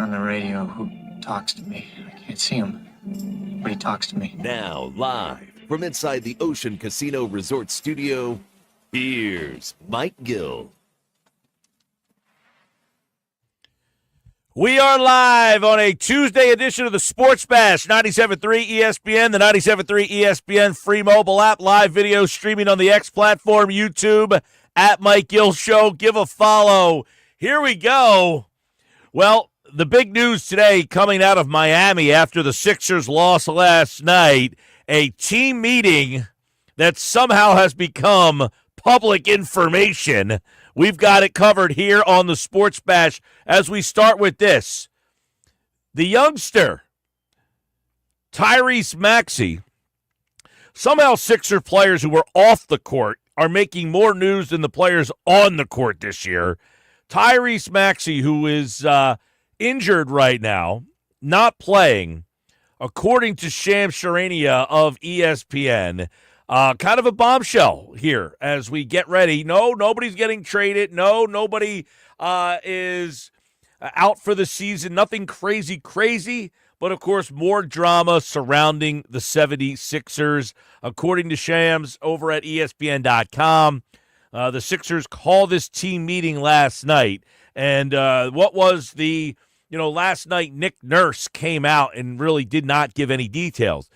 on the radio who talks to me. I can't see him, but he talks to me. Now, live from inside the Ocean Casino Resort Studio, here's Mike Gill. We are live on a Tuesday edition of the Sports Bash, 97.3 ESPN, the 97.3 ESPN free mobile app, live video streaming on the X platform, YouTube, at Mike Gill Show. Give a follow. Here we go. Well, the big news today coming out of Miami after the Sixers lost last night, a team meeting that somehow has become public information. We've got it covered here on the Sports Bash as we start with this. The youngster, Tyrese Maxey, somehow Sixer players who were off the court are making more news than the players on the court this year. Tyrese Maxey, who is injured right now, not playing, according to Shams Charania of ESPN, kind of a bombshell here as we get ready. No, nobody's getting traded. No, nobody is out for the season. Nothing crazy. But, of course, more drama surrounding the 76ers. According to Shams over at ESPN.com, the Sixers called this team meeting last night. And what was the, last night Nick Nurse came out and really did not give any details.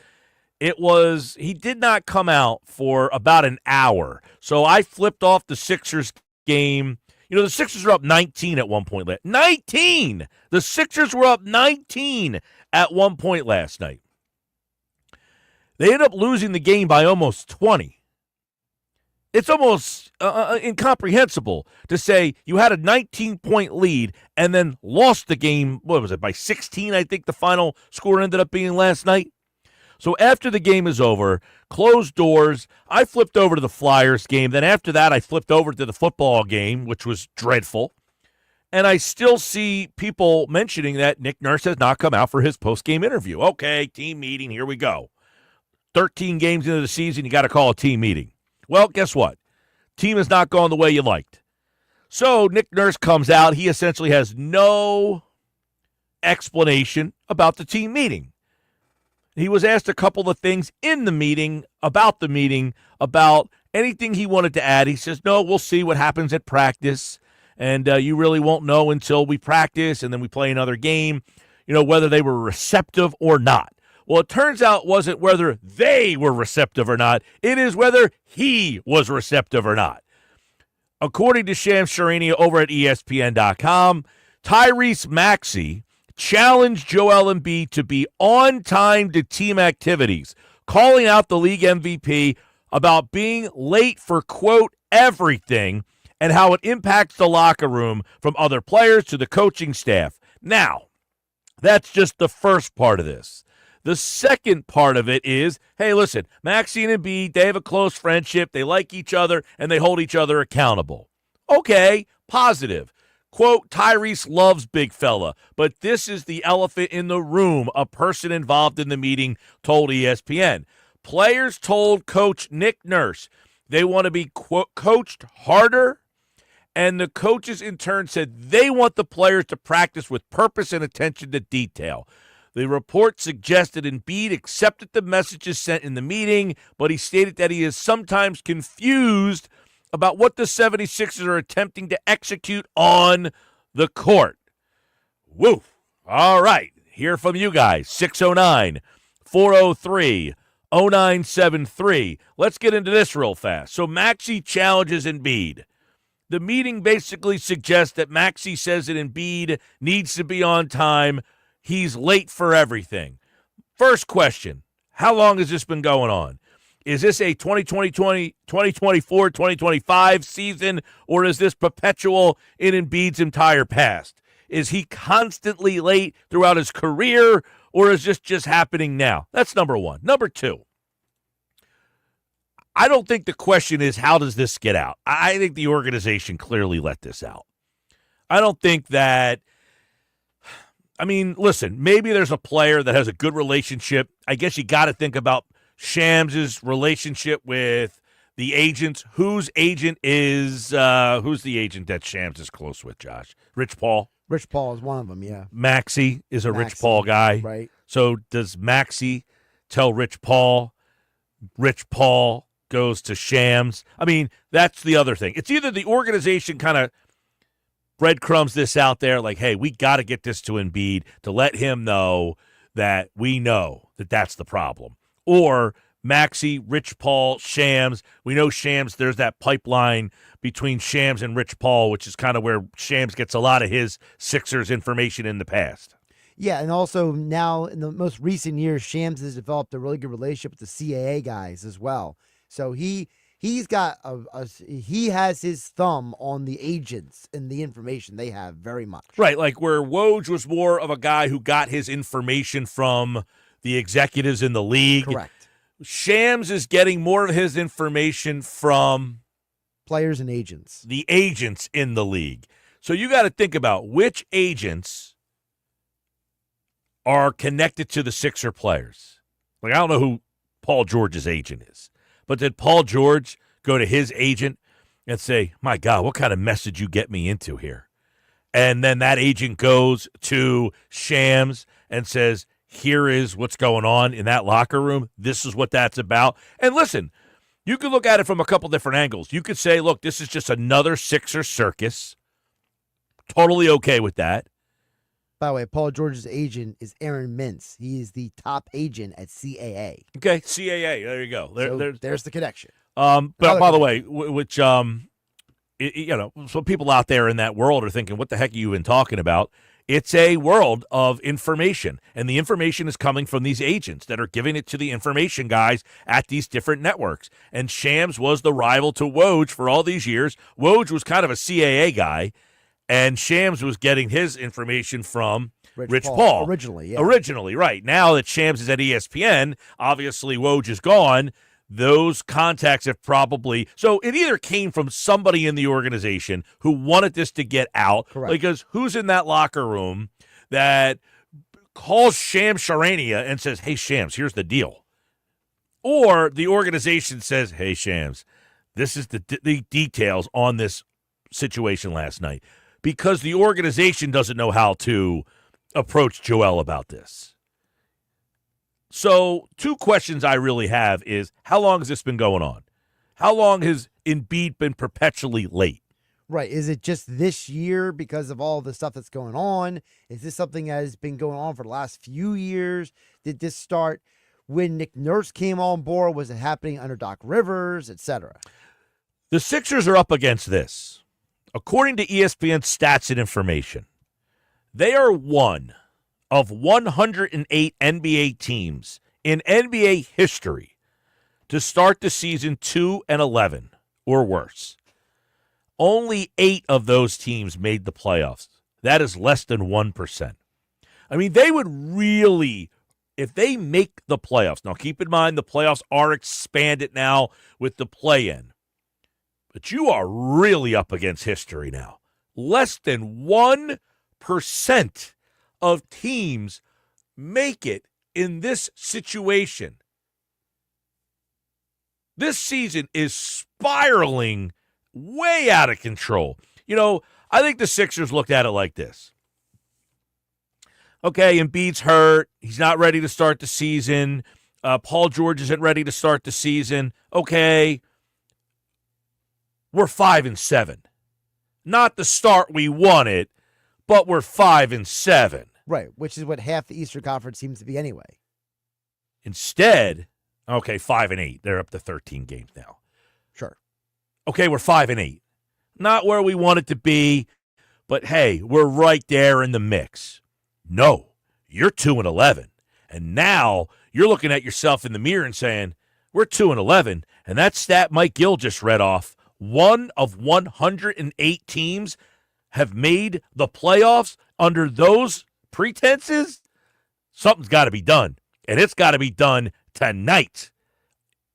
He did not come out for about an hour. So I flipped off the Sixers game. The Sixers were up 19 at one point. 19! The Sixers were up 19 at one point last night. They ended up losing the game by almost 20. It's almost incomprehensible to say you had a 19-point lead and then lost the game, by 16, I think the final score ended up being last night. So after the game is over, closed doors, I flipped over to the Flyers game. Then after that, I flipped over to the football game, which was dreadful. And I still see people mentioning that Nick Nurse has not come out for his post-game interview. Okay, team meeting, here we go. 13 games into the season, you got to call a team meeting. Well, guess what? Team has not gone the way you liked. So Nick Nurse comes out. He essentially has no explanation about the team meeting. He was asked a couple of things in the meeting, about anything he wanted to add. He says, no, we'll see what happens at practice, and you really won't know until we practice, and then we play another game, whether they were receptive or not. Well, it turns out it wasn't whether they were receptive or not. It is whether he was receptive or not. According to Shams Charania over at ESPN.com, Tyrese Maxey challenged Joel Embiid to be on time to team activities, calling out the league MVP about being late for, quote, everything, and how it impacts the locker room from other players to the coaching staff. Now, that's just the first part of this. The second part of it is, hey, listen, Maxey and Embiid, they have a close friendship, they like each other, and they hold each other accountable. Okay, positive. Quote, Tyrese loves big fella, but this is the elephant in the room, a person involved in the meeting told ESPN. Players told Coach Nick Nurse they want to be, quote, coached harder, and the coaches in turn said they want the players to practice with purpose and attention to detail. The report suggested Embiid accepted the messages sent in the meeting, but he stated that he is sometimes confused about what the 76ers are attempting to execute on the court. Woo. All right. Hear from you guys. 609-403-0973. Let's get into this real fast. So Maxey challenges Embiid. The meeting basically suggests that Maxey says that Embiid needs to be on time. He's late for everything. First question, how long has this been going on? Is this a 2024, 2025 season, or is this perpetual in Embiid's entire past? Is he constantly late throughout his career, or is this just happening now? That's number one. Number two, I don't think the question is how does this get out? I think the organization clearly let this out. I don't think that, listen, maybe there's a player that has a good relationship. I guess you got to think about Shams' relationship with the agents. Whose agent is who's the agent that Shams is close with, Josh? Rich Paul? Rich Paul is one of them, yeah. Maxey is a Rich Maxey, Paul guy. Right. So does Maxey tell Rich Paul goes to Shams? I mean, that's the other thing. It's either the organization kind of breadcrumbs this out there like, hey, we got to get this to Embiid to let him know that we know that that's the problem. Or Maxey, Rich Paul, Shams. We know Shams, there's that pipeline between Shams and Rich Paul, which is kind of where Shams gets a lot of his Sixers information in the past. Yeah, and also now in the most recent years, Shams has developed a really good relationship with the CAA guys as well. So he's got he has his thumb on the agents and the information they have very much. Right, like where Woj was more of a guy who got his information from the executives in the league. Correct. Shams is getting more of his information from Players and agents. the agents in the league. So you got to think about which agents are connected to the Sixer players. Like, I don't know who Paul George's agent is, but did Paul George go to his agent and say, my God, what kind of mess did you get me into here? And then that agent goes to Shams and says, here is what's going on in that locker room. This is what that's about. And listen, you could look at it from a couple different angles. You could say, look, this is just another Sixer circus. Totally okay with that. By the way, Paul George's agent is Aaron Mintz. He is the top agent at CAA. Okay, CAA. There you go. There's the connection. But by the way, which so people out there in that world are thinking, what the heck are you even talking about? It's a world of information, and the information is coming from these agents that are giving it to the information guys at these different networks. And Shams was the rival to Woj for all these years. Woj was kind of a CAA guy, and Shams was getting his information from Rich Paul. Originally, yeah. Originally, right. Now that Shams is at ESPN, obviously Woj is gone. Those contacts have probably – so it either came from somebody in the organization who wanted this to get out. Correct. Because who's in that locker room that calls Shams Charania and says, hey, Shams, here's the deal. Or the organization says, hey, Shams, this is the details on this situation last night. Because the organization doesn't know how to approach Joel about this. So, two questions I really have is, how long has this been going on? How long has Embiid been perpetually late? Right. Is it just this year because of all the stuff that's going on? Is this something that has been going on for the last few years? Did this start when Nick Nurse came on board? Was it happening under Doc Rivers, etc.? The Sixers are up against this. According to ESPN stats and information, they are one of 108 NBA teams in NBA history to start the season 2-11 or worse. Only 8 of those teams made the playoffs. That is less than 1%. I mean, they would really, if they make the playoffs, now keep in mind the playoffs are expanded now with the play-in, but you are really up against history now. Less than 1% of teams make it in this situation. This season is spiraling way out of control. You know, I think the Sixers looked at it like this. Okay, Embiid's hurt. He's not ready to start the season. Paul George isn't ready to start the season. Okay, we're 5-7. Not the start we wanted, but we're 5-7. Right, which is what half the Eastern Conference seems to be anyway. Instead, okay, 5-8. They're up to 13 games now. Sure. Okay, we're 5-8. Not where we want it to be, but hey, we're right there in the mix. No, you're 2-11. And now you're looking at yourself in the mirror and saying, we're 2-11. And that stat Mike Gill just read off, 1 of 108 teams have made the playoffs under those pretenses. Something's got to be done, and it's got to be done tonight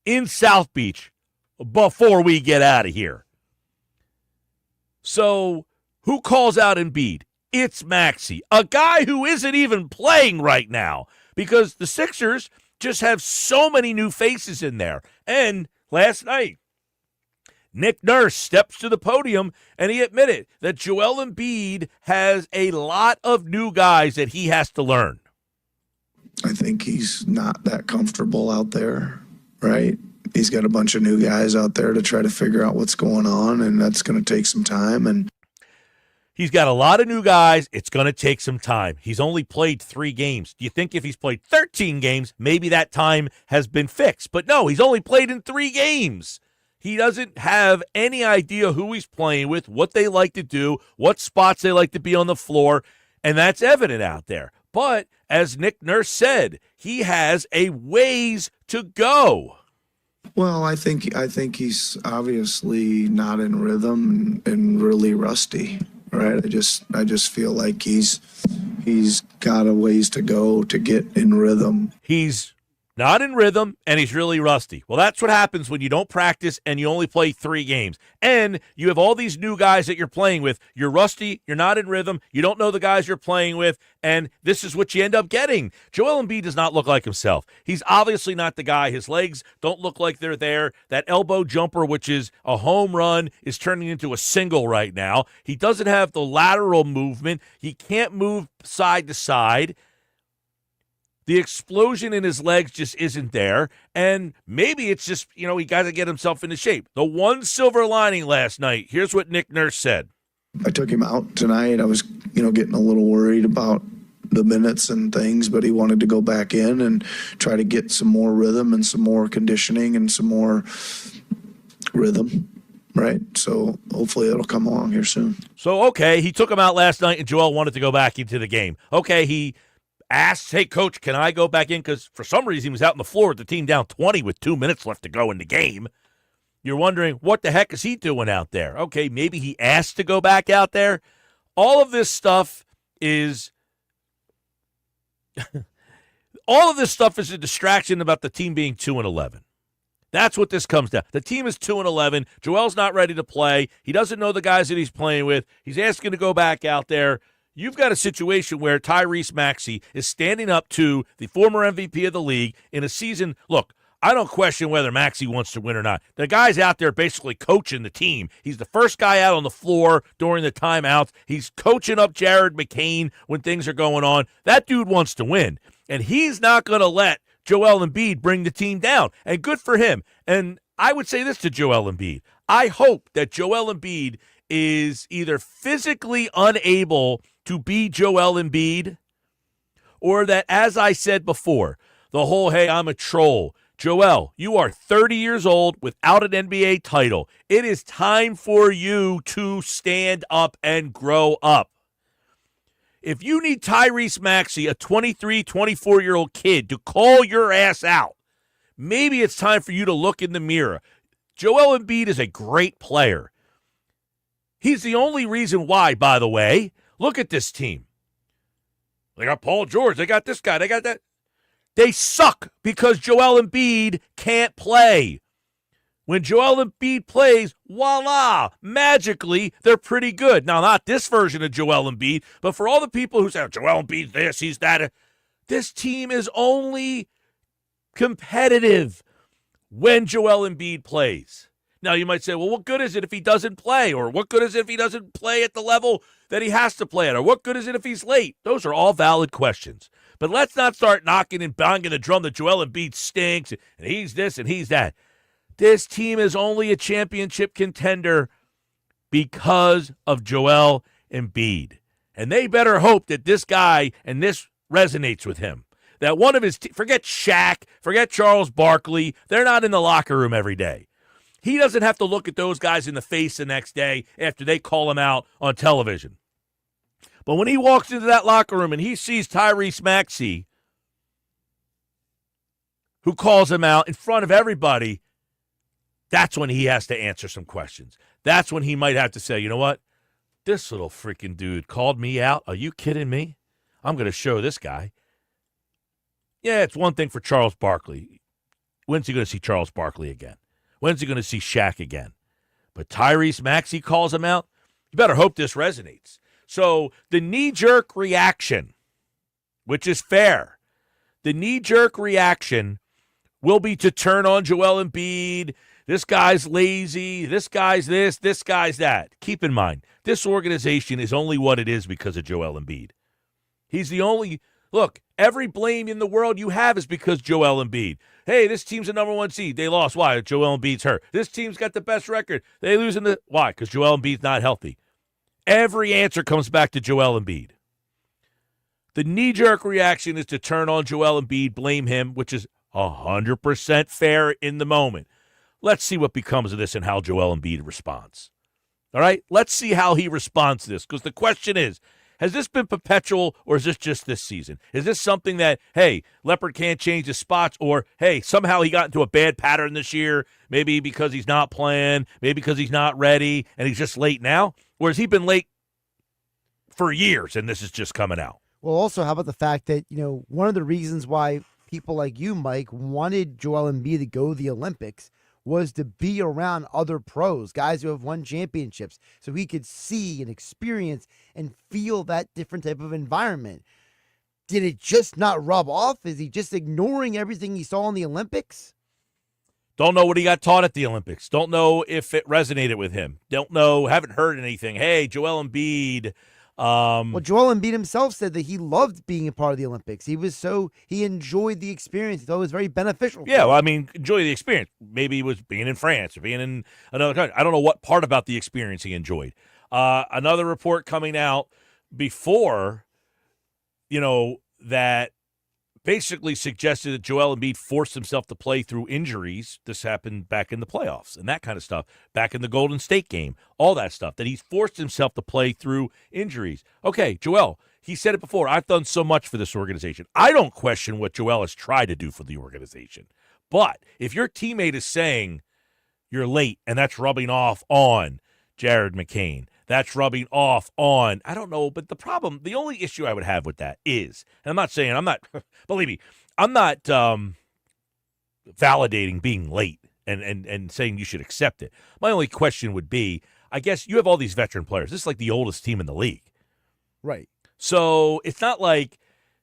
in South Beach before we get out of here. So who calls out Embiid? It's Maxey, a guy who isn't even playing right now because the Sixers just have so many new faces in there. And last night, Nick Nurse steps to the podium, and he admitted that Joel Embiid has a lot of new guys that he has to learn. I think he's not that comfortable out there, right? He's got a bunch of new guys out there to try to figure out what's going on, and that's going to take some time. And he's got a lot of new guys. It's going to take some time. He's only played 3 games. Do you think if he's played 13 games, maybe that time has been fixed? But no, he's only played in 3 games. He doesn't have any idea who he's playing with, what they like to do, what spots they like to be on the floor, and that's evident out there. But as Nick Nurse said, he has a ways to go. well, I think he's obviously not in rhythm and really rusty, right? I just feel like he's got a ways to go to get in rhythm. He's not in rhythm, and he's really rusty. Well, that's what happens when you don't practice and you only play 3 games. And you have all these new guys that you're playing with. You're rusty, you're not in rhythm, you don't know the guys you're playing with, and this is what you end up getting. Joel Embiid does not look like himself. He's obviously not the guy. His legs don't look like they're there. That elbow jumper, which is a home run, is turning into a single right now. He doesn't have the lateral movement. He can't move side to side. The explosion in his legs just isn't there, and maybe it's just, he got to get himself into shape. The one silver lining last night, here's what Nick Nurse said. I took him out tonight. I was, getting a little worried about the minutes and things, but he wanted to go back in and try to get some more rhythm and some more conditioning and some more rhythm, right? So hopefully it'll come along here soon. So, okay, he took him out last night, and Joel wanted to go back into the game. Okay, he asked, hey, coach, can I go back in? Because for some reason he was out on the floor with the team down 20 with 2 minutes left to go in the game. You're wondering, what the heck is he doing out there? Okay, maybe he asked to go back out there. All of this stuff is a distraction about the team being 2-11. That's what this comes down. The team is 2-11. Joel's not ready to play. He doesn't know the guys that he's playing with. He's asking to go back out there. You've got a situation where Tyrese Maxey is standing up to the former MVP of the league in a season. Look, I don't question whether Maxey wants to win or not. The guy's out there basically coaching the team. He's the first guy out on the floor during the timeouts. He's coaching up Jared McCain when things are going on. That dude wants to win, and he's not going to let Joel Embiid bring the team down, and good for him. And I would say this to Joel Embiid. I hope that Joel Embiid is either physically unable to be Joel Embiid, or that, as I said before, the whole, hey, I'm a troll. Joel, you are 30 years old without an NBA title. It is time for you to stand up and grow up. If you need Tyrese Maxey, a 23, 24-year-old kid, to call your ass out, maybe it's time for you to look in the mirror. Joel Embiid is a great player. He's the only reason why, by the way. Look at this team. They got Paul George. They got this guy. They got that. They suck because Joel Embiid can't play. When Joel Embiid plays, voila, magically, they're pretty good. Now, not this version of Joel Embiid, but for all the people who say, Joel Embiid's this, he's that, this team is only competitive when Joel Embiid plays. Now, you might say, well, what good is it if he doesn't play? Or what good is it if he doesn't play at the level that he has to play at? Or what good is it if he's late? Those are all valid questions. But let's not start knocking and banging the drum that Joel Embiid stinks and he's this and he's that. This team is only a championship contender because of Joel Embiid. And they better hope that this guy and this resonates with him. That one of his forget Shaq, forget Charles Barkley, they're not in the locker room every day. He doesn't have to look at those guys in the face the next day after they call him out on television. But when he walks into that locker room and he sees Tyrese Maxey, who calls him out in front of everybody, that's when he has to answer some questions. That's when he might have to say, you know what? This little freaking dude called me out. Are you kidding me? I'm going to show this guy. Yeah, it's one thing for Charles Barkley. When's he going to see Charles Barkley again? When's he going to see Shaq again? But Tyrese Maxey calls him out. You better hope this resonates. So the knee-jerk reaction, which is fair, the knee-jerk reaction will be to turn on Joel Embiid. this guy's lazy, this guy's this guy's that. Keep in mind, this organization is only what it is because of Joel Embiid. He's the only – look, every blame in the world you have is because Joel Embiid. Hey, this team's the number 1 seed. They lost. Why? Joel Embiid's hurt. This team's got the best record. They lose in the – why? Because Joel Embiid's not healthy. Every answer comes back to Joel Embiid. The knee-jerk reaction is to turn on Joel Embiid, blame him, which is 100% fair in the moment. Let's see what becomes of this and how Joel Embiid responds. All right? Let's see how he responds to this, because the question is, has this been perpetual, or is this just this season? Is this something that, hey, Leopard can't change his spots, or, hey, somehow he got into a bad pattern this year, maybe because he's not playing, maybe because he's not ready, and he's just late now? Or has he been late for years, and this is just coming out? Well, also, how about the fact that, one of the reasons why people like you, Mike, wanted Joel Embiid to go to the Olympics was to be around other pros, guys who have won championships, so he could see and experience and feel that different type of environment. Did it just not rub off? Is he just ignoring everything he saw in the Olympics? Don't know what he got taught at the Olympics. Don't know if it resonated with him. Don't know, haven't heard anything. Hey, Joel Embiid. Well, Joel Embiid himself said that he loved being a part of the Olympics. He enjoyed the experience. He thought it was very beneficial. Yeah, well, I mean, enjoy the experience. Maybe he was being in France or being in another country. I don't know what part about the experience he enjoyed. Another report coming out before, that basically suggested that Joel Embiid forced himself to play through injuries. This happened back in the playoffs and that kind of stuff, back in the Golden State game, all that stuff, that he's forced himself to play through injuries. Okay, Joel, he said it before, I've done so much for this organization. I don't question what Joel has tried to do for the organization. But if your teammate is saying you're late and that's rubbing off on Jared McCain, that's rubbing off on, I don't know, but the only issue I would have with that is, and believe me, I'm not validating being late and saying you should accept it. My only question would be, I guess you have all these veteran players. This is like the oldest team in the league. Right. So it's not like,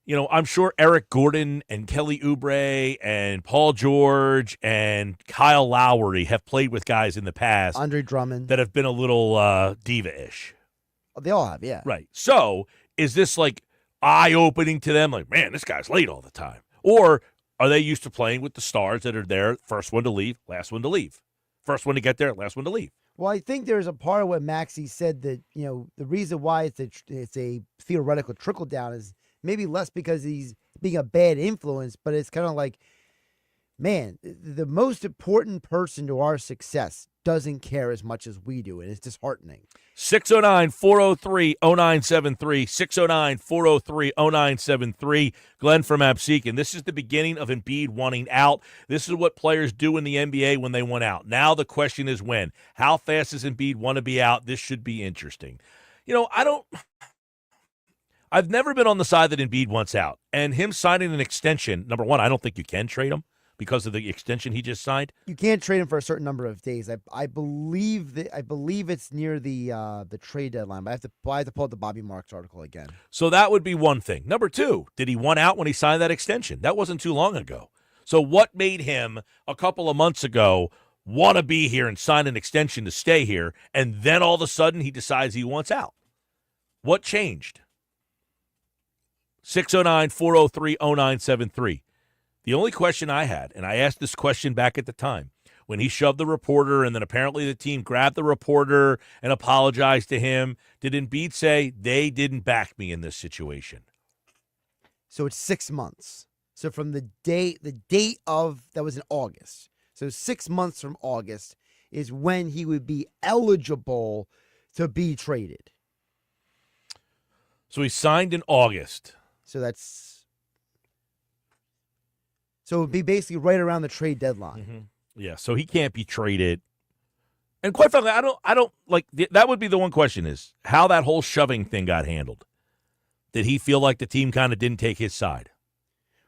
I'm sure Eric Gordon and Kelly Oubre and Paul George and Kyle Lowry have played with guys in the past. Andre Drummond. That have been a little diva-ish. They all have, yeah. Right. So is this like eye-opening to them? Like, man, this guy's late all the time. Or are they used to playing with the stars that are there, first one to leave, last one to leave? First one to get there, last one to leave. Well, I think there's a part of what Maxey said that, the reason why it's a theoretical trickle-down is maybe less because he's being a bad influence, but it's kind of like, man, the most important person to our success doesn't care as much as we do, and it's disheartening. 609-403-0973, 609-403-0973. Glenn from Absecon. This is the beginning of Embiid wanting out. This is what players do in the NBA when they want out. Now the question is when. How fast does Embiid want to be out? This should be interesting. I've never been on the side that Embiid wants out. And him signing an extension, number one, I don't think you can trade him because of the extension he just signed. You can't trade him for a certain number of days. I believe it's near the trade deadline, but I have to pull up the Bobby Marks article again. So that would be one thing. Number two, did he want out when he signed that extension? That wasn't too long ago. So what made him a couple of months ago want to be here and sign an extension to stay here, and then all of a sudden he decides he wants out? What changed? 609-403-0973. The only question I had, and I asked this question back at the time, when he shoved the reporter and then apparently the team grabbed the reporter and apologized to him, did Embiid say, they didn't back me in this situation? So it's 6 months. So from the date of, that was in August. So 6 months from August is when he would be eligible to be traded. So he signed in August. So it would be basically right around the trade deadline. Mm-hmm. Yeah, so he can't be traded. And quite frankly, I don't like that would be the one question is how that whole shoving thing got handled. Did he feel like the team kind of didn't take his side?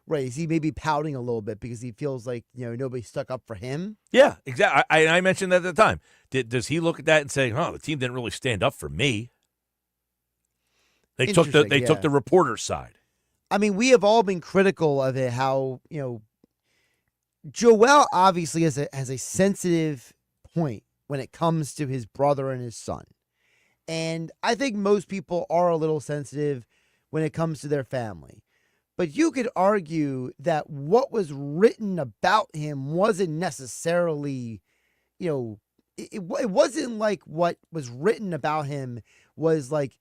Right. Is he maybe pouting a little bit because he feels like, nobody stuck up for him? Yeah, exactly. I mentioned that at the time. Does he look at that and say, the team didn't really stand up for me? They took the reporter's side. I mean, we have all been critical of it, how, Joel obviously has a sensitive point when it comes to his brother and his son. And I think most people are a little sensitive when it comes to their family. But you could argue that what was written about him wasn't necessarily, it wasn't like what was written about him was like,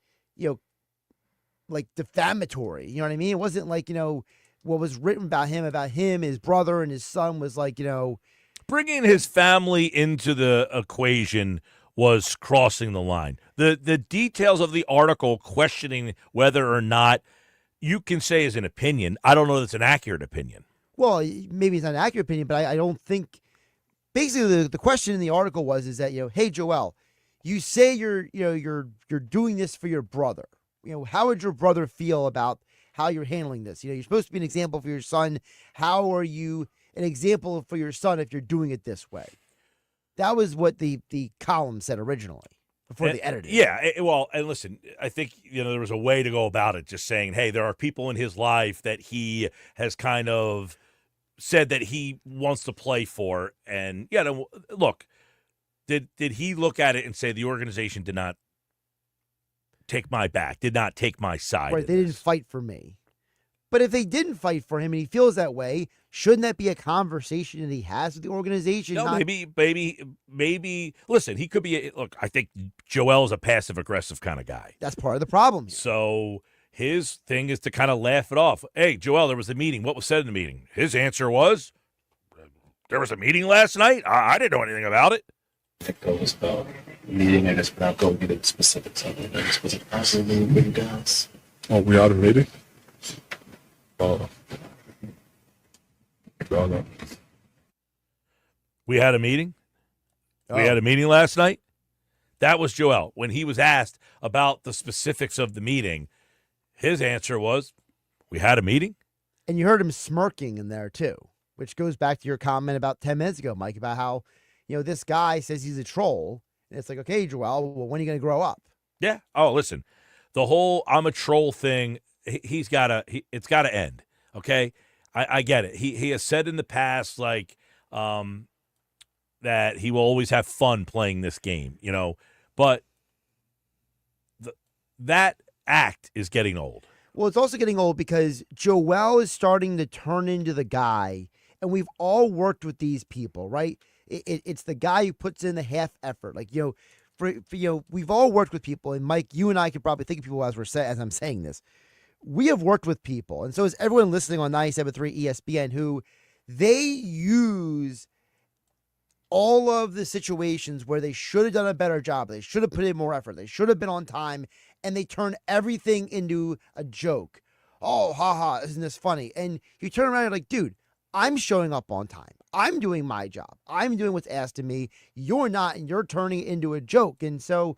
like defamatory. You know what I mean? It wasn't like, what was written about him, his brother and his son was like, bringing his family into the equation was crossing the line. The details of the article questioning whether or not you can say is an opinion. I don't know that it's an accurate opinion. Well, maybe it's not an accurate opinion, but I don't think. Basically, the question in the article is that hey Joel, you say you're doing this for your brother. How would your brother feel about how you're handling this? You're supposed to be an example for your son. How are you an example for your son if you're doing it this way? That was what the column said originally before they edited it. Yeah, well, and listen, I think there was a way to go about it, just saying, hey, there are people in his life that he has kind of said that he wants to play for, and look, did he look at it and say the organization did not take my back, did not take my side? Right, they didn't fight for me. But if they didn't fight for him and he feels that way, shouldn't that be a conversation that he has with the organization? No, maybe. Listen, he could be. Look, I think Joel is a passive-aggressive kind of guy. That's part of the problem here. So his thing is to kind of laugh it off. Hey, Joel, there was a meeting. What was said in the meeting? His answer was, there was a meeting last night? I didn't know anything about it. It goes about meeting, I guess, without going into the specifics of it. Was it possibly written down? Oh, we had a meeting? Oh. No. We had a meeting? We had a meeting last night? That was Joel. When he was asked about the specifics of the meeting, his answer was, we had a meeting? And you heard him smirking in there, too, which goes back to your comment about 10 minutes ago, Mike, about how, this guy says he's a troll. And it's like, okay, Joel, well, when are you going to grow up? Yeah. Oh, listen, the whole I'm a troll thing, it's got to end, okay? I get it. He has said in the past, like, that he will always have fun playing this game, but that act is getting old. Well, it's also getting old because Joel is starting to turn into the guy, and we've all worked with these people, right? It's the guy who puts in the half effort. Like, we've all worked with people, and Mike, you and I could probably think of people as I'm saying this. We have worked with people, and so is everyone listening on 97.3 ESPN, who they use all of the situations where they should have done a better job. They should have put in more effort. They should have been on time, and they turn everything into a joke. Oh, haha, isn't this funny? And you turn around and you're like, dude, I'm showing up on time. I'm doing my job. I'm doing what's asked of me. You're not, and you're turning it into a joke. And so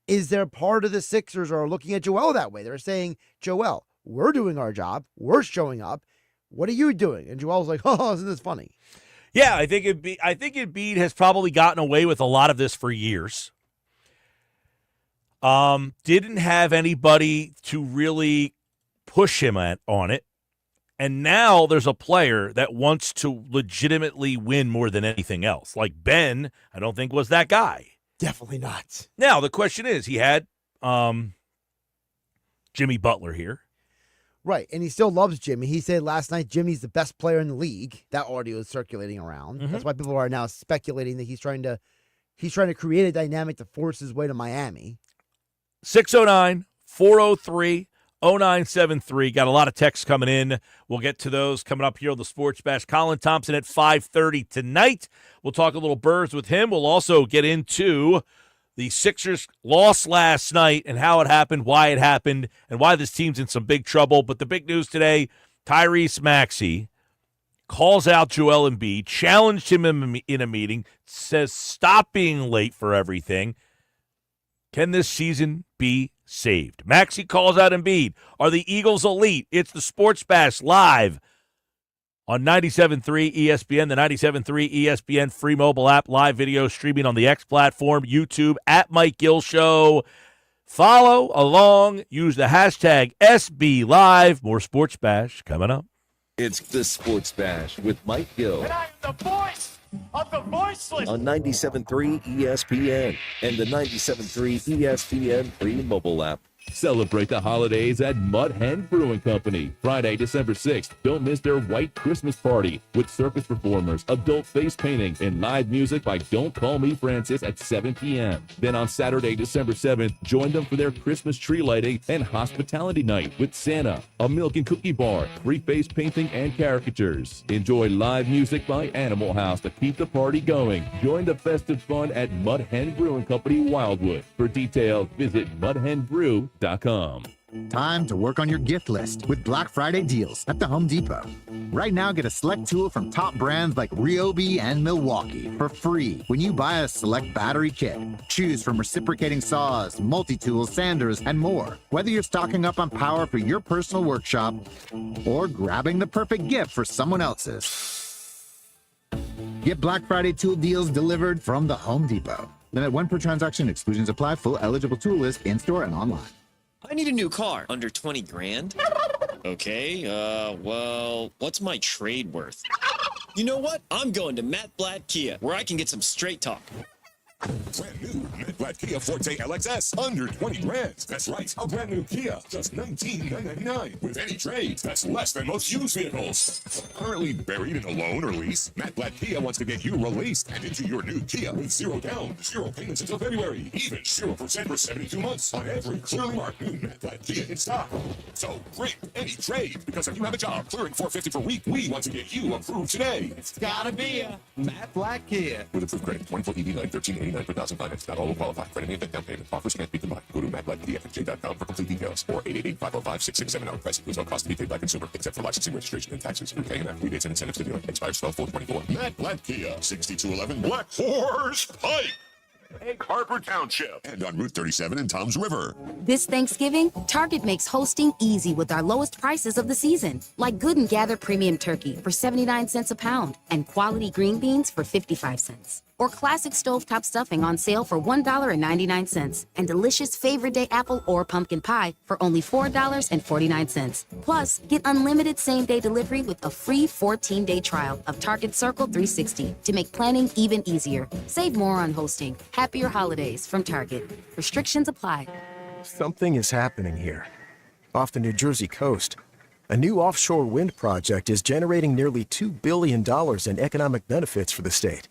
is there part of the Sixers are looking at Joel that way? They're saying, Joel, we're doing our job. We're showing up. What are you doing? And Joel's like, oh, isn't this funny? Yeah, I think Embiid has probably gotten away with a lot of this for years. Didn't have anybody to really push him on it. And now there's a player that wants to legitimately win more than anything else. Like Ben, I don't think was that guy. Definitely not. Now, the question is, he had Jimmy Butler here. Right, and he still loves Jimmy. He said last night Jimmy's the best player in the league. That audio is circulating around. Mm-hmm. That's why people are now speculating that he's trying to create a dynamic to force his way to Miami. 609-403-0973. Got a lot of texts coming in. We'll get to those coming up here on the Sports Bash. Colin Thompson at 5:30 tonight. We'll talk a little Birds with him. We'll also get into the Sixers lost last night and how it happened, why it happened, and why this team's in some big trouble. But the big news today, Tyrese Maxey calls out Joel Embiid, challenged him in a meeting, says stop being late for everything. Can this season be saved? Maxey calls out Embiid. Are the Eagles elite? It's the Sports Bash live on 97.3 ESPN, the 97.3 ESPN free mobile app, live video streaming on the X platform, YouTube, at Mike Gill Show. Follow along. Use the hashtag SBLive. More Sports Bash coming up. It's the Sports Bash with Mike Gill. And I am the voice of the voiceless. On 97.3 ESPN and the 97.3 ESPN free mobile app. Celebrate the holidays at Mud Hen Brewing Company. Friday, December 6th. Don't miss their White Christmas Party with circus performers, adult face painting, and live music by Don't Call Me Francis at 7 p.m. Then on Saturday, December 7th, join them for their Christmas tree lighting and hospitality night with Santa, a milk and cookie bar, free face painting, and caricatures. Enjoy live music by Animal House to keep the party going. Join the festive fun at Mud Hen Brewing Company, Wildwood. For details, visit mudhenbrew.com. Time to work on your gift list with Black Friday deals at the Home Depot. Right now, get a select tool from top brands like Ryobi and Milwaukee for free when you buy a select battery kit. Choose from reciprocating saws, multi-tools, sanders, and more. Whether you're stocking up on power for your personal workshop or grabbing the perfect gift for someone else's. Get Black Friday tool deals delivered from the Home Depot. Limit 1 per transaction. Exclusions apply. Full eligible tool list in-store and online. I need a new car. Under 20 grand? Okay, well, what's my trade worth? You know what? I'm going to Matt Blatt Kia, where I can get some straight talk. Brand new Matt Blatt Kia Forte LXS, under 20 grand. That's right, a brand new Kia, just $19,999. With any trade, that's less than most used vehicles. Currently buried in a loan or lease, Matt Blatt Kia wants to get you released and into your new Kia with 0 down, 0 payments until February, even 0% for 72 months on every clearly marked new Matt Blatt Kia in stock. So bring any trade, because if you have a job clearing $450 per week, we want to get you approved today. It's gotta be a Matt Blatt Kia. With approved credit, 24 EV line, $13.89 per thousand finance. Not all will qualify. Credit and down payment. Offers can't be combined. Go to mattblackkiafj.com for complete details, or 888-505-6670. Price includes all costs to be paid by consumer, except for licensing, registration, and taxes. Repaying and rebates and incentives to dealer. Expires 12/4/24. Matt Blatt Kia, 6211 Black Horse Pike, Egg Harbor Township, and on Route 37 in Toms River. This Thanksgiving, Target makes hosting easy with our lowest prices of the season, like Good and Gather Premium Turkey for 79 cents a pound and quality green beans for 55 cents. Or classic stovetop stuffing on sale for $1.99 and delicious Favorite Day apple or pumpkin pie for only $4.49. Plus, get unlimited same-day delivery with a free 14-day trial of Target Circle 360 to make planning even easier. Save more on hosting. Happier holidays from Target. Restrictions apply. Something is happening here. Off the New Jersey coast, a new offshore wind project is generating nearly $2 billion in economic benefits for the state.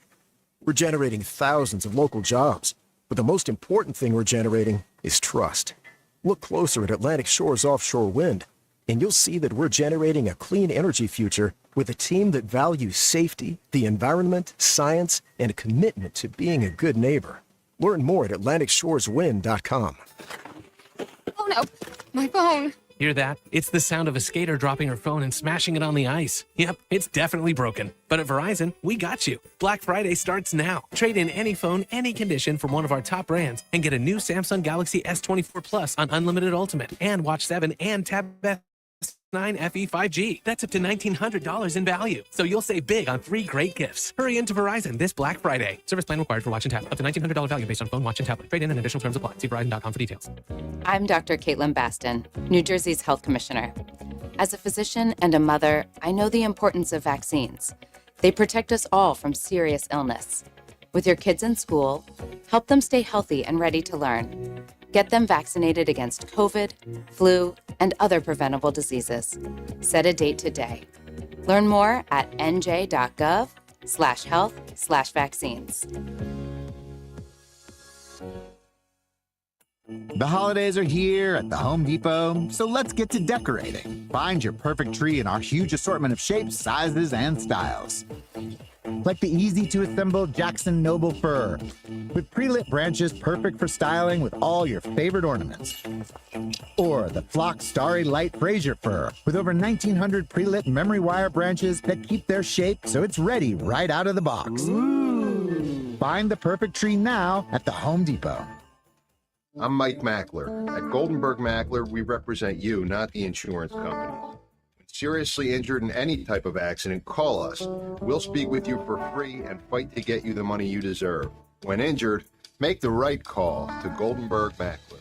We're generating thousands of local jobs, but the most important thing we're generating is trust. Look closer at Atlantic Shore's offshore wind, and you'll see that we're generating a clean energy future with a team that values safety, the environment, science, and a commitment to being a good neighbor. Learn more at AtlanticShoresWind.com. Oh no, my phone. Hear that? It's the sound of a skater dropping her phone and smashing it on the ice. Yep, it's definitely broken. But at Verizon, we got you. Black Friday starts now. Trade in any phone, any condition from one of our top brands and get a new Samsung Galaxy S24 Plus on Unlimited Ultimate and Watch 7 and Tab S9 FE 5G. That's up to $1,900 in value. So you'll save big on 3 great gifts. Hurry into Verizon this Black Friday. Service plan required for Watch and Tab. Up to $1,900 value based on phone, watch, and tablet. Trade in and additional terms apply. See Verizon.com for details. I'm Dr. Caitlin Baston, New Jersey's health commissioner. As a physician and a mother, I know the importance of vaccines. They protect us all from serious illness. With your kids in school, help them stay healthy and ready to learn. Get them vaccinated against COVID, flu, and other preventable diseases. Set a date today. Learn more at nj.gov/health/vaccines. The holidays are here at the Home Depot, so let's get to decorating. Find your perfect tree in our huge assortment of shapes, sizes, and styles. Like the easy-to-assemble Jackson Noble fir, with pre-lit branches perfect for styling with all your favorite ornaments. Or the Flock Starry Light Fraser fir, with over 1,900 pre-lit memory wire branches that keep their shape so it's ready right out of the box. Ooh. Find the perfect tree now at the Home Depot. I'm Mike Mackler. At Goldenberg Mackler, we represent you, not the insurance company. Seriously injured in any type of accident, call us. We'll speak with you for free and fight to get you the money you deserve. When injured, make the right call to Goldenberg Mackler.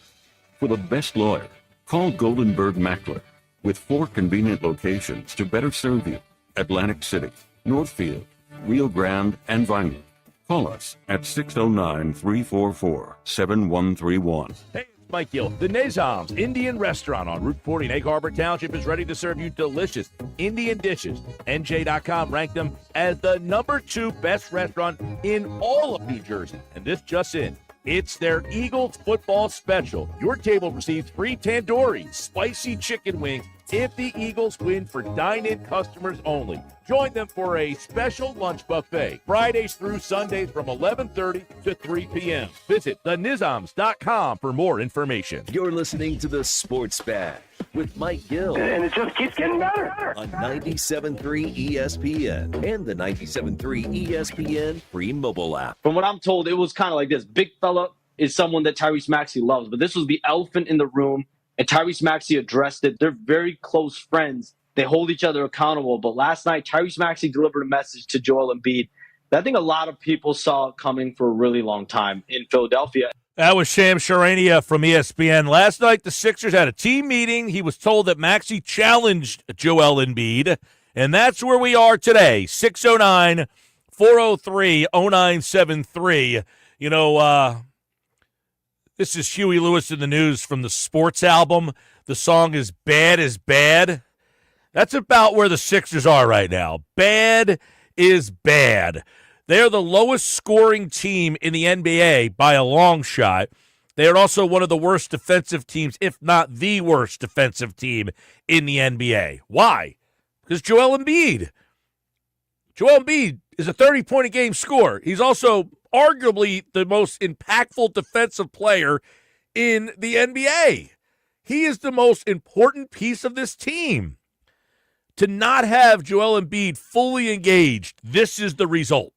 For the best lawyer, call Goldenberg Mackler. with 4 convenient locations to better serve you: Atlantic City, Northfield, Rio Grande, and Vineland. Call us at 609-344-7131. Hey, it's Mike Gill. The Nizam's Indian Restaurant on Route 40 in Egg Harbor Township is ready to serve you delicious Indian dishes. NJ.com ranked them as the number 2 best restaurant in all of New Jersey. And this just in. It's their Eagles football special. Your table receives free tandoori, spicy chicken wings if the Eagles win for dine-in customers only. Join them for a special lunch buffet, Fridays through Sundays from 11:30 to 3 p.m. Visit thenizams.com for more information. You're listening to the Sports Bash with Mike Gill. And it just keeps getting better. On 97.3 ESPN and the 97.3 ESPN free mobile app. From what I'm told, it was kind of like this. Big fella is someone that Tyrese Maxey loves, but this was the elephant in the room, and Tyrese Maxey addressed it. They're very close friends. They hold each other accountable. But last night, Tyrese Maxey delivered a message to Joel Embiid that I think a lot of people saw coming for a really long time in Philadelphia. That was Sham Charania from ESPN. Last night, the Sixers had a team meeting. He was told that Maxey challenged Joel Embiid, and that's where we are today, 609-403-0973. You know, this is Huey Lewis in the News from the Sports album. The song is Bad is Bad. That's about where the Sixers are right now. Bad is bad. They're the lowest scoring team in the NBA by a long shot. They are also one of the worst defensive teams, if not the worst defensive team in the NBA. Why? Because Joel Embiid. Joel Embiid is a 30-point-a-game scorer. He's also arguably the most impactful defensive player in the NBA. He is the most important piece of this team. To not have Joel Embiid fully engaged, this is the result.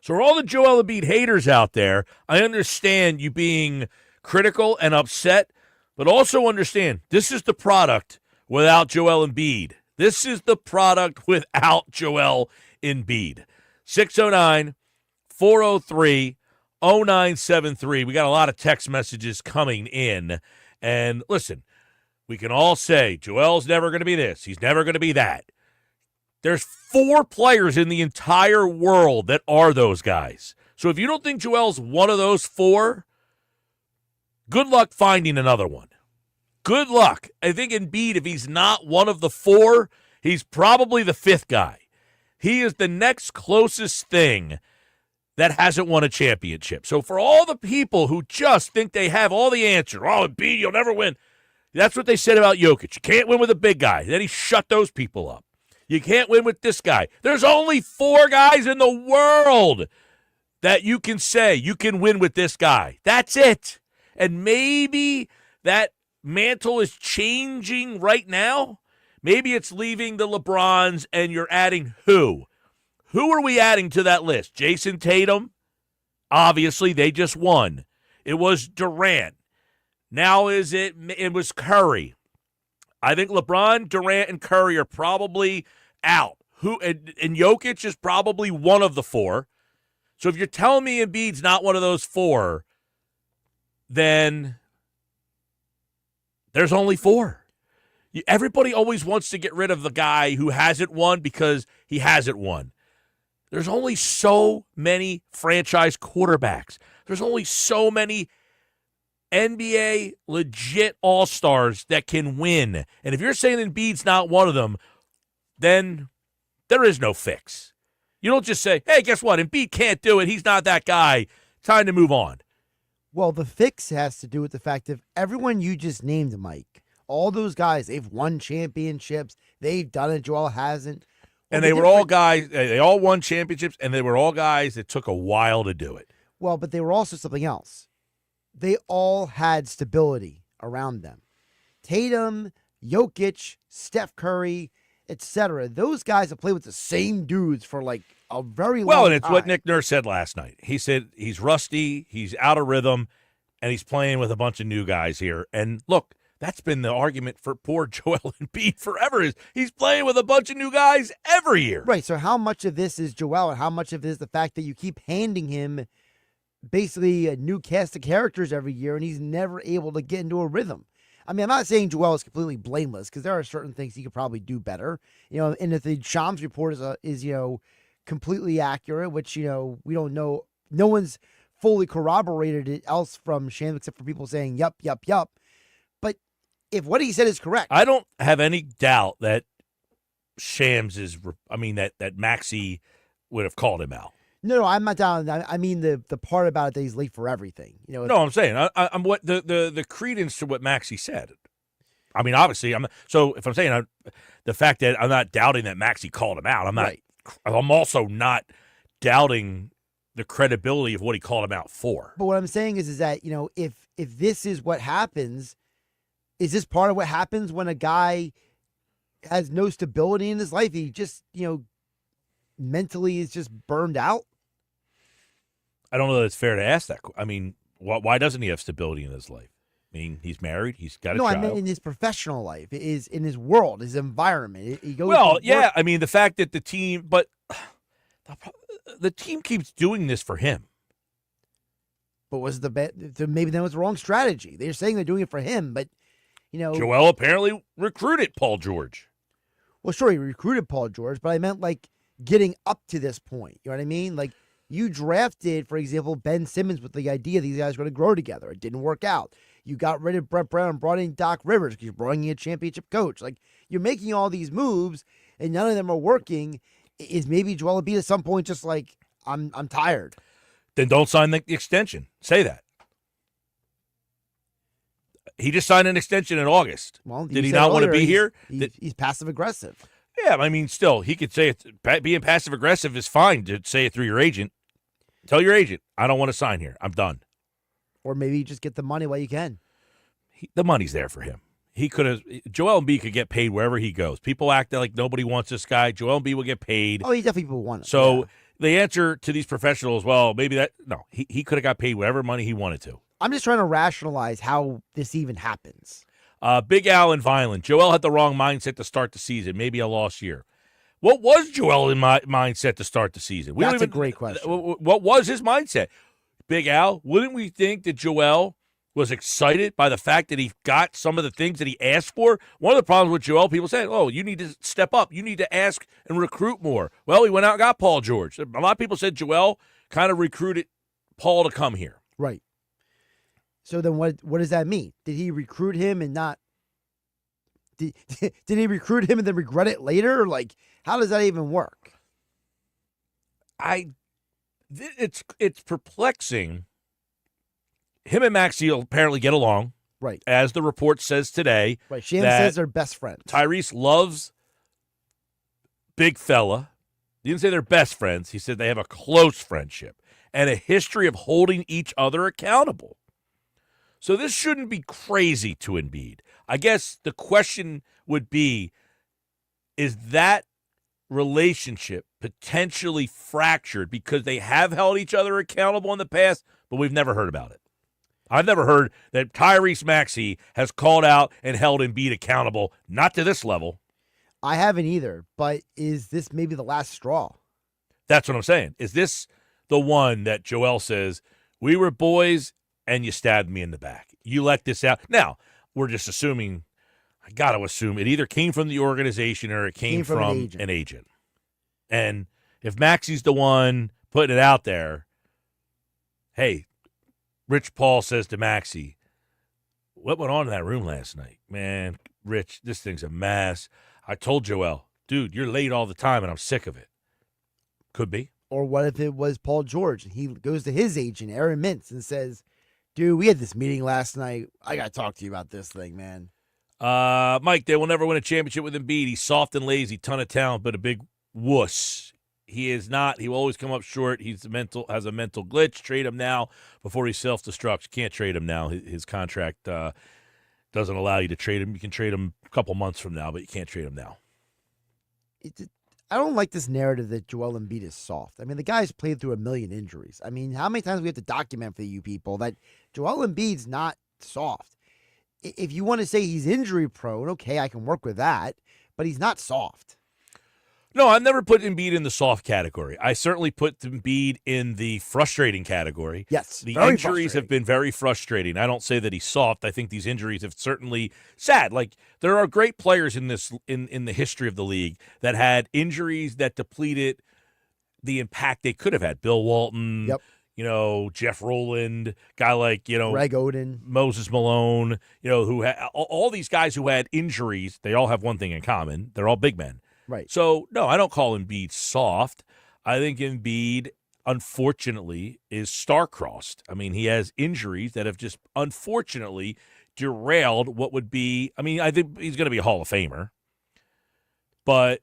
So for all the Joel Embiid haters out there, I understand you being critical and upset, but also understand this is the product without Joel Embiid. This is the product without Joel Embiid. 609-403-0973. We got a lot of text messages coming in. And listen, we can all say Joel's never going to be this. He's never going to be that. There's 4 players in the entire world that are those guys. So if you don't think Joel's one of those 4, good luck finding another one. Good luck. I think Embiid, if he's not one of the 4, he's probably the 5th guy. He is the next closest thing that hasn't won a championship. So for all the people who just think they have all the answers, oh, Embiid, you'll never win. That's what they said about Jokic. You can't win with a big guy. Then he shut those people up. You can't win with this guy. There's only 4 guys in the world that you can say you can win with this guy. That's it. And maybe that mantle is changing right now. Maybe it's leaving the LeBrons and you're adding who? Who are we adding to that list? Jason Tatum? Obviously, they just won. It was Durant. Now it was Curry. I think LeBron, Durant, and Curry are probably out. And Jokic is probably one of the 4. So if you're telling me Embiid's not one of those 4, then there's only 4. Everybody always wants to get rid of the guy who hasn't won because he hasn't won. There's only so many franchise quarterbacks. There's only so many NBA legit all-stars that can win. And if you're saying Embiid's not one of them, then there is no fix. You don't just say, hey, guess what? Embiid can't do it. He's not that guy. Time to move on. Well, the fix has to do with the fact that everyone you just named, Mike, all those guys, they've won championships. They've done it. Joel hasn't. And they were all guys, they all won championships, and they were all guys that took a while to do it. Well, but they were also something else. They all had stability around them. Tatum, Jokic, Steph Curry, etc. Those guys have played with the same dudes for like a very long time. Well, and it's what Nick Nurse said last night. He said he's rusty, he's out of rhythm, and he's playing with a bunch of new guys here. And look, that's been the argument for poor Joel Embiid forever. Is he's playing with a bunch of new guys every year. Right, so how much of this is Joel and how much of it is the fact that you keep handing him basically a new cast of characters every year and he's never able to get into a rhythm? I mean, I'm not saying Joel is completely blameless because there are certain things he could probably do better. And if the Shams report is completely accurate, which we don't know, no one's fully corroborated it else from Shams except for people saying yup. But if what he said is correct, I don't have any doubt that Shams that Maxey would have called him out. No, I'm not down. I mean the part about it that he's late for everything. No, I'm saying I'm what the credence to what Maxey said. I mean, obviously, so if I'm saying the fact that I'm not doubting that Maxey called him out, I'm not. Right. I'm also not doubting the credibility of what he called him out for. But what I'm saying is that if this is what happens, is this part of what happens when a guy has no stability in his life? He just mentally is just burned out. I don't know that it's fair to ask that. I mean, why doesn't he have stability in his life? I mean, he's married. He's got a child. No, I mean in his professional life, is in his world, his environment. He goes. Well, yeah. I mean, the fact that the team keeps doing this for him. But was maybe that was the wrong strategy? They're saying they're doing it for him, but Joel apparently recruited Paul George. Well, sure, he recruited Paul George, but I meant like getting up to this point. You know what I mean? Like you drafted, for example, Ben Simmons with the idea these guys were going to grow together. It didn't work out. You got rid of Brett Brown and brought in Doc Rivers because you're bringing in a championship coach. Like you're making all these moves and none of them are working. Is maybe Joel Embiid at some point just like I'm tired? Then don't sign the extension. Say that. He just signed an extension in August. Well, did he not want to be here? He's passive aggressive. Yeah, I mean, still, he could say it. Being passive aggressive is fine to say it through your agent. Tell your agent, I don't want to sign here. I'm done. Or maybe just get the money while you can. The money's there for him. He could have. Joel Embiid could get paid wherever he goes. People act like nobody wants this guy. Joel Embiid will get paid. Oh, he definitely will want it. So the answer to these professionals, well, maybe he could have got paid whatever money he wanted to. I'm just trying to rationalize how this even happens. Big Al and Violent. Joel had the wrong mindset to start the season. Maybe a lost year. What was Joel in my mindset to start the season? That's a great question. What was his mindset? Big Al, wouldn't we think that Joel was excited by the fact that he got some of the things that he asked for? One of the problems with Joel, people say, oh, you need to step up. You need to ask and recruit more. Well, he went out and got Paul George. A lot of people said Joel kind of recruited Paul to come here. Right. So then what does that mean? Did he recruit him and not did he recruit him and then regret it later? Like, how does that even work? It's perplexing. Him and Maxey will apparently get along. Right. As the report says today. Right. Shams says they're best friends. Tyrese loves big fella. He didn't say they're best friends. He said they have a close friendship and a history of holding each other accountable. So this shouldn't be crazy to Embiid. I guess the question would be, is that relationship potentially fractured because they have held each other accountable in the past, but we've never heard about it? I've never heard that Tyrese Maxey has called out and held Embiid accountable, not to this level. I haven't either, but is this maybe the last straw? That's what I'm saying. Is this the one that Joel says, we were boys and you stabbed me in the back? You let this out. Now, we're just assuming, I got to assume it either came from the organization or it came from an agent. And if Maxey's the one putting it out there, hey, Rich Paul says to Maxey, what went on in that room last night? Man, Rich, this thing's a mess. I told Joel, dude, you're late all the time and I'm sick of it. Could be. Or what if it was Paul George and he goes to his agent, Aaron Mintz, and says, dude, we had this meeting last night. I got to talk to you about this thing, man. Mike, they will never win a championship with Embiid. He's soft and lazy, ton of talent, but a big wuss. He is not. He will always come up short. Has a mental glitch. Trade him now before he self-destructs. You can't trade him now. His contract doesn't allow you to trade him. You can trade him a couple months from now, but you can't trade him now. I don't like this narrative that Joel Embiid is soft. I mean, the guy's played through a million injuries. I mean, how many times do we have to document for you people that Joel Embiid's not soft? If you want to say he's injury prone, okay, I can work with that, but he's not soft. No, I've never put Embiid in the soft category. I certainly put Embiid in the frustrating category. Yes, the very injuries have been very frustrating. I don't say that he's soft. I think these injuries have certainly sad. Like there are great players in this in the history of the league that had injuries that depleted the impact they could have had. Bill Walton, Yep. Jeff Rowland, guy like Greg Oden, Moses Malone, who had all these guys who had injuries. They all have one thing in common: they're all big men. Right. So, no, I don't call Embiid soft. I think Embiid, unfortunately, is star-crossed. I mean, he has injuries that have just, unfortunately, derailed what would be – I mean, I think he's going to be a Hall of Famer. But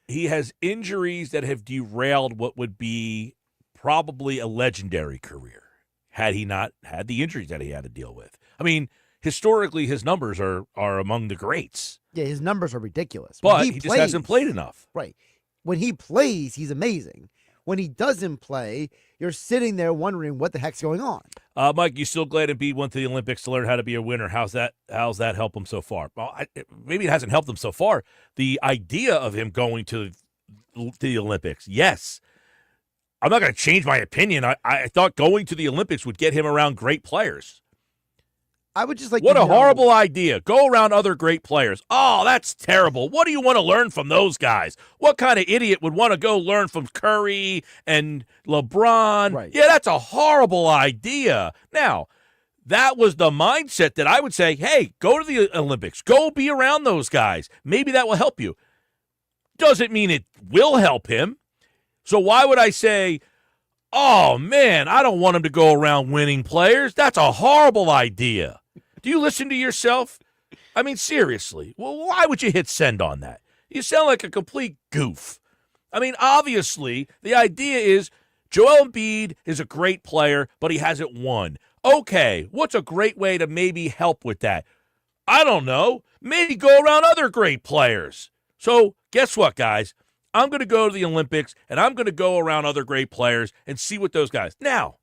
he has injuries that have derailed what would be probably a legendary career had he not had the injuries that he had to deal with. I mean, historically, his numbers are among the greats. Yeah, his numbers are ridiculous. But he just hasn't played enough. Right. When he plays, he's amazing. When he doesn't play, you're sitting there wondering what the heck's going on. Mike, you still glad Embiid went to the Olympics to learn how to be a winner? How's that help him so far? Well, maybe it hasn't helped him so far. The idea of him going to the Olympics, yes. I'm not going to change my opinion. I thought going to the Olympics would get him around great players. I would just like What to a know- horrible idea. Go around other great players. Oh, that's terrible. What do you want to learn from those guys? What kind of idiot would want to go learn from Curry and LeBron? Right. Yeah, that's a horrible idea. Now, that was the mindset that I would say, hey, go to the Olympics. Go be around those guys. Maybe that will help you. Doesn't mean it will help him. So why would I say, oh, man, I don't want him to go around winning players? That's a horrible idea. Do you listen to yourself? I mean, seriously. Well, why would you hit send on that? You sound like a complete goof. I mean, obviously, the idea is Joel Embiid is a great player, but he hasn't won. Okay, what's a great way to maybe help with that? I don't know. Maybe go around other great players. So guess what, guys? I'm going to go to the Olympics, and I'm going to go around other great players and see what those guys. Now,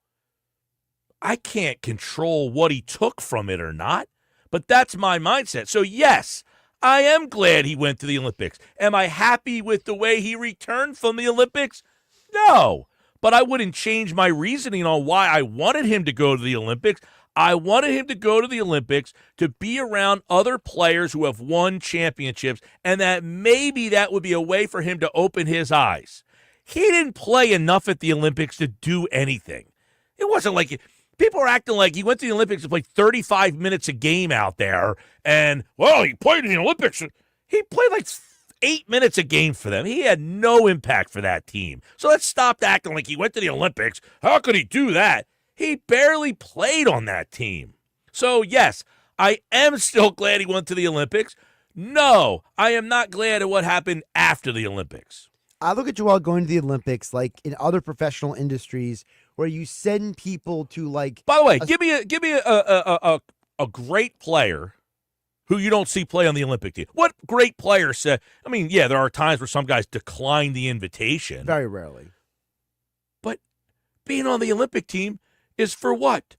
I can't control what he took from it or not, but that's my mindset. So, yes, I am glad he went to the Olympics. Am I happy with the way he returned from the Olympics? No, but I wouldn't change my reasoning on why I wanted him to go to the Olympics. I wanted him to go to the Olympics to be around other players who have won championships, and that maybe that would be a way for him to open his eyes. He didn't play enough at the Olympics to do anything. It wasn't like people are acting like he went to the Olympics and played 35 minutes a game out there, and, well, he played in the Olympics. He played like 8 minutes a game for them. He had no impact for that team. So let's stop acting like he went to the Olympics. How could he do that? He barely played on that team. So, yes, I am still glad he went to the Olympics. No, I am not glad at what happened after the Olympics. I look at Joel going to the Olympics like in other professional industries where you send people to like. By the way, give me a great player who you don't see play on the Olympic team. What great player said? I mean, yeah, there are times where some guys decline the invitation. Very rarely. But being on the Olympic team is for what?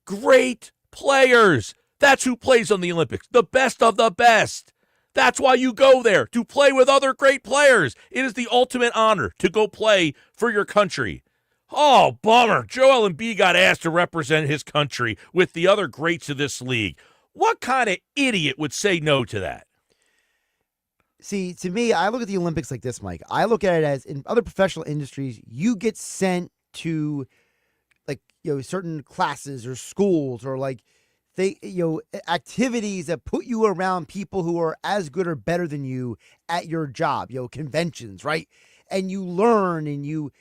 Great players. That's who plays on the Olympics. The best of the best. That's why you go there, to play with other great players. It is the ultimate honor to go play for your country. Oh, bummer. Joel Embiid got asked to represent his country with the other greats of this league. What kind of idiot would say no to that? See, to me, I look at the Olympics like this, Mike. I look at it as in other professional industries, you get sent to certain classes or schools or activities that put you around people who are as good or better than you at your job, conventions, right? And you learn and you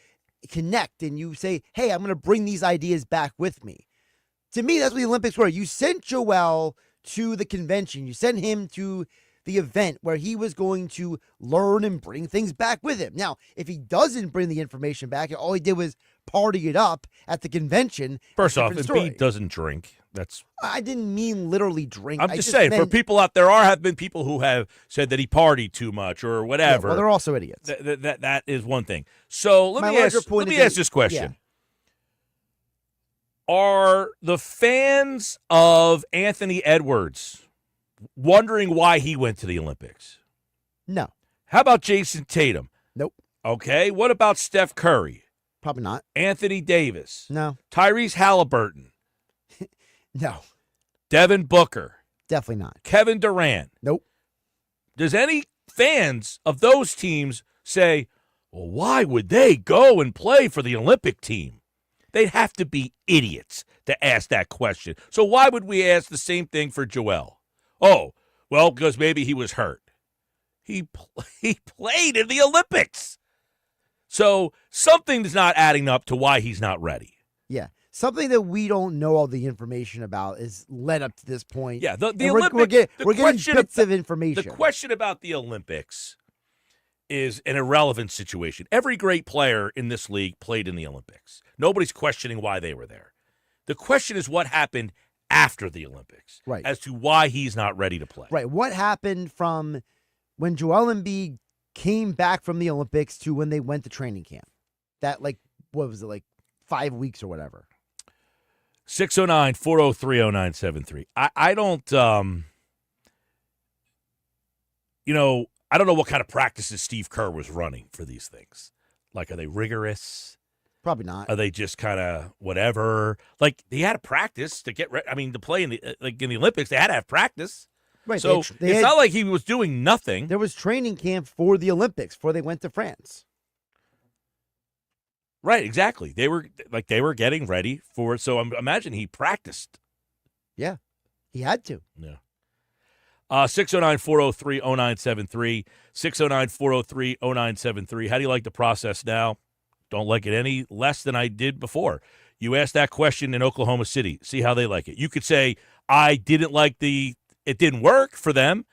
connect and you say, hey, I'm going to bring these ideas back with me. To me, that's what the Olympics were. You sent Joel to the convention. You sent him to the event where he was going to learn and bring things back with him. Now, if he doesn't bring the information back, and all he did was party it up at the convention. First off, Embiid doesn't drink. I didn't mean literally drink. I'm just saying, for people out there, have been people who have said that he partied too much or whatever. Yeah, well, they're also idiots. That is one thing. So let me ask this question. Yeah. Are the fans of Anthony Edwards wondering why he went to the Olympics? No. How about Jason Tatum? Nope. Okay. What about Steph Curry? Probably not. Anthony Davis? No. Tyrese Halliburton? No. Devin Booker? Definitely not. Kevin Durant? Nope. Does any fans of those teams say, well, why would they go and play for the Olympic team? They'd have to be idiots to ask that question. So why would we ask the same thing for Joel? Oh, well, because maybe he was hurt. He played in the Olympics. So something's not adding up to why he's not ready. Yeah. Something that we don't know all the information about is led up to this point. Yeah, the And Olympics. we're getting bits of information. The question about the Olympics is an irrelevant situation. Every great player in this league played in the Olympics. Nobody's questioning why they were there. The question is what happened after the Olympics, right? As to why he's not ready to play. Right. What happened from when Joel Embiid came back from the Olympics to when they went to training camp? That, like, what was it, like 5 weeks or whatever? 609-403-0973. I don't, I don't know what kind of practices Steve Kerr was running for these things. Like, are they rigorous? Probably not. Are they just kind of whatever? Like, they had to practice to get ready. I mean, to play in the Olympics, they had to have practice. Right. So it's not like he was doing nothing. There was training camp for the Olympics before they went to France. Right, exactly. They were getting ready for it. So imagine he practiced. Yeah, he had to. Yeah. 609-403-0973. 609-403-0973. How do you like the process now? Don't like it any less than I did before. You asked that question in Oklahoma City. See how they like it. You could say, I didn't like it didn't work for them,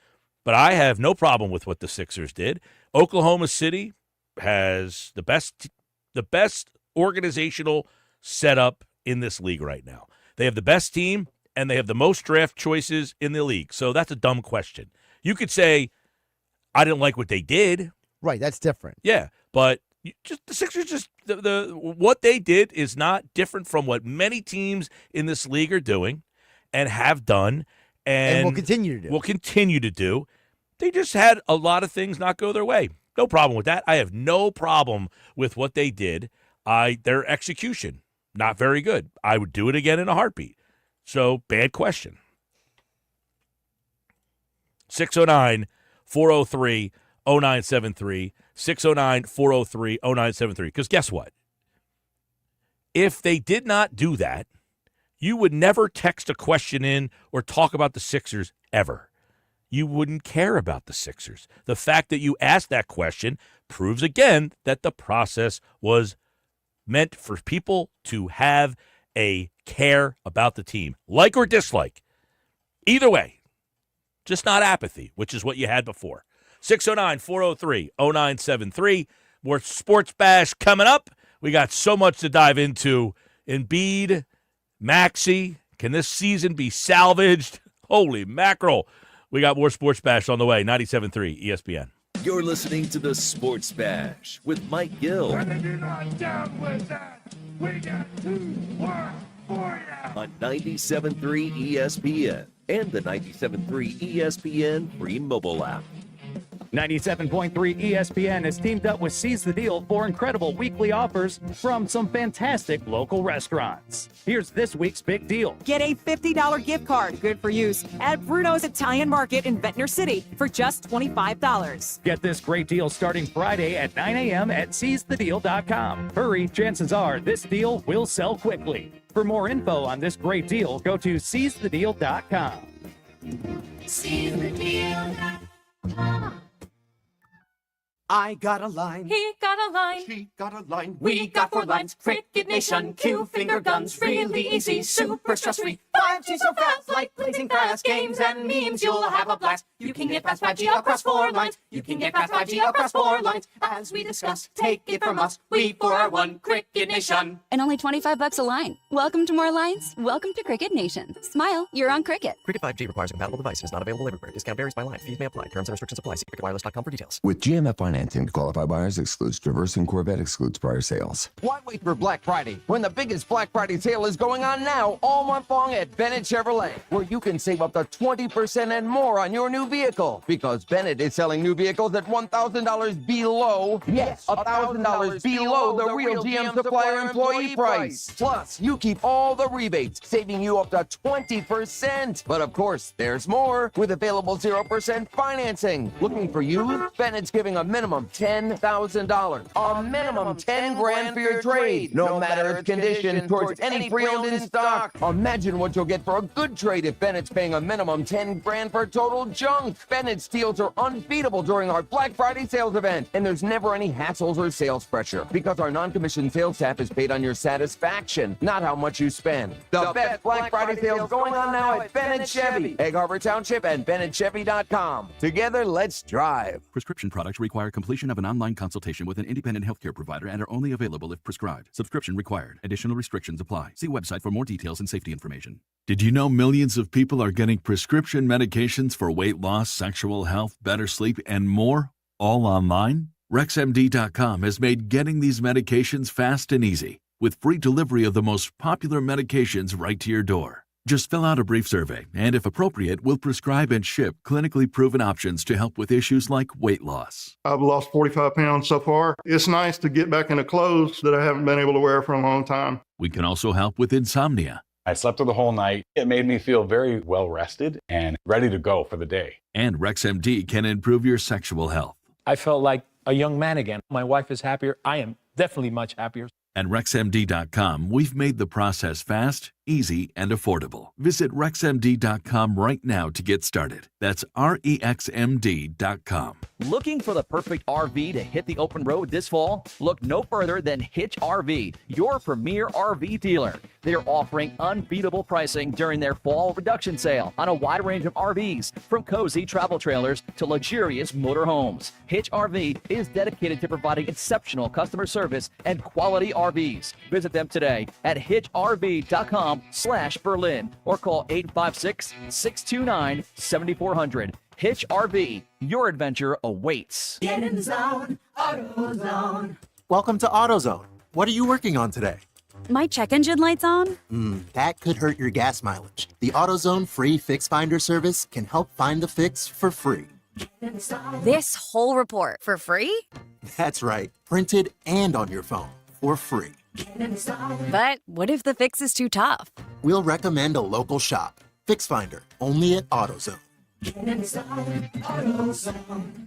but I have no problem with what the Sixers did. Oklahoma City has the best organizational setup in this league right now. They have the best team, and they have the most draft choices in the league. So that's a dumb question. You could say, I didn't like what they did. Right, that's different. Yeah, but the Sixers just what they did is not different from what many teams in this league are doing and have done and will continue to do. They just had a lot of things not go their way. No problem with that. I have no problem with what they did. Their execution, not very good. I would do it again in a heartbeat. So, bad question. 609-403-0973. 609-403-0973. Because guess what? If they did not do that, you would never text a question in or talk about the Sixers ever. You wouldn't care about the Sixers. The fact that you asked that question proves again that the process was meant for people to have a care about the team, like or dislike. Either way, just not apathy, which is what you had before. 609-403-0973. More Sports Bash coming up. We got so much to dive into. Embiid, Maxey, can this season be salvaged? Holy mackerel. We got more Sports Bash on the way. 97.3 ESPN. You're listening to the Sports Bash with Mike Gill. And if you're not down with that, we got 2 words for you. On 97.3 ESPN and the 97.3 ESPN free mobile app. 97.3 ESPN has teamed up with Seize the Deal for incredible weekly offers from some fantastic local restaurants. Here's this week's big deal. Get a $50 gift card, good for use, at Bruno's Italian Market in Ventnor City for just $25. Get this great deal starting Friday at 9 a.m. at seizethedeal.com. Hurry, chances are this deal will sell quickly. For more info on this great deal, go to seizethedeal.com. Seizethedeal.com. I got a line. He got a line. She got a line. We got 4 lines. Cricket Nation. Q finger guns. Really easy. Super stress-free. 5G so fast. Like blazing fast. Games and memes. You'll have a blast. You can get fast 5G across 4 lines. You can get fast 5G across 4 lines. As we discuss, take it from us. We 4 are 1 Cricket Nation. And only $25 a line. Welcome to more lines. Welcome to Cricket Nation. Smile. You're on Cricket. Cricket 5G requires a compatible device. Is not available everywhere. Discount varies by line. Fees may apply. Terms and restrictions apply. See cricketwireless.com for details. With GMF Finance, financing to qualified buyers, excludes Traverse and Corvette, excludes prior sales. Why wait for Black Friday when the biggest Black Friday sale is going on now all month long at Bennett Chevrolet, where you can save up to 20% and more on your new vehicle, because Bennett is selling new vehicles at $1,000 below, yes, $1,000 below the real GM supplier employee price. Plus, you keep all the rebates, saving you up to 20%. But of course, there's more with available 0% financing. Looking for you? Bennett's giving a minimum $10,000, a minimum 10 grand for your trade, no matter its condition, towards any pre-owned in stock. Imagine what you'll get for a good trade if Bennett's paying a minimum 10 grand for total junk. Bennett's deals are unbeatable during our Black Friday sales event, and there's never any hassles or sales pressure, because our non-commissioned sales staff is paid on your satisfaction, not how much you spend. The best Black Friday sales going on now at Bennett Chevy, Egg Harbor Township, and BennettChevy.com. Together, let's drive. Prescription products require completion of an online consultation with an independent healthcare provider and are only available if prescribed. Subscription required. Additional restrictions apply. See website for more details and safety information. Did you know millions of people are getting prescription medications for weight loss, sexual health, better sleep, and more, all online? RexMD.com has made getting these medications fast and easy, with free delivery of the most popular medications right to your door. Just fill out a brief survey, and if appropriate, we'll prescribe and ship clinically proven options to help with issues like weight loss. I've lost 45 pounds so far. It's nice to get back into clothes that I haven't been able to wear for a long time. We can also help with insomnia. I slept through the whole night. It made me feel very well rested and ready to go for the day. And RexMD can improve your sexual health. I felt like a young man again. My wife is happier. I am definitely much happier. At RexMD.com, we've made the process fast, easy, and affordable. Visit RexMD.com right now to get started. That's REXMD.com. Looking for the perfect RV to hit the open road this fall? Look no further than Hitch RV, your premier RV dealer. They're offering unbeatable pricing during their fall reduction sale on a wide range of RVs, from cozy travel trailers to luxurious motorhomes. Hitch RV is dedicated to providing exceptional customer service and quality RVs. Visit them today at hitchrv.com/Berlin or call 856-629-7400. Hitch RV, your adventure awaits. Get in the zone, AutoZone. Welcome to AutoZone. What are you working on today? My check engine light's on? That could hurt your gas mileage. The AutoZone free Fix Finder service can help find the fix for free. This whole report for free? That's right, printed and on your phone for free. But what if the fix is too tough? We'll recommend a local shop. Fix Finder, only at AutoZone.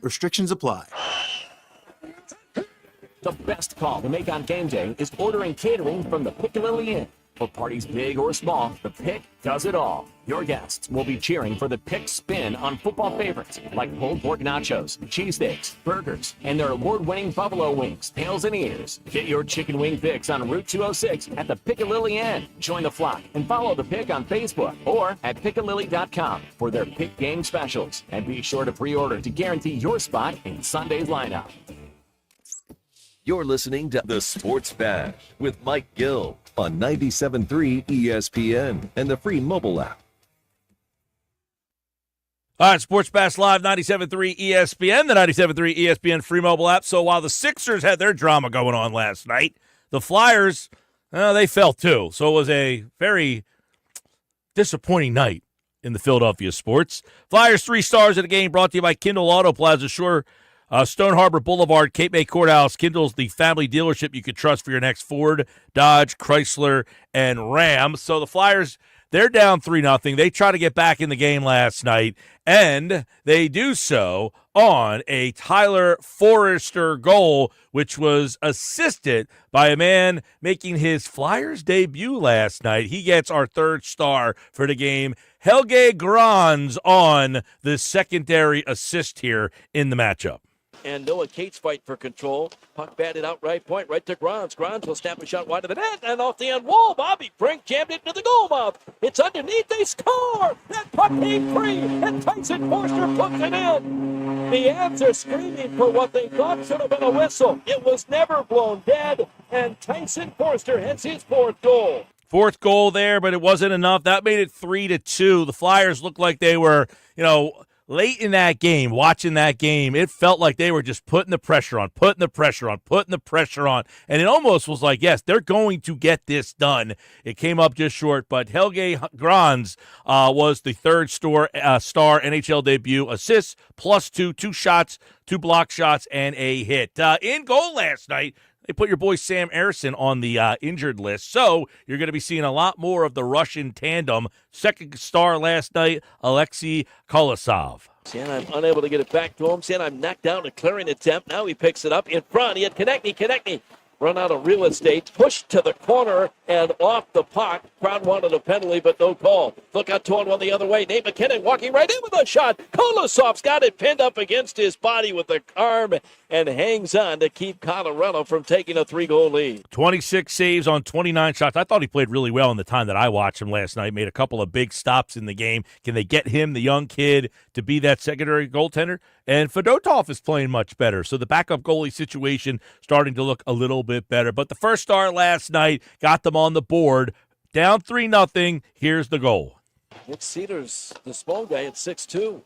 Restrictions apply. The best call to make on game day is ordering catering from the Piccalilli Inn. For parties big or small, the Pick does it all. Your guests will be cheering for the Pick spin on football favorites like pulled pork nachos, cheesesteaks, burgers, and their award-winning buffalo wings, tails, and ears. Get your chicken wing fix on Route 206 at the Piccalilli Inn. Join the flock and follow the Pick on Facebook or at Piccalilli.com for their Pick game specials. And be sure to pre-order to guarantee your spot in Sunday's lineup. You're listening to The Sports Bash with Mike Gill on 97.3 ESPN and the free mobile app. All right, Sports Bash Live, 97.3 ESPN, the 97.3 ESPN free mobile app. So while the Sixers had their drama going on last night, the Flyers, they fell too. So it was a very disappointing night in the Philadelphia sports. Flyers 3 stars of the game brought to you by Kindle Auto Plaza Shore, Stone Harbor Boulevard, Cape May Courthouse. Kindle's the family dealership you can trust for your next Ford, Dodge, Chrysler, and Ram. So the Flyers, they're down 3-0. They try to get back in the game last night, and they do so on a Tyler Forrester goal, which was assisted by a man making his Flyers debut last night. He gets our 3rd star for the game. Helge Grans on the secondary assist here in the matchup. And Noah Cates fight for control. Puck batted out right point, right to Grans. Grans will snap a shot wide of the net, and off the end wall, Bobby Brink jammed it into the goal mouth. It's underneath, they score! That puck came free, and Tyson Forster puts it in. The Avs are screaming for what they thought should have been a whistle. It was never blown dead, and Tyson Forster hits his 4th goal. 4th goal there, but it wasn't enough. That made it 3-2. The Flyers looked like they were, late in that game, watching that game, it felt like they were just putting the pressure on, and it almost was like, yes, they're going to get this done. It came up just short, but Helge Grans was the third star NHL debut, assists, +2, 2 shots, 2 block shots, and a hit. In goal last night, they put your boy Sam Ersson on the injured list, so you're going to be seeing a lot more of the Russian tandem. Second star last night, Alexei Kolosov. I'm unable to get it back to him. I'm knocked down a clearing attempt. Now he picks it up in front. He had Konechny. Run out of real estate, pushed to the corner and off the puck. Crowd wanted a penalty, but no call. Look out, 2-on-1 the other way. Nate McKinnon walking right in with a shot. Kolosov's got it pinned up against his body with the arm and hangs on to keep Colorado from taking a 3-goal lead. 26 saves on 29 shots. I thought he played really well in the time that I watched him last night. Made a couple of big stops in the game. Can they get him, the young kid, to be that secondary goaltender? And Fedotov is playing much better. So the backup goalie situation starting to look a little bit better. But the first star last night got them on the board. Down 3-0. Here's the goal. It's Cedars, the small guy at 6'2".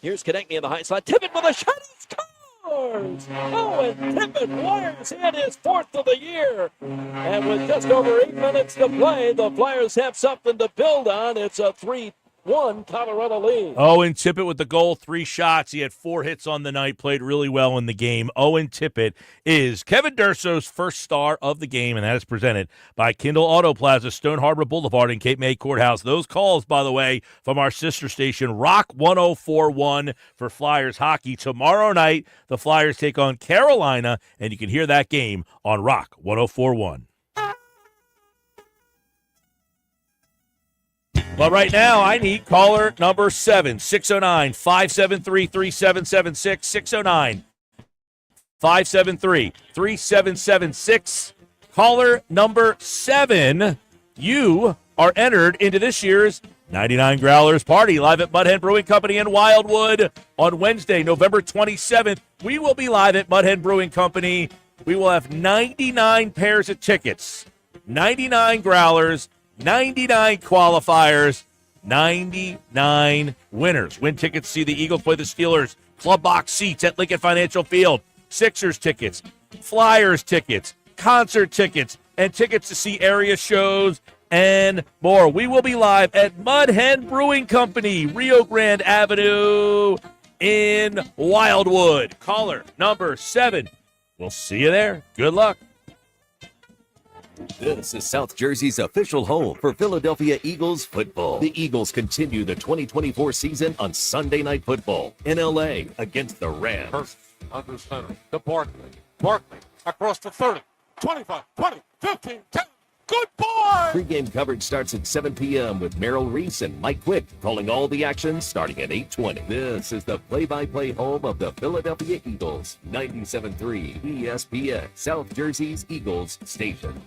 Here's Konechny in the high slot. Tippett with a shot. He scores! Oh, and Tippett wires in his 4th of the year. And with just over 8 minutes to play, the Flyers have something to build on. It's a 3-1 Colorado lead. Owen Tippett with the goal, 3 shots. He had 4 hits on the night, played really well in the game. Owen Tippett is Kevin Durso's first star of the game, and that is presented by Kindle Auto Plaza, Stone Harbor Boulevard, and Cape May Courthouse. Those calls, by the way, from our sister station, Rock 104.1 for Flyers hockey. Tomorrow night, the Flyers take on Carolina, and you can hear that game on Rock 104.1. But right now, I need caller number 7, 609-573-3776, 609-573-3776. Caller number 7, you are entered into this year's 99 Growlers Party live at Mud Hen Brewing Company in Wildwood on Wednesday, November 27th. We will be live at Mud Hen Brewing Company. We will have 99 pairs of tickets, 99 Growlers, 99 qualifiers, 99 winners. Win tickets to see the Eagles play the Steelers, club box seats at Lincoln Financial Field, Sixers tickets, Flyers tickets, concert tickets, and tickets to see area shows and more. We will be live at Mud Hen Brewing Company, Rio Grande Avenue in Wildwood. Caller number 7. We'll see you there. Good luck. This is South Jersey's official home for Philadelphia Eagles football. The Eagles continue the 2024 season on Sunday Night Football in LA against the Rams. First under center to Barkley. Barkley across the 30, 25, 20, 15, 10. Good boy! Pre-game coverage starts at 7 p.m. with Merrill Reese and Mike Quick calling all the action starting at 8:20. This is the play-by-play home of the Philadelphia Eagles. 97.3 ESPN, South Jersey's Eagles station.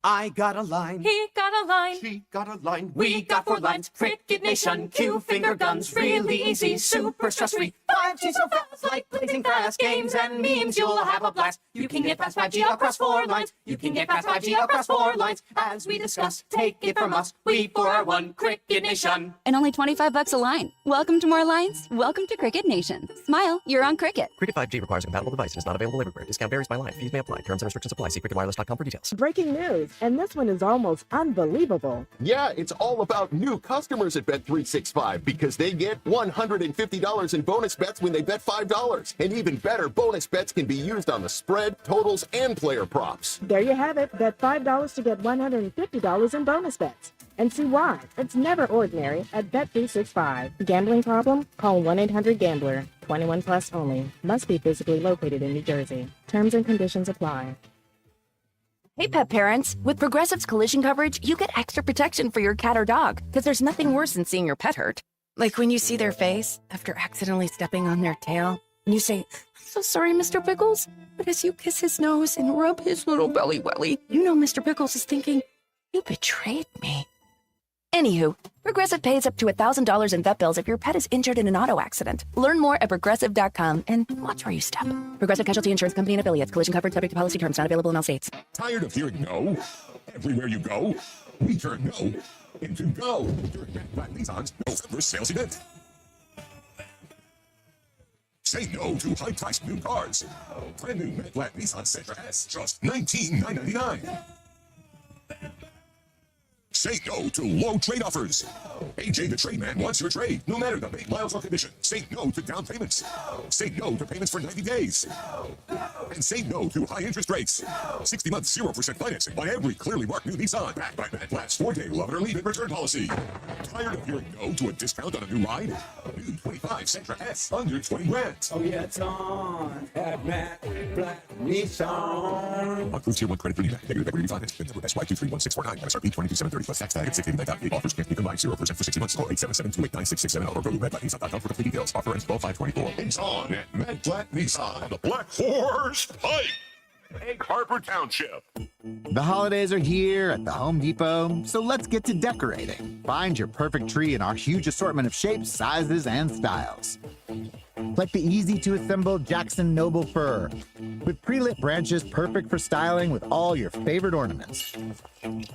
I got a line. He got a line. She got a line. We got 4 lines. Cricket Nation, Q finger guns, really easy, super stress-free. 5G so fast, like blazing fast. Games and memes, you'll have a blast. You can get past 5G across 4 lines. You can get past 5G across 4 lines. As we discuss, take it from us. We 4 are 1 Cricket Nation. And only $25 a line. Welcome to more lines. Welcome to Cricket Nation. Smile, you're on Cricket. Cricket 5G requires a compatible device and is not available everywhere. Discount varies by line. Fees may apply. Terms and restrictions apply. See cricketwireless.com for details. Breaking news, and this one is almost unbelievable. Yeah, it's all about new customers at Bet365 because they get $150 in bonus bets when they bet $5. And even better, bonus bets can be used on the spread, totals, and player props. There you have it. Bet $5 to get $150 in bonus bets. And see why. It's never ordinary at Bet365. Gambling problem? Call 1-800-GAMBLER. 21 plus only. Must be physically located in New Jersey. Terms and conditions apply. Hey, pet parents. With Progressive's collision coverage, you get extra protection for your cat or dog, because there's nothing worse than seeing your pet hurt. Like when you see their face after accidentally stepping on their tail, and you say, "I'm so sorry, Mr. Pickles." But as you kiss his nose and rub his little belly welly, you know Mr. Pickles is thinking, "You betrayed me." Anywho, Progressive pays up to $1,000 in vet bills if your pet is injured in an auto accident. Learn more at Progressive.com and watch where you step. Progressive Casualty Insurance Company and Affiliates. Collision coverage subject to policy terms. Not available in all states. Tired of hearing no? Everywhere you go, we turn no into go during Black Nissan's November sales event. Say no to high-priced new cars. Brand new matte black Nissan Sentra S, just $19,999. Say no to low trade offers. AJ the Trade Man wants your trade, no matter the make, miles, or condition. Say no to down payments. Say no to payments for 90 days. And say no to high interest rates. 60 months, 0% financing by every clearly marked new Nissan. Backed by Matt Blatt's 4-day love it or leave it return policy. Tired of hearing no to a discount on a new ride? New 25 Sentra S, under 20 grand. Oh yeah, it's on at Matt Blatt Nissan. Approved Tier 1 credit for NEMAC. Negative equity finance. Number SY231649. MSRP 22,730 plus tax tag at 689.8. Offers can't be combined. 0% for 60 months. Call 877-289-6670 or go to MattBlatt.Nissan.com for complete details. Offer ends 12/5/24. It's on at Matt Blatt Nissan on the Black Horse Pike. Egg Harbor Township. The holidays are here at the Home Depot, so let's get to decorating. Find your perfect tree in our huge assortment of shapes, sizes, and styles. Like the easy-to-assemble Jackson Noble fir, with pre-lit branches perfect for styling with all your favorite ornaments.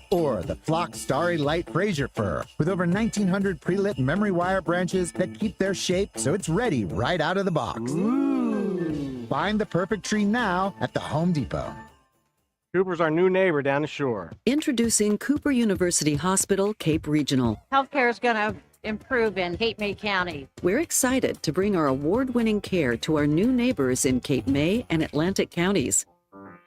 Or the Flock Starry Light Fraser fir, with over 1,900 pre-lit memory wire branches that keep their shape so it's ready right out of the box. Ooh. Find the perfect tree now at the Home Depot. Cooper's our new neighbor down the shore. Introducing Cooper University Hospital, Cape Regional. Healthcare is going to improve in Cape May County. We're excited to bring our award-winning care to our new neighbors in Cape May and Atlantic counties.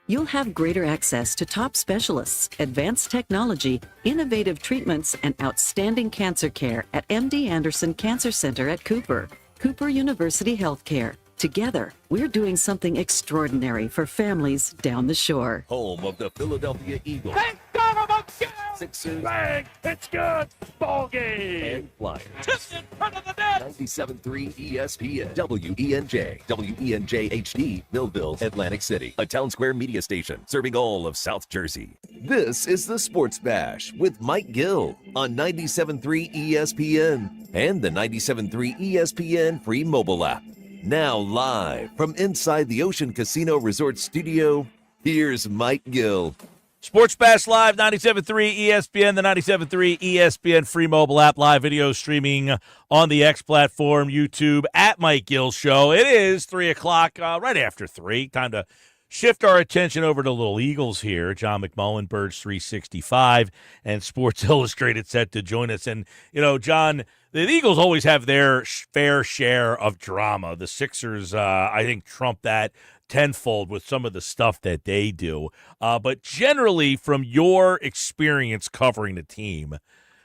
You'll have greater access to top specialists, advanced technology, innovative treatments, and outstanding cancer care at MD Anderson Cancer Center at Cooper. Cooper University Healthcare. Together, we're doing something extraordinary for families down the shore. Home of the Philadelphia Eagles. Thank God I'm a kid! Sixers. Bang! It's good! Ball game! And Flyers. Tipped in front of the net! 97.3 ESPN. WENJ. WENJ HD. Millville, Atlantic City. A Town Square media station serving all of South Jersey. This is the Sports Bash with Mike Gill on 97.3 ESPN and the 97.3 ESPN free mobile app. Now live from inside the Ocean Casino Resort Studio, here's Mike Gill. Sports Bash Live, 97.3 ESPN, the 97.3 ESPN free mobile app, live video streaming on the X platform, YouTube, at Mike Gill Show. It is 3 o'clock, right after 3. Time to shift our attention over to Little Eagles here. John McMullen, Birds 365, and Sports Illustrated set to join us. And, you know, John, the Eagles always have their fair share of drama. The Sixers, I think, trump that tenfold with some of the stuff that they do. But generally, from your experience covering the team,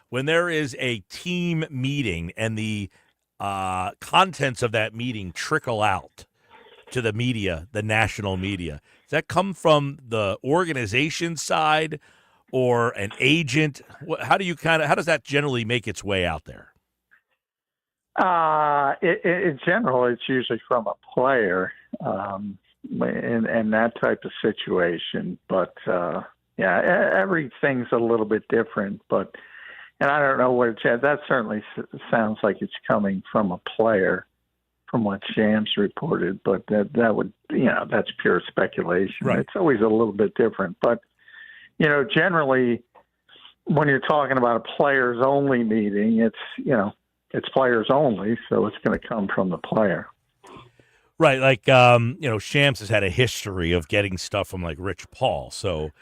when there is a team meeting and the contents of that meeting trickle out to the media, the national media, does that come from the organization side or an agent? How does that generally make its way out there? In general, it's usually from a player in that type of situation. But, everything's a little bit different. And I don't know what it's at. That certainly sounds like it's coming from a player from what Shams reported. But that would, that's pure speculation. Right. It's always a little bit different. But, generally, when you're talking about a players-only meeting, it's players only, so it's going to come from the player. Right, like Shams has had a history of getting stuff from like Rich Paul. So,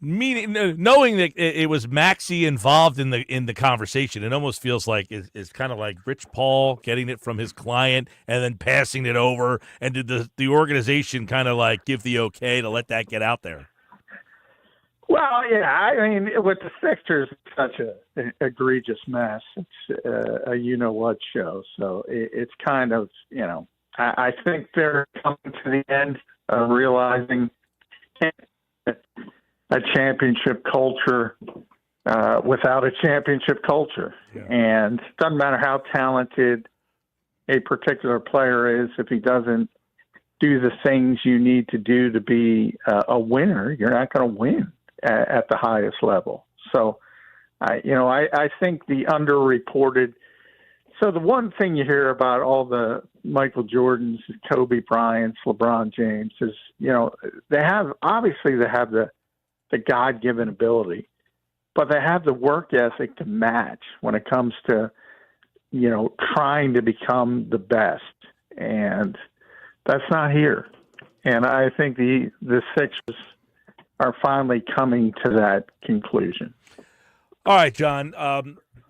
knowing that it was Maxey involved in the conversation, it almost feels like it's kind of like Rich Paul getting it from his client and then passing it over. And did the organization kind of like give the okay to let that get out there? Well, yeah, I mean, with the Sixers, it's such an egregious mess. It's a you-know-what show. So it's kind of, I think they're coming to the end of realizing a championship culture without a championship culture. Yeah. And it doesn't matter how talented a particular player is, if he doesn't do the things you need to do to be a winner, you're not going to win at the highest level. So, I think the underreported. So the one thing you hear about all the Michael Jordans, Kobe Bryants, LeBron James is, they have the God-given ability, but they have the work ethic to match when it comes to, trying to become the best. and that's not here. And I think the Sixers are finally coming to that conclusion. All right, John.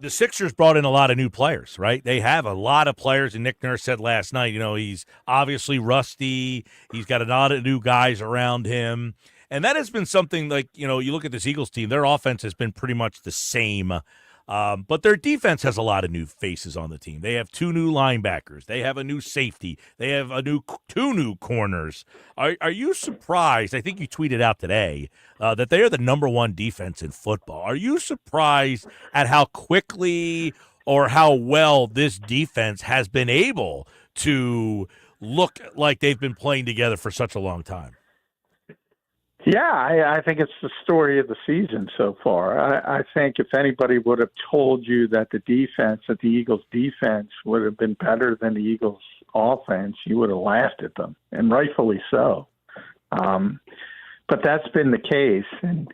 The Sixers brought in a lot of new players, right? They have a lot of players, and Nick Nurse said last night, he's obviously rusty. He's got a lot of new guys around him. And that has been something like, you look at this Eagles team, their offense has been pretty much the same. But their defense has a lot of new faces on the team. They have 2 new linebackers. They have a new safety. They have 2 new corners. Are you surprised? I think you tweeted out today that they are the number 1 defense in football. Are you surprised at how quickly or how well this defense has been able to look like they've been playing together for such a long time? Yeah, I think it's the story of the season so far. I think if anybody would have told you that the Eagles' defense would have been better than the Eagles' offense, you would have laughed at them, and rightfully so. But that's been the case. And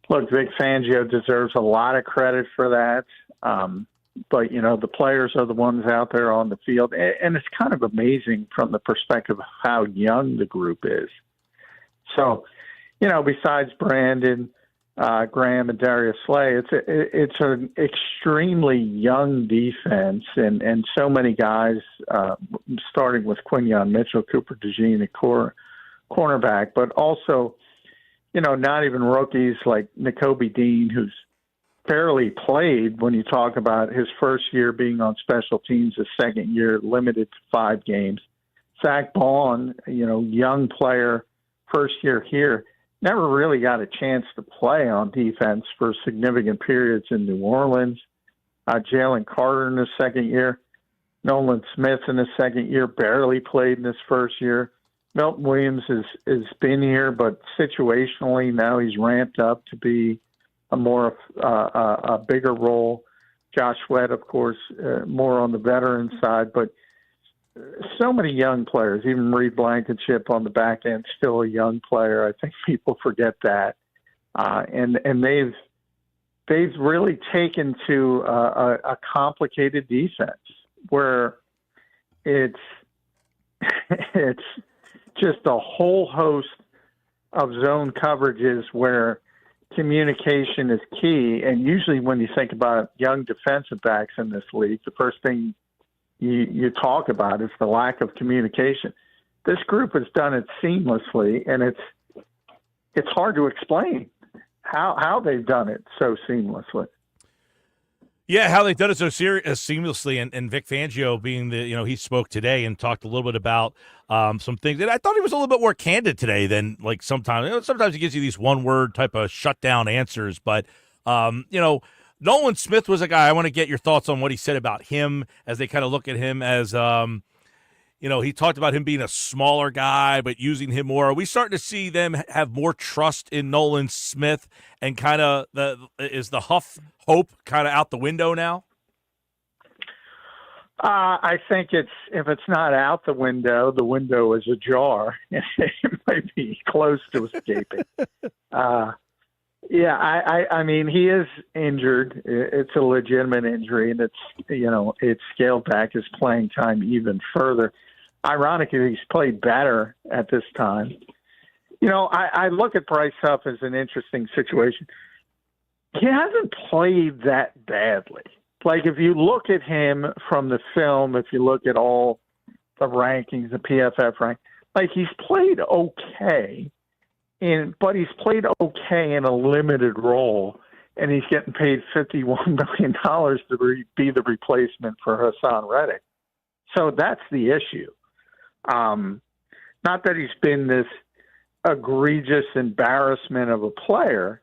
look, Vic Fangio deserves a lot of credit for that. But, the players are the ones out there on the field. And it's kind of amazing from the perspective of how young the group is. So, besides Brandon, Graham, and Darius Slay, it's an extremely young defense, and so many guys, starting with Quinyon Mitchell, Cooper DeJean, a cornerback, but also, not even rookies like Nakobe Dean, who's barely played when you talk about his first year being on special teams, his second year limited to 5 games. Zach Baun, young player, first year here, never really got a chance to play on defense for significant periods in New Orleans. Jalen Carter in his second year. Nolan Smith in his second year barely played in his first year. Milton Williams has been here, but situationally now he's ramped up to be a bigger role. Josh Sweat, of course, more on the veteran side, but so many young players, even Reed Blankenship on the back end, still a young player. I think people forget that. And they've really taken to a complicated defense where it's just a whole host of zone coverages where communication is key. And usually when you think about young defensive backs in this league, the first thing you talk about is the lack of communication. This group has done it seamlessly, and it's hard to explain how they've done it so seamlessly. Yeah, how they've done it so seamlessly, and Vic Fangio being he spoke today and talked a little bit about some things. And I thought he was a little bit more candid today than like sometimes. Sometimes he gives you these one-word type of shutdown answers, but Nolan Smith was a guy. I want to get your thoughts on what he said about him as they kind of look at him as, he talked about him being a smaller guy, but using him more. Are we starting to see them have more trust in Nolan Smith and kind of is the hope kind of out the window now? I think if it's not out the window is ajar. It might be close to escaping. Yeah, I mean, he is injured. It's a legitimate injury, and it's scaled back his playing time even further. Ironically, he's played better at this time. I look at Bryce Huff as an interesting situation. He hasn't played that badly. Like, if you look at him from the film, if you look at all the rankings, the PFF rank, like, he's played okay. But he's played okay in a limited role, and he's getting paid $51 million to be the replacement for Hassan Reddick. So that's the issue. Not that he's been this egregious embarrassment of a player.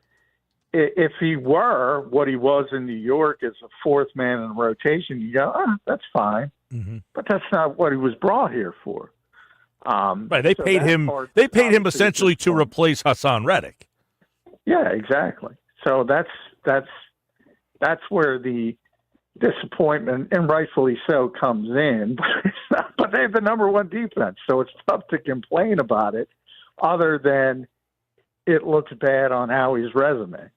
If he were what he was in New York as a fourth man in rotation, you go, that's fine. Mm-hmm. But that's not what he was brought here for. Right, they paid him. They paid him essentially to replace Hassan Reddick. Yeah, exactly. So that's where the disappointment, and rightfully so, comes in. But they have the number 1 defense, so it's tough to complain about it. Other than it looks bad on Howie's resume.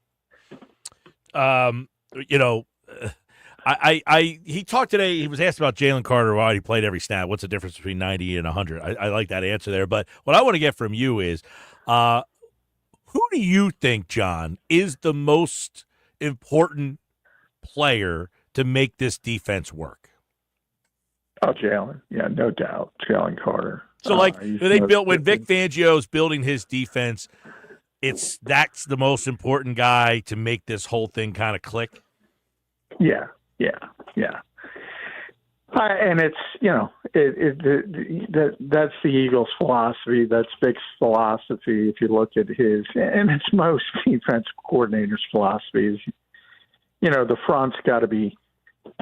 He talked today. He was asked about Jalen Carter while he played every snap. What's the difference between 90 and 100? I like that answer there. But what I want to get from you is, who do you think, John, is the most important player to make this defense work? Oh, Jalen. Yeah, no doubt. Jalen Carter. So, when Vic Fangio's building his defense, that's the most important guy to make this whole thing kind of click? Yeah. And it's, that's the Eagles' philosophy. That's Vic's philosophy. If you look at his, and it's most defense coordinators' philosophy is, the front's got to be,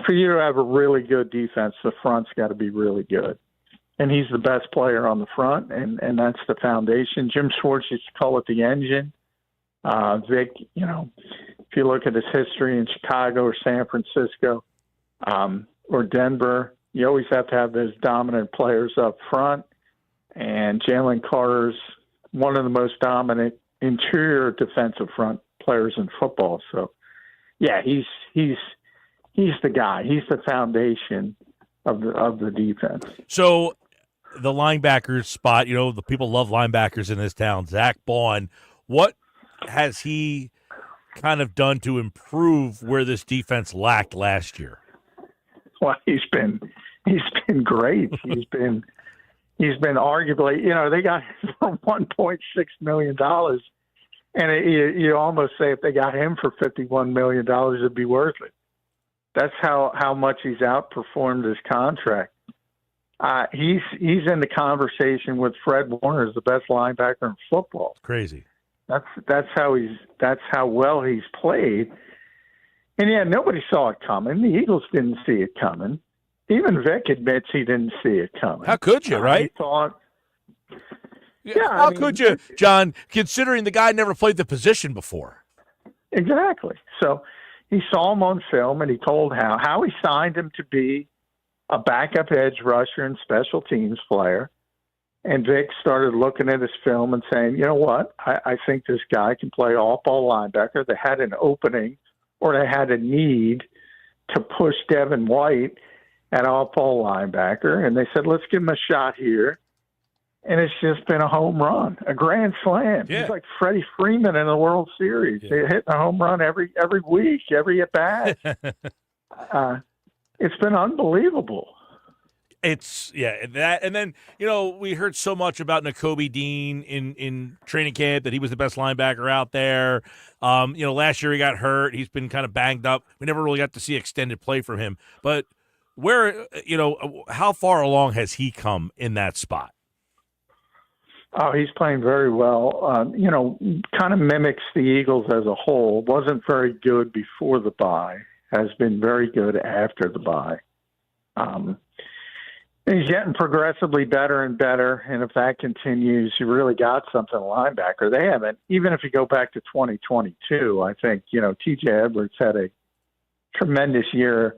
for you to have a really good defense, the front's got to be really good. And he's the best player on the front, and that's the foundation. Jim Schwartz used to call it the engine. Vic, if you look at his history in Chicago or San Francisco or Denver, you always have to have those dominant players up front. And Jalen Carter's one of the most dominant interior defensive front players in football. So, yeah, he's the guy. He's the foundation of the defense. So the linebacker spot, the people love linebackers in this town. Zach Baun, what has he kind of done to improve where this defense lacked last year? Well, he's been great. He's been arguably, they got him for $1.6 million. And you almost say if they got him for $51 million, it'd be worth it. That's how much he's outperformed his contract. He's in the conversation with Fred Warner as the best linebacker in football. Crazy. That's how well he's played. And yeah, nobody saw it coming. The Eagles didn't see it coming. Even Vic admits he didn't see it coming. How could you, right? He thought. How could you, John, considering the guy never played the position before? Exactly. So he saw him on film, and he told how he signed him to be a backup edge rusher and special teams player. And Vic started looking at his film and saying, you know what, I think this guy can play off-ball linebacker. They had an opening or they had a need to push Devin White at off-ball linebacker. And they said, let's give him a shot here. And it's just been a home run, a grand slam. Yeah. He's like Freddie Freeman in the World Series. Yeah. They're hitting a home run every week, every at-bat. It's been unbelievable. That, and then, we heard so much about Nakobe Dean in training camp that he was the best linebacker out there. Last year he got hurt. He's been kind of banged up. We never really got to see extended play from him. But how far along has he come in that spot? Oh, he's playing very well. Kind of mimics the Eagles as a whole. Wasn't very good before the bye. Has been very good after the bye. He's getting progressively better and better, and if that continues, you really got something linebacker. They haven't, even if you go back to 2022, I think, T.J. Edwards had a tremendous year,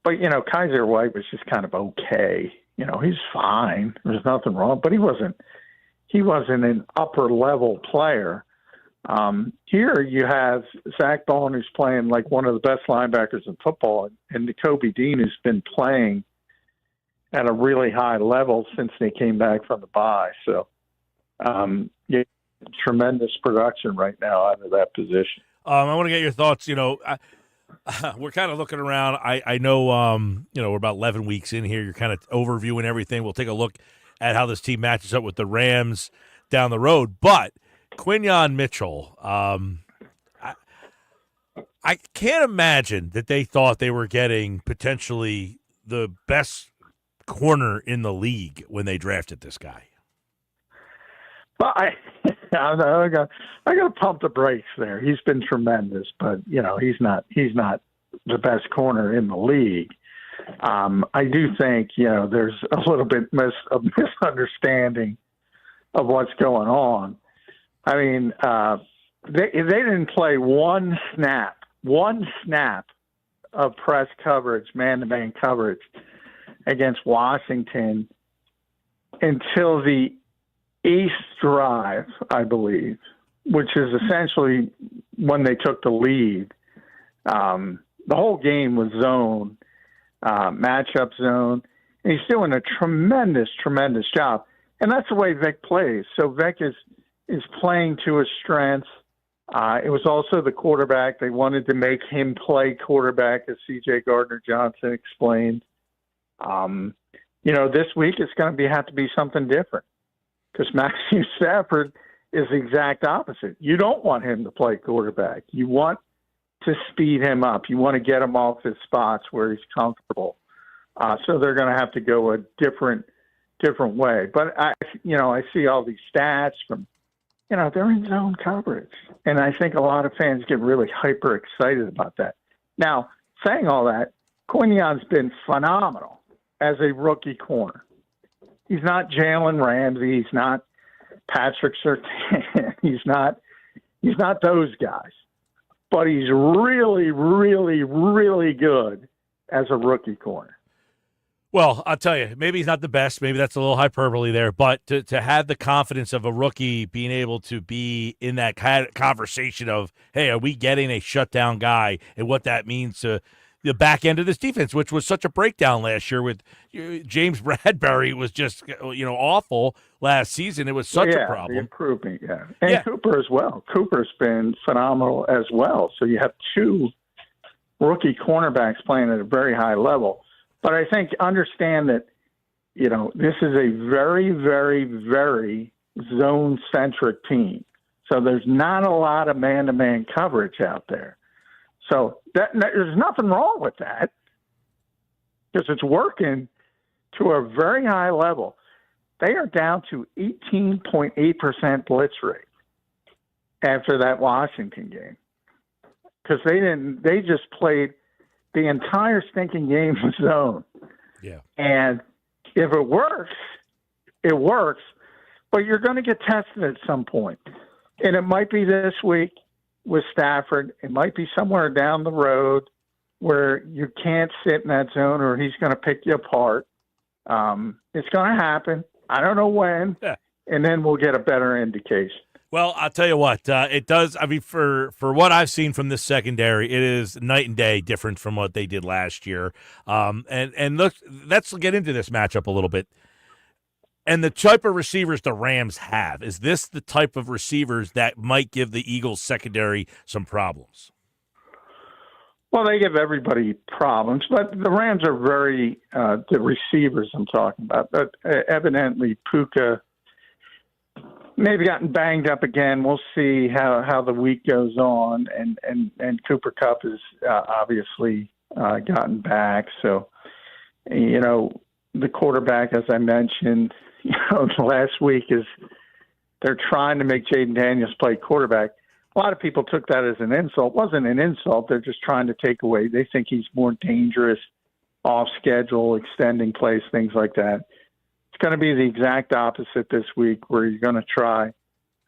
but, Kaiser White was just kind of okay. He's fine. There's nothing wrong, but he wasn't an upper-level player. Here you have Zach Baun, who's playing like one of the best linebackers in football, and Nakobe Dean, who's been playing at a really high level since they came back from the bye. So, tremendous production right now out of that position. I want to get your thoughts. We're kind of looking around. I know, we're about 11 weeks in here. You're kind of overviewing everything. We'll take a look at how this team matches up with the Rams down the road. But Quinyon Mitchell, I can't imagine that they thought they were getting potentially the best corner in the league when they drafted this guy. Well, I got to pump the brakes there. He's been tremendous, but he's not the best corner in the league. I do think there's a little bit of misunderstanding of what's going on. I mean, they didn't play one snap of press coverage, man-to-man coverage against Washington until the 8th drive, I believe, which is essentially when they took the lead. The whole game was zone, matchup zone. And he's doing a tremendous job. And that's the way Vic plays. So Vic is playing to his strengths. It was also the quarterback. They wanted to make him play quarterback, as C.J. Gardner-Johnson explained. This week it's going to have to be something different because Matthew Stafford is the exact opposite. You don't want him to play quarterback. You want to speed him up. You want to get him off his spots where he's comfortable. So they're going to have to go a different way. But I see all these stats from, they're in zone coverage. And I think a lot of fans get really hyper excited about that. Now, saying all that, Quignon's been phenomenal as a rookie corner. He's not Jalen Ramsey. He's not Patrick Surtain. He's not those guys. But he's really, really, really good as a rookie corner. Well, I'll tell you, maybe he's not the best. Maybe that's a little hyperbole there. But to have the confidence of a rookie being able to be in that kind of conversation of, hey, are we getting a shutdown guy, and what that means to the back end of this defense, which was such a breakdown last year with James Bradbury was just awful last season. It was such a problem. The improvement, And Cooper as well. Cooper's been phenomenal as well. So you have two rookie cornerbacks playing at a very high level. But I think understand that, this is a very, very, very zone-centric team. So there's not a lot of man-to-man coverage out there. So there's nothing wrong with that because it's working to a very high level. They are down to 18.8% blitz rate after that Washington game because they just played the entire stinking game was zone. Yeah. And if it works, it works. But you're going to get tested at some point. And it might be this week with Stafford. It might be somewhere down the road where you can't sit in that zone or he's going to pick you apart. It's going to happen. I don't know when. Yeah. And then we'll get a better indication. Well, I'll tell you what, it does. I mean, for what I've seen from this secondary, it is night and day different from what they did last year. And look, let's get into this matchup a little bit. And the type of receivers the Rams have, is this the type of receivers that might give the Eagles secondary some problems? Well, they give everybody problems, but the Rams are very the receivers I'm talking about. But evidently, Puka maybe gotten banged up again. We'll see how the week goes on, and Cooper Kupp has obviously gotten back. So, the quarterback, as I mentioned, last week is they're trying to make Jaden Daniels play quarterback. A lot of people took that as an insult. It wasn't an insult. They're just trying to take away. They think he's more dangerous, off schedule, extending plays, things like that. It's going to be the exact opposite this week, where you're going to try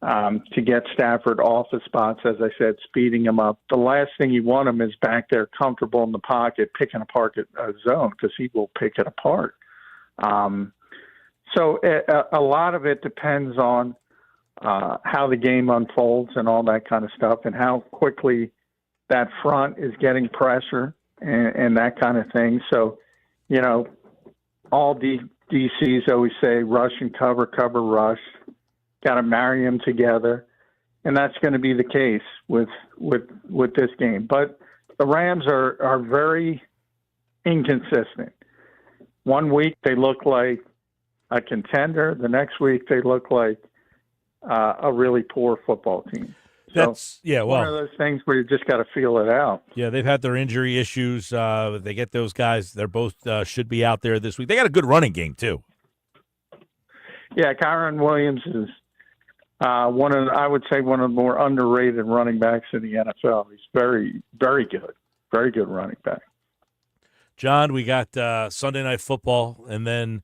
to get Stafford off the spots, as I said, speeding him up. The last thing you want him is back there comfortable in the pocket, picking apart a zone, because he will pick it apart. So a lot of it depends on how the game unfolds and all that kind of stuff, and how quickly that front is getting pressure and that kind of thing. So, all DCs always say rush and cover, rush. Got to marry them together, and that's going to be the case with this game. But the Rams are very inconsistent. One week they look like a contender. The next week they look like a really poor football team. That's one of those things where you just got to feel it out. Yeah, they've had their injury issues. They get those guys. They're both should be out there this week. They got a good running game too. Yeah, Kyron Williams is one of the more underrated running backs in the NFL. He's very, very good. Very good running back. John, we got Sunday Night Football, and then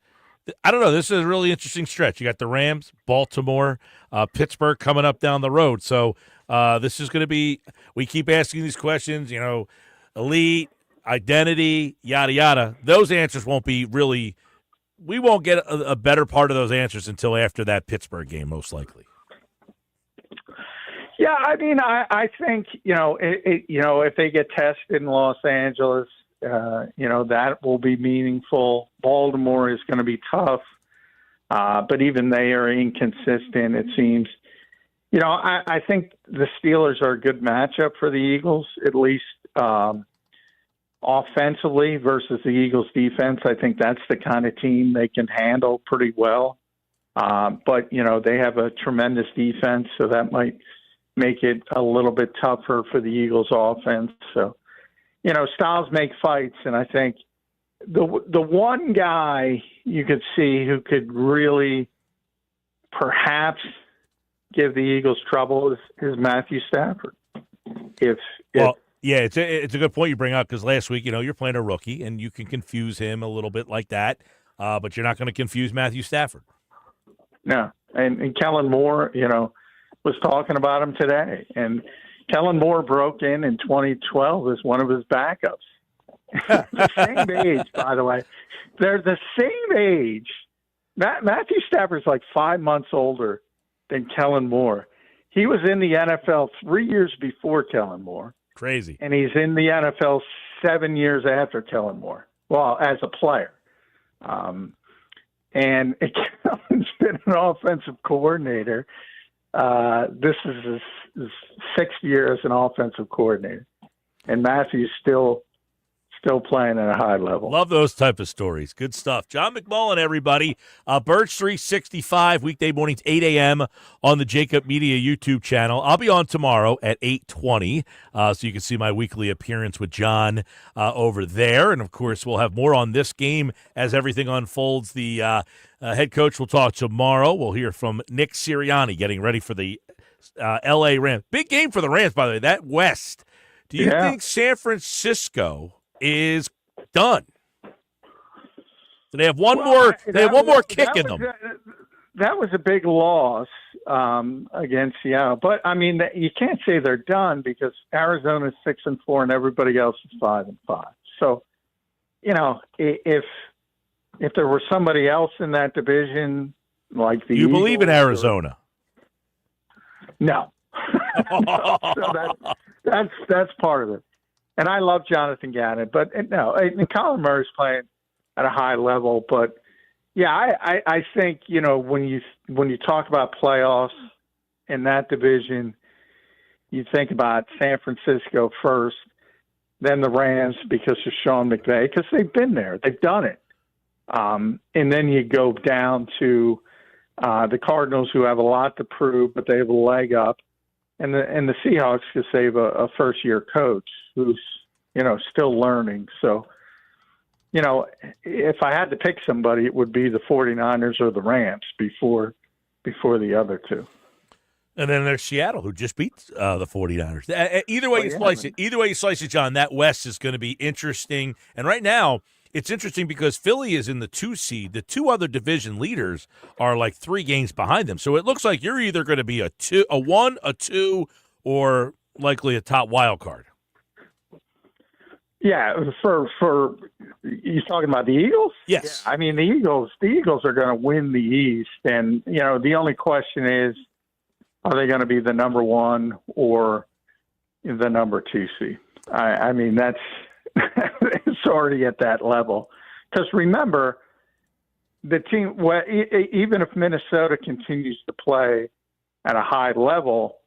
I don't know. This is a really interesting stretch. You got the Rams, Baltimore, Pittsburgh coming up down the road. So this is going to be – we keep asking these questions, elite, identity, yada, yada. Those answers won't be really – we won't get a better part of those answers until after that Pittsburgh game, most likely. Yeah, I mean, I think if they get tested in Los Angeles, that will be meaningful. Baltimore is going to be tough, but even they are inconsistent. It seems. I think the Steelers are a good matchup for the Eagles, at least offensively versus the Eagles' defense. I think that's the kind of team they can handle pretty well. But they have a tremendous defense, so that might make it a little bit tougher for the Eagles' offense. So, styles make fights, and I think the one guy you could see who could really perhaps give the Eagles trouble is Matthew Stafford. Yeah, it's a good point you bring up because last week, you're playing a rookie and you can confuse him a little bit like that, but you're not going to confuse Matthew Stafford. No, and Kellen Moore, was talking about him today, and Kellen Moore broke in 2012 as one of his backups. The same age, by the way. They're the same age. Matthew Stafford's like 5 months older than Kellen Moore. He was in the NFL 3 years before Kellen Moore. Crazy. And he's in the NFL 7 years after Kellen Moore. Well, as a player. And Kellen's been an offensive coordinator. This is his sixth year as an offensive coordinator. And Matthew's still playing at a high level. Love those type of stories. Good stuff. John McMullen, everybody. Birds 365, weekday mornings, 8 a.m. on the Jacob Media YouTube channel. I'll be on tomorrow at 8:20, so you can see my weekly appearance with John over there. And, of course, we'll have more on this game as everything unfolds. The head coach will talk tomorrow. We'll hear from Nick Sirianni getting ready for the L.A. Rams. Big game for the Rams, by the way. That West. Do you think San Francisco is done? So they have one more. They have one more kick in them. That was a big loss against Seattle, but I mean you can't say they're done because Arizona's 6-4 and everybody else is 5-5. So, if there were somebody else in that division like the you believe in Eagles Arizona? No. So that's part of it. And I love Jonathan Gannon, but no, and Colin Murray's playing at a high level. But yeah, I think when you talk about playoffs in that division, you think about San Francisco first, then the Rams because of Sean McVay, because they've been there, they've done it, and then you go down to the Cardinals, who have a lot to prove, but they have a leg up. And the Seahawks, because they have a first-year coach who's, still learning. So, if I had to pick somebody, it would be the 49ers or the Rams before the other two. And then there's Seattle, who just beat the 49ers. Either way you slice it, John, that West is going to be interesting. And right now, it's interesting because Philly is in the 2 seed. The two other division leaders are like 3 games behind them. So it looks like you're either going to be a 1, a 2, or likely a top wild card. Yeah, for you talking about the Eagles? Yes. Yeah, I mean the Eagles are going to win the East, and the only question is, are they going to be the number 1 or the number 2 seed? I mean that's. It's already at that level. Because remember, the team, even if Minnesota continues to play at a high level,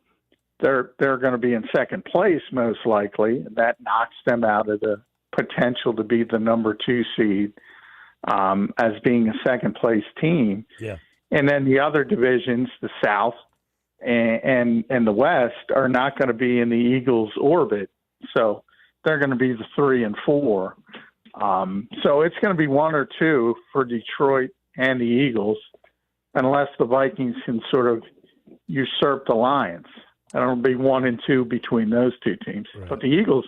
they're going to be in second place most likely. And that knocks them out of the potential to be the number 2 seed as being a second place team. Yeah. And then the other divisions, the South and the West, are not going to be in the Eagles' orbit. So they're going to be the 3 and 4. So it's going to be 1 or 2 for Detroit and the Eagles, unless the Vikings can sort of usurp the Lions. And it'll be 1 and 2 between those two teams. Right. But the Eagles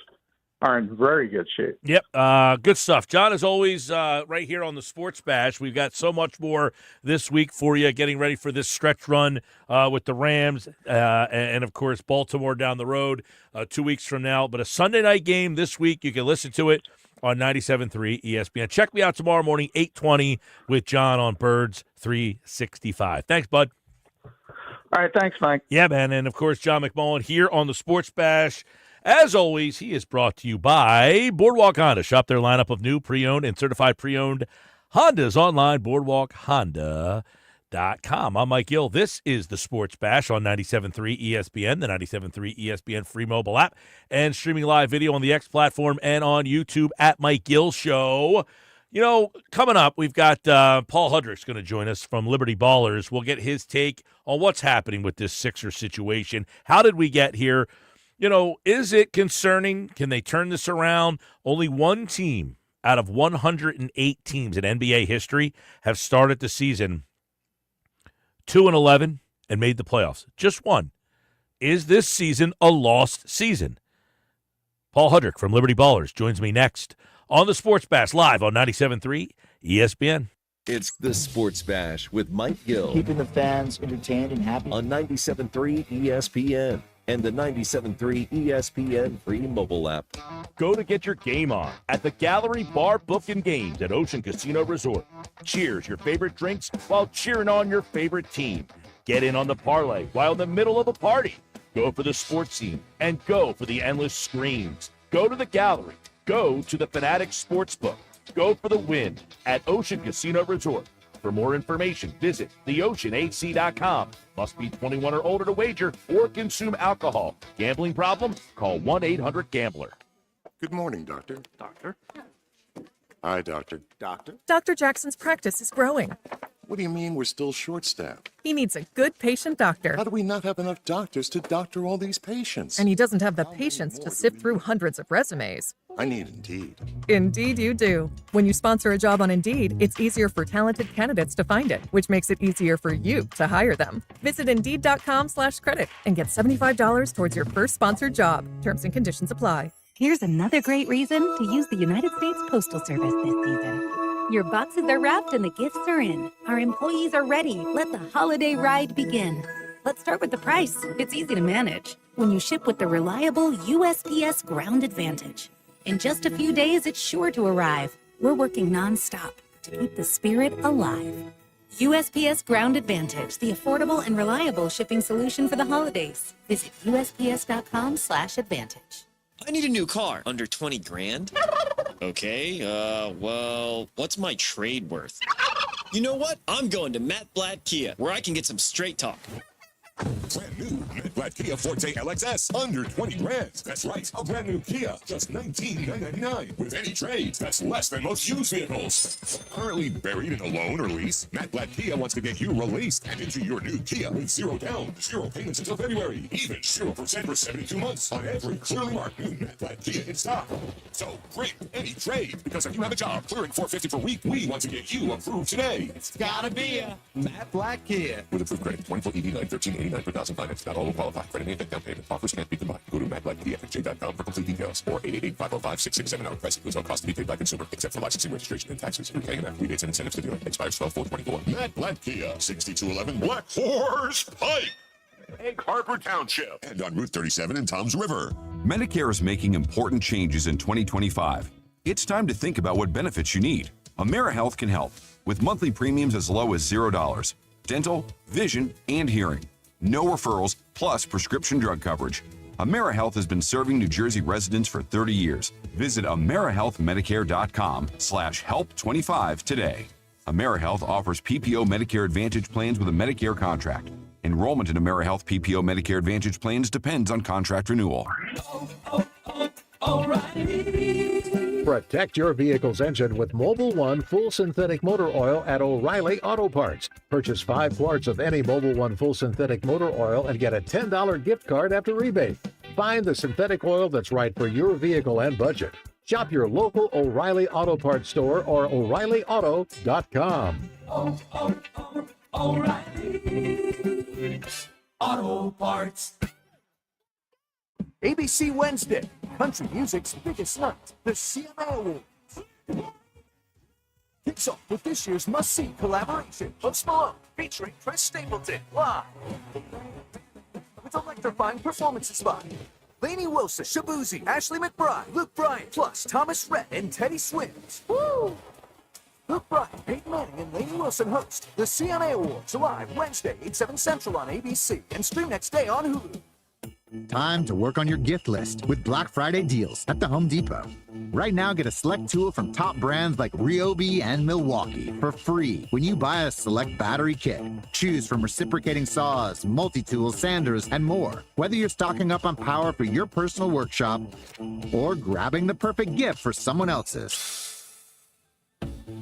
are in very good shape. Yep. Good stuff. John, as always, right here on the Sports Bash. We've got so much more this week for you, getting ready for this stretch run with the Rams and, of course, Baltimore down the road 2 weeks from now. But a Sunday night game this week. You can listen to it on 97.3 ESPN. Check me out tomorrow morning, 8:20, with John on Birds 365. Thanks, bud. All right, thanks, Mike. Yeah, man. And, of course, John McMullen here on the Sports Bash. As always, he is brought to you by Boardwalk Honda. Shop their lineup of new, pre-owned, and certified pre-owned Hondas online, boardwalkhonda.com. I'm Mike Gill. This is the Sports Bash on 97.3 ESPN, the 97.3 ESPN free mobile app, and streaming live video on the X platform and on YouTube at Mike Gill Show. You know, coming up, we've got Paul Hudrick's going to join us from Liberty Ballers. We'll get his take on what's happening with this Sixers situation. How did we get here? You know, is it concerning? Can they turn this around? Only one team out of 108 teams in NBA history have started the season 2-11 and made the playoffs. Just one. Is this season a lost season? Paul Hudrick from Liberty Ballers joins me next on the Sports Bash, live on 97.3 ESPN. It's the Sports Bash with Mike Gill. Keeping the fans entertained and happy. On 97.3 ESPN and the 97.3 ESPN free mobile app. Go to get your game on at the Gallery Bar Book and Games at Ocean Casino Resort. Cheers your favorite drinks while cheering on your favorite team. Get in on the parlay while in the middle of a party. Go for the sports scene and go for the endless screams. Go to the Gallery. Go to the Fanatics Sportsbook. Go for the win at Ocean Casino Resort. For more information, visit theoceanac.com. Must be 21 or older to wager or consume alcohol. Gambling problem? Call 1-800-GAMBLER. Good morning, Doctor. Doctor? Hi, Doctor. Doctor? Dr. Jackson's practice is growing. What do you mean we're still short-staffed? He needs a good patient doctor. How do we not have enough doctors to doctor all these patients? And he doesn't have the patience to sift through hundreds of resumes. I need Indeed. Indeed you do. When you sponsor a job on Indeed, it's easier for talented candidates to find it, which makes it easier for you to hire them. Visit Indeed.com/credit and get $75 towards your first sponsored job. Terms and conditions apply. Here's another great reason to use the United States Postal Service this season. Your boxes are wrapped and the gifts are in. Our employees are ready. Let the holiday ride begin. Let's start with the price. It's easy to manage when you ship with the reliable USPS Ground Advantage. In just a few days, it's sure to arrive. We're working nonstop to keep the spirit alive. USPS Ground Advantage, the affordable and reliable shipping solution for the holidays. Visit USPS.com/advantage. I need a new car. Under 20 grand? Okay, well, what's my trade worth? You know what? I'm going to Matt Blatt Kia, where I can get some straight talk. Brand new Matt Blatt Kia Forte LXS, under 20 grand. That's right, a brand new Kia, just $19,999. With any trade, that's less than most used vehicles. Currently buried in a loan or lease, Matt Blatt Kia wants to get you released and into your new Kia with 0 down, 0 payments until February, even 0% for 72 months on every clearly marked new Matt Blatt Kia in stock. So bring any trade, because if you have a job clearing $450 per week, we want to get you approved today. It's gotta be a Matt Blatt Kia. With approved credit, 24 ED9, $13.89 per thousand finance. Not all will qualify. Credit and down payment. Offers can't be combined. Go to MattBlattKiaFJ.com for complete details. Or 888-505-6670. Price includes all costs to be paid by consumer, except for licensing, registration, and taxes. Free KMF rebates and incentives to dealer. Expires 12/4/24. Matt Blatt Kia, 6211 Black Horse Pike. Egg Harbor Township. And on Route 37 in Toms River. Medicare is making important changes in 2025. It's time to think about what benefits you need. AmeriHealth can help with monthly premiums as low as $0. Dental, vision, and hearing. No referrals, plus prescription drug coverage. AmeriHealth has been serving New Jersey residents for 30 years. Visit AmeriHealthMedicare.com/help25 today. AmeriHealth offers PPO Medicare Advantage plans with a Medicare contract. Enrollment in AmeriHealth PPO Medicare Advantage plans depends on contract renewal. Protect your vehicle's engine with Mobil 1 Full Synthetic Motor Oil at O'Reilly Auto Parts. Purchase 5 quarts of any Mobil 1 Full Synthetic Motor Oil and get a $10 gift card after rebate. Find the synthetic oil that's right for your vehicle and budget. Shop your local O'Reilly Auto Parts store or O'ReillyAuto.com. O'Reilly Auto Parts. ABC Wednesday, country music's biggest night, the CMA Awards. Kicks off with this year's must-see collaboration of Malone featuring Chris Stapleton live. With electrifying performances by Lainey Wilson, Shabuzi, Ashley McBride, Luke Bryan, plus Thomas Rhett and Teddy Swims. Woo! Luke Bryan Peyton Manning and Lainey Wilson host the CMA Awards live Wednesday, 8, 7 Central on ABC and stream next day on Hulu. Time to work on your gift list with Black Friday deals at the Home Depot. Right now, get a select tool from top brands like Ryobi and Milwaukee for free when you buy a select battery kit. Choose from reciprocating saws, multi-tools, sanders, and more. Whether you're stocking up on power for your personal workshop or grabbing the perfect gift for someone else's.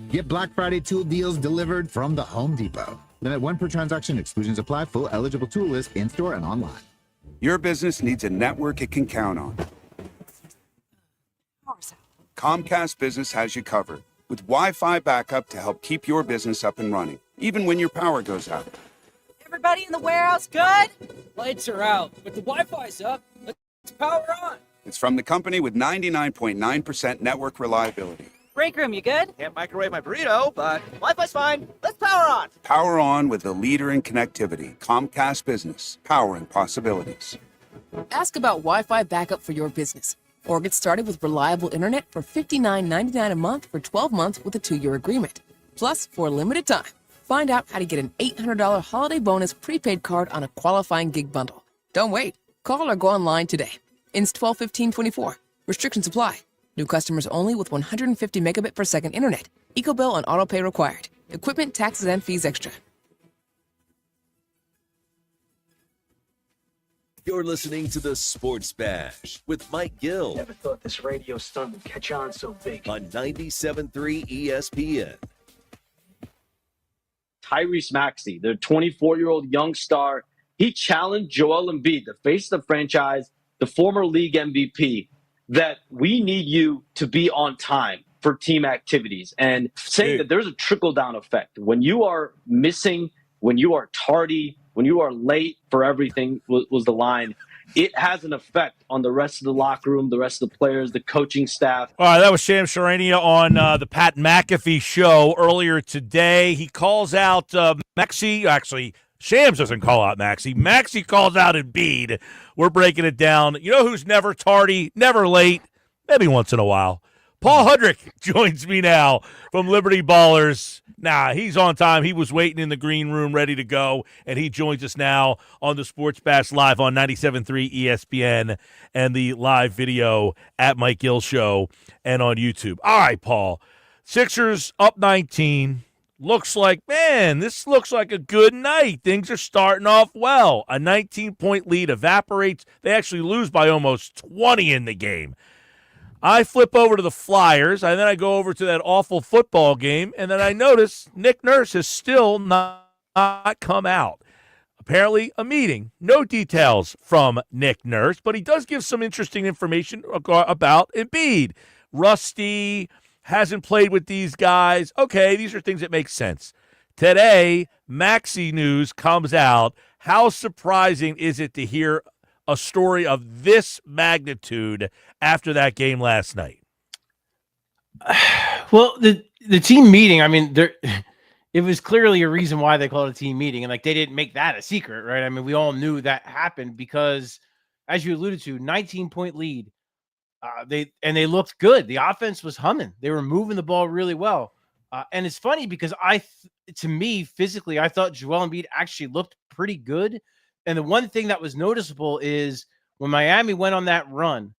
Get Black Friday tool deals delivered from the Home Depot. Limit 1 per transaction. Exclusions apply. Full eligible tool list in-store and online. Your business needs a network it can count on. Comcast Business has you covered with Wi-Fi backup to help keep your business up and running, even when your power goes out. Everybody in the warehouse good? Lights are out, but the Wi-Fi's up. Let's power on. It's from the company with 99.9% network reliability. Break room, you good? Can't microwave my burrito, but Wi-Fi's fine. Let's power on. Power on with the leader in connectivity, Comcast Business, powering possibilities. Ask about Wi-Fi backup for your business, or get started with reliable internet for $59.99 a month for 12 months with a 2-year agreement. Plus, for a limited time, find out how to get an $800 holiday bonus prepaid card on a qualifying gig bundle. Don't wait. Call or go online today. Ends 12/15/24. Restrictions apply. New customers only with 150 megabit per second internet. EcoBill and autopay required. Equipment, taxes, and fees extra. You're listening to the Sports Bash with Mike Gill. Never thought this radio stunt would catch on so big. On 97.3 ESPN. Tyrese Maxey, the 24-year-old young star, he challenged Joel Embiid, the face of the franchise, the former league MVP, that we need you to be on time for team activities, and saying that there's a trickle-down effect. When you are missing, when you are tardy, when you are late for everything was the line, it has an effect on the rest of the locker room, the rest of the players, the coaching staff. All right, that was Shams Charania on the Pat McAfee show earlier today. He calls out Maxey. Actually, Shams doesn't call out Maxey. Maxey calls out Embiid. We're breaking it down. You know who's never tardy, never late, maybe once in a while? Paul Hudrick joins me now from Liberty Ballers. Nah, he's on time. He was waiting in the green room ready to go, and he joins us now on the Sports Bash Live on 97.3 ESPN and the live video at Mike Gill Show and on YouTube. All right, Paul. Sixers up 19. Looks like, man, this looks like a good night. Things are starting off well. A 19-point lead evaporates. They actually lose by almost 20 in the game. I flip over to the Flyers, and then I go over to that awful football game, and then I notice Nick Nurse has still not come out. Apparently a meeting. No details from Nick Nurse, but he does give some interesting information about Embiid. Rusty, hasn't played with these guys. Okay, these are things that make sense. Today, Maxey news comes out. How surprising is it to hear a story of this magnitude after that game last night? Well, the team meeting, I mean, it was clearly a reason why they called it a team meeting. And like, they didn't make that a secret, right? I mean, we all knew that happened because, as you alluded to, 19-point lead. They looked good. The offense was humming. They were moving the ball really well. And it's funny because to me, physically, I thought Joel Embiid actually looked pretty good. And the one thing that was noticeable is when Miami went on that run,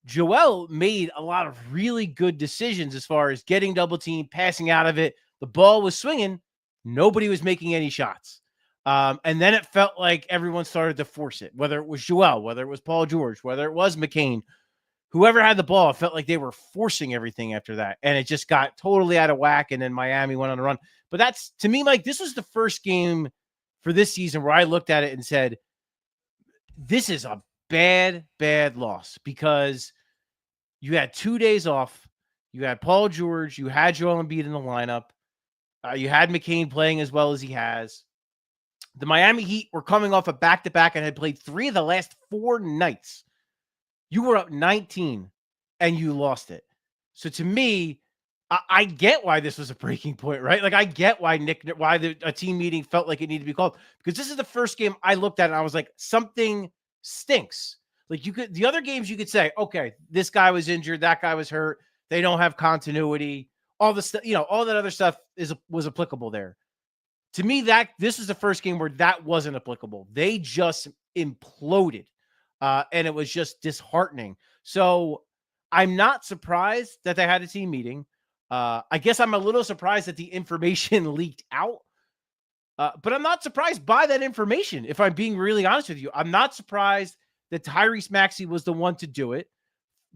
Joel made a lot of really good decisions as far as getting double team, passing out of it. The ball was swinging. Nobody was making any shots. And then it felt like everyone started to force it, whether it was Joel, whether it was Paul George, whether it was McCain. Whoever had the ball, it felt like they were forcing everything after that. And it just got totally out of whack. And then Miami went on a run. But that's, to me, Mike, this was the first game for this season where I looked at it and said, this is a bad, bad loss because you had 2 days off. You had Paul George. You had Joel Embiid in the lineup. You had McCain playing as well as he has. The Miami Heat were coming off a back-to-back and had played 3 of the last 4 nights. You were up 19 and you lost it. So to me, I get why this was a breaking point, right? Like I get why a team meeting felt like it needed to be called, because this is the first game I looked at and I was like, something stinks. Like the other games you could say, okay, this guy was injured, that guy was hurt, they don't have continuity, all the stuff, all that other stuff was applicable there. To me, this is the first game where that wasn't applicable. They just imploded, and it was just disheartening. So I'm not surprised that they had a team meeting. I guess I'm a little surprised that the information leaked out, but I'm not surprised by that information. If I'm being really honest with you, I'm not surprised that Tyrese Maxey was the one to do it,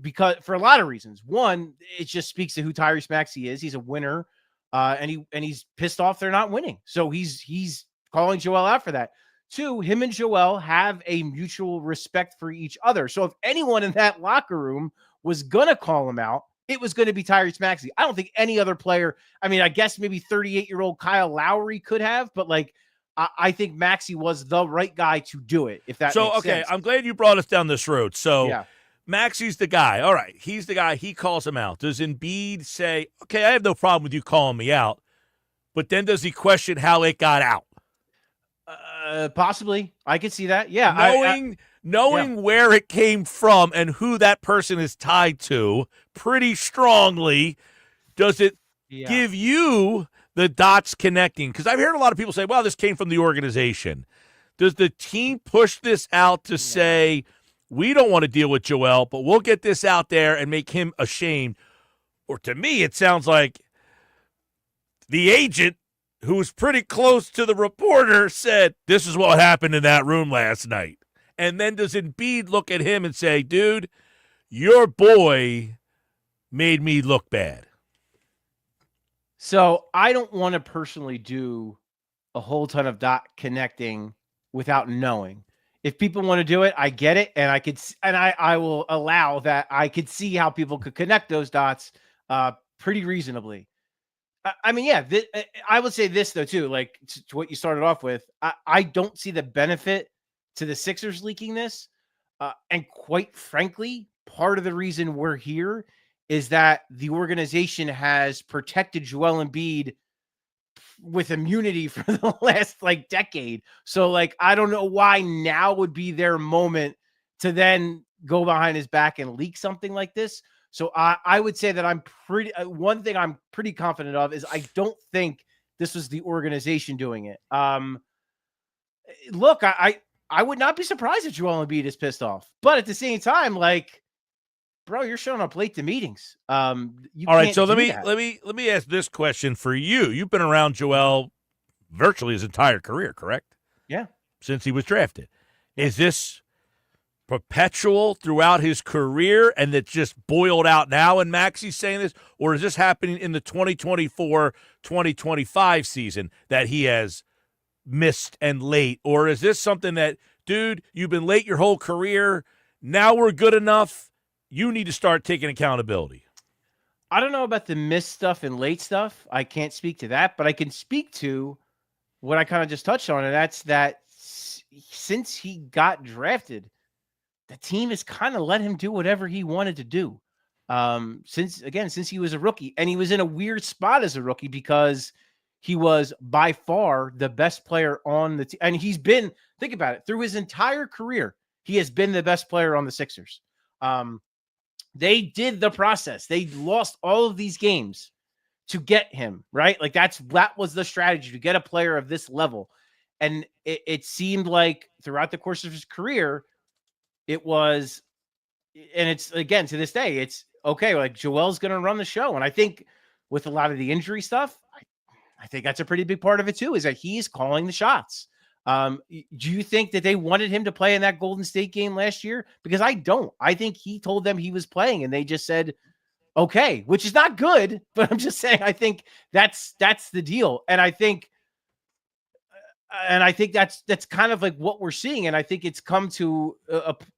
because for a lot of reasons. One, it just speaks to who Tyrese Maxey is. He's a winner. And he's pissed off they're not winning. So he's calling Joel out for that. Two, him and Joel have a mutual respect for each other. So if anyone in that locker room was going to call him out, it was going to be Tyrese Maxey. I don't think any other player, I mean, I guess maybe 38-year-old Kyle Lowry could have, but I think Maxey was the right guy to do it, if that makes sense. I'm glad you brought us down this road. So yeah. Maxey's the guy. All right, he's the guy. He calls him out. Does Embiid say, okay, I have no problem with you calling me out, but then does he question how it got out? Possibly. I could see that. Yeah. Knowing where it came from and who that person is tied to pretty strongly, does it give you the dots connecting? Because I've heard a lot of people say, well, this came from the organization. Does the team push this out to say, we don't want to deal with Joel, but we'll get this out there and make him ashamed? Or to me, it sounds like the agent, who was pretty close to the reporter, said, this is what happened in that room last night. And then does Embiid look at him and say, dude, your boy made me look bad? So I don't want to personally do a whole ton of dot connecting without knowing. If people want to do it, I get it, and I will allow that. I could see how people could connect those dots pretty reasonably. I mean, yeah, I would say this though too, like to what you started off with. I don't see the benefit to the Sixers leaking this, and quite frankly, part of the reason we're here is that the organization has protected Joel Embiid with immunity for the last decade. So I don't know why now would be their moment to then go behind his back and leak something like this. So I would say that one thing I'm pretty confident of is I don't think this was the organization doing it. Look, I would not be surprised if Joel Embiid is pissed off, but at the same time, bro, you're showing up late to meetings. All right, so let me ask this question for you. You've been around Joel virtually his entire career, correct? Yeah. Since he was drafted. Is this perpetual throughout his career and that just boiled out now and Maxey's saying this, or is this happening in the 2024-2025 season that he has missed and late? Or is this something that, dude, you've been late your whole career, now we're good enough, you need to start taking accountability? I don't know about the missed stuff and late stuff. I can't speak to that, but I can speak to what I kind of just touched on, and that's that since he got drafted, the team has kind of let him do whatever he wanted to do. Since he was a rookie, and he was in a weird spot as a rookie because he was by far the best player on the team. And he's been, think about it, through his entire career, he has been the best player on the Sixers. They did the process. They lost all of these games to get him, right? That was the strategy, to get a player of this level. And it seemed like throughout the course of his career, it was, and it's, again, to this day, it's okay. Joel's going to run the show. And I think with a lot of the injury stuff, I think that's a pretty big part of it too, is that he's calling the shots. Do you think that they wanted him to play in that Golden State game last year? Because I don't. I think he told them he was playing and they just said, okay, which is not good, but I'm just saying, I think that's the deal. And I think that's kind of what we're seeing. And I think it's come to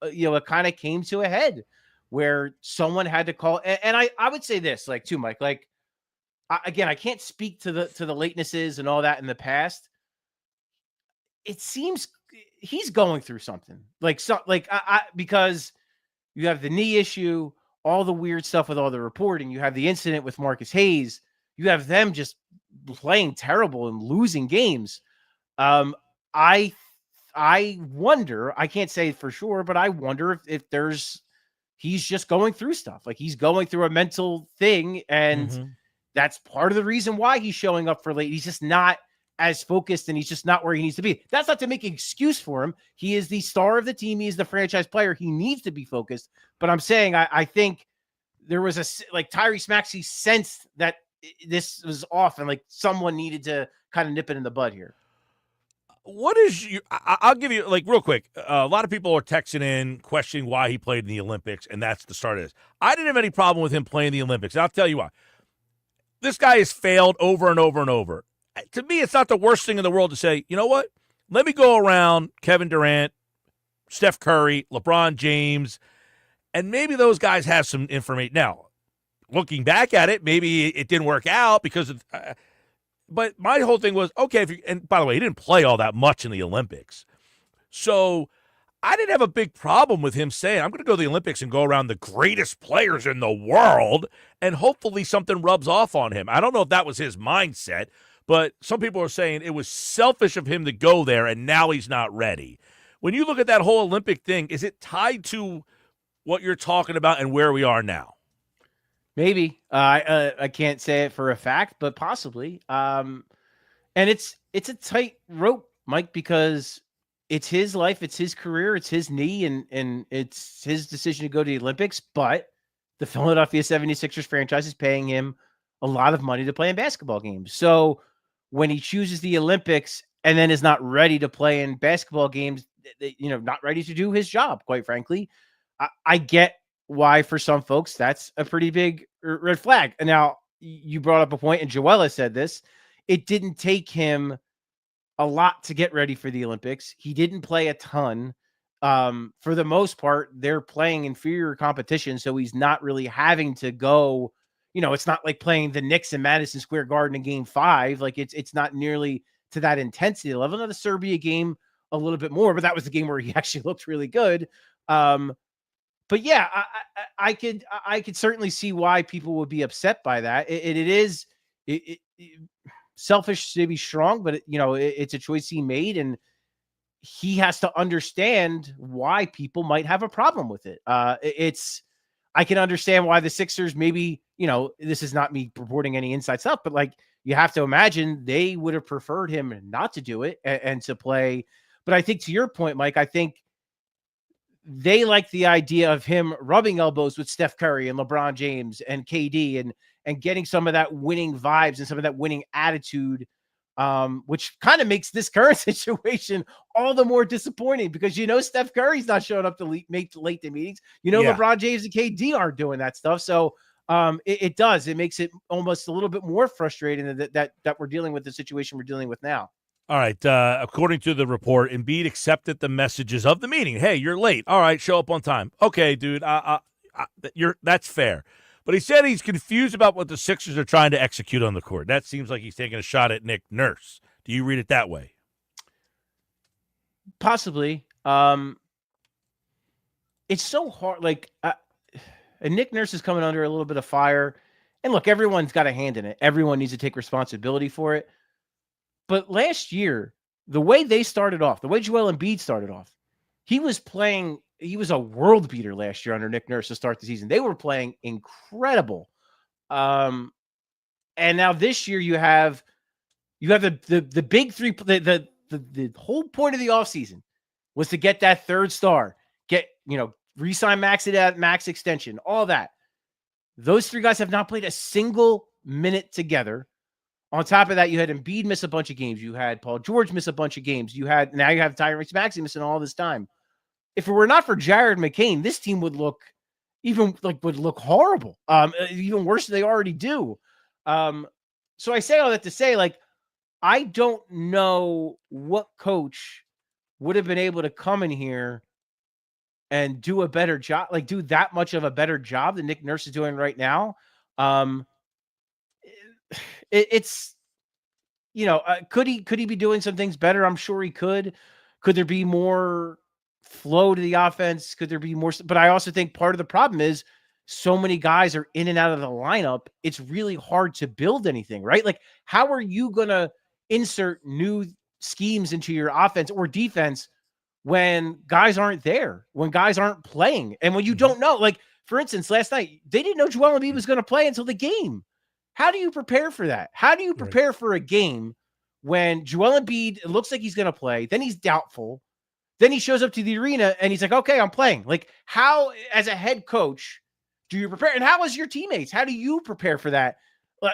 it kind of came to a head where someone had to call. And I would say this too, Mike, again, I can't speak to the latenesses and all that in the past. It seems he's going through something because you have the knee issue, all the weird stuff with all the reporting. You have the incident with Marcus Hayes. You have them just playing terrible and losing games. I wonder, I can't say for sure, but I wonder if he's just going through stuff. He's going through a mental thing, and that's part of the reason why he's showing up for late. He's just not as focused, and he's just not where he needs to be. That's not to make an excuse for him. He is the star of the team. He is the franchise player. He needs to be focused. But I'm saying I think there was Tyrese Maxey sensed that this was off, and like someone needed to kind of nip it in the bud here. What is you? I'll give you real quick. A lot of people are texting in questioning why he played in the Olympics, and that's the start of this. I didn't have any problem with him playing in the Olympics. And I'll tell you why. This guy has failed over and over and over. To me, it's not the worst thing in the world to say, you know what? Let me go around Kevin Durant, Steph Curry, LeBron James, and maybe those guys have some information. Now, looking back at it, maybe it didn't work out because of but my whole thing was, okay, and by the way, he didn't play all that much in the Olympics. So I didn't have a big problem with him saying, I'm going to go to the Olympics and go around the greatest players in the world, and hopefully something rubs off on him. I don't know if that was his mindset, but some people are saying it was selfish of him to go there, and now he's not ready. When you look at that whole Olympic thing, is it tied to what you're talking about and where we are now? Maybe. I can't say it for a fact, but possibly. And it's a tight rope, Mike, because it's his life, it's his career, it's his knee, and it's his decision to go to the Olympics. But the Philadelphia 76ers franchise is paying him a lot of money to play in basketball games. So when he chooses the Olympics and then is not ready to play in basketball games, not ready to do his job, quite frankly, I get why for some folks that's a pretty big red flag. And now you brought up a point, and Joel has said this. It didn't take him a lot to get ready for the Olympics. He didn't play a ton. For the most part, they're playing inferior competition, so he's not really having to go. It's not like playing the Knicks in Madison Square Garden in Game 5. Like it's not nearly to that intensity level. Now the Serbia game a little bit more, but that was the game where he actually looked really good. But yeah, I could certainly see why people would be upset by that. It is selfish to be strong, but it's a choice he made, and he has to understand why people might have a problem with it. I can understand why the Sixers maybe, this is not me reporting any inside stuff, but like you have to imagine they would have preferred him not to do it and to play. But I think to your point, Mike, I think they like the idea of him rubbing elbows with Steph Curry and LeBron James and KD and getting some of that winning vibes and some of that winning attitude, which kind of makes this current situation all the more disappointing because Steph Curry's not showing up to make late day meetings. LeBron James and KD aren't doing that stuff. So it makes it almost a little bit more frustrating that we're dealing with the situation we're dealing with now. All right. According to the report, Embiid accepted the messages of the meeting. Hey, you're late. All right, show up on time. Okay, dude. That's fair. But he said he's confused about what the Sixers are trying to execute on the court. That seems like he's taking a shot at Nick Nurse. Do you read it that way? Possibly. It's so hard. And Nick Nurse is coming under a little bit of fire. And look, everyone's got a hand in it. Everyone needs to take responsibility for it. But last year, the way they started off, the way Joel Embiid started off, he was a world beater last year under Nick Nurse to start the season. They were playing incredible. And now this year you have the big three, the whole point of the offseason was to get that third star, re-sign Max to that max extension, all that. Those three guys have not played a single minute together. On top of that, you had Embiid miss a bunch of games. You had Paul George miss a bunch of games. Now you have Tyrese Maxey missing all this time. If it were not for Jared McCain, this team would look horrible. Even worse than they already do. So I say all that to say, I don't know what coach would have been able to come in here and do a better job, do that much of a better job than Nick Nurse is doing right now. It's could he be doing some things better? I'm sure he could. Could there be more flow to the offense? Could there be more? But I also think part of the problem is so many guys are in and out of the lineup. It's really hard to build anything, right? How are you going to insert new schemes into your offense or defense when guys aren't there, when guys aren't playing, and when you don't know? For instance, last night, they didn't know Joel Embiid was going to play until the game. How do you prepare for that? How do you prepare for a game when Joel Embiid, it looks like he's going to play, then he's doubtful, then he shows up to the arena and he's like, okay, I'm playing. Like, how, as a head coach, do you prepare? And how is your teammates? How do you prepare for that?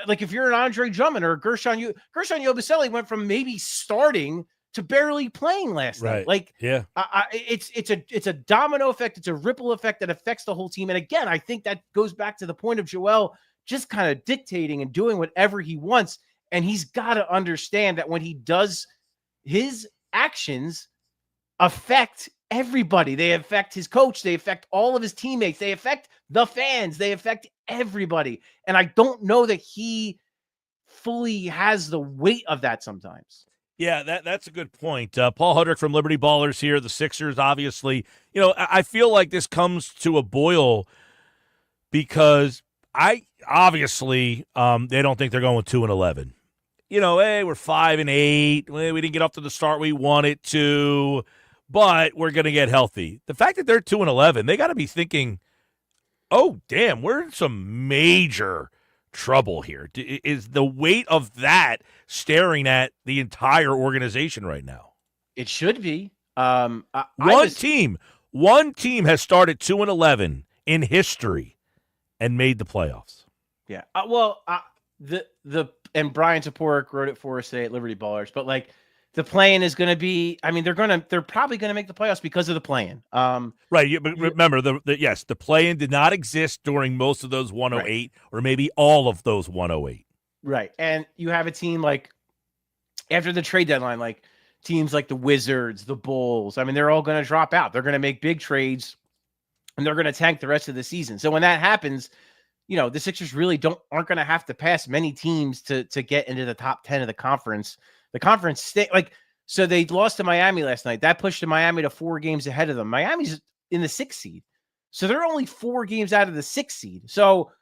Like, if you're an Andre Drummond or Gershon Yabusele went from maybe starting to barely playing last night. Like, it's a domino effect. It's a ripple effect that affects the whole team. And again, I think that goes back to the point of Joel just kind of dictating and doing whatever he wants. And he's got to understand that when he does, his actions affect everybody. They affect his coach. They affect all of his teammates. They affect the fans. They affect everybody. And I don't know that he fully has the weight of that sometimes. Yeah, that's a good point. Paul Hudrick from Liberty Ballers here. The Sixers, obviously, I feel like this comes to a boil because they don't think they're going with 2-11. Hey, we're 5-8. We didn't get off to the start we wanted to, but we're going to get healthy. The fact that they're 2-11, they got to be thinking, oh, damn, we're in some major trouble here. Is the weight of that staring at the entire organization right now? It should be. One team has started 2-11 in history and made the playoffs. Yeah. And Brian Toporek wrote it for us today at Liberty Ballers, but like the play-in is going to be, I mean, they're probably going to make the playoffs because of the play-in. Right. But remember, the play-in did not exist during most of those 108 or maybe all of those 108. Right. And you have a team like after the trade deadline, like teams like the Wizards, the Bulls, I mean, they're all going to drop out. They're going to make big trades and they're going to tank the rest of the season. So when that happens, the Sixers really aren't going to have to pass many teams to get into the top 10 of the conference. The conference so they lost to Miami last night. That pushed Miami to 4 games ahead of them. Miami's in the 6th seed. So they're only 4 games out of the 6th seed. So,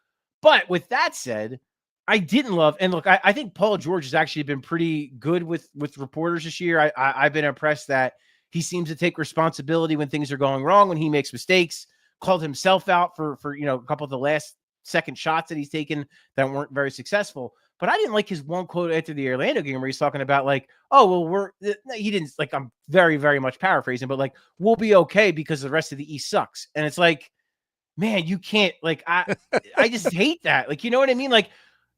but with that said, I didn't love, and look, I think Paul George has actually been pretty good with reporters this year. I've been impressed that he seems to take responsibility when things are going wrong, when he makes mistakes, called himself out for a couple of the last second shots that he's taken that weren't very successful. But I didn't like his one quote after the Orlando game where he's talking about like, oh, well, he didn't, like, I'm very, very much paraphrasing, but like, we'll be okay because the rest of the East sucks. And it's like, man, you can't, like, I just hate that. Like, you know what I mean? Like,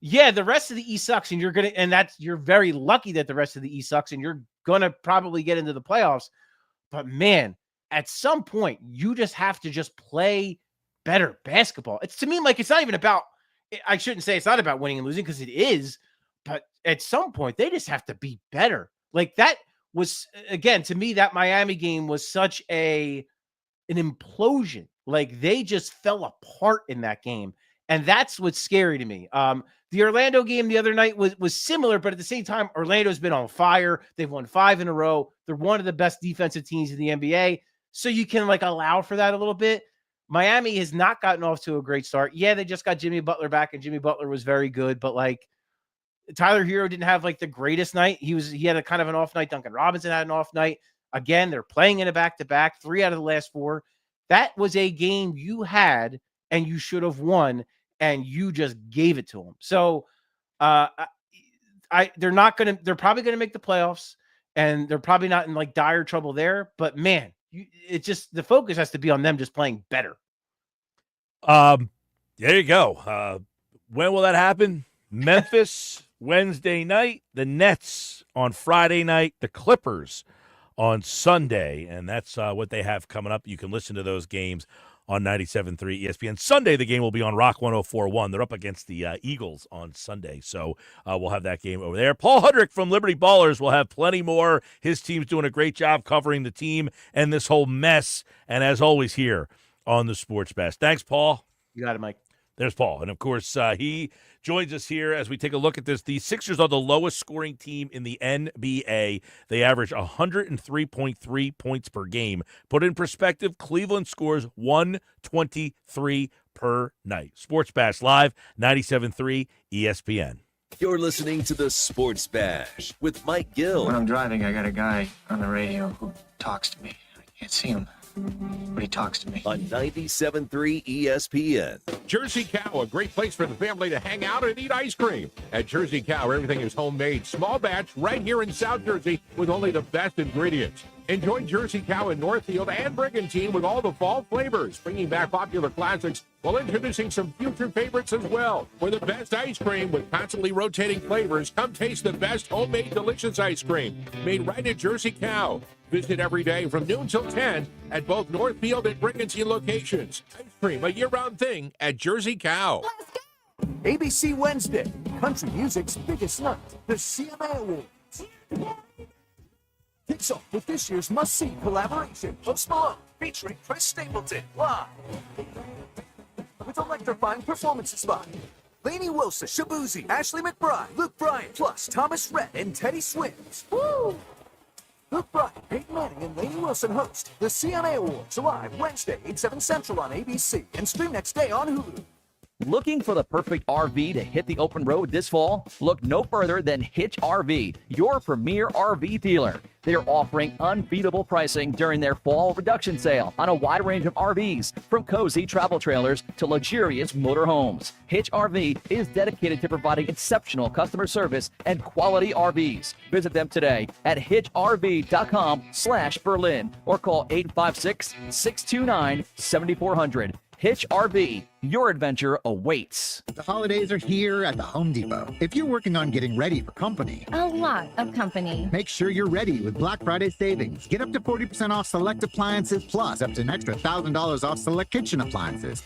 yeah, the rest of the East sucks and you're very lucky that the rest of the East sucks and you're going to probably get into the playoffs. But man, at some point you just have to just play better basketball. It's, to me, like, it's not even about, I shouldn't say it's not about winning and losing because it is, but at some point they just have to be better. Like, that was, again, to me, that Miami game was such an implosion. Like, they just fell apart in that game. And that's what's scary to me. The Orlando game the other night was similar, but at the same time, Orlando's been on fire. They've won 5 in a row. They're one of the best defensive teams in the NBA. So you can, like, allow for that a little bit. Miami has not gotten off to a great start. Yeah, they just got Jimmy Butler back, and Jimmy Butler was very good. But, like, Tyler Hero didn't have, like, the greatest night. He had a kind of an off night. Duncan Robinson had an off night. Again, they're playing in a back-to-back, 3 out of the last 4. That was a game you had and you should have won, and you just gave it to them. So they're probably going to make the playoffs, and they're probably not in, like, dire trouble there. But, man, it's just the focus has to be on them just playing better. There you go. When will that happen? Memphis Wednesday night, the Nets on Friday night, the Clippers on Sunday, and that's what they have coming up. You can listen to those games on 97.3 ESPN. Sunday, the game will be on Rock 104.1. They're up against the Eagles on Sunday, so we'll have that game over there. Paul Hudrick from Liberty Ballers will have plenty more. His team's doing a great job covering the team and this whole mess, and as always here on the Sports Best. Thanks, Paul. You got it, Mike. There's Paul. And, of course, he joins us here as we take a look at this. The Sixers are the lowest scoring team in the NBA. They average 103.3 points per game. Put in perspective, Cleveland scores 123 per night. Sports Bash Live, 97.3 ESPN. You're listening to the Sports Bash with Mike Gill. When I'm driving, I got a guy on the radio who talks to me. I can't see him. When he talks to me. On 97.3 ESPN. Jersey Cow, a great place for the family to hang out and eat ice cream. At Jersey Cow, everything is homemade, small batch, right here in South Jersey with only the best ingredients. Enjoy Jersey Cow in Northfield and Brigantine with all the fall flavors, bringing back popular classics while introducing some future favorites as well. For the best ice cream with constantly rotating flavors, come taste the best homemade delicious ice cream made right at Jersey Cow. Visit every day from noon till 10 at both Northfield and Brigantine locations. Ice cream, a year-round thing at Jersey Cow. ABC Wednesday, country music's biggest night, the CMA Awards. Kicks off with this year's must-see collaboration, Post Malone featuring Chris Stapleton live. With electrifying performances by Lainey Wilson, Shabuzi, Ashley McBride, Luke Bryan, plus Thomas Rhett and Teddy Swims. Woo! Luke Bryan, Peyton Manning, and Lainey Wilson host the CMA Awards live Wednesday, 8, 7 Central on ABC and stream next day on Hulu. Looking for the perfect RV to hit the open road this fall? Look no further than Hitch RV, your premier RV dealer. They are offering unbeatable pricing during their fall reduction sale on a wide range of RVs, from cozy travel trailers to luxurious motorhomes. Hitch RV is dedicated to providing exceptional customer service and quality RVs. Visit them today at hitchrv.com/Berlin or call 856-629-7400. Hitch RV, your adventure awaits. The holidays are here at the Home Depot. If you're working on getting ready for company, A lot of company. make sure you're ready with Black Friday savings. Get up to 40% off select appliances, plus up to an extra $1,000 off select kitchen appliances.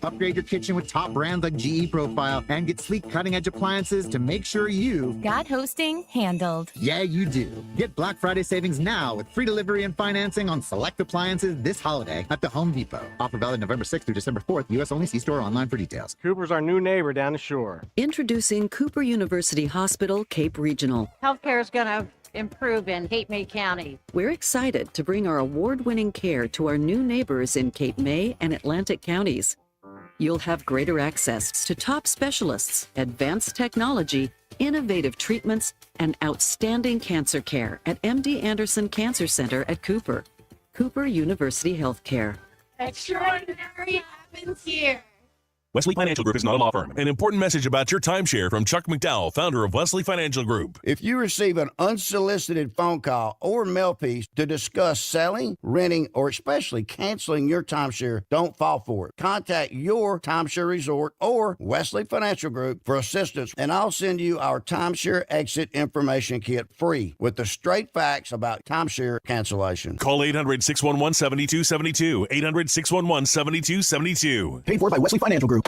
Upgrade your kitchen with top brands like GE Profile and get sleek cutting-edge appliances to make sure you Got hosting handled. Yeah, you do. Get Black Friday savings now with free delivery and financing on select appliances this holiday at the Home Depot. Offer valid November 6th through December 4th. U.S. only. See store or online for details. Cooper's our new neighbor down the shore. Introducing Cooper University Hospital, Cape Regional. Healthcare is going to improve in Cape May County. We're excited to bring our award-winning care to our new neighbors in Cape May and Atlantic counties. You'll have greater access to top specialists, advanced technology, innovative treatments, and outstanding cancer care at MD Anderson Cancer Center at Cooper. Cooper University Healthcare. Extraordinary happens here. Wesley Financial Group is not a law firm. An important message about your timeshare from Chuck McDowell, founder of Wesley Financial Group. If you receive an unsolicited phone call or mail piece to discuss selling, renting, or especially canceling your timeshare, don't fall for it. Contact your timeshare resort or Wesley Financial Group for assistance, and I'll send you our timeshare exit information kit free with the straight facts about timeshare cancellation. Call 800-611-7272. 800-611-7272. Paid for by Wesley Financial Group.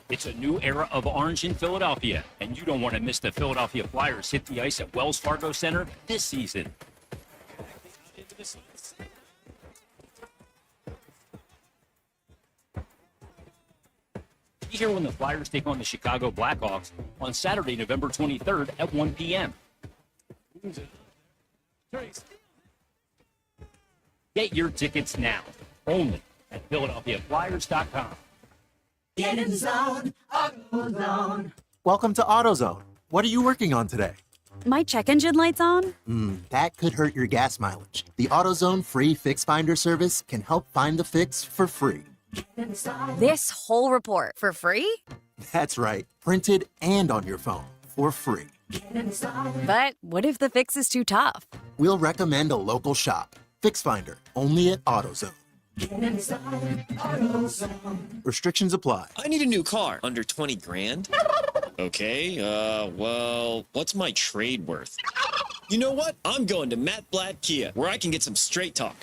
It's a new era of orange in Philadelphia, and you don't want to miss the Philadelphia Flyers hit the ice at Wells Fargo Center this season. Be here when the Flyers take on the Chicago Blackhawks on Saturday, November 23rd at 1 p.m. Get your tickets now, only at PhiladelphiaFlyers.com. Get in the zone, AutoZone. Welcome to AutoZone. What are you working on today? My check engine light's on? That could hurt your gas mileage. The AutoZone free Fix Finder service can help find the fix for free. This whole report for free? That's right, printed and on your phone for free. But what if the fix is too tough? We'll recommend a local shop. Fix Finder, only at AutoZone. Restrictions apply. I need a new car. Under 20 grand? Okay, well, what's my trade worth? You know what? I'm going to Matt Blatt Kia, where I can get some straight talk.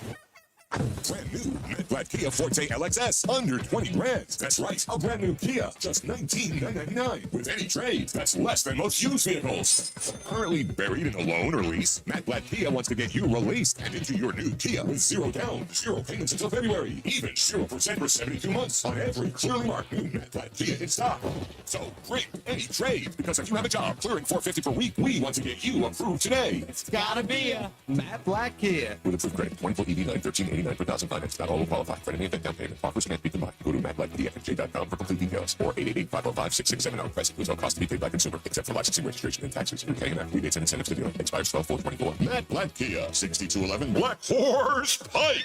Brand new Matt Blatt Kia Forte LXS, under 20 grand. That's right, a brand new Kia, just $19,999. With any trade, that's less than most used vehicles. Currently buried in a loan or lease, Matt Blatt Kia wants to get you released and into your new Kia with zero down, zero payments until February, even 0% for 72 months on every clearly marked new Matt Blatt Kia in stock. So bring any trade, because if you have a job clearing $450 per week, we want to get you approved today. It's gotta be a Matt Blatt Kia. With approved credit, 24 EV9, $13.89 per thousand finance. Not all will qualify. Credit and down payment. Offers can't be combined. Go to mattblackkiafj.com for complete details, or 888-505-6670. Price includes all costs to be paid by consumer, except for licensing, registration, and taxes. Paying after rebates and incentives to dealer. Expires 12/4/24. Matt Blatt Kia, 6211 Black Horse Pike.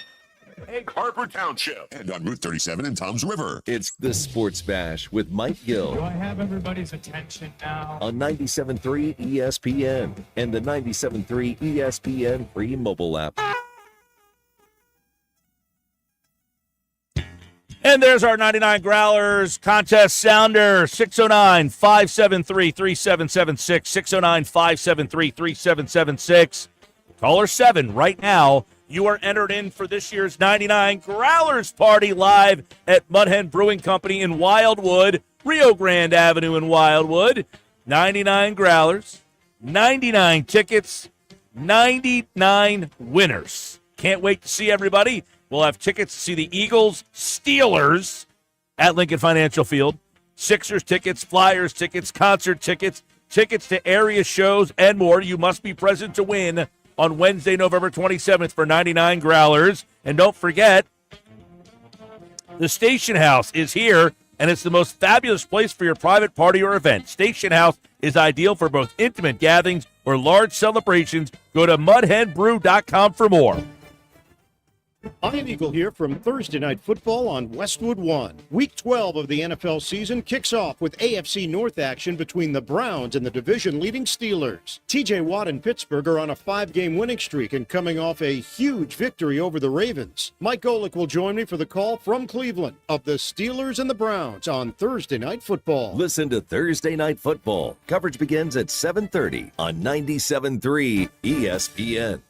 Egg Harbor Township, and on Route 37 in Toms River. It's the Sports Bash with Mike Gill Do I have everybody's attention now? on 97.3 ESPN and the 97.3 ESPN free mobile app. And there's our 99 Growlers contest sounder, 609-573-3776, 609-573-3776. Caller 7 right now. You are entered in for this year's 99 Growlers party live at Mudhen Brewing Company in Wildwood, Rio Grande Avenue in Wildwood. 99 Growlers, 99 tickets, 99 winners. Can't wait to see everybody. We'll have tickets to see the Eagles, Steelers at Lincoln Financial Field, Sixers tickets, Flyers tickets, concert tickets, tickets to area shows, and more. You must be present to win on Wednesday, November 27th for 99 Growlers. And don't forget, the Station House is here, and it's the most fabulous place for your private party or event. Station House is ideal for both intimate gatherings or large celebrations. Go to mudhenbrew.com for more. I'm Eagle here from Thursday Night Football on Westwood One. Week 12 of the NFL season kicks off with AFC North action between the Browns and the division-leading Steelers. TJ Watt and Pittsburgh are on a 5-game winning streak and coming off a huge victory over the Ravens. Mike Golick will join me for the call from Cleveland of the Steelers and the Browns on Thursday Night Football. Listen to Thursday Night Football. Coverage begins at 7:30 on 97.3 ESPN.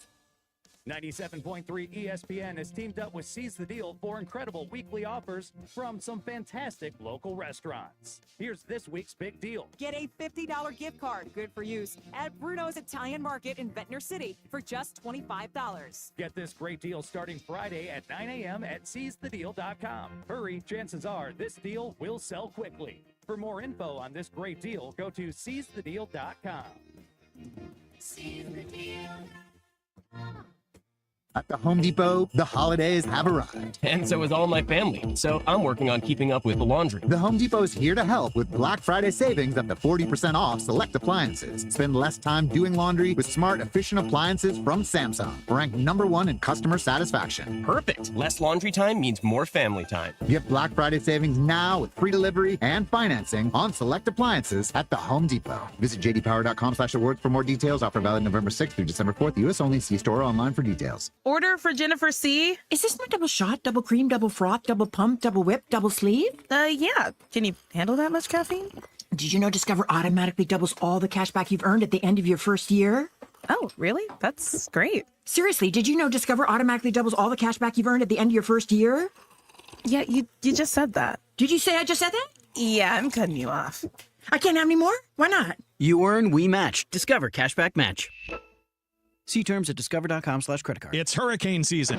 97.3 ESPN has teamed up with Seize the Deal for incredible weekly offers from some fantastic local restaurants. Here's this week's big deal. Get a $50 gift card, good for use, at Bruno's Italian Market in Ventnor City for just $25. Get this great deal starting Friday at 9 a.m. at seizethedeal.com. Hurry, chances are this deal will sell quickly. For more info on this great deal, go to seizethedeal.com. Seize the Deal. At the Home Depot, the holidays have arrived. And so is all my family. So I'm working on keeping up with the laundry. The Home Depot is here to help with Black Friday savings up to 40% off select appliances. Spend less time doing laundry with smart, efficient appliances from Samsung, ranked #1 in customer satisfaction. Perfect. Less laundry time means more family time. Get Black Friday savings now with free delivery and financing on select appliances at the Home Depot. Visit jdpower.com/awards for more details. Offer valid November 6th through December 4th. U.S. only. See store or online for details. Order for Jennifer C. Is this my double shot, double cream, double froth, double pump, double whip, double sleeve? Yeah. Can you handle that much caffeine? Did you know Discover automatically doubles all the cash back you've earned at the end of your first year? Oh, really? That's great. Seriously, did you know Discover automatically doubles all the cash back you've earned at the end of your first year? Yeah, you just said that. Did you say I just said that? Yeah, I'm cutting you off. I can't have any more? Why not? You earn, we match. Discover Cashback Match. See terms at discover.com/creditcard. It's hurricane season.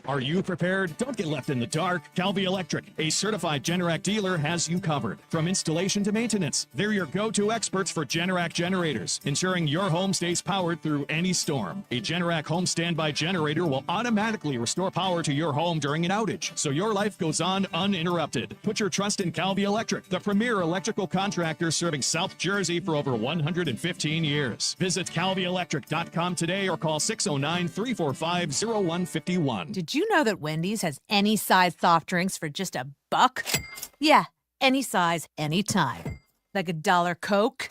Are you prepared? Don't get left in the dark. Calvi Electric, a certified Generac dealer, has you covered. From installation to maintenance, they're your go-to experts for Generac generators, ensuring your home stays powered through any storm. A Generac home standby generator will automatically restore power to your home during an outage, so your life goes on uninterrupted. Put your trust in Calvi Electric, the premier electrical contractor serving South Jersey for over 115 years. Visit calvielectric.com today or call 609-345-0151. Did you know that Wendy's has any size soft drinks for just $1? Yeah, any size, anytime. Like $1 Coke,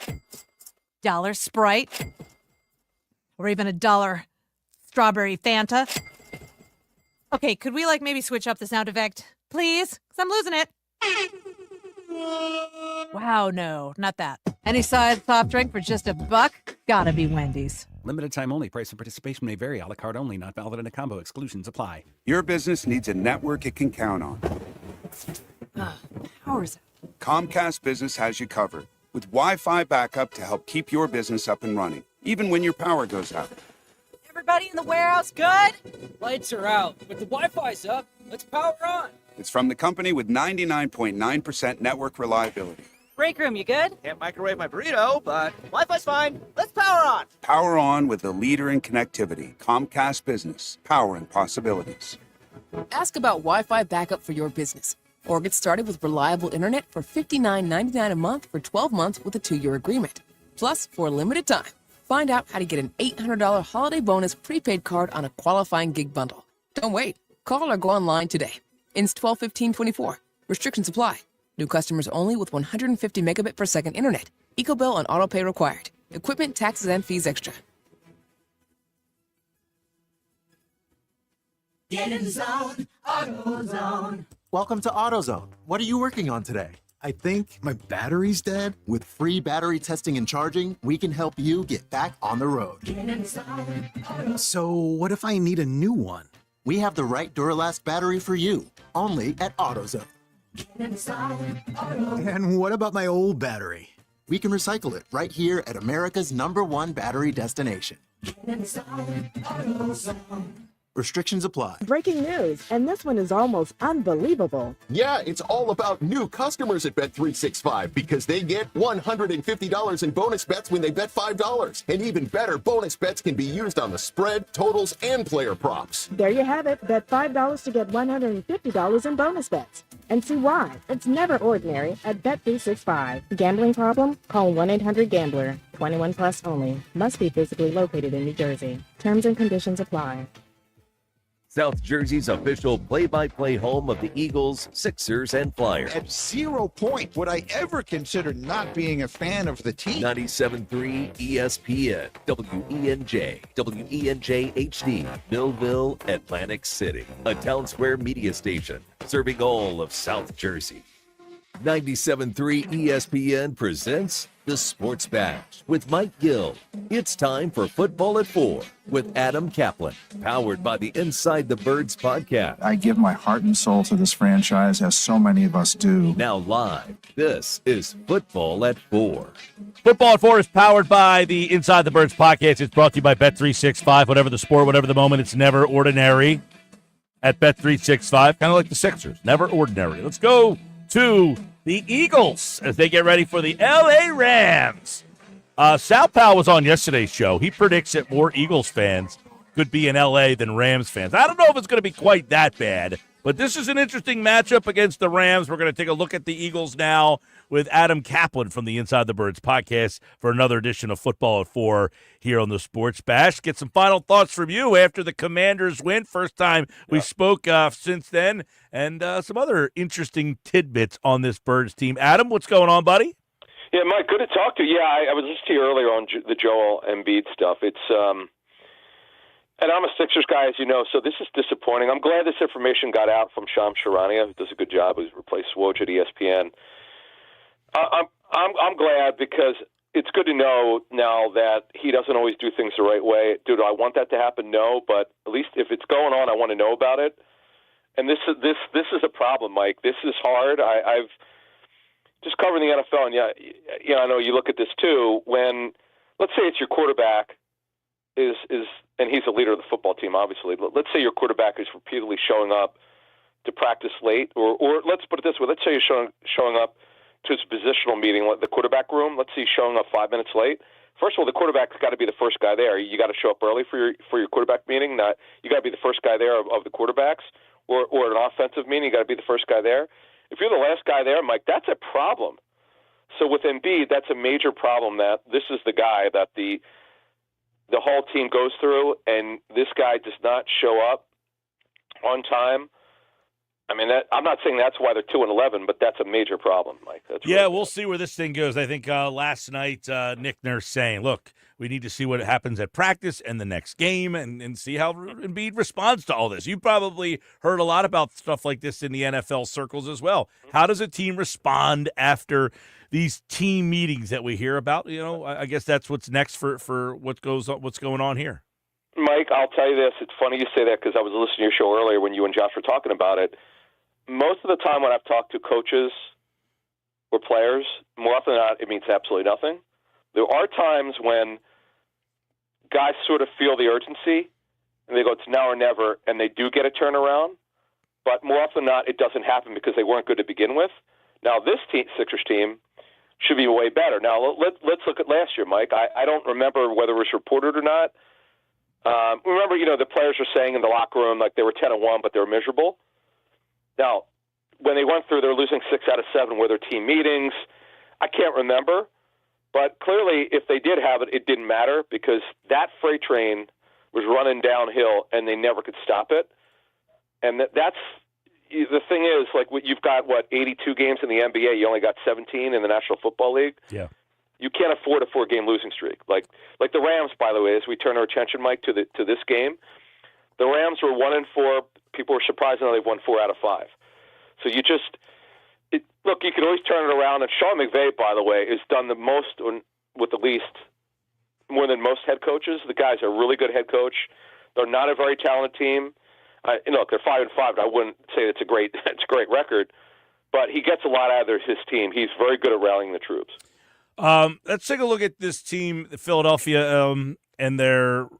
$1 Sprite, or even $1 strawberry Fanta. Okay, could we maybe switch up the sound effect, please? Because I'm losing it. Wow, no, not that. Any size soft drink for just $1? Gotta be Wendy's. Limited time only. Price and participation may vary. A la carte only. Not valid in a combo. Exclusions apply. Your business needs a network it can count on. Powers. Comcast Business has you covered with Wi-Fi backup to help keep your business up and running, even when your power goes out. Everybody in the warehouse good? Lights are out, but the Wi-Fi's up. Let's power on. It's from the company with 99.9% network reliability. Break room, you good? Can't microwave my burrito, but Wi-Fi's fine. Let's power on. Power on with the leader in connectivity, Comcast Business, powering possibilities. Ask about Wi-Fi backup for your business, or get started with reliable internet for $59.99 a month for 12 months with a 2-year agreement. Plus, for a limited time, find out how to get an $800 holiday bonus prepaid card on a qualifying gig bundle. Don't wait. Call or go online today. Ins 12/15/24. Restrictions apply. New customers only with 150 megabit per second internet. EcoBill and autopay required. Equipment, taxes, and fees extra. Get in the zone, AutoZone. Welcome to AutoZone. What are you working on today? I think my battery's dead. With free battery testing and charging, we can help you get back on the road. Get in the zone, AutoZone. So what if I need a new one? We have the right Duralast battery for you, only at AutoZone. Get in the zone, AutoZone. And what about my old battery? We can recycle it right here at America's #1 battery destination. Get in the zone, AutoZone. Restrictions apply. Breaking news, and this one is almost unbelievable. Yeah, it's all about new customers at Bet365 because they get $150 in bonus bets when they bet $5. And even better, bonus bets can be used on the spread, totals, and player props. There you have it. Bet $5 to get $150 in bonus bets. And see why. It's never ordinary at Bet365. Gambling problem? Call 1-800-GAMBLER. 21 plus only. Must be physically located in New Jersey. Terms and conditions apply. South Jersey's official play-by-play home of the Eagles, Sixers, and Flyers. At 0 point would I ever consider not being a fan of the team. 97.3 ESPN, WENJ, WENJ HD, Millville, Atlantic City. A Town Square media station serving all of South Jersey. 97.3 ESPN presents The Sports Bash with Mike Gill. It's time for Football at 4 with Adam Caplan, powered by the Inside the Birds podcast. I give my heart and soul to this franchise, as so many of us do. Now live, this is Football at 4. Football at 4 is powered by the Inside the Birds podcast. It's brought to you by Bet365. Whatever the sport, whatever the moment, it's never ordinary at Bet365. Kind of like the Sixers, never ordinary. Let's go to the Eagles as they get ready for the L.A. Rams. Sal Powell was on yesterday's show. He predicts that more Eagles fans could be in L.A. than Rams fans. I don't know if it's going to be quite that bad, but this is an interesting matchup against the Rams. We're going to take a look at the Eagles now with Adam Caplan from the Inside the Birds podcast for another edition of Football at 4 here on the Sports Bash. Get some final thoughts from you after the Commanders win. First time we spoke since then, and some other interesting tidbits on this Birds team. Adam, what's going on, buddy? Yeah, Mike, good to talk to you. Yeah, I was listening to you earlier on the Joel Embiid stuff. It's and I'm a Sixers guy, as you know, so this is disappointing. I'm glad this information got out from Sham Charania, who does a good job, who's replaced Woj at ESPN. I'm glad because it's good to know now that he doesn't always do things the right way. Do I want that to happen? No, but at least if it's going on, I want to know about it. And this is a problem, Mike. This is hard. I've just covering the NFL, and yeah, I know you look at this too. When let's say it's your quarterback is and he's a leader of the football team, obviously. Let's say your quarterback is repeatedly showing up to practice late, or let's put it this way. Let's say you're showing up to his positional meeting, the quarterback room. Let's say he's showing up 5 minutes late. First of all, the quarterback's got to be the first guy there. You got to show up early for your quarterback meeting. You got to be the first guy there of the quarterbacks, or an offensive meeting. You got to be the first guy there. If you're the last guy there, Mike, that's a problem. So with Embiid, that's a major problem. That this is the guy that the whole team goes through, and this guy does not show up on time. I mean, I'm not saying that's why they're 2-11, but that's a major problem, Mike. We'll see where this thing goes. I think last night Nick Nurse saying, look, we need to see what happens at practice and the next game and see how Embiid responds to all this. You probably heard a lot about stuff like this in the NFL circles as well. How does a team respond after these team meetings that we hear about? You know, I guess that's what's next for what's going on here. Mike, I'll tell you this. It's funny you say that because I was listening to your show earlier when you and Josh were talking about it. Most of the time when I've talked to coaches or players, more often than not, it means absolutely nothing. There are times when guys sort of feel the urgency, and they go, it's now or never, and they do get a turnaround. But more often than not, it doesn't happen because they weren't good to begin with. Now, this Sixers team should be way better. Now, let's look at last year, Mike. I don't remember whether it was reported or not. Remember, the players were saying in the locker room like they were 10-1, but they were miserable. Now, when they went through, they were losing 6 out of 7 were their team meetings. I can't remember, but clearly if they did have it, it didn't matter because that freight train was running downhill and they never could stop it. And that's the thing is, like, you've got, 82 games in the NBA. You only got 17 in the National Football League. Yeah. You can't afford a 4-game losing streak. Like the Rams, by the way, as we turn our attention, Mike, to this game, the Rams were 1-4. People were surprised now they've won 4 out of 5. So you look, you can always turn it around. And Sean McVay, by the way, has done the most with the least, more than most head coaches. The guy's a really good head coach. They're not a very talented team. Look, they're 5-5. I wouldn't say it's a great record, but he gets a lot out of his team. He's very good at rallying the troops. Let's take a look at this team, Philadelphia, and their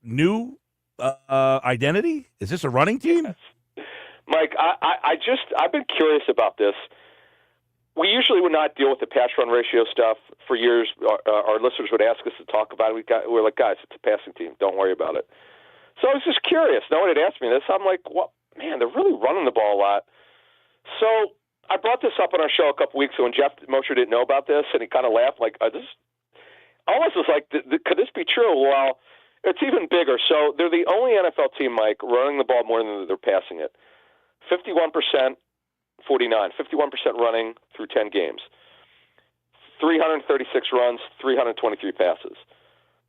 new identity. Is this a running team? Yes. Mike, I've been curious about this. We usually would not deal with the pass-run ratio stuff for years. Our listeners would ask us to talk about it. We're like, guys, it's a passing team. Don't worry about it. So I was just curious. No one had asked me this. I'm like, well, man, they're really running the ball a lot. So I brought this up on our show a couple weeks ago when Jeff Mosher didn't know about this, and he kind of laughed like, this almost was like, could this be true? Well, it's even bigger. So they're the only NFL team, Mike, running the ball more than they're passing it. 51%, 49. 51% running through 10 games. 336 runs, 323 passes.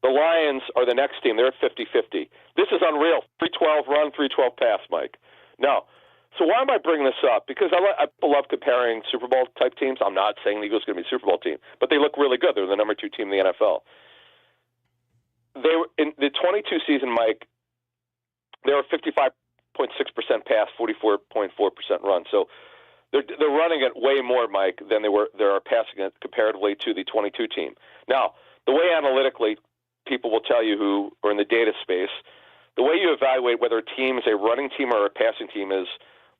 The Lions are the next team. They're at 50-50. This is unreal. 312 run, 312 pass, Mike. No. So why am I bringing this up? Because I love comparing Super Bowl type teams. I'm not saying the Eagles are going to be a Super Bowl team, but they look really good. They're the number 2 team in the NFL. They were in the 22 season, Mike. They were 55.6% pass, 44.4% run. So they're running it way more, Mike, than they are passing it comparatively to the 22 team. Now, the way analytically people will tell you who are in the data space, the way you evaluate whether a team is a running team or a passing team is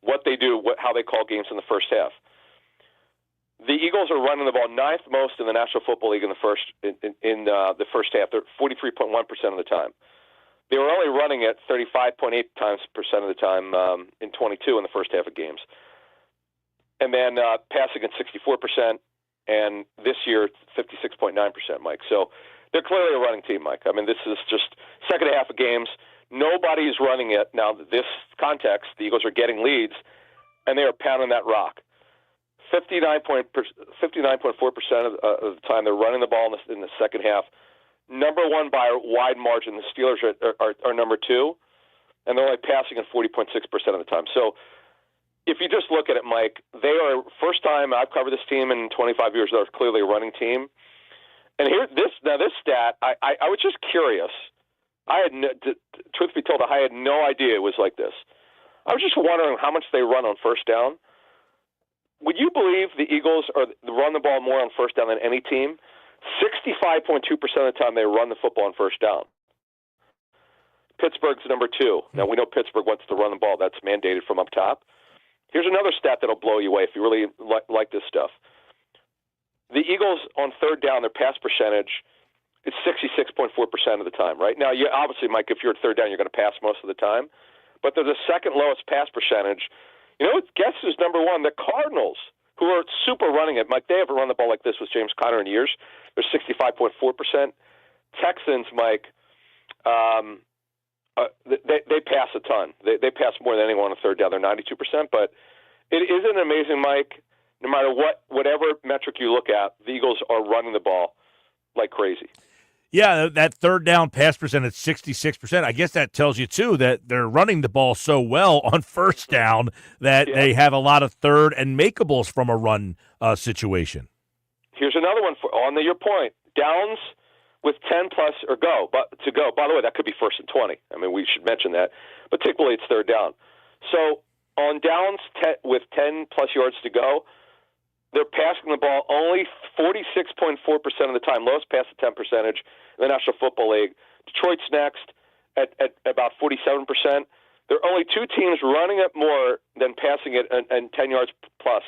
what they do, how they call games in the first half. The Eagles are running the ball 9th most in the National Football League in the first first half. They're 43.1% of the time. They were only running it 35.8% of the time in 22 in the first half of games. And then passing at 64%, and this year 56.9%, Mike. So they're clearly a running team, Mike. I mean, this is just second half of games. Nobody's running it. Now, this context, the Eagles are getting leads, and they are pounding that rock. 59.4% of the time they're running the ball in the second half. Number one by a wide margin. The Steelers are number 2, and they're only passing at 40.6% of the time. So if you just look at it, Mike, they are first time I've covered this team in 25 years. They're clearly a running team. And this stat, I was just curious. Truth be told, I had no idea it was like this. I was just wondering how much they run on first down. Would you believe the Eagles run the ball more on first down than any team? 65.2% of the time they run the football on first down. Pittsburgh's number 2. Now, we know Pittsburgh wants to run the ball. That's mandated from up top. Here's another stat that'll blow you away if you really like this stuff. The Eagles on third down, their pass percentage is 66.4% of the time, right? Now, obviously, Mike, if you're at third down, you're going to pass most of the time. But they're the second lowest pass percentage. You know, guess who's number 1? The Cardinals, who are super running it. Mike, they haven't run the ball like this with James Conner in years. They're 65.4%. Texans, Mike, they pass a ton. They pass more than anyone on third down. They're 92%. But it isn't amazing, Mike. No matter whatever metric you look at, the Eagles are running the ball like crazy. Yeah, that third down pass percentage, 66%. I guess that tells you, too, that they're running the ball so well on first down that they have a lot of third and makeables from a run situation. Here's another one on your point. Downs with 10-plus or to go. By the way, that could be first and 20. I mean, we should mention that. Particularly, it's third down. So on downs with 10-plus yards to go, they're passing the ball only 46.4% of the time, lowest pass attempt percentage in the National Football League. Detroit's next at about 47%. There are only 2 teams running it more than passing it and 10 yards plus.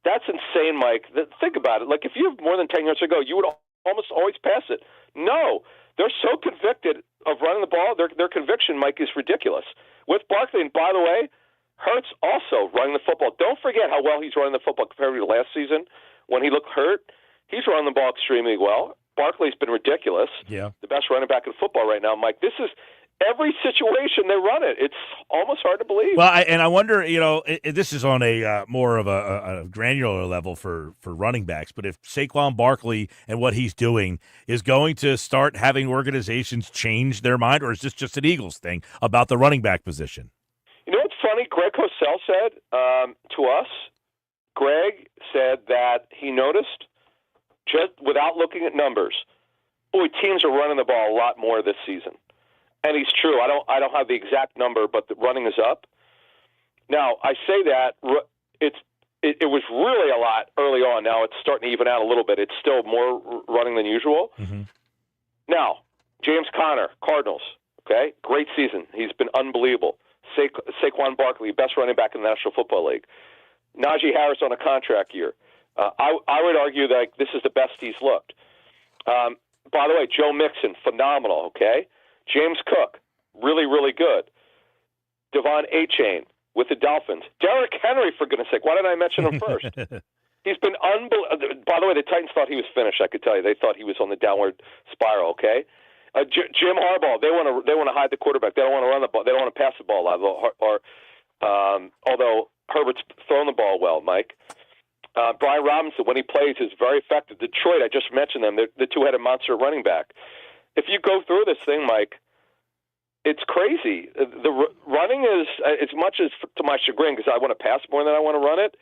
That's insane, Mike. Think about it. Like, if you have more than 10 yards to go, you would almost always pass it. No, they're so convicted of running the ball. Their conviction, Mike, is ridiculous. With Barkley, and by the way, Hurts also running the football. Don't forget how well he's running the football compared to last season when he looked hurt. He's running the ball extremely well. Barkley's been ridiculous. Yeah. The best running back in football right now, Mike. This is Every situation they run it. It's almost hard to believe. Well, I wonder, this is on a more of a granular level for running backs, but if Saquon Barkley and what he's doing is going to start having organizations change their mind, or is this just an Eagles thing about the running back position? You know what's funny? Greg Cosell said to us, Greg said that he noticed, just without looking at numbers, teams are running the ball a lot more this season. And he's true. I don't have the exact number, but the running is up. Now, I say that it was really a lot early on. Now it's starting to even out a little bit. It's still more running than usual. Mm-hmm. Now, James Conner, Cardinals, okay? Great season. He's been unbelievable. Saquon Barkley, best running back in the National Football League. Najee Harris on a contract year. I would argue that this is the best he's looked. By the way, Joe Mixon, phenomenal, okay? James Cook, really, really good. Devon Achane with the Dolphins. Derrick Henry, for goodness sake. Why didn't I mention him first? He's been unbelievable. By the way, the Titans thought he was finished, I could tell you. They thought he was on the downward spiral, okay? Jim Harbaugh, they want to hide the quarterback. They don't want to run the ball. They don't want to pass the ball a lot. Although Herbert's throwing the ball well, Mike. Brian Robinson, when he plays, is very effective. Detroit, I just mentioned them. They're the two-headed monster running back. If you go through this thing, Mike, it's crazy. The running is, as much as to my chagrin, because I want to pass more than I want to run it,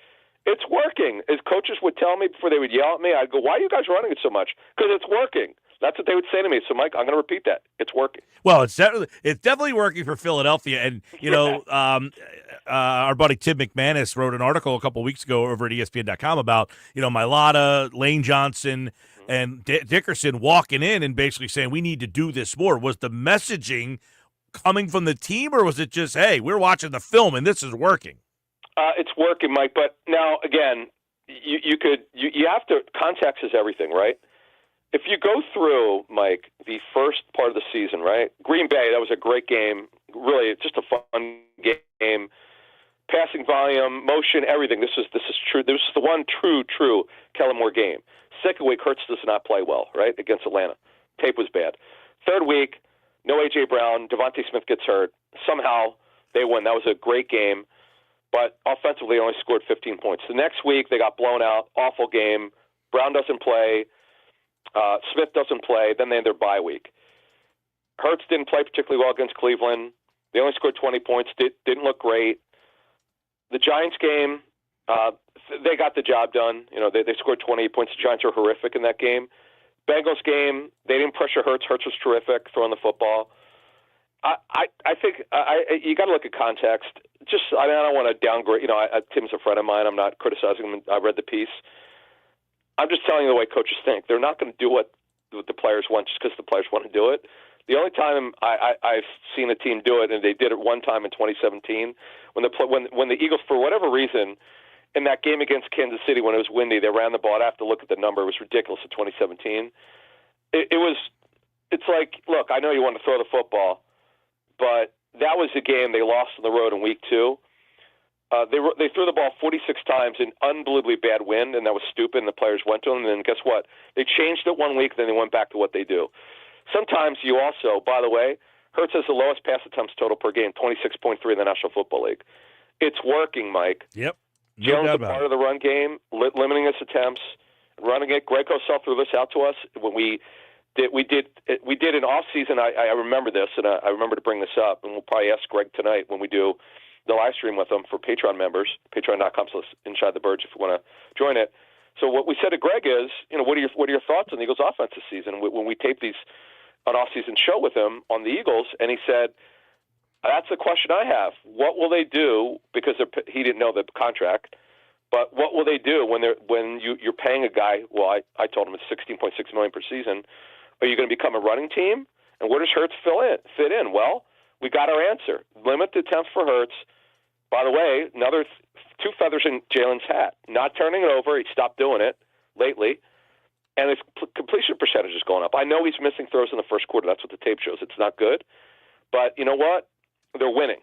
it's working. As coaches would tell me before they would yell at me, I'd go, why are you guys running it so much? Because it's working. That's what they would say to me. So, Mike, I'm going to repeat that. It's working. Well, it's definitely working for Philadelphia. And, our buddy Tim McManus wrote an article a couple of weeks ago over at ESPN.com about, Mailata, Lane Johnson, and Dickerson walking in and basically saying, we need to do this more. Was the messaging coming from the team, or was it just, hey, we're watching the film and this is working? It's working, Mike. But now, again, you have to, context is everything, right? If you go through, Mike, the first part of the season, right? Green Bay, that was a great game. Really, it's just a fun game. Passing volume, motion, everything. This is true. This is the one true Kellen Moore game. Second week, Hurts does not play well, right, against Atlanta. Tape was bad. Third week, no A.J. Brown. Devontae Smith gets hurt. Somehow they win. That was a great game. But offensively, they only scored 15 points. The next week, they got blown out. Awful game. Brown doesn't play. Smith doesn't play. Then they had their bye week. Hurts didn't play particularly well against Cleveland. They only scored 20 points. Didn't look great. The Giants game, they got the job done. They scored 28 points. The Giants are horrific in that game. Bengals game, they didn't pressure Hurts. Hurts was terrific throwing the football. I think you got to look at context. I don't want to downgrade. Tim's a friend of mine. I'm not criticizing him. I read the piece. I'm just telling you the way coaches think. They're not going to do what the players want just because the players want to do it. The only time I've seen a team do it, and they did it one time in 2017, when the Eagles, for whatever reason, in that game against Kansas City when it was windy, they ran the ball. I'd have to look at the number. It was ridiculous in 2017. It's like, look, I know you want to throw the football, but that was the game they lost on the road in week 2. They threw the ball 46 times in unbelievably bad wind, and that was stupid, and the players went to them. And then guess what? They changed it one week, then they went back to what they do. Sometimes you also, by the way, Hurts has the lowest pass attempts total per game, 26.3 in the National Football League. It's working, Mike. Yep. Jalen's a part of the run game, limiting his attempts, running it. Greg Cosell threw this out to us when we did an off season. I remember this, and I remember to bring this up, and we'll probably ask Greg tonight when we do the live stream with them for Patreon members, patreon.com/Inside the Birds if you want to join it. So what we said to Greg is, what are your thoughts on the Eagles' offense this season? When we taped an off-season show with him on the Eagles, and he said, that's the question I have. What will they do? Because he didn't know the contract, but what will they do when you're paying a guy? Well, I told him it's $16.6 million per season. Are you going to become a running team? And where does Hurts fit in? Well, we got our answer. Limit the attempts for Hurts. By the way, another 2 feathers in Jalen's hat. Not turning it over. He stopped doing it lately. And his completion percentage is going up. I know he's missing throws in the first quarter. That's what the tape shows. It's not good. But you know what? They're winning.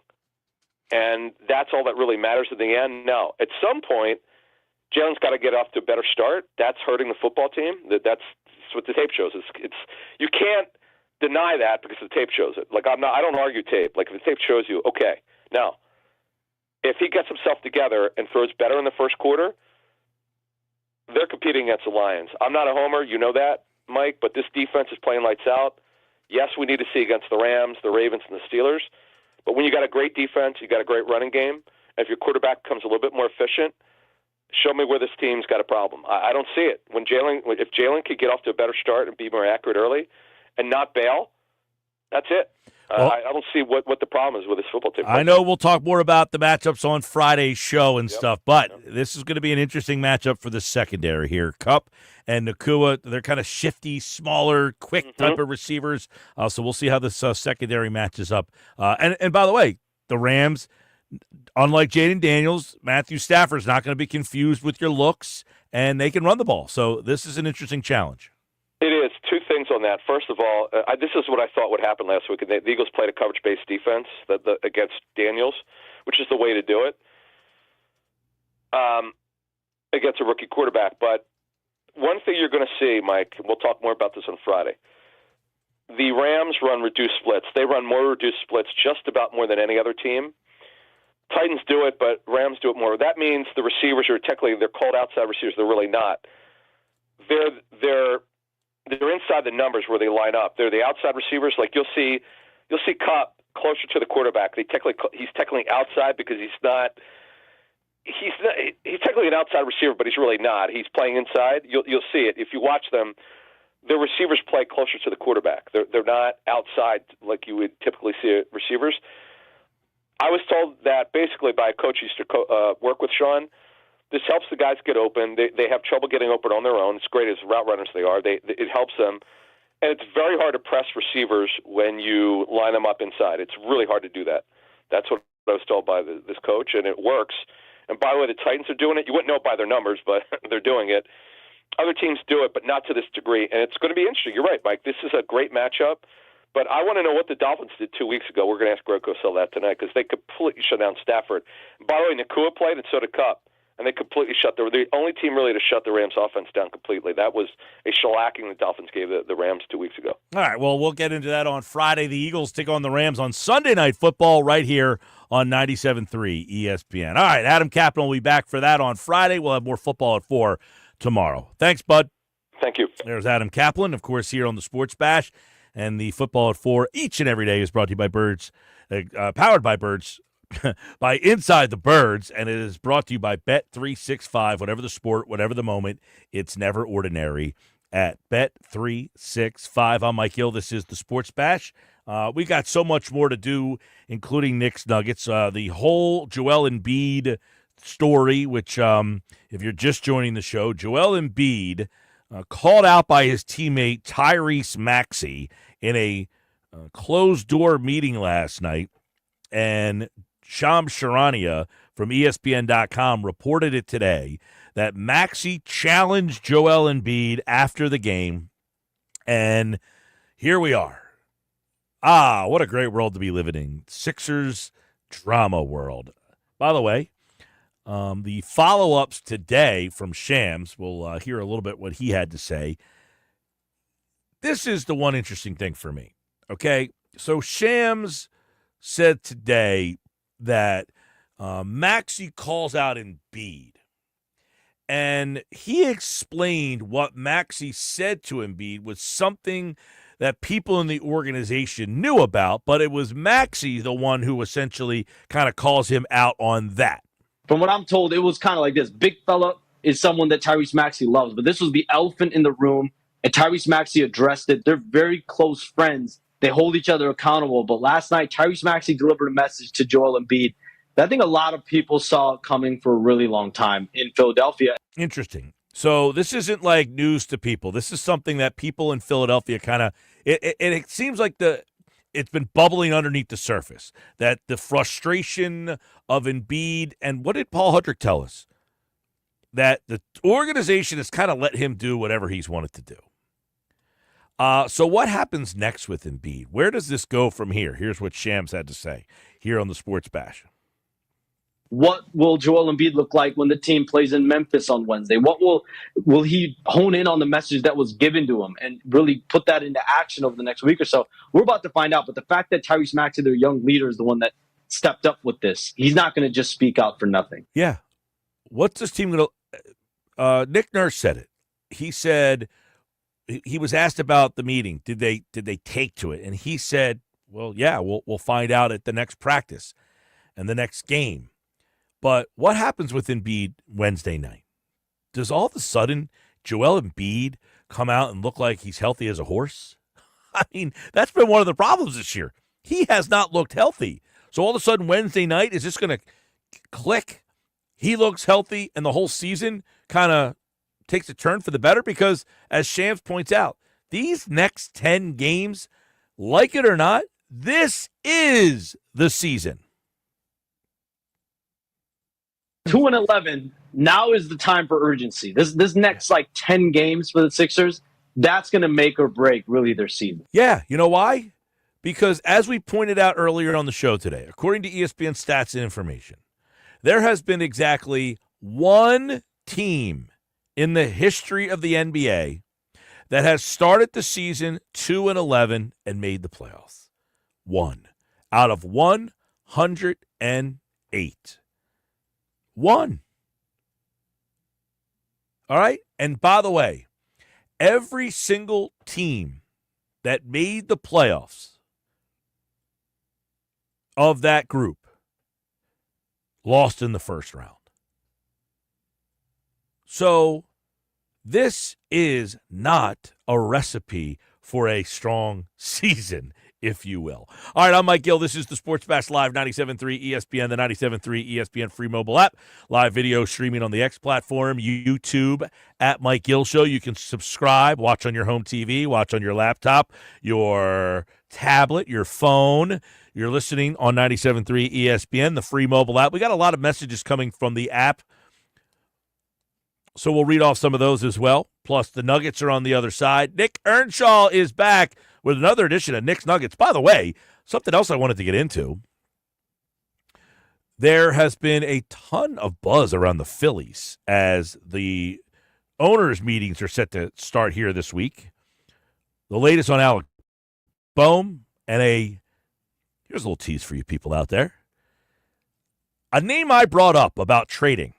And that's all that really matters in the end. Now, at some point, Jalen's got to get off to a better start. That's hurting the football team. That's what the tape shows. You can't deny that because the tape shows it. Like, I don't argue tape. Like, if the tape shows you, okay. Now, if he gets himself together and throws better in the first quarter, they're competing against the Lions. I'm not a homer, you know that, Mike, but this defense is playing lights out. Yes, we need to see against the Rams, the Ravens, and the Steelers, but when you got a great defense, you got a great running game, and if your quarterback becomes a little bit more efficient, show me where this team's got a problem. I don't see it. If Jalen could get off to a better start and be more accurate early and not bail, that's it. Well, I don't see what the problem is with this football team. I know we'll talk more about the matchups on Friday's show and stuff, but this is going to be an interesting matchup for the secondary here. Kupp and Nakua, they're kind of shifty, smaller, quick type of receivers, so we'll see how this secondary matches up. And by the way, the Rams, unlike Jaden Daniels, Matthew Stafford's not going to be confused with your looks, and they can run the ball. So this is an interesting challenge. It is. Two things on that. First of all, this is what I thought would happen last week. The Eagles played a coverage-based defense against Daniels, which is the way to do it, against a rookie quarterback. But one thing you're going to see, Mike, and we'll talk more about this on Friday, the Rams run reduced splits. They run more reduced splits just about more than any other team. Titans do it, but Rams do it more. That means the receivers are technically, they're called outside receivers. They're really not. They're inside the numbers where they line up. They're the outside receivers. Like you'll see Kupp closer to the quarterback. He's technically outside because he's technically an outside receiver, but he's really not. He's playing inside. You'll see it if you watch them. Their receivers play closer to the quarterback. They're not outside like you would typically see receivers. I was told that basically by a coach who used to work with Sean. This helps the guys get open. They have trouble getting open on their own. It's great as route runners they are. It helps them. And it's very hard to press receivers when you line them up inside. It's really hard to do that. That's what I was told by this coach, and it works. And by the way, the Titans are doing it. You wouldn't know it by their numbers, but they're doing it. Other teams do it, but not to this degree. And it's going to be interesting. You're right, Mike. This is a great matchup. But I want to know what the Dolphins did 2 weeks ago. We're going to ask Greg Cosell that tonight because they completely shut down Stafford. And by the way, Nakua played, and so did Kupp. And they completely the only team really to shut the Rams' offense down completely. That was a shellacking the Dolphins gave the Rams 2 weeks ago. All right, well, we'll get into that on Friday. The Eagles take on the Rams on Sunday Night Football right here on 97.3 ESPN. All right, Adam Caplan will be back for that on Friday. We'll have more football at 4 tomorrow. Thanks, bud. Thank you. There's Adam Caplan, of course, here on the Sports Bash. And the football at 4 each and every day is brought to you by Birds, powered by Birds, by Inside the Birds, and it is brought to you by Bet365. Whatever the sport, whatever the moment, it's never ordinary at Bet365. I'm Mike Gill. This is the Sports Bash. We got so much more to do, including Knicks Nuggets. The whole Joel Embiid story, which if you're just joining the show, Joel Embiid called out by his teammate Tyrese Maxey in a closed-door meeting last night, and Shams Charania from ESPN.com reported it today that Maxey challenged Joel Embiid after the game, and here we are. What a great world to be living in. Sixers drama world. By the way, the follow-ups today from Shams, we'll hear a little bit what he had to say. This is the one interesting thing for me, okay? So Shams said today that Maxey calls out Embiid, and he explained what Maxey said to Embiid was something that people in the organization knew about, but it was Maxey the one who essentially kind of calls him out on that. From what I'm told, it was kind of like this. Big fella is someone that Tyrese Maxey loves, but this was the elephant in the room, and Tyrese Maxey addressed it. They're very close friends. They hold each other accountable. But last night, Tyrese Maxey delivered a message to Joel Embiid that I think a lot of people saw coming for a really long time in Philadelphia. Interesting. So this isn't like news to people. This is something that people in Philadelphia kind of it seems like it's been bubbling underneath the surface, that the frustration of Embiid, and what did Paul Hudrick tell us? That the organization has kind of let him do whatever he's wanted to do. So what happens next with Embiid? Where does this go from here? Here's what Shams had to say here on the Sports Bash. What will Joel Embiid look like when the team plays in Memphis on Wednesday? What will he hone in on the message that was given to him and really put that into action over the next week or so? We're about to find out. But the fact that Tyrese Maxey, their young leader, is the one that stepped up with this, he's not going to just speak out for nothing. Yeah. What's this team going to Nick Nurse said it. He said he was asked about the meeting. Did they take to it? And he said, well, yeah, we'll find out at the next practice and the next game. But what happens with Embiid Wednesday night? Does all of a sudden Joel Embiid come out and look like he's healthy as a horse? I mean, that's been one of the problems this year. He has not looked healthy. So all of a sudden Wednesday night, is this going to click? He looks healthy and the whole season kind of takes a turn for the better? Because as Shams points out, these next 10 games, like it or not, this is the season. 2-11. Now is the time for urgency. This next 10 games for the Sixers, that's going to make or break really their season. Yeah, you know why? Because as we pointed out earlier on the show today, according to ESPN stats and information, there has been exactly one team in the history of the NBA that has started the season 2-11 and made the playoffs. One out of 108. One. All right? And by the way, every single team that made the playoffs of that group lost in the first round. So this is not a recipe for a strong season, if you will. All right, I'm Mike Gill. This is the Sports Bash Live, 97.3 ESPN, the 97.3 ESPN free mobile app. Live video streaming on the X platform, YouTube at Mike Gill Show. You can subscribe, watch on your home TV, watch on your laptop, your tablet, your phone. You're listening on 97.3 ESPN, the free mobile app. We got a lot of messages coming from the app, so we'll read off some of those as well. Plus, the Nuggets are on the other side. Nick Earnshaw is back with another edition of Nick's Nuggets. By the way, something else I wanted to get into. There has been a ton of buzz around the Phillies as the owners' meetings are set to start here this week. The latest on Alec Boehm and here's a little tease for you people out there. A name I brought up about trading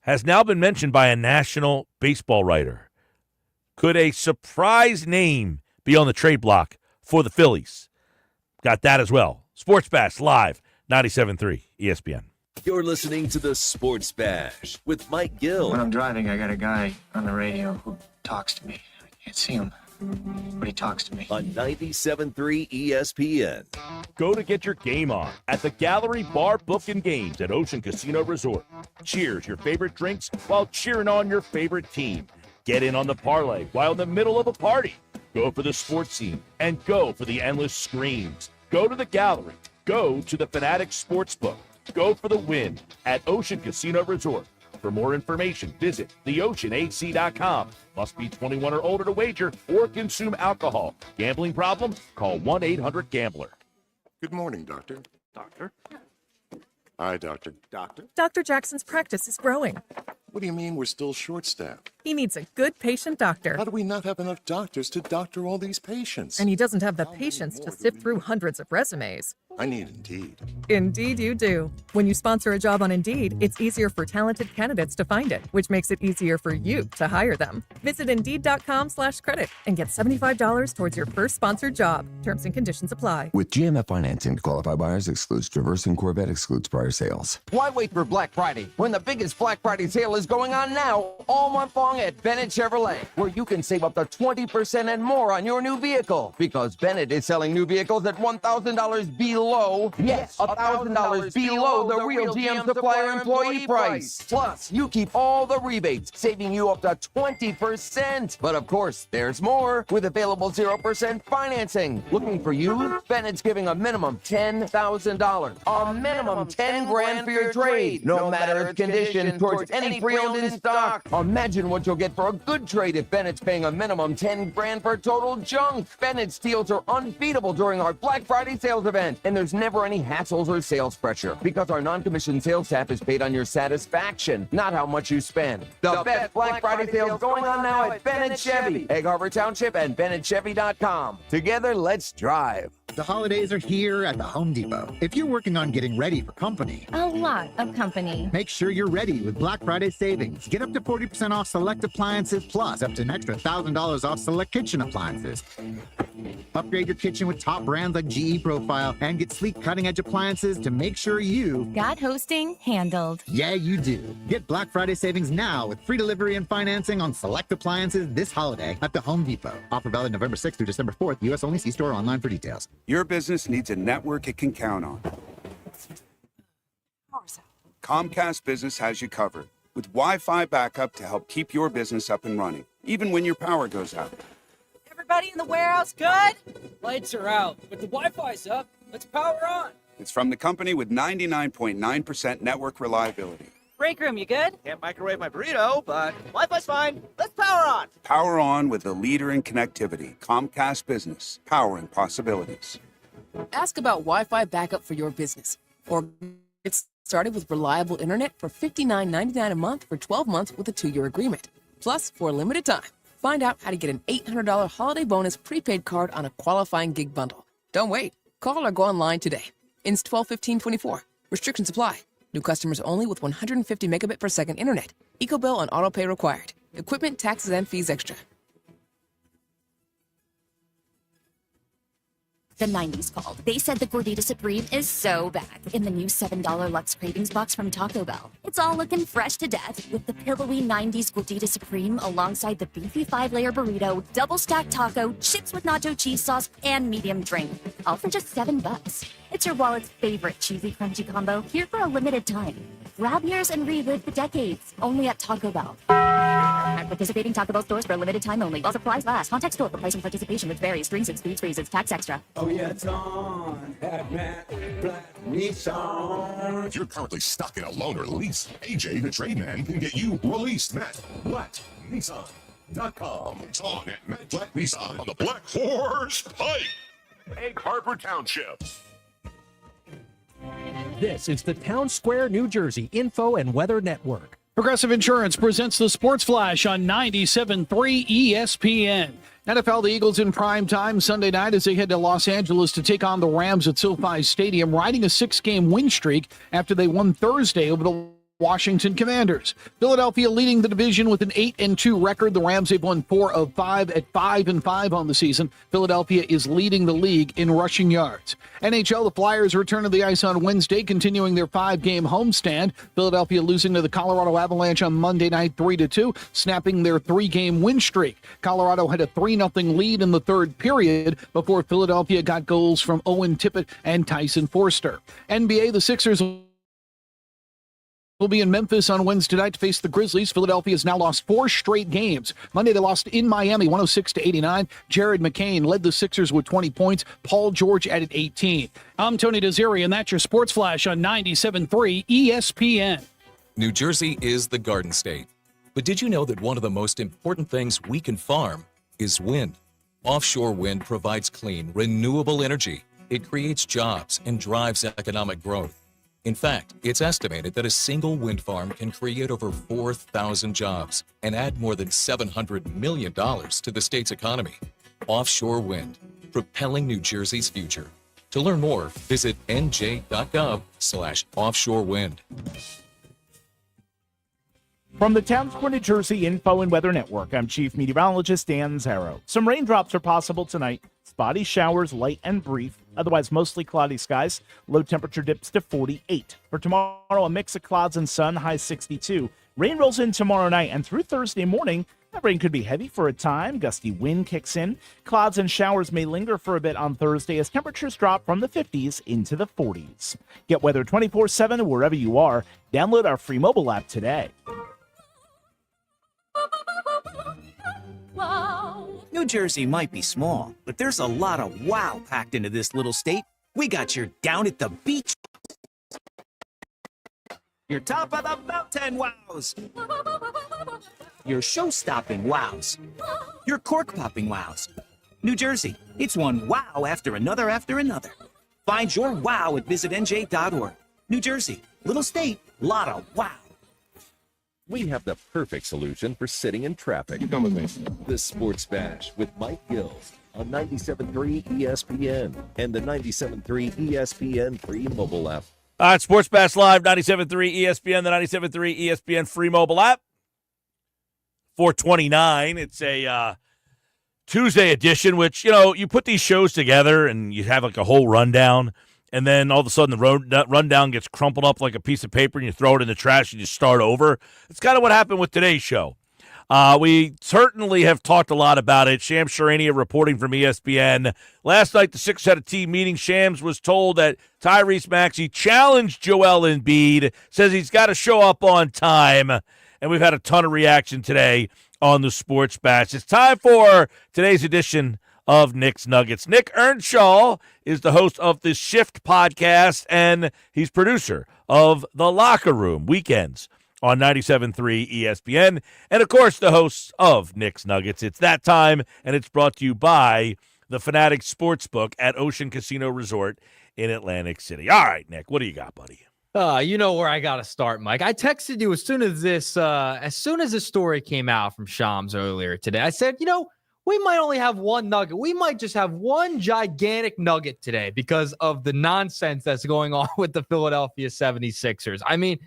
has now been mentioned by a national baseball writer. Could a surprise name be on the trade block for the Phillies? Got that as well. Sports Bash Live, 97.3 ESPN. You're listening to the Sports Bash with Mike Gill. When I'm driving, I got a guy on the radio who talks to me. I can't see him, but he talks to me. On 97.3 ESPN. Go to get your game on at the Gallery Bar Book and Games at Ocean Casino Resort. Cheers your favorite drinks while cheering on your favorite team. Get in on the parlay while in the middle of a party. Go for the sports scene and go for the endless screams. Go to the Gallery. Go to the Fanatic Sportsbook. Go for the win at Ocean Casino Resort. For more information, visit theoceanac.com. Must be 21 or older to wager or consume alcohol. Gambling problem? Call 1-800-GAMBLER. Good morning, Doctor. Doctor? Hi, Doctor. Doctor? Dr. Jackson's practice is growing. What do you mean we're still short-staffed? He needs a good patient doctor. How do we not have enough doctors to doctor all these patients? And he doesn't have the patience to sift through hundreds of resumes. I need Indeed. Indeed you do. When you sponsor a job on Indeed, it's easier for talented candidates to find it, which makes it easier for you to hire them. Visit Indeed.com/credit and get $75 towards your first sponsored job. Terms and conditions apply. With GMF financing, qualified buyers excludes Traverse and Corvette excludes prior sales. Why wait for Black Friday when the biggest Black Friday sale is going on now all month long at Bennett Chevrolet, where you can save up to 20% and more on your new vehicle, because Bennett is selling new vehicles at $1,000 below, yes, $1,000 below the real GM supplier employee price. Plus, you keep all the rebates, saving you up to 20%. But of course, there's more with available 0% financing. Looking for you? Bennett's giving a minimum $10,000, a minimum 10 grand for your trade, no matter its condition, towards any pre-owned in stock. Imagine what you'll get for a good trade if Bennett's paying a minimum 10 grand for total junk. Bennett's deals are unbeatable during our Black Friday sales event, and And there's never any hassles or sales pressure because our non-commissioned sales staff is paid on your satisfaction, not how much you spend. The best Black Friday sales going on now at Bennett Chevy, Egg Harbor Township, and BennettChevy.com. Together, let's drive. The holidays are here at the Home Depot. If you're working on getting ready for company, A lot of company. make sure you're ready with Black Friday savings. Get up to 40% off select appliances, plus up to an extra $1,000 off select kitchen appliances. Upgrade your kitchen with top brands like GE Profile and get sleek cutting-edge appliances to make sure you Got hosting handled. Yeah, you do. Get Black Friday savings now with free delivery and financing on select appliances this holiday at the Home Depot. Offer valid November 6th through December 4th. U.S. only. See store or online for details. Your business needs a network it can count on. Comcast Business has you covered with Wi-Fi backup to help keep your business up and running, even when your power goes out. Everybody in the warehouse good? Lights are out, but the Wi-Fi's up. Let's power on. It's from the company with 99.9% network reliability. Break room, you good? Can't microwave my burrito, but Wi-Fi's fine. Let's power on. Power on with the leader in connectivity, Comcast Business, powering possibilities. Ask about Wi-Fi backup for your business. Or get started with reliable internet for $59.99 a month for 12 months with a 2-year agreement. Plus, for a limited time, find out how to get an $800 holiday bonus prepaid card on a qualifying gig bundle. Don't wait. Call or go online today. Ends 12/15/24. Restrictions apply. New customers only with 150 megabit per second internet. EcoBill and autopay required. Equipment, taxes, and fees extra. The 90s called. They said the Gordita Supreme is so back in the new $7 Lux Cravings box from Taco Bell. It's all looking fresh to death with the pillowy 90s Gordita Supreme alongside the beefy 5-layer burrito, double stacked taco, chips with nacho cheese sauce, and medium drink. All for just $7. It's your wallet's favorite cheesy crunchy combo here for a limited time. Grab yours and relive the decades only at Taco Bell. At participating Taco Bell stores for a limited time only. While supplies last. Contact store for price and participation with various drinks and speeds freezes. Tax extra. Oh yeah, it's on at Matt Black Nissan. If you're currently stuck in a loan or lease, AJ the Trade Man can get you released. Matt Black Nissan.com. It's on at Matt Black Nissan on the Black Horse Pike, Egg Harbor Township. This is the Town Square, New Jersey Info and Weather Network. Progressive Insurance presents the Sports Flash on 97.3 ESPN. NFL, the Eagles in prime time Sunday night as they head to Los Angeles to take on the Rams at SoFi Stadium, riding a 6-game win streak after they won Thursday over the Washington Commanders. Philadelphia leading the division with an 8-2 record. The Rams, they've won 4 of 5 at 5-5 on the season. Philadelphia is leading the league in rushing yards. NHL, the Flyers return to the ice on Wednesday, continuing their 5-game homestand. Philadelphia losing to the Colorado Avalanche on Monday night 3-2, snapping their 3-game win streak. Colorado had a 3-0 lead in the third period before Philadelphia got goals from Owen Tippett and Tyson Forster. NBA, the Sixers will be in Memphis on Wednesday night to face the Grizzlies. Philadelphia has now lost 4 straight games. Monday, they lost in Miami, 106-89. Jared McCain led the Sixers with 20 points. Paul George added 18. I'm Tony Desiri, and that's your Sports Flash on 97.3 ESPN. New Jersey is the Garden State. But did you know that one of the most important things we can farm is wind? Offshore wind provides clean, renewable energy. It creates jobs and drives economic growth. In fact, it's estimated that a single wind farm can create over 4,000 jobs and add more than $700 million to the state's economy. Offshore wind, propelling New Jersey's future. To learn more, visit nj.gov/offshore wind. From the Town Square, New Jersey Info and Weather Network, I'm Chief Meteorologist Dan Zarrow. Some raindrops are possible tonight. Spotty showers, light and brief. Otherwise, mostly cloudy skies. Low temperature dips to 48. For tomorrow, a mix of clouds and sun, high 62. Rain rolls in tomorrow night, and through Thursday morning, that rain could be heavy for a time. Gusty wind kicks in. Clouds and showers may linger for a bit on Thursday as temperatures drop from the 50s into the 40s. Get weather 24/7 wherever you are. Download our free mobile app today. New Jersey might be small, but there's a lot of wow packed into this little state. We got your down at the beach, your top of the mountain wows, your show-stopping wows, your cork-popping wows. New Jersey, it's one wow after another after another. Find your wow at visitnj.org. New Jersey, little state, lot of wow. We have the perfect solution for sitting in traffic. You come with me. The Sports Bash with Mike Gill on 97.3 ESPN and the 97.3 ESPN free mobile app. All right, Sports Bash Live, 97.3 ESPN, the 97.3 ESPN free mobile app. 429. It's a Tuesday edition, which, you put these shows together and you have like a whole rundown, and then all of a sudden the rundown gets crumpled up like a piece of paper and you throw it in the trash and you start over. It's kind of what happened with today's show. We certainly have talked a lot about it. Shams Charania reporting from ESPN. Last night, the Sixers had a team meeting. Shams was told that Tyrese Maxey challenged Joel Embiid, says he's got to show up on time, and we've had a ton of reaction today on the Sports Bash. It's time for today's edition of Nick's Nuggets. Nick Earnshaw is the host of the Shift podcast, and he's producer of The Locker Room weekends on 97.3 ESPN, and, of course, the host of Nick's Nuggets. It's that time, and it's brought to you by the Fanatic Sportsbook at Ocean Casino Resort in Atlantic City. All right, Nick, what do you got, buddy? You know where I got to start, Mike. I texted you as soon as this story came out from Shams earlier today. I said, we might only have one nugget. We might just have one gigantic nugget today because of the nonsense that's going on with the Philadelphia 76ers. I mean,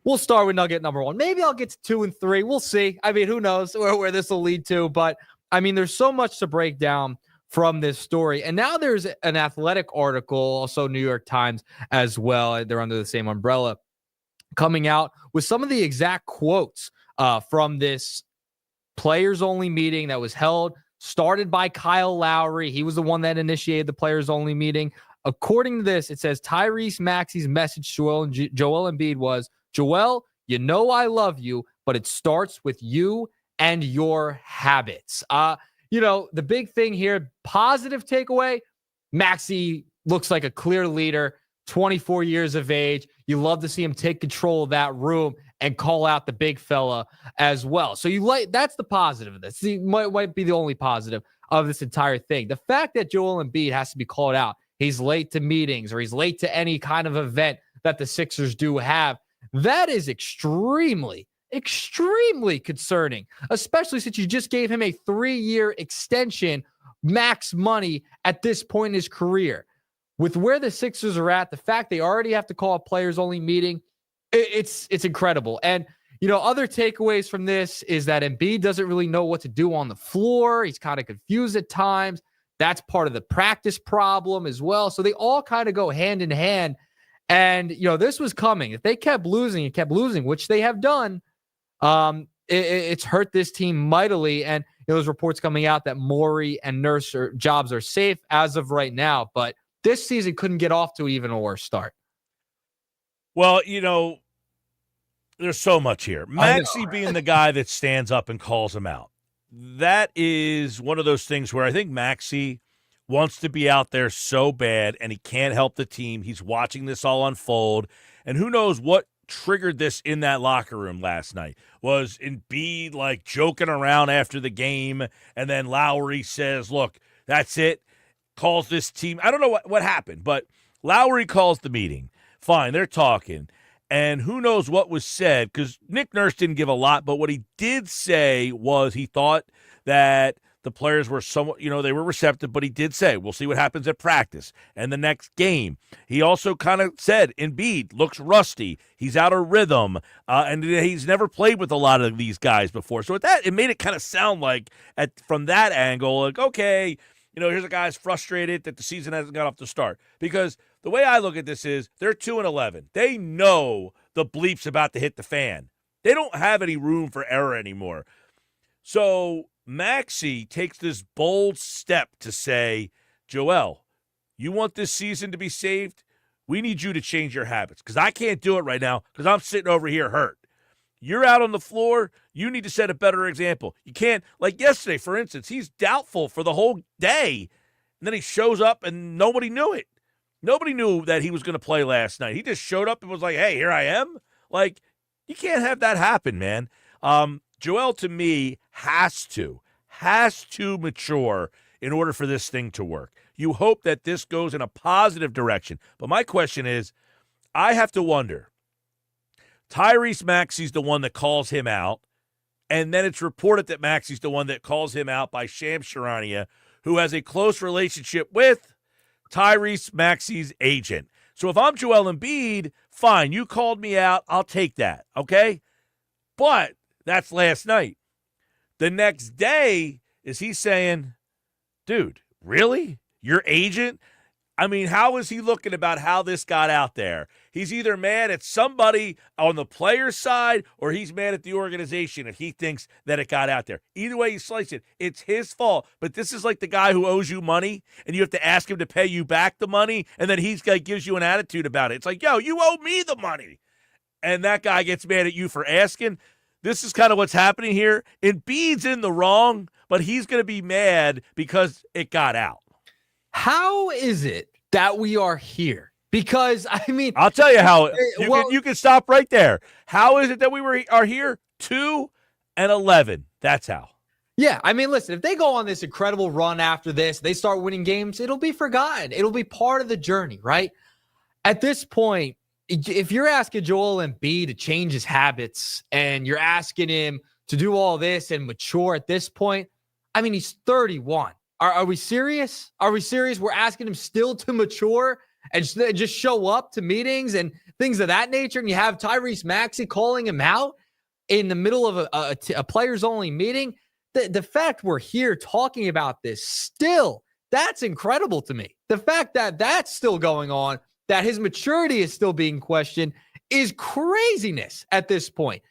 we'll start with nugget number one. Maybe I'll get to 2 and 3. We'll see. I mean, who knows where this will lead to. But, I mean, there's so much to break down from this story. And now there's an Athletic article, also New York Times as well. They're under the same umbrella, coming out with some of the exact quotes from this players-only meeting that was held, started by Kyle Lowry. He was the one that initiated the players-only meeting. According to this, it says Tyrese Maxey's message to Joel Embiid was, Joel, I love you, but it starts with you and your habits. The big thing here, positive takeaway, Maxey looks like a clear leader, 24 years of age. You love to see him take control of that room and call out the big fella as well. So that's the positive of this. Might be the only positive of this entire thing. The fact that Joel Embiid has to be called out, he's late to meetings or he's late to any kind of event that the Sixers do have, that is extremely concerning, especially since you just gave him a 3-year extension, max money at this point in his career. With where the Sixers are at, the fact they already have to call a players-only meeting, it's incredible. And, other takeaways from this is that Embiid doesn't really know what to do on the floor. He's kind of confused at times. That's part of the practice problem as well. So they all kind of go hand in hand. And, this was coming. If they kept losing, which they have done, it's hurt this team mightily. And there's reports coming out that Morey and Nurse jobs are safe as of right now. But this season couldn't get off to even a worse start. Well, there's so much here. Maxey being the guy that stands up and calls him out. That is one of those things where I think Maxey wants to be out there so bad, and he can't help the team. He's watching this all unfold, and who knows what triggered this in that locker room last night. Was Embiid like joking around after the game, and then Lowry says, look, that's it, calls this team. I don't know what happened, but Lowry calls the meeting. Fine, they're talking, and who knows what was said, because Nick Nurse didn't give a lot, but what he did say was he thought that the players were somewhat, they were receptive, but he did say, we'll see what happens at practice and the next game. He also kind of said, Embiid looks rusty. He's out of rhythm, and he's never played with a lot of these guys before. So at that, it made it kind of sound like, from that angle, like, okay, here's a guy's frustrated that the season hasn't got off the start. Because the way I look at this is they're 2-11. They know the bleep's about to hit the fan. They don't have any room for error anymore. So Maxey takes this bold step to say, Joel, you want this season to be saved? We need you to change your habits because I can't do it right now because I'm sitting over here hurt. You're out on the floor. You need to set a better example. You can't, like yesterday, for instance, he's doubtful for the whole day. And then he shows up and nobody knew it. Nobody knew that he was going to play last night. He just showed up and was like, hey, here I am. Like, you can't have that happen, man. Joel, to me, has to mature in order for this thing to work. You hope that this goes in a positive direction. But my question is, I have to wonder, Tyrese Maxey's the one that calls him out, and then it's reported that Maxey's the one that calls him out by Shams Charania, who has a close relationship with Tyrese Maxey's agent. So if I'm Joel Embiid, fine, you called me out, I'll take that, okay? But that's last night. The next day, is he saying, dude, really? Your agent? I mean, how is he looking about how this got out there? He's either mad at somebody on the player's side or he's mad at the organization if he thinks that it got out there. Either way you slice it, it's his fault. But this is like the guy who owes you money and you have to ask him to pay you back the money, and then he's like gives you an attitude about it. It's like, yo, you owe me the money. And that guy gets mad at you for asking. This is kind of what's happening here. Embiid's in the wrong, but he's going to be mad because it got out. How is it that we are here? Because, I mean, I'll tell you how. You can stop right there. How is it that we are here? 2-11. That's how. Yeah, I mean, listen, if they go on this incredible run after this, they start winning games, it'll be forgotten. It'll be part of the journey, right? At this point, if you're asking Joel Embiid to change his habits and you're asking him to do all this and mature at this point, I mean, he's 31. Are we serious? Are we serious? We're asking him still to mature and just show up to meetings and things of that nature. And you have Tyrese Maxey calling him out in the middle of a players-only meeting. The fact we're here talking about this still, that's incredible to me. The fact that that's still going on, that his maturity is still being questioned, is craziness at this point.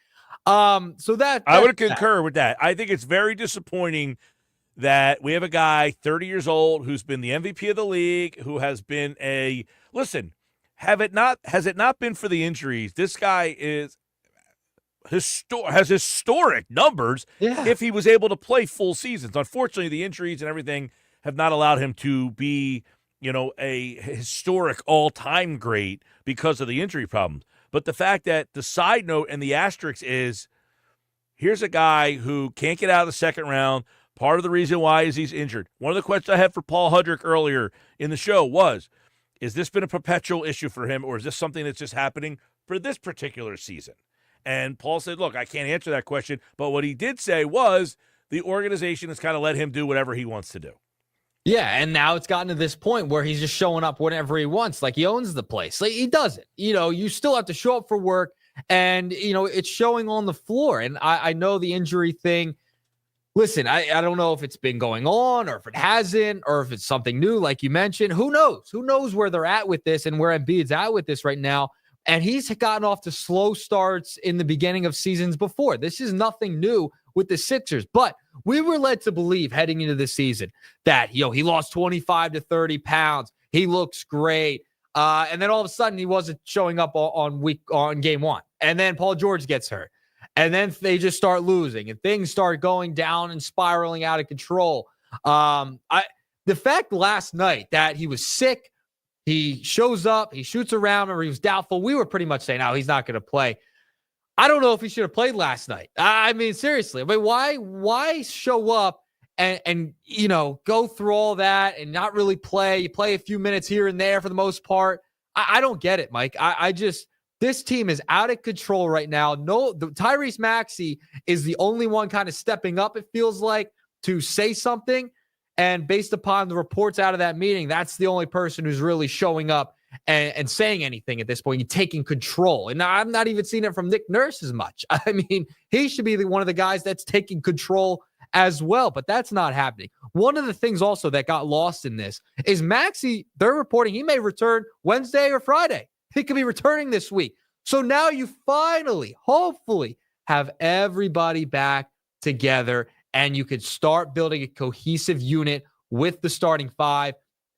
So that I would concur with that. I think it's very disappointing that we have a guy 30 years old who's been the MVP of the league, who has been has it not been for the injuries, this guy has historic numbers if he was able to play full seasons. Unfortunately, the injuries and everything have not allowed him to be, a historic all-time great because of the injury problems. But the fact that the side note and the asterisk is, here's a guy who can't get out of the second round. Part of the reason why is he's injured. One of the questions I had for Paul Hudrick earlier in the show was, is this been a perpetual issue for him, or is this something that's just happening for this particular season? And Paul said, look, I can't answer that question, but what he did say was the organization has kind of let him do whatever he wants to do. Yeah, and now it's gotten to this point where he's just showing up whenever he wants, like he owns the place. Like he doesn't. You still have to show up for work, and, it's showing on the floor. And I know the injury thing, listen, I don't know if it's been going on or if it hasn't or if it's something new, like you mentioned. Who knows? Who knows where they're at with this and where Embiid's at with this right now? And he's gotten off to slow starts in the beginning of seasons before. This is nothing new with the Sixers. But we were led to believe heading into the season that, he lost 25 to 30 pounds. He looks great. And then all of a sudden he wasn't showing up on game one. And then Paul George gets hurt. And then they just start losing and things start going down and spiraling out of control. The fact last night that he was sick, he shows up, he shoots around, or he was doubtful, we were pretty much saying, no, he's not going to play. I don't know if he should have played last night. I mean, seriously, why show up and go through all that and not really play? You play a few minutes here and there for the most part. I don't get it, Mike. This team is out of control right now. Tyrese Maxey is the only one kind of stepping up, it feels like, to say something. And based upon the reports out of that meeting, that's the only person who's really showing up and saying anything at this point. You're taking control. And I'm not even seeing it from Nick Nurse as much. I mean, he should be one of the guys that's taking control as well, but that's not happening. One of the things also that got lost in this is Maxey, they're reporting he may return Wednesday or Friday. He could be returning this week. So now you finally, hopefully, have everybody back together and you could start building a cohesive unit with the starting five.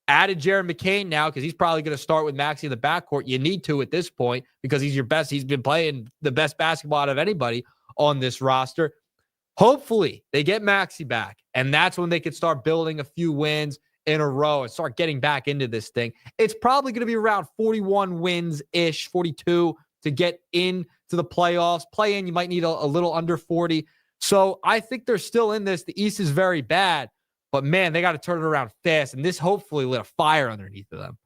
Added Jared McCain now because he's probably going to start with Maxey in the backcourt. You need to at this point because he's your best. He's been playing the best basketball out of anybody on this roster. Hopefully, they get Maxey back, and that's when they could start building a few wins in a row and start getting back into this thing. It's probably going to be around 41 wins-ish, 42 to get into the playoffs. Play in, you might need a little under 40. So I think they're still in this. The East is very bad. But, man, they got to turn it around fast, and this hopefully lit a fire underneath of them.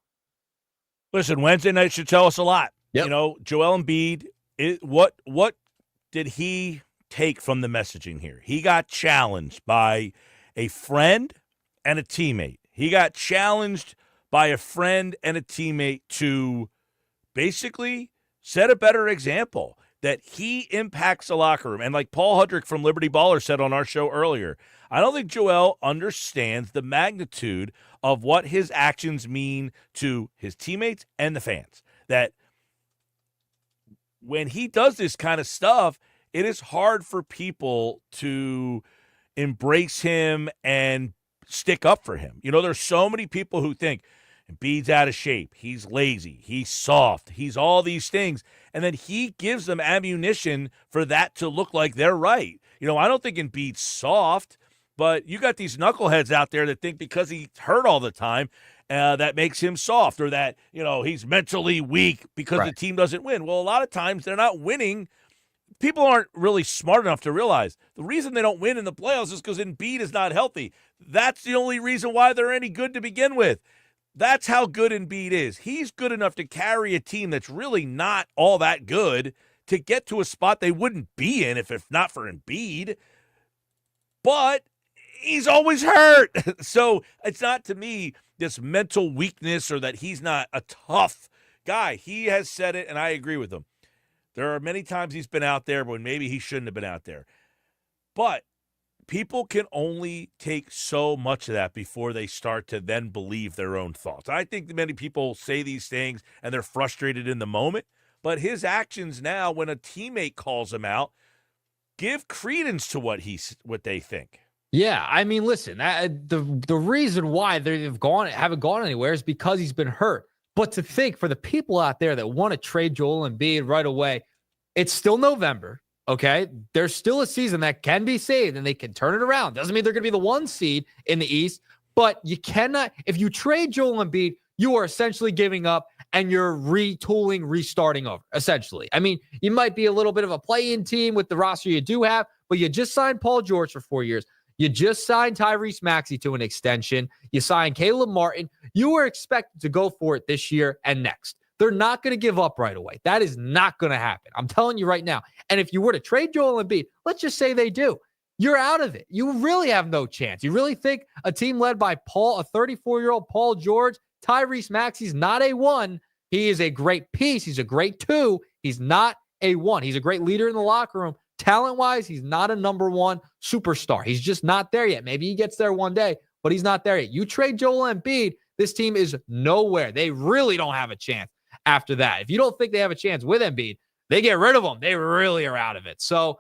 Listen, Wednesday night should tell us a lot. Yep. You know, Joel Embiid, what did he take from the messaging here? He got challenged by a friend and a teammate. He got challenged by a friend and a teammate to basically set a better example that he impacts the locker room. And like Paul Hudrick from Liberty Baller said on our show earlier, I don't think Joel understands the magnitude of what his actions mean to his teammates and the fans. That when he does this kind of stuff, it is hard for people to embrace him and stick up for him. You know, there's so many people who think Embiid's out of shape, he's lazy, he's soft, he's all these things, and then he gives them ammunition for that to look like they're right. You know, I don't think Embiid's soft, but you got these knuckleheads out there that think because he's hurt all the time, that makes him soft, or that, you know, he's mentally weak because the team doesn't win. Well, a lot of times they're not winning. People aren't really smart enough to realize the reason they don't win in the playoffs is because Embiid is not healthy. That's the only reason why they're any good to begin with. That's how good Embiid is. He's good enough to carry a team that's really not all that good to get to a spot they wouldn't be in if not for Embiid. But he's always hurt. So it's not, to me, this mental weakness or that he's not a tough guy. He has said it, and I agree with him. There are many times he's been out there when maybe he shouldn't have been out there. But people can only take so much of that before they start to then believe their own thoughts. I think that many people say these things and they're frustrated in the moment, but his actions now, when a teammate calls him out, give credence to what they think. Yeah, I mean, listen, the reason why they haven't gone anywhere is because he's been hurt. But to think, for the people out there that want to trade Joel Embiid right away, it's still November. Okay, there's still a season that can be saved and they can turn it around. Doesn't mean they're going to be the 1 seed in the East, but you cannot, if you trade Joel Embiid, you are essentially giving up and you're retooling, restarting over, essentially. I mean, you might be a little bit of a play-in team with the roster you do have, but you just signed Paul George for 4 years. You just signed Tyrese Maxey to an extension. You signed Caleb Martin. You were expected to go for it this year and next. They're not going to give up right away. That is not going to happen. I'm telling you right now. And if you were to trade Joel Embiid, let's just say they do, you're out of it. You really have no chance. You really think a team led by a 34-year-old Paul George, Tyrese Maxey's not a 1. He is a great piece. He's a great 2. He's not a 1. He's a great leader in the locker room. Talent-wise, he's not a number 1 superstar. He's just not there yet. Maybe he gets there one day, but he's not there yet. You trade Joel Embiid, this team is nowhere. They really don't have a chance after that. If you don't think they have a chance with Embiid, they get rid of him. They really are out of it. So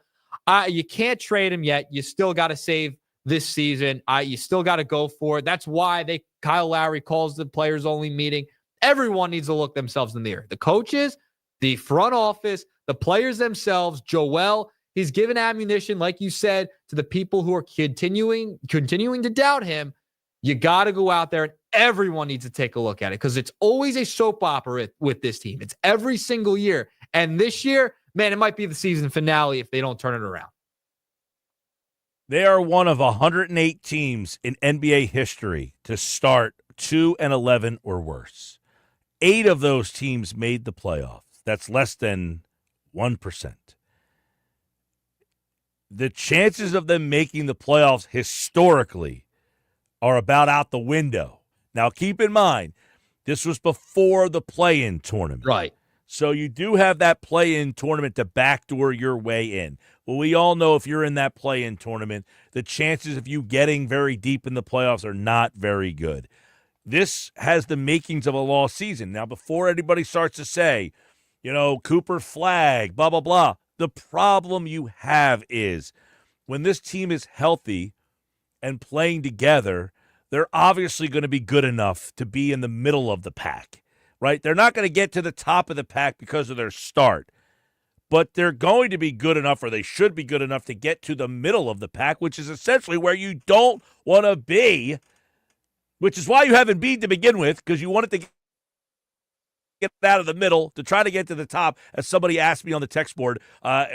you can't trade him yet. You still got to save this season. You still got to go for it. That's why Kyle Lowry calls the players-only meeting. Everyone needs to look themselves in the mirror. The coaches, the front office, the players themselves, Joel. He's given ammunition, like you said, to the people who are continuing to doubt him. You got to go out there, and everyone needs to take a look at it because it's always a soap opera with this team. It's every single year. And this year, man, it might be the season finale if they don't turn it around. They are one of 108 teams in NBA history to start 2-11 or worse. 8 of those teams made the playoffs. That's less than 1%. The chances of them making the playoffs historically are about out the window. Now, keep in mind, this was before the play-in tournament. Right. So you do have that play-in tournament to backdoor your way in. Well, we all know if you're in that play-in tournament, the chances of you getting very deep in the playoffs are not very good. This has the makings of a lost season. Now, before anybody starts to say, Cooper flag, blah, blah, blah, the problem you have is when this team is healthy and playing together, they're obviously going to be good enough to be in the middle of the pack, right? They're not going to get to the top of the pack because of their start, but they're going to be good enough, or they should be good enough to get to the middle of the pack, which is essentially where you don't want to be, which is why you have Embiid to begin with, because you want it to get out of the middle to try to get to the top. As somebody asked me on the text board,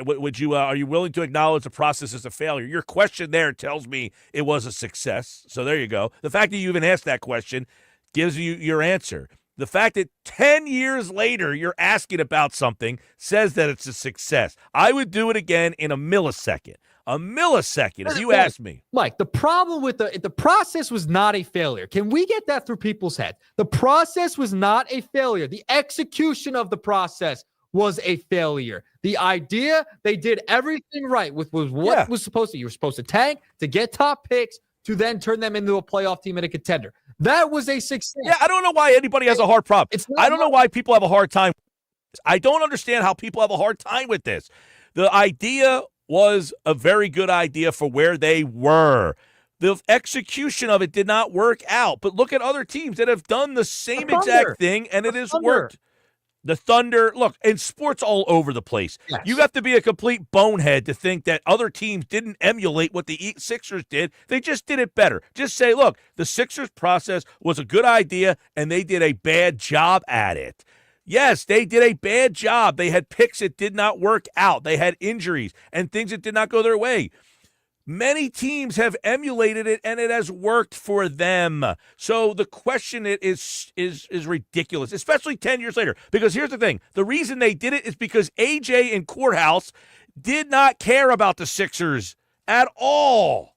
would you are you willing to acknowledge the process as a failure? Your question there tells me it was a success. So there you go. The fact that you even asked that question gives you your answer. The fact that 10 years later you're asking about something says that it's a success. I would do it again in a millisecond. A millisecond, if you ask me. Mike, the problem with the process was not a failure. Can we get that through people's heads? The process was not a failure. The execution of the process was a failure. The idea, they did everything right with was what was supposed to. You were supposed to tank to get top picks to then turn them into a playoff team and a contender. That was a success. Yeah, I don't know why anybody has a hard problem. I don't know why people have a hard time. I don't understand how people have a hard time with this. The idea was a very good idea for where they were. The execution of it did not work out. But look at other teams that have done the same exact thing, and it has worked. The Thunder, look, in sports all over the place. Yes. You have to be a complete bonehead to think that other teams didn't emulate what the Sixers did. They just did it better. Just say, look, the Sixers process was a good idea, and they did a bad job at it. Yes, they did a bad job. They had picks that did not work out. They had injuries and things that did not go their way. Many teams have emulated it, and it has worked for them. So the question is ridiculous, especially 10 years later. Because here's the thing. The reason they did it is because AJ in Courthouse did not care about the Sixers at all.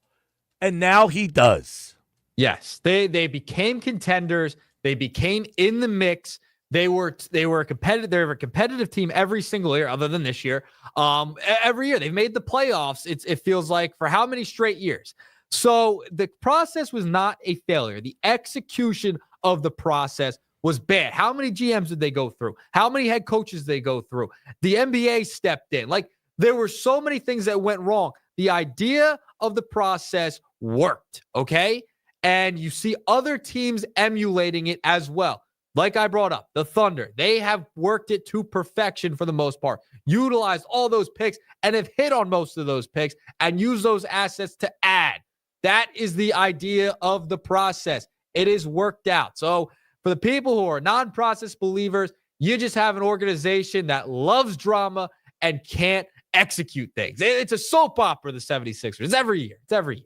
And now he does. Yes, they became contenders. They became in the mix. They were a competitive team every single year, other than this year. Every year they've made the playoffs. It feels like for how many straight years? So the process was not a failure. The execution of the process was bad. How many GMs did they go through? How many head coaches did they go through? The NBA stepped in. Like there were so many things that went wrong. The idea of the process worked. Okay, and you see other teams emulating it as well. Like I brought up, the Thunder, they have worked it to perfection for the most part, utilized all those picks and have hit on most of those picks and use those assets to add. That is the idea of the process. It is worked out. So for the people who are non-process believers, you just have an organization that loves drama and can't execute things. It's a soap opera, the 76ers. It's every year.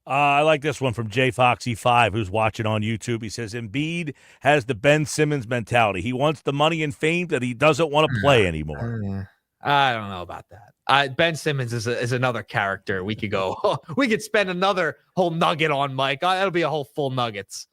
I like this one from JFoxy5, who's watching on YouTube. He says, Embiid has the Ben Simmons mentality. He wants the money and fame that he doesn't want to play anymore. I don't know about that. Ben Simmons is another character. We could spend another whole nugget on Mike. That'll be a whole full nuggets.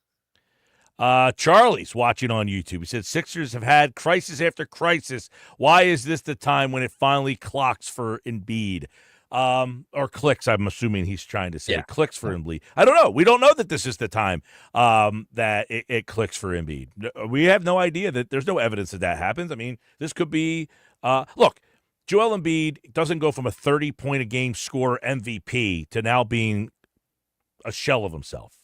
Charlie's watching on YouTube. He said, Sixers have had crisis after crisis. Why is this the time when it finally clocks for Embiid? Or clicks, I'm assuming he's trying to say. Yeah. Clicks for Embiid. I don't know. We don't know that this is the time that it clicks for Embiid. We have no idea. That there's no evidence that happens. I mean, this could be look, Joel Embiid doesn't go from a 30-point-a-game scorer MVP to now being a shell of himself.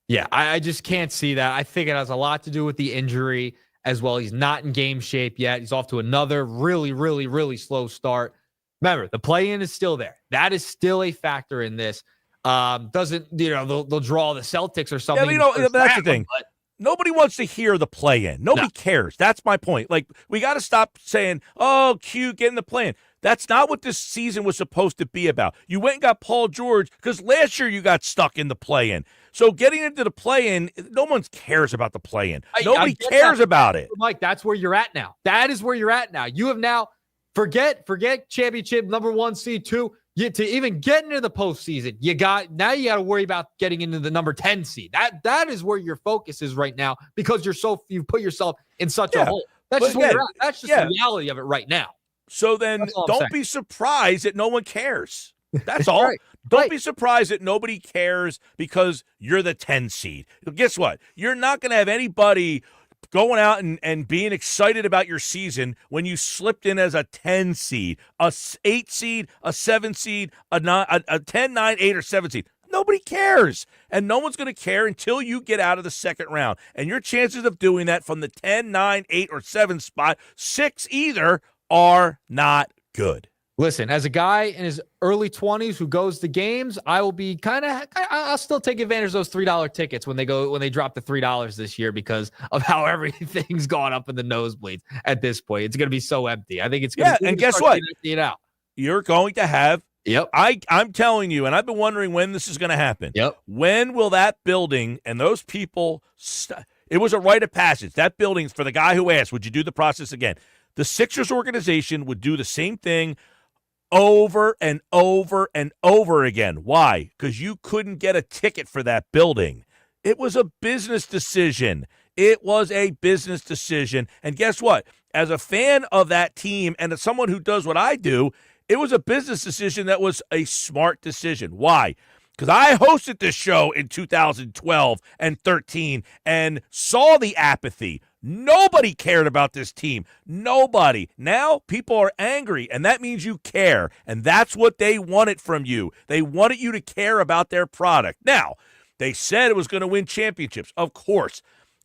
Yeah, I just can't see that. I think it has a lot to do with the injury as well. He's not in game shape yet. He's off to another really, really, really slow start. Remember, the play-in is still there. That is still a factor in this. Doesn't, they'll draw the Celtics or something. Yeah, that's the thing. Nobody wants to hear the play-in. Nobody cares. That's my point. Like, we got to stop saying, oh, cute, get in the play-in. That's not what this season was supposed to be about. You went and got Paul George because last year you got stuck in the play-in. So getting into the play-in, no one cares about the play-in. Nobody cares about it. Mike, that's where you're at now. That is where you're at now. You have now forget championship number 1 seed 2. To even get into the postseason, you got to worry about getting into the number 10 seed. That is where your focus is right now because you put yourself in such a hole. That's just where you're at. That's just the reality of it right now. So then don't be surprised that no one cares. That's all. Right. Don't be surprised that nobody cares because you're the 10 seed. Guess what? You're not going to have anybody going out and being excited about your season when you slipped in as a 10 seed, a 8 seed, a 7 seed, a 10, 9, 8, or 7 seed. Nobody cares. And no one's going to care until you get out of the second round. And your chances of doing that from the 10, 9, 8, or 7 spot, 6 either, are not good. Listen, as a guy in his early 20s who goes to games, I will be I'll still take advantage of those $3 tickets when they drop the $3 this year because of how everything's gone up in the nosebleeds at this point. It's going to be so empty. I think it's going to and guess what? Out. You're going to have Yep. I'm telling you, and I've been wondering when this is going to happen. Yep. When will that building and those people it was a rite of passage. That building, for the guy who asked, would you do the process again? The Sixers organization would do the same thing over and over and over again. Why? Because you couldn't get a ticket for that building. It was a business decision. It was a business decision. And guess what? As a fan of that team and as someone who does what I do, it was a business decision that was a smart decision. Why? Because I hosted this show in 2012 and 13 and saw the apathy. Nobody cared about this team. Nobody. Now people are angry, and that means you care, and that's what they wanted from you. They wanted you to care about their product. Now, they said it was going to win championships. Of course.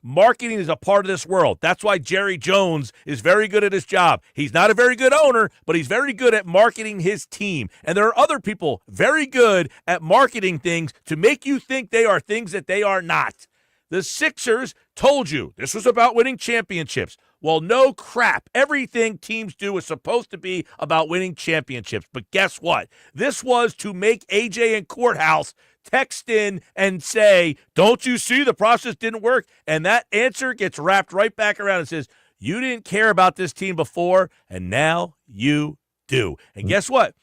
Marketing is a part of this world. That's why Jerry Jones is very good at his job. He's not a very good owner, but he's very good at marketing his team. And there are other people very good at marketing things to make you think they are things that they are not. The Sixers told you this was about winning championships. Well, no crap. Everything teams do is supposed to be about winning championships. But guess what? This was to make AJ and Courthouse text in and say, don't you see the process didn't work? And that answer gets wrapped right back around and says, you didn't care about this team before, and now you do. And guess what?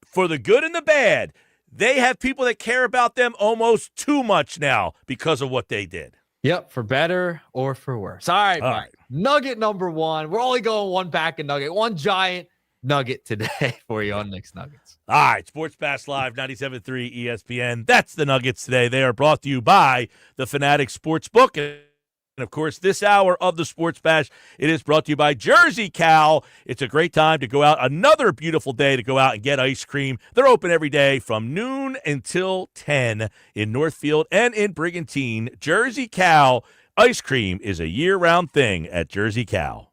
For the good and the bad, they have people that care about them almost too much now because of what they did. Yep, for better or for worse. All right, Mike. Nugget number one. We're only going one pack of nugget, one giant nugget today for you on Knicks Nuggets. All right, Sports Bash Live, 97.3 ESPN. That's the Nuggets today. They are brought to you by the Fanatic Sportsbook. And, of course, this hour of the Sports Bash, it is brought to you by Jersey Cow. It's a great time to go out, another beautiful day to go out and get ice cream. They're open every day from noon until 10 in Northfield and in Brigantine. Jersey Cow ice cream is a year-round thing at Jersey Cow.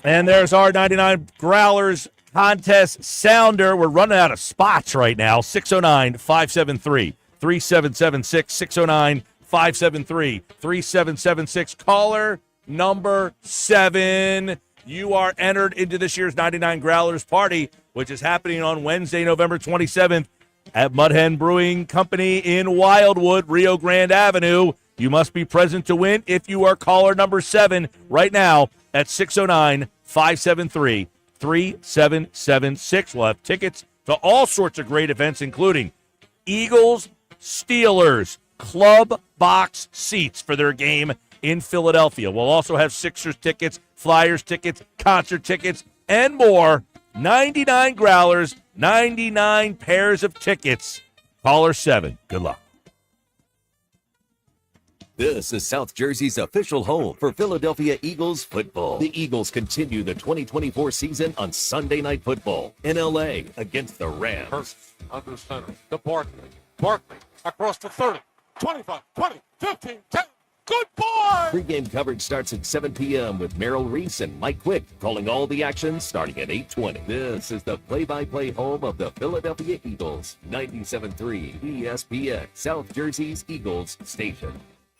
And there's our 99 Growlers contest sounder. We're running out of spots right now. 609-573-3776. 609-573-3776. Caller number 7. You are entered into this year's 99 Growlers party, which is happening on Wednesday, November 27th at Mud Hen Brewing Company in Wildwood, Rio Grande Avenue. You must be present to win if you are caller number 7 right now at 609-573-3776. We'll have tickets to all sorts of great events, including Eagles, Steelers, club box seats for their game in Philadelphia. We'll also have Sixers tickets, Flyers tickets, concert tickets, and more. 99 Growlers, 99 pairs of tickets. Caller 7. Good luck. This is South Jersey's official home for Philadelphia Eagles football. The Eagles continue the 2024 season on Sunday Night Football in LA against the Rams. Hurst under center to Barkley. Barkley across the 30, 25, 20, 15, 10. Good boy! Pre-game coverage starts at 7 p.m. with Merrill Reese and Mike Quick calling all the action starting at 8:20. This is the play-by-play home of the Philadelphia Eagles. 97.3 ESPN, South Jersey's Eagles station.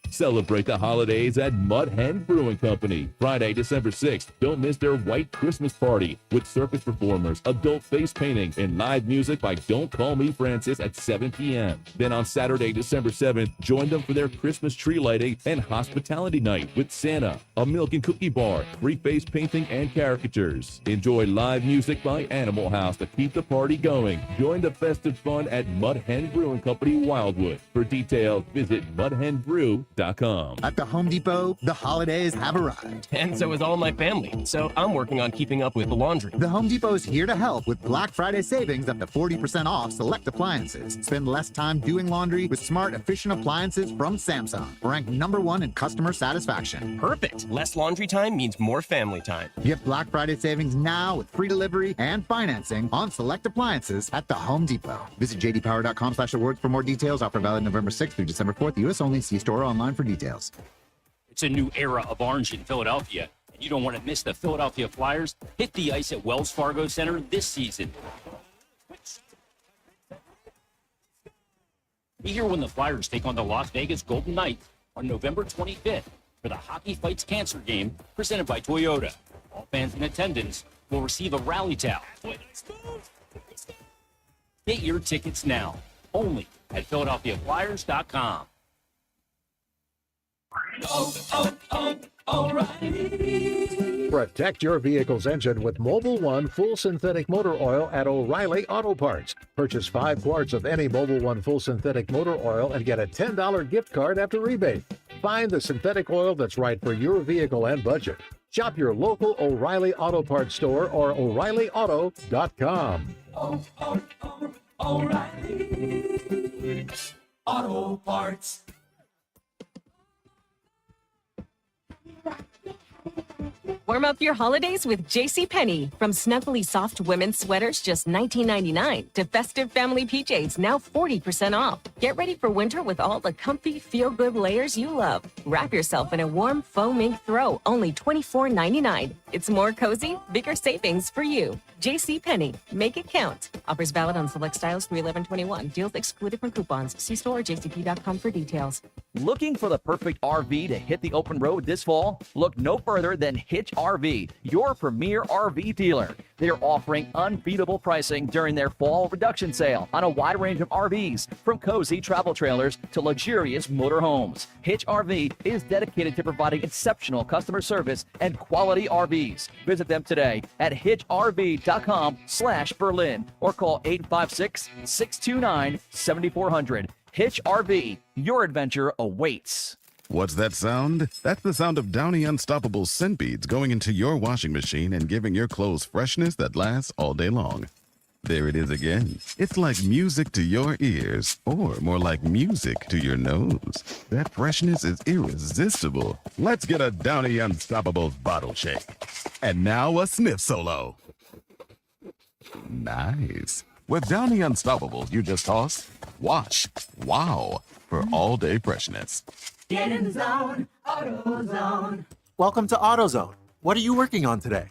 Celebrate the holidays at Mud Hen Brewing Company. Friday, December 6th. Don't miss their White Christmas Party with circus performers, adult face painting, and live music by Don't Call Me Francis at 7 p.m. Then on Saturday, December 7th, join them for their Christmas tree lighting and hospitality night with Santa, a milk and cookie bar, free face painting, and caricatures. Enjoy live music by Animal House to keep the party going. Join the festive fun at Mud Hen Brewing Company, Wildwood. For details, visit mudhenbrew.com. At the Home Depot, the holidays have arrived. And so is all my family, so I'm working on keeping up with the laundry. The Home Depot is here to help with Black Friday savings up to 40% off select appliances. Spend less time doing laundry with smart, efficient appliances from Samsung, ranked #1 in customer satisfaction. Perfect. Less laundry time means more family time. Get Black Friday savings now with free delivery and financing on select appliances at the Home Depot. Visit jdpower.com/awards for more details. Offer valid November 6th through December 4th. U.S. only. See store or online for details. It's a new era of orange in Philadelphia, and you don't want to miss the Philadelphia Flyers hit the ice at Wells Fargo Center this season. Be here when the Flyers take on the Las Vegas Golden Knights on November 25th for the Hockey Fights Cancer game presented by Toyota. All fans in attendance will receive a rally towel. Get your tickets now, only at PhiladelphiaFlyers.com. O'Reilly. Protect your vehicle's engine with Mobil 1 full synthetic motor oil at O'Reilly Auto Parts. Purchase 5 quarts of any Mobil 1 full synthetic motor oil and get a $10 gift card after rebate. Find the synthetic oil that's right for your vehicle and budget. Shop your local O'Reilly Auto Parts store or O'ReillyAuto.com. O'Reilly Auto Parts. Warm up your holidays with JCPenney. From snuggly soft women's sweaters just $19.99 to festive family PJs now 40% off. Get ready for winter with all the comfy, feel-good layers you love. Wrap yourself in a warm foam ink throw, only $24.99. It's more cozy, bigger savings for you. JCPenney. Make it count. Offers valid on select styles through 11/21. Deals excluded from coupons. See store or jcp.com for details. Looking for the perfect RV to hit the open road this fall? Look no further than Hitch RV, your premier RV dealer. They're offering unbeatable pricing during their fall reduction sale on a wide range of RVs, from cozy travel trailers to luxurious motorhomes. Hitch RV is dedicated to providing exceptional customer service and quality RVs. Visit them today at hitchrv.com/Berlin or call 856-629-7400. Hitch RV, your adventure awaits. What's that sound? That's the sound of Downy Unstoppable scent beads going into your washing machine and giving your clothes freshness that lasts all day long. There it is again. It's like music to your ears, or more like music to your nose. That freshness is irresistible. Let's get a Downy Unstoppable bottle shake. And now a sniff solo. Nice. With Downy Unstoppable, you just toss, wash, wow, for all-day freshness. Get in the zone, AutoZone. Welcome to AutoZone. What are you working on today?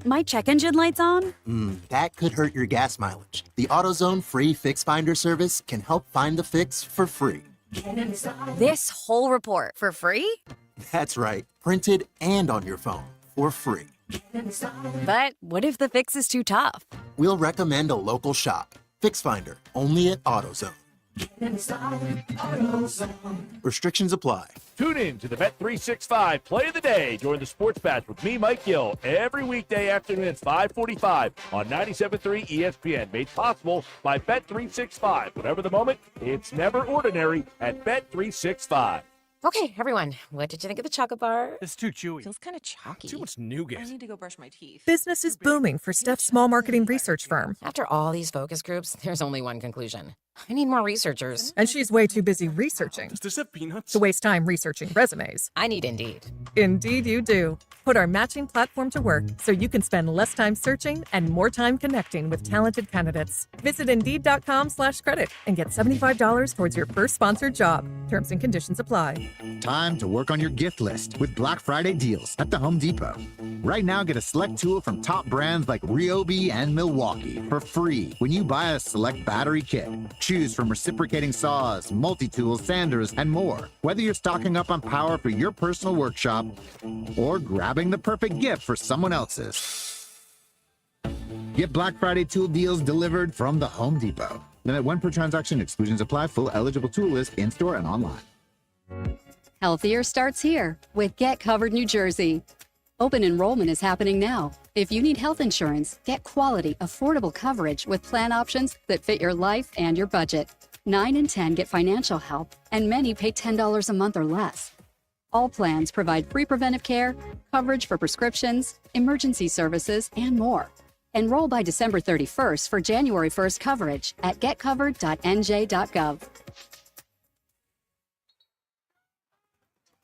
My check engine light's on? That could hurt your gas mileage. The AutoZone free Fix Finder service can help find the fix for free. Get in the zone. This whole report for free? That's right, printed and on your phone for free. But what if the fix is too tough? We'll recommend a local shop. Fix Finder, only at AutoZone. Restrictions apply. Tune in to the Bet365 Play of the Day during the Sports Bash with me, Mike Gill, every weekday afternoon at 5:45 on 97.3 ESPN. Made possible by Bet365. Whatever the moment, it's never ordinary at Bet365. Okay, everyone, what did you think of the chocolate bar? It's too chewy. Feels kind of chalky. Too much nougat. I need to go brush my teeth. Business is booming for Steph's small marketing research firm. After all these focus groups, there's only one conclusion. I need more researchers. And she's way too busy researching. Does this have peanuts? To waste time researching resumes. I need Indeed. Indeed you do. Put our matching platform to work so you can spend less time searching and more time connecting with talented candidates. Visit Indeed.com/credit and get $75 towards your first sponsored job. Terms and conditions apply. Time to work on your gift list with Black Friday deals at the Home Depot. Right now, get a select tool from top brands like Ryobi and Milwaukee for free when you buy a select battery kit. Choose from reciprocating saws, multi-tools, sanders, and more. Whether you're stocking up on power for your personal workshop or grabbing the perfect gift for someone else's. Get Black Friday tool deals delivered from the Home Depot. Limit 1 per transaction. Exclusions apply. Full eligible tool list in-store and online. Healthier starts here with Get Covered New Jersey. Open enrollment is happening now. If you need health insurance, get quality, affordable coverage with plan options that fit your life and your budget. 9 in 10 get financial help, and many pay $10 a month or less. All plans provide free preventive care, coverage for prescriptions, emergency services, and more. Enroll by December 31st for January 1st coverage at getcovered.nj.gov.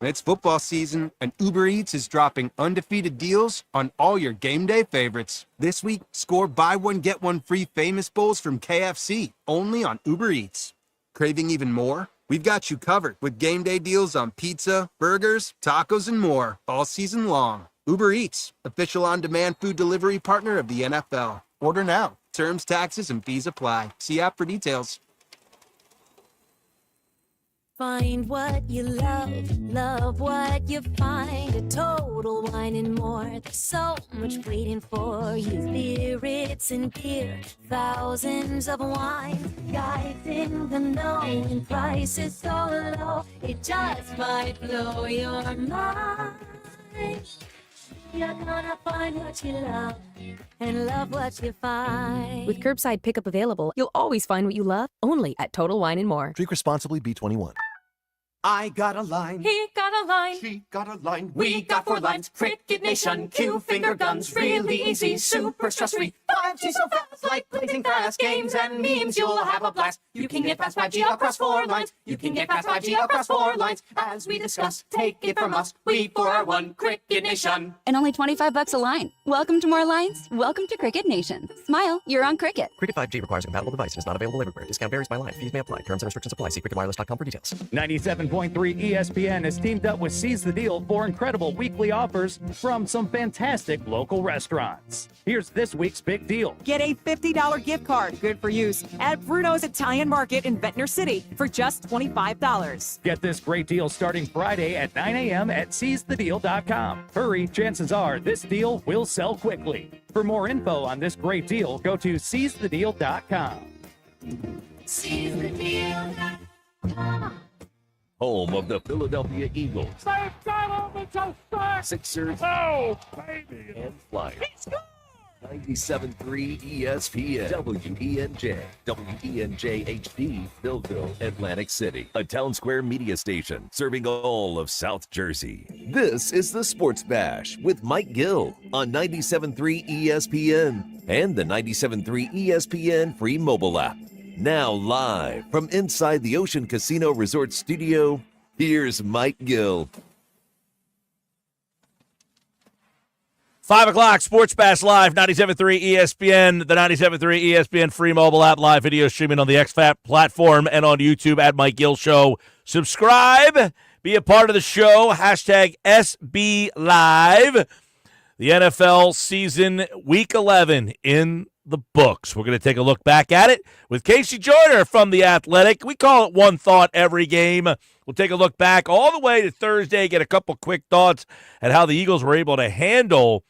It's football season, and Uber Eats is dropping undefeated deals on all your game day favorites. This week, score buy one, get one free famous bowls from KFC, only on Uber Eats. Craving even more? We've got you covered with game day deals on pizza, burgers, tacos, and more all season long. Uber Eats, official on-demand food delivery partner of the NFL. Order now. Terms, taxes, and fees apply. See app for details. Find what you love, love what you find. A Total Wine and More. There's so much waiting for you. Spirits and beer, thousands of wines. Guys in the know, and prices so low, it just might blow your mind. You're gonna find what you love and love what you find. With curbside pickup available, you'll always find what you love, only at Total Wine & More. Drink responsibly, B21. I got a line. He got a line. She got a line. We got 4 lines. Cricket Nation. Q finger guns. Really easy. Super stress-free. 5G so fast, like blazing fast. Games and memes, you'll have a blast. You can get fast 5G across 4 lines. You can get fast 5G across 4 lines. As we discuss, take it from us. We 4 are one. Cricket Nation. And only $25 a line. Welcome to more lines. Welcome to Cricket Nation. Smile, you're on Cricket. Cricket 5G requires a compatible device and is not available everywhere. Discount varies by line. Fees may apply. Terms and restrictions apply. See cricketwireless.com for details. 97.3 ESPN has teamed up with Seize the Deal for incredible weekly offers from some fantastic local restaurants. Here's this week's big deal. Get a $50 gift card, good for use, at Bruno's Italian Market in Ventnor City for just $25. Get this great deal starting Friday at 9 a.m. at seizethedeal.com. Hurry, chances are this deal will sell quickly. For more info on this great deal, go to seizethedeal.com. SeizeTheDeal.com. Home of the Philadelphia Eagles, Sixers, and Flyers. 97.3 ESPN, WENJ, WENJ HD, Millville, Atlantic City. A Town Square media station serving all of South Jersey. This is the Sports Bash with Mike Gill on 97.3 ESPN and the 97.3 ESPN free mobile app. Now live from inside the Ocean Casino Resort Studio, here's Mike Gill. 5 o'clock, Sports Bash Live, 97.3 ESPN, the 97.3 ESPN free mobile app, live video streaming on the XFAT platform and on YouTube at Mike Gill Show. Subscribe, be a part of the show, hashtag SB Live. The NFL season, week 11 in the books. We're going to take a look back at it with Casey Joyner from The Athletic. We call it One Thought every game. We'll take a look back all the way to Thursday, get a couple quick thoughts at how the Eagles were able to handle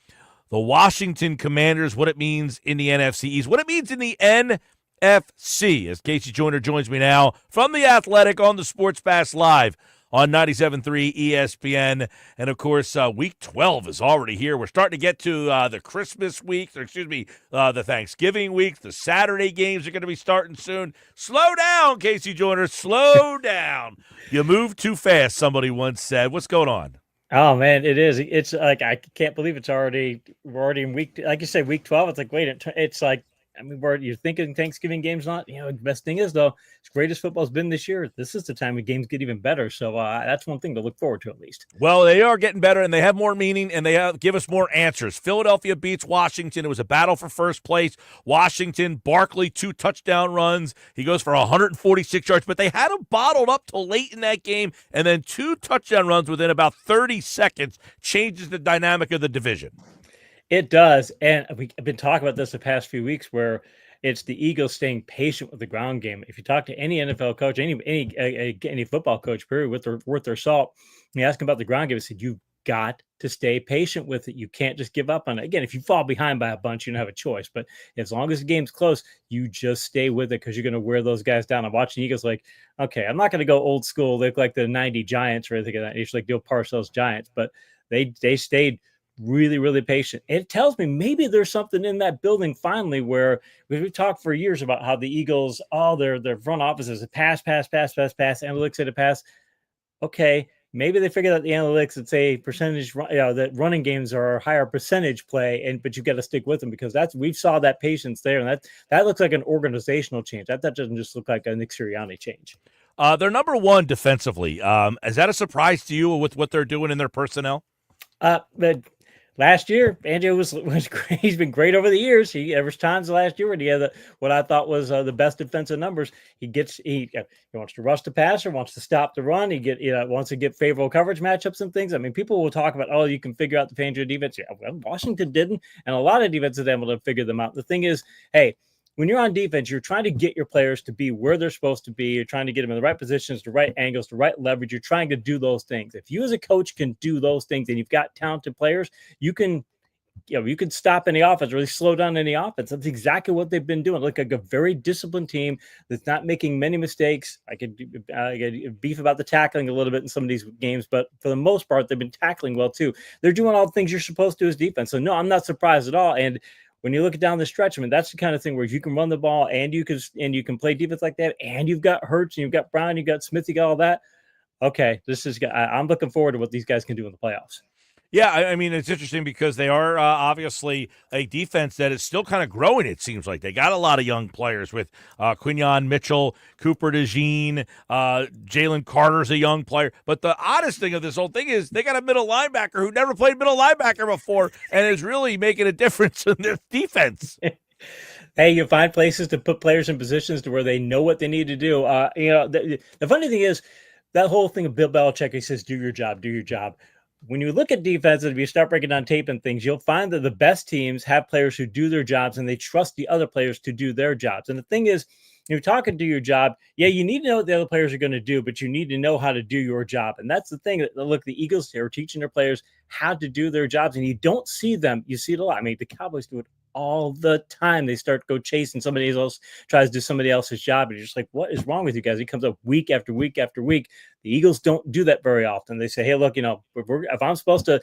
the Washington Commanders, what it means in the NFC East, what it means in the NFC, as Casey Joyner joins me now from The Athletic on the Sports Bash Live on 97.3 ESPN. And, of course, Week 12 is already here. We're starting to get to the Christmas week, the Thanksgiving week. The Saturday games are going to be starting soon. Slow down, Casey Joyner. Slow down. You move too fast, somebody once said. What's going on? Oh man, it is. It's like I can't believe we're already in week, like you say, week 12. It's like it's like you're thinking Thanksgiving game's not. The best thing is though, as great as football's been this year, this is the time when games get even better. So that's one thing to look forward to at least. Well, they are getting better, and they have more meaning, and they give us more answers. Philadelphia beats Washington. It was a battle for first place. Washington, Barkley, 2 touchdown runs. He goes for 146 yards, but they had him bottled up till late in that game, and then 2 touchdown runs within about 30 seconds changes the dynamic of the division. It does, and we've been talking about this the past few weeks, where it's the Eagles staying patient with the ground game. If you talk to any NFL coach, any football coach, period, worth their salt, and you ask them about the ground game, they said you've got to stay patient with it. You can't just give up on it. Again, if you fall behind by a bunch, you don't have a choice. But as long as the game's close, you just stay with it because you're going to wear those guys down. I'm watching Eagles like, okay, I'm not going to go old school, look like the 90 Giants or anything like that. It's like Bill Parcells Giants, but they stayed really, really patient. It tells me maybe there's something in that building finally where we've talked for years about how the Eagles, their front office is a pass, analytics say to pass. Okay, maybe they figured out the analytics that say percentage, that running games are a higher percentage play, but you got to stick with them because we saw that patience there, and that looks like an organizational change. That doesn't just look like a Nick Sirianni change. They're number one defensively. Is that a surprise to you with what they're doing in their personnel? last year, Angelo was great. He's been great over the years. There was times last year when he had what I thought was the best defensive numbers. He wants to rush the passer, wants to stop the run. Wants to get favorable coverage matchups and things. I mean, people will talk about, you can figure out the Fangio defense. Yeah, well, Washington didn't, and a lot of defenses able to figure them out. The thing is, hey, when you're on defense, you're trying to get your players to be where they're supposed to be. You're trying to get them in the right positions, the right angles, the right leverage. You're trying to do those things. If you as a coach can do those things and you've got talented players, you can stop any offense, really slow down any offense. That's exactly what they've been doing. Look, like a very disciplined team that's not making many mistakes. I could beef about the tackling a little bit in some of these games, but for the most part, they've been tackling well too. They're doing all the things you're supposed to as defense. So no, I'm not surprised at all. And when you look down the stretch, I mean, that's the kind of thing where if you can run the ball and you can play defense like that, and you've got Hurts and you've got Brown, you've got Smith, you got all that. Okay, I'm looking forward to what these guys can do in the playoffs. Yeah, I mean, it's interesting because they are obviously a defense that is still kind of growing, it seems like. They got a lot of young players with Quinyon Mitchell, Cooper DeJean, Jalen Carter's a young player. But the oddest thing of this whole thing is they got a middle linebacker who never played middle linebacker before and is really making a difference in their defense. Hey, you find places to put players in positions to where they know what they need to do. The funny thing is that whole thing of Bill Belichick, he says, do your job, do your job. When you look at defense and if you start breaking down tape and things, you'll find that the best teams have players who do their jobs and they trust the other players to do their jobs. And the thing is, you're talking to your job. Yeah, you need to know what the other players are going to do, but you need to know how to do your job. And that's the thing. Look, the Eagles are teaching their players how to do their jobs, and you don't see them. You see it a lot. I mean, the Cowboys do it all the time. They start go chasing somebody else, tries to do somebody else's job, and you're just like, what is wrong with you guys? He comes up week after week after week. The Eagles don't do that very often. They say, hey, look, if I'm supposed to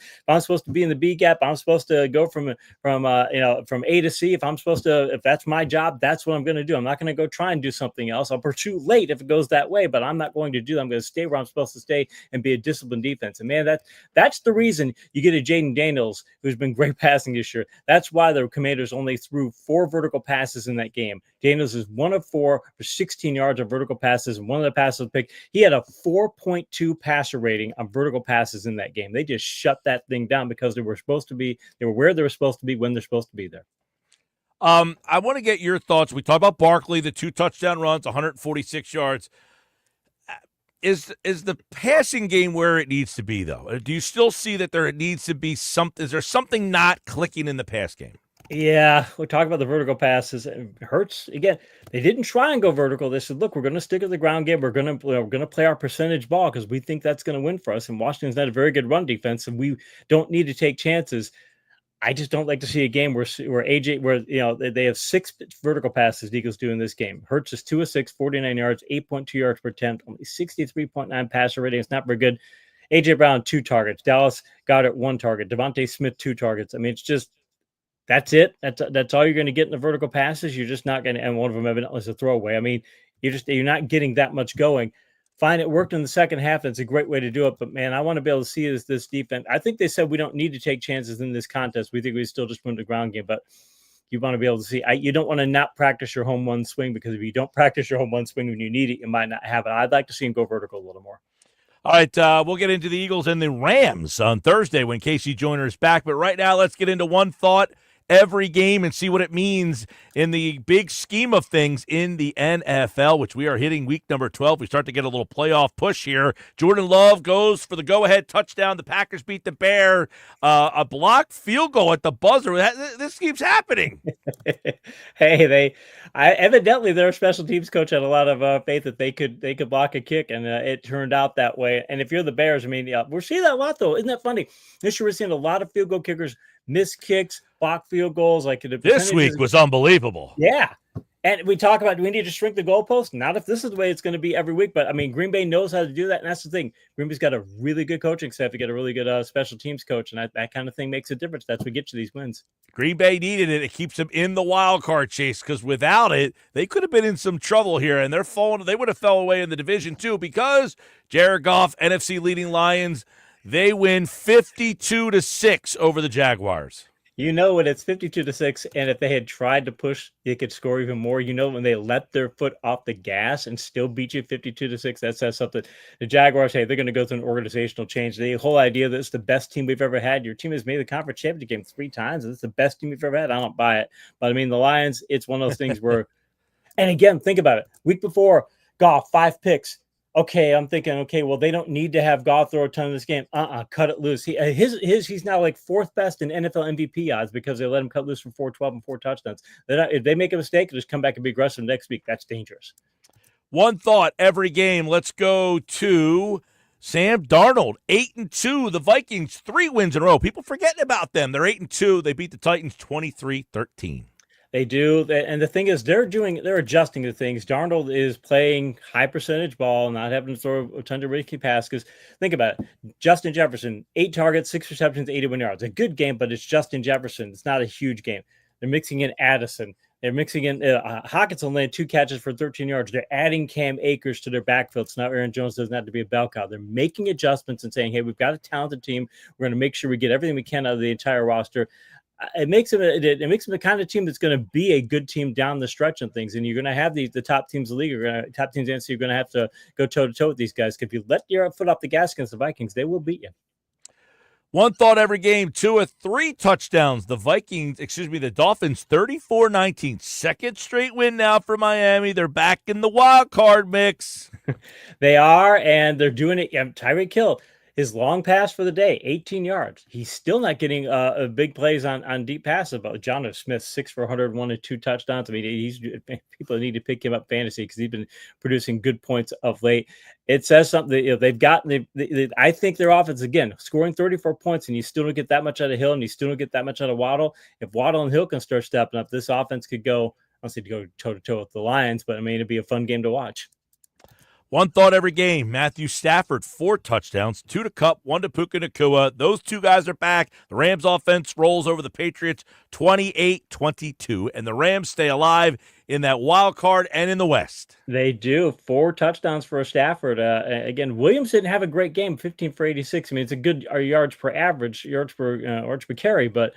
be in the B gap, I'm supposed to go from A to C. If that's my job, that's what I'm going to do. I'm not going to go try and do something else. I'll pursue late if it goes that way, but I'm not going to do that. I'm going to stay where I'm supposed to stay and be a disciplined defense. And man, that's the reason you get a Jaden Daniels who's been great passing this year. That's why the Commanders only threw 4 vertical passes in that game. Daniels is 1 of 4 for 16 yards of vertical passes, and one of the passes was picked. He had a 4.2 passer rating on vertical passes in that game. They just shut that thing down because they were where they were supposed to be when they're supposed to be there. I want to get your thoughts. We talked about Barkley, the 2 touchdown runs, 146 yards. Is the passing game where it needs to be, though? Do you still see that there needs to be something? Is there something not clicking in the pass game? Yeah, we talk about the vertical passes. It hurts again. They didn't try and go vertical. They said, "Look, we're going to stick with the ground game. We're going to play our percentage ball because we think that's going to win for us." And Washington's not a very good run defense, and we don't need to take chances. I just don't like to see a game where they have 6 vertical passes the Eagles do in this game. Hurts is 2 of 6, 49 yards, 8.2 yards per attempt, only 63.9 passer rating. It's not very good. A.J. Brown 2 targets. Dallas Goedert 1 target. Devontae Smith 2 targets. I mean, it's just. That's it. That's all you're going to get in the vertical passes. You're just not going to, and one of them evidently is a throwaway. I mean, you're not getting that much going. Fine, it worked in the second half. That's a great way to do it. But man, I want to be able to see this defense. I think they said we don't need to take chances in this contest. We think we still just win the ground game. But you want to be able to see. You don't want to not practice your home run swing because if you don't practice your home run swing when you need it, you might not have it. I'd like to see him go vertical a little more. All right, we'll get into the Eagles and the Rams on Thursday when Casey Joyner is back. But right now, let's get into one thought every game and see what it means in the big scheme of things in the NFL, which we are hitting week number 12. We start to get a little playoff push here. Jordan Love goes for the go-ahead touchdown. The Packers beat the Bears. A blocked field goal at the buzzer. This keeps happening. Hey, evidently their special teams coach had a lot of faith that they could block a kick, and it turned out that way. And if you're the Bears, I mean, we're seeing that a lot, though. Isn't that funny? This year we're seeing a lot of field goal kickers miss kicks, block field goals. Like this week was unbelievable. Yeah. And we talk about, do we need to shrink the goalpost? Not if this is the way it's going to be every week. But, I mean, Green Bay knows how to do that. And that's the thing. Green Bay's got a really good coaching staff. You get a really good special teams coach. And that kind of thing makes a difference. That's what gets you these wins. Green Bay needed it. It keeps them in the wild card chase because without it, they could have been in some trouble here. And they would have fell away in the division, too, because Jared Goff, NFC leading Lions, they win 52-6 over the Jaguars. You know, when it's 52-6, and if they had tried to push, they could score even more. You know, when they let their foot off the gas and still beat you 52-6, that says something. The Jaguars, hey, they're going to go through an organizational change. The whole idea that it's the best team we've ever had. Your team has made the conference championship game 3 times, and it's the best team we've ever had. I don't buy it. But I mean, the Lions, it's one of those things where, and again, think about it. Week before, Goff, 5 picks. Okay, I'm thinking, okay, well, they don't need to have Goff throw a ton of this game. Cut it loose. He's now like 4th best in NFL MVP odds because they let him cut loose for 412 and 4 touchdowns. If they make a mistake, just come back and be aggressive next week. That's dangerous. One thought every game. Let's go to Sam Darnold, 8-2. The Vikings, 3 wins in a row. People forgetting about them. They're 8-2. They beat the Titans 23-13. They do, and the thing is, they're adjusting to things. Darnold is playing high percentage ball, not having to throw a ton of risky passes. Because think about it, Justin Jefferson, 8 targets, 6 receptions, 81 yards. A good game, but it's Justin Jefferson. It's not a huge game. They're mixing in Addison. They're mixing in Hawkinson landed 2 catches for 13 yards. They're adding Cam Akers to their backfield. So now Aaron Jones doesn't have to be a bell cow. They're making adjustments and saying, hey, we've got a talented team. We're going to make sure we get everything we can out of the entire roster. It makes them the kind of team that's going to be a good team down the stretch and things. And you're going to have the top teams in the league, top teams in the NFC, you're going to have to go toe to toe with these guys. If you let your foot off the gas against the Vikings, they will beat you. One thought every game, 2 of 3 touchdowns. The Dolphins 34-19. Second straight win now for Miami. They're back in the wild card mix. They are, and they're doing it. Tyreek Hill. His long pass for the day, 18 yards. He's still not getting big plays on deep passes. But Jonathan Smith, 6 for 101 and 2 touchdowns. I mean, people need to pick him up fantasy because he's been producing good points of late. It says something. They've got. I think their offense again scoring 34 points, and you still don't get that much out of Hill, and you still don't get that much out of Waddle. If Waddle and Hill can start stepping up, this offense could go. I don't say to go toe to toe with the Lions, but I mean it'd be a fun game to watch. One thought every game. Matthew Stafford, 4 touchdowns, 2 to Kupp, 1 to Puka Nacua. Those 2 guys are back. The Rams offense rolls over the Patriots 28-22, and the Rams stay alive in that wild card and in the West. They do. 4 touchdowns for Stafford. Again, Williams didn't have a great game, 15 for 86. I mean, it's a good yards per carry, but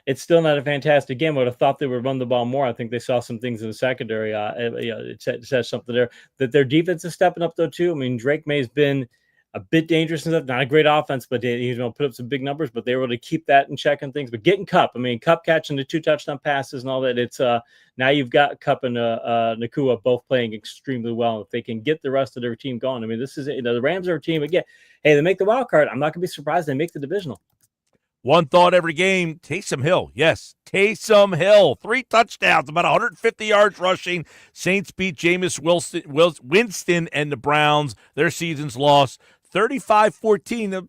it's still not a fantastic game. I would have thought they would run the ball more. I think they saw some things in the secondary. It says something there that their defense is stepping up, though, too. I mean, Drake May's been a bit dangerous and stuff. Not a great offense, but he's going to put up some big numbers. But they were able to keep that in check and things. But getting Kupp, I mean, Kupp catching the 2 touchdown passes and all that. It's now you've got Kupp and Nacua both playing extremely well. If they can get the rest of their team going, I mean, this is the Rams are a team again. Hey, they make the wild card. I'm not going to be surprised they make the divisional. One thought every game, Taysom Hill. Yes, Taysom Hill. 3 touchdowns, about 150 yards rushing. Saints beat Jameis Winston and the Browns. Their season's lost 35-14.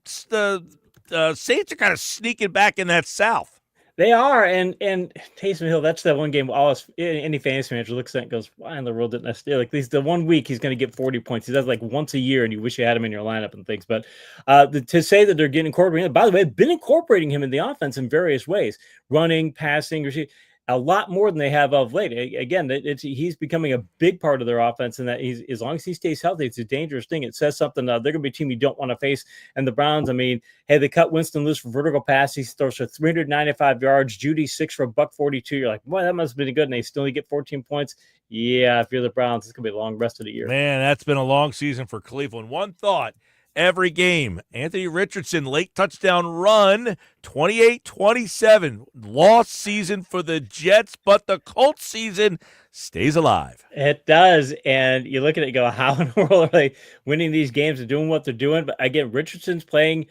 The Saints are kind of sneaking back in that South. They are, and Taysom Hill, that's that one game any fantasy manager looks at and goes, why in the world didn't I steal? Like, at least the 1 week he's going to get 40 points. He does like once a year, and you wish you had him in your lineup and things. But to say that they're getting incorporated, by the way, they've been incorporating him in the offense in various ways, running, passing, receiving. A lot more than they have of late. Again, he's becoming a big part of their offense, and that as long as he stays healthy, it's a dangerous thing. It says something. They're going to be a team you don't want to face. And the Browns, I mean, hey, they cut Winston loose for vertical pass. He throws for 395 yards. Judy 6 for $142. You're like, boy, that must have been good. And they still only get 14 points. Yeah, if you're the Browns, it's going to be a long rest of the year. Man, that's been a long season for Cleveland. One thought. Every game. Anthony Richardson, late touchdown run, 28-27. Lost season for the Jets, but the Colts season stays alive. It does. And you look at it and go, how in the world are they winning these games and doing what they're doing? But again, Richardson's playing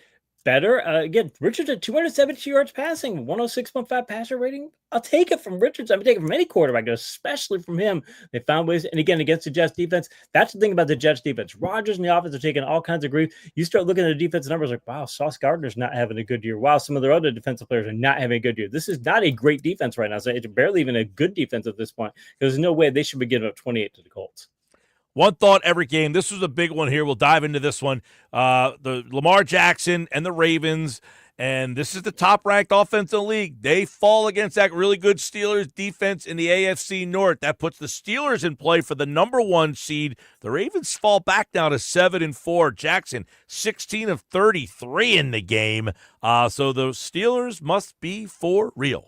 better. Again, Richardson, 272 yards passing, 106.5 passer rating. I'll take it from Richardson. I'm going to take it from any quarterback, especially from him. They found ways. And again, against the Jets defense, that's the thing about the Jets defense. Rodgers and the offense are taking all kinds of grief. You start looking at the defensive numbers like, wow, Sauce Gardner's not having a good year. Wow, some of their other defensive players are not having a good year. This is not a great defense right now. So it's barely even a good defense at this point. There's no way they should be giving up 28 to the Colts. One thought every game. This was a big one here. We'll dive into this one. The Lamar Jackson and the Ravens And this is the top-ranked offense in the league. They fall against that really good Steelers defense in the AFC North. That puts the Steelers in play for the number 1 seed. The Ravens fall back now to 7-4. Jackson, 16 of 33 in the game. So the Steelers must be for real.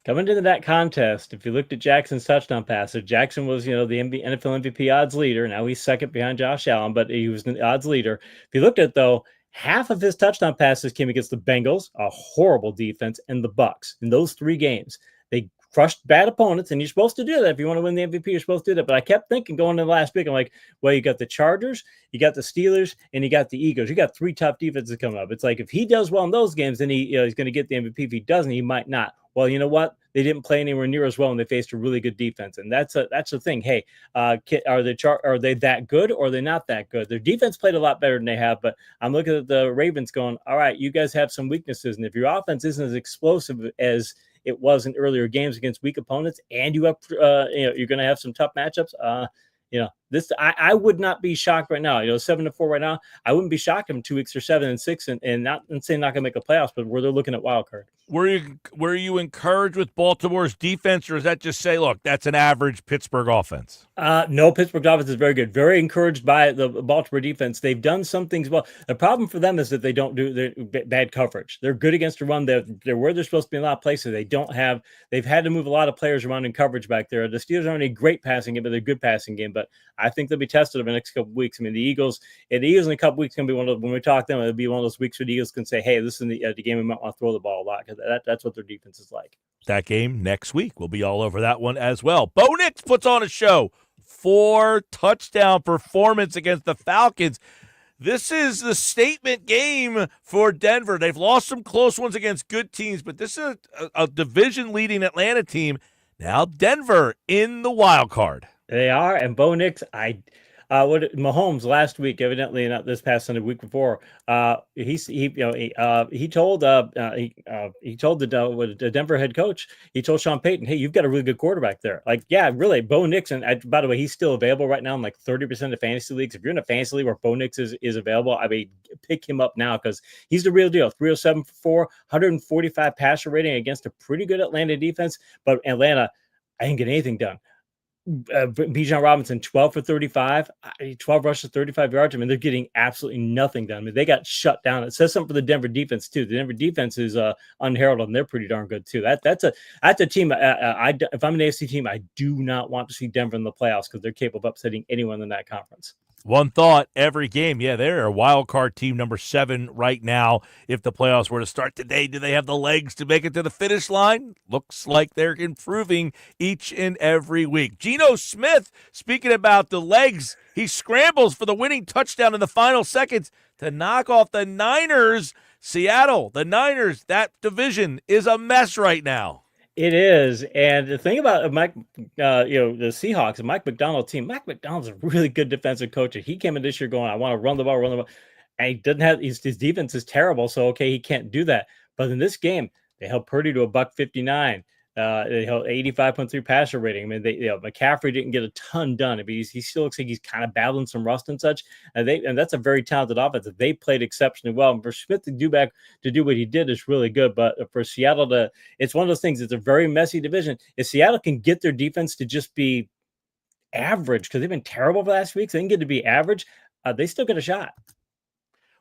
Coming into that contest, if you looked at Jackson's touchdown passes, Jackson was, the NFL MVP odds leader. Now he's second behind Josh Allen, but he was the odds leader. If you looked at, though, half of his touchdown passes came against the Bengals, a horrible defense, and the Bucs. In those 3 games, they crushed bad opponents, and you're supposed to do that. If you want to win the MVP, you're supposed to do that. But I kept thinking going into the last week, I'm like, well, you got the Chargers, you got the Steelers, and you got the Eagles. You got 3 tough defenses coming up. It's like if he does well in those games, then he's going to get the MVP. If he doesn't, he might not. Well, you know what? They didn't play anywhere near as well, and they faced a really good defense. And that's the thing. Hey, are they that good, or are they not that good? Their defense played a lot better than they have, but I'm looking at the Ravens going, all right, you guys have some weaknesses, and if your offense isn't as explosive as it was in earlier games against weak opponents, and you're going to have some tough matchups. I would not be shocked right now. 7-4 right now. I wouldn't be shocked if in 2 weeks or 7-6, and not saying not going to make a playoffs, but where they're looking at wild card. Were you encouraged with Baltimore's defense, or does that just say, look, that's an average Pittsburgh offense? No, Pittsburgh offense is very good. Very encouraged by the Baltimore defense. They've done some things well. The problem for them is that they don't do bad coverage. They're good against the run. They're where they're supposed to be in a lot of places. They've had to move a lot of players around in coverage back there. The Steelers aren't a great passing game, but they're a good passing game. But I think they'll be tested over the next couple of weeks. I mean, the Eagles in a couple of weeks going to be when we talk to them, it'll be one of those weeks where the Eagles can say, hey, this is the game we might want to throw the ball a lot, because that's what their defense is like. That game next week. We'll be all over that one as well. Bo Nix puts on a show. 4 touchdown performance against the Falcons. This is the statement game for Denver. They've lost some close ones against good teams, but this is a division-leading Atlanta team. Now Denver in the wild card. They are, and Bo Nix, Mahomes last week, evidently not this past Sunday, week before. He told the Denver head coach. He told Sean Payton, "Hey, you've got a really good quarterback there." Like, yeah, really, Bo Nix. And by the way, he's still available right now in like 30% of fantasy leagues. If you're in a fantasy league where Bo Nix is available, I mean, pick him up now because he's the real deal. 307 for 4, 145 passer rating against a pretty good Atlanta defense, but Atlanta, I didn't get anything done. Bijan Robinson, 12 for 35, 12 rushes, 35 yards. I mean, they're getting absolutely nothing done. I mean, they got shut down. It says something for the Denver defense too. The Denver defense is unheralded, and they're pretty darn good too. That's a team. If I'm an AFC team, I do not want to see Denver in the playoffs because they're capable of upsetting anyone in that conference. One thought every game. Yeah, they're a wild card team, number 7 right now. If the playoffs were to start today, do they have the legs to make it to the finish line? Looks like they're improving each and every week. Geno Smith, speaking about the legs, he scrambles for the winning touchdown in the final seconds to knock off the Niners. Seattle, the Niners, that division is a mess right now. It is, and the thing about Mike, the Seahawks and Mike McDonald team. Mike McDonald's a really good defensive coach. He came in this year going, "I want to run the ball," and he doesn't have his defense is terrible. So okay, he can't do that. But in this game, they held Purdy to a $159. They held 85.3 passer rating. I mean, McCaffrey didn't get a ton done. I mean, he still looks like he's kind of battling some rust and such. And that's a very talented offense. They played exceptionally well. And for Smith to do what he did is really good. But for Seattle it's one of those things. It's a very messy division. If Seattle can get their defense to just be average, because they've been terrible for the last week, so they can get to be average, they still get a shot.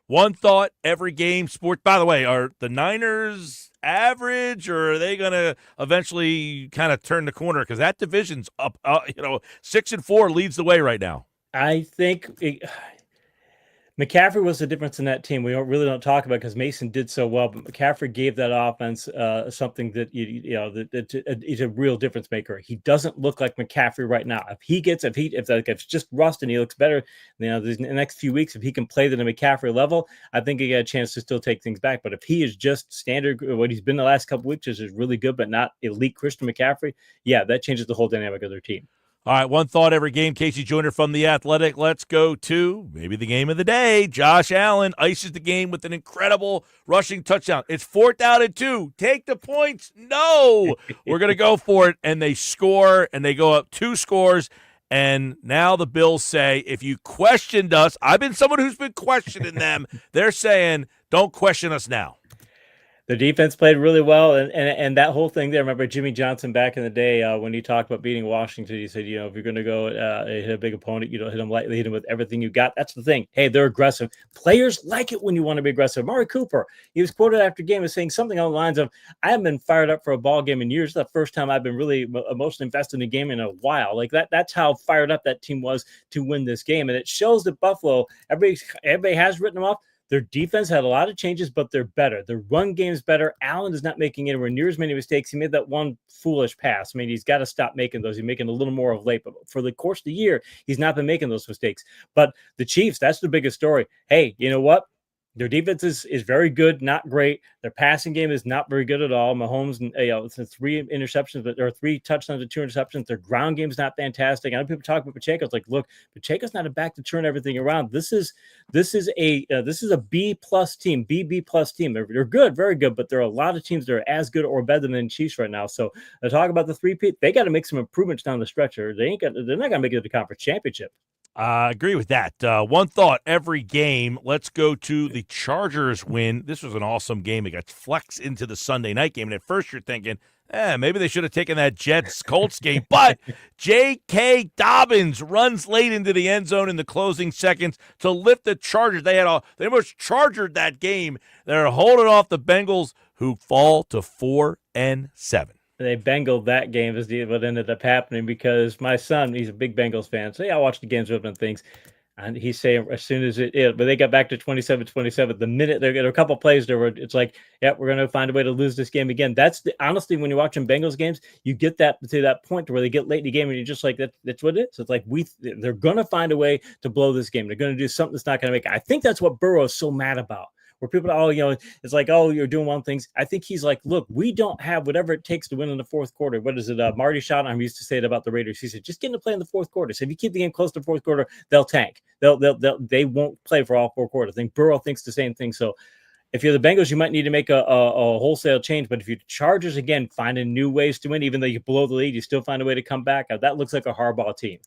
One thought every game. Sport. By the way, are the Niners average, or are they going to eventually kind of turn the corner? Because that division's up. 6-4 leads the way right now. I think McCaffrey was the difference in that team. We don't talk about it because Mason did so well, but McCaffrey gave that offense something that is a real difference maker. He doesn't look like McCaffrey right now. If it's just rust and he looks better, the next few weeks, if he can play at a McCaffrey level, I think he got a chance to still take things back. But if he is just standard, what he's been the last couple of weeks is really good, but not elite Christian McCaffrey, yeah, that changes the whole dynamic of their team. All right, one thought every game. Casey Joyner from The Athletic. Let's go to maybe the game of the day. Josh Allen ices the game with an incredible rushing touchdown. It's 4th down and 2. Take the points. No. We're going to go for it. And they score, and they go up 2 scores. And now the Bills say, if you questioned us, I've been someone who's been questioning them. They're saying, don't question us now. The defense played really well, and that whole thing there. I remember Jimmy Johnson back in the day when he talked about beating Washington. He said, if you're going to go hit a big opponent, you don't hit them lightly, hit them with everything you got. That's the thing. Hey, they're aggressive. Players like it when you want to be aggressive. Amari Cooper, he was quoted after game as saying something along the lines of, "I haven't been fired up for a ball game in years. It's the first time I've been really emotionally invested in a game in a while." Like that's how fired up that team was to win this game, and it shows that Buffalo. Everybody has written them off. Their defense had a lot of changes, but they're better. Their run game is better. Allen is not making anywhere near as many mistakes. He made that one foolish pass. I mean, he's got to stop making those. He's making a little more of late. But for the course of the year, he's not been making those mistakes. But the Chiefs, that's the biggest story. Hey, you know what? Their defense is very good, not great. Their passing game is not very good at all. Mahomes, it's 3 interceptions, but there are 3 touchdowns and 2 interceptions. Their ground game is not fantastic. I know people talk about Pacheco. It's like, look, Pacheco's not a back to turn everything around. This is a B plus team, B plus team. They're good, very good, but there are a lot of teams that are as good or better than the Chiefs right now. So to talk about the 3-peat, they got to make some improvements down the stretch. They're not going to make it to the conference championship. I agree with that. One thought every game. Let's go to the Chargers win. This was an awesome game. It got flexed into the Sunday night game. And at first you're thinking, maybe they should have taken that Jets-Colts game. But J.K. Dobbins runs late into the end zone in the closing seconds to lift the Chargers. They almost chargered that game. They're holding off the Bengals, who fall to 4-7. They Bengal that game is what ended up happening because my son, he's a big Bengals fan. So I watch the games with him and things. And he's saying as soon as but they got back to 27-27. The minute there a couple plays there were, it's like, yeah, we're going to find a way to lose this game again. Honestly, when you're watching Bengals games, you get that to that point to where they get late in the game and you're just like, that's what it is. It's like they're going to find a way to blow this game. They're going to do something that's not going to make it. I think that's what Burrow is so mad about. Where people are, it's like, oh, you're doing one things. I think he's like, look, we don't have whatever it takes to win in the fourth quarter. What is it? Marty Schottenheimer used to say it about the Raiders. He said, just get into play in the fourth quarter. So if you keep the game close to the fourth quarter, they'll tank. They won't play for all 4 quarters. I think Burrow thinks the same thing. So if you're the Bengals, you might need to make a wholesale change. But if you Chargers, again, finding new ways to win, even though you blow the lead, you still find a way to come back. That looks like a Harbaugh team.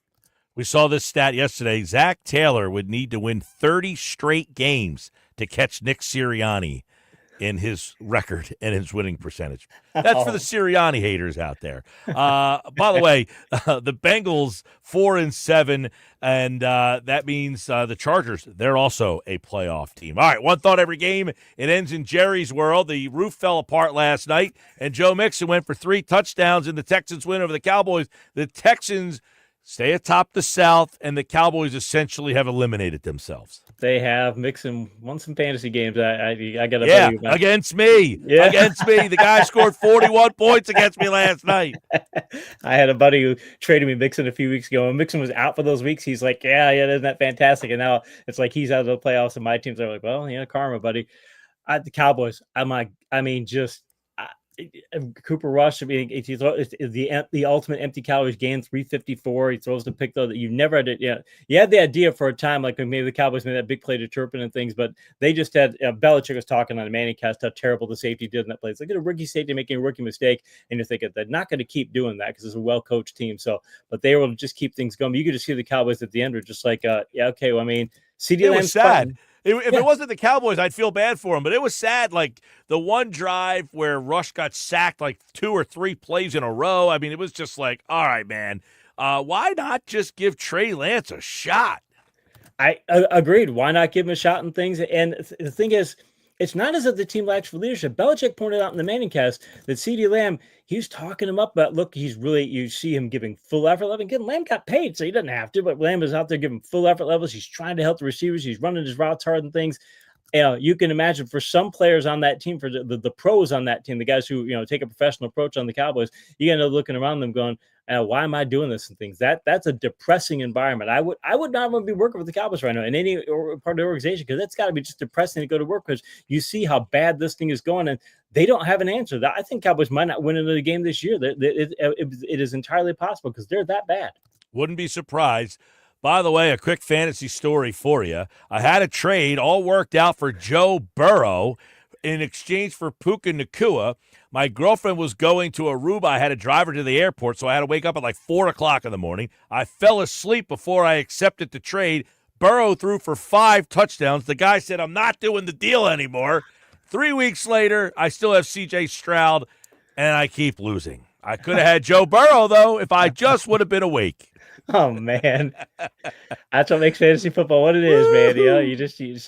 We saw this stat yesterday. Zach Taylor would need to win 30 straight games to catch Nick Sirianni in his record and his winning percentage. That's for the Sirianni haters out there. By the way, the Bengals 4-7, and that means the Chargers, they're also a playoff team. All right, one thought every game. It ends in Jerry's world. The roof fell apart last night, and Joe Mixon went for 3 touchdowns in the Texans' win over the Cowboys. The Texans stay atop the South, and the Cowboys essentially have eliminated themselves. They have. Mixon won some fantasy games. I got to tell you about against me. Yeah. Against me. The guy scored 41 points against me last night. I had a buddy who traded me Mixon a few weeks ago, and Mixon was out for those weeks. He's like, yeah, isn't that fantastic? And now it's like he's out of the playoffs, and my teams are like, well, karma, buddy. The Cowboys, Cooper Rush, it's the ultimate empty calories game, 354. He throws the pick, though, that you never had. You had the idea for a time, like maybe the Cowboys made that big play to Turpin and things, but they just had Belichick was talking on the Manning cast how terrible the safety did in that play. It's like a rookie safety making a rookie mistake, and you're thinking they're not going to keep doing that because it's a well-coached team. So, but they were able to just keep things going. But you could just see the Cowboys at the end were just like, okay, well, I mean, CD Lamb's sad. If it wasn't the Cowboys, I'd feel bad for him. But it was sad, like the one drive where Rush got sacked like 2 or 3 plays in a row. I mean, it was just like, all right, man, why not just give Trey Lance a shot? I agreed. Why not give him a shot and things? And the thing is, it's not as if the team lacks for leadership. Belichick pointed out in the Manning cast that CeeDee Lamb, he's talking him up, but look, you see him giving full effort level. Again, Lamb got paid, so he doesn't have to, but Lamb is out there giving full effort levels. He's trying to help the receivers. He's running his routes hard and things. You can imagine for some players on that team, for the pros on that team, the guys who take a professional approach on the Cowboys, you end up looking around them going, why am I doing this and things? That's a depressing environment. I would not want to be working with the Cowboys right now in any part of the organization, because that's got to be just depressing to go to work because you see how bad this thing is going and they don't have an answer. I think Cowboys might not win another game this year. It is entirely possible because they're that bad. Wouldn't be surprised. By the way, a quick fantasy story for you. I had a trade all worked out for Joe Burrow in exchange for Puka Nacua. My girlfriend was going to Aruba. I had to drive her to the airport, so I had to wake up at like 4 o'clock in the morning. I fell asleep before I accepted the trade. Burrow threw for 5 touchdowns. The guy said, I'm not doing the deal anymore. 3 weeks later, I still have C.J. Stroud, and I keep losing. I could have had Joe Burrow, though, if I just would have been awake. Oh man, that's what makes fantasy football what it is, man.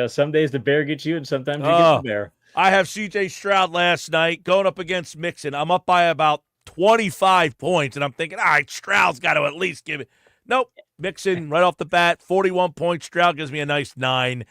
Some days the bear gets you, and sometimes you get the bear. I have C.J. Stroud last night going up against Mixon. I'm up by about 25 points, and I'm thinking, all right, Stroud's got to at least give it. Nope, Mixon right off the bat, 41 points. Stroud gives me a nice 9.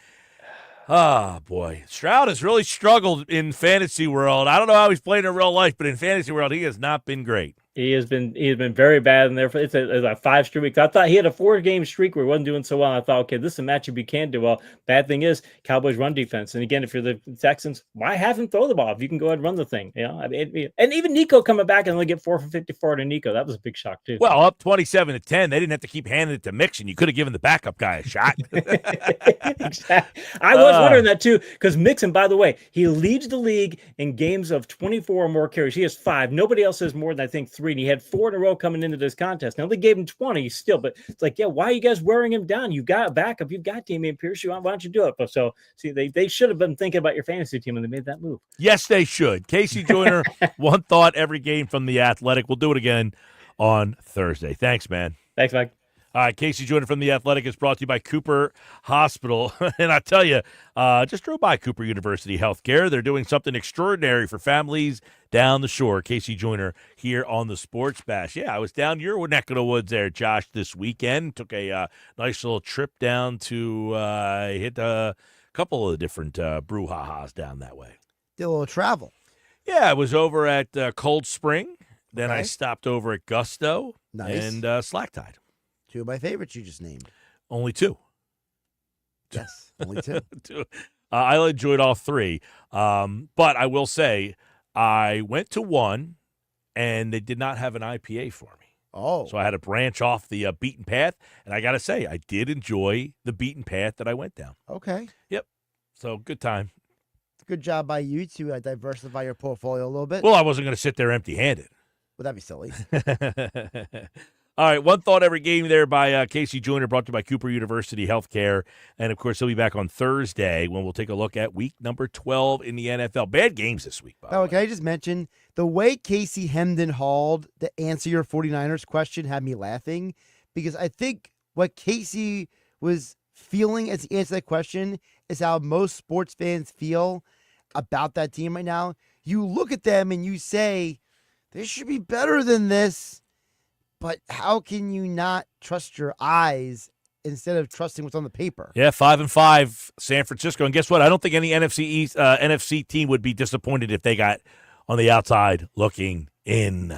Oh, boy. Stroud has really struggled in fantasy world. I don't know how he's playing in real life, but in fantasy world, he has not been great. He has been very bad in there. It's a 5 straight weeks. I thought he had a 4-game streak where he wasn't doing so well. I thought, okay, this is a matchup he can do well. Bad thing is Cowboys run defense. And again, if you're the Texans, why have him throw the ball if you can go ahead and run the thing? And even Nico coming back and only get 4 for 54 to Nico. That was a big shock too. Well, up 27-10, they didn't have to keep handing it to Mixon. You could have given the backup guy a shot. Exactly. I was wondering that too, because Mixon, by the way, he leads the league in games of 24 or more carries. He has 5. Nobody else has more than I think 3. And he had 4 in a row coming into this contest. Now they gave him 20 still, but it's like, yeah, why are you guys wearing him down? You've got a backup. You've got Damian Pierce. Why don't you do it? But so see, they should have been thinking about your fantasy team when they made that move. Yes, they should. Casey Joyner, one thought every game from The Athletic. We'll do it again on Thursday. Thanks, man. Thanks, Mike. All right, Casey Joyner from The Athletic is brought to you by Cooper Hospital. And I tell you, just drove by Cooper University Healthcare. They're doing something extraordinary for families down the shore. Casey Joyner here on the Sports Bash. Yeah, I was down your neck of the woods there, Josh, this weekend. Took a nice little trip down to hit a couple of different brouhahas down that way. Did a little travel. Yeah, I was over at Cold Spring. Then I stopped over at Gusto and Slack Tide. 2 of my favorites you just named. Only 2. Yes, only 2. 2. I enjoyed all 3. But I will say, I went to one, and they did not have an IPA for me. Oh. So I had to branch off the beaten path. And I got to say, I did enjoy the beaten path that I went down. Okay. Yep. So good time. Good job by you to diversify your portfolio a little bit. Well, I wasn't going to sit there empty-handed. Would that be silly? All right, one thought every game there by Casey Joyner, brought to you by Cooper University Healthcare. And, of course, he'll be back on Thursday when we'll take a look at week number 12 in the NFL. Bad games this week, by the way. Can I just mention, the way Casey hemmed and hawed to answer your 49ers question had me laughing, because I think what Casey was feeling as he answered that question is how most sports fans feel about that team right now. You look at them and you say, they should be better than this. But how can you not trust your eyes instead of trusting what's on the paper? Yeah, 5-5 San Francisco. And guess what? I don't think any NFC team would be disappointed if they got on the outside looking in.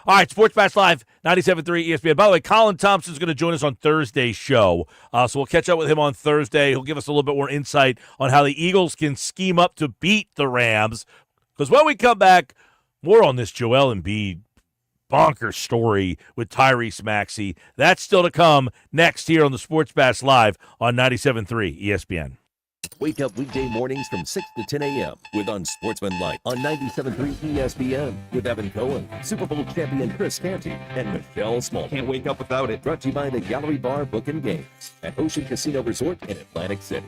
All right, Sports Bash Live, 97.3 ESPN. By the way, Colin Thompson is going to join us on Thursday's show. So we'll catch up with him on Thursday. He'll give us a little bit more insight on how the Eagles can scheme up to beat the Rams. Because when we come back, more on this Joel Embiid bonkers story with Tyrese Maxey. That's still to come next here on the Sports Bash Live on 97.3 ESPN. Wake up weekday mornings from 6 to 10 a.m. with Unsportsmanlike on 97.3 ESPN with Evan Cohen, Super Bowl champion Chris Canty, and Michelle Small. Can't wake up without it. Brought to you by the Gallery Bar Book and Games at Ocean Casino Resort in Atlantic City.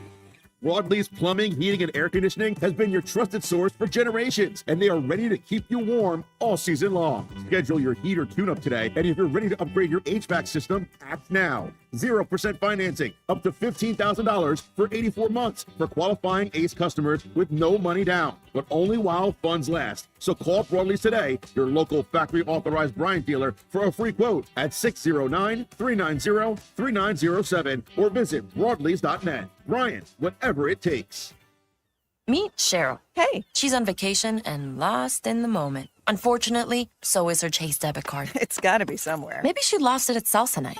Broadleaf's Plumbing, Heating, and Air Conditioning has been your trusted source for generations, and they are ready to keep you warm all season long. Schedule your heater tune-up today, and if you're ready to upgrade your HVAC system, act now. 0% financing, up to $15,000 for 84 months for qualifying ACE customers with no money down, but only while funds last. So call Broadleaf's today, your local factory-authorized Bryant dealer, for a free quote at 609-390-3907 or visit broadleafs.net. Bryant, whatever it takes. Meet Cheryl. Hey. She's on vacation and lost in the moment. Unfortunately, so is her Chase debit card. It's gotta be somewhere. Maybe she lost it at salsa night.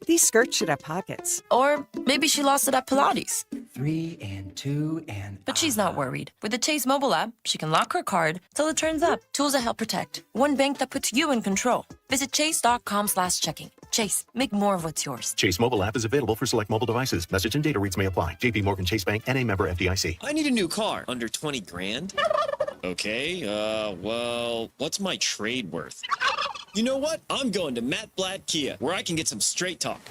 These skirts should have pockets. Or maybe she lost it at Pilates. 3 and 2 and... But she's not worried. With the Chase mobile app, she can lock her card till it turns up. Tools that help protect. One bank that puts you in control. Visit chase.com/checking. Chase, make more of what's yours. Chase mobile app is available for select mobile devices. Message and data rates may apply. JP Morgan Chase Bank, N.A. member FDIC. I need a new car. Under 20 grand? Okay, well, what's my trade worth? You know what? I'm going to Matt Blatt Kia, where I can get some straight talk.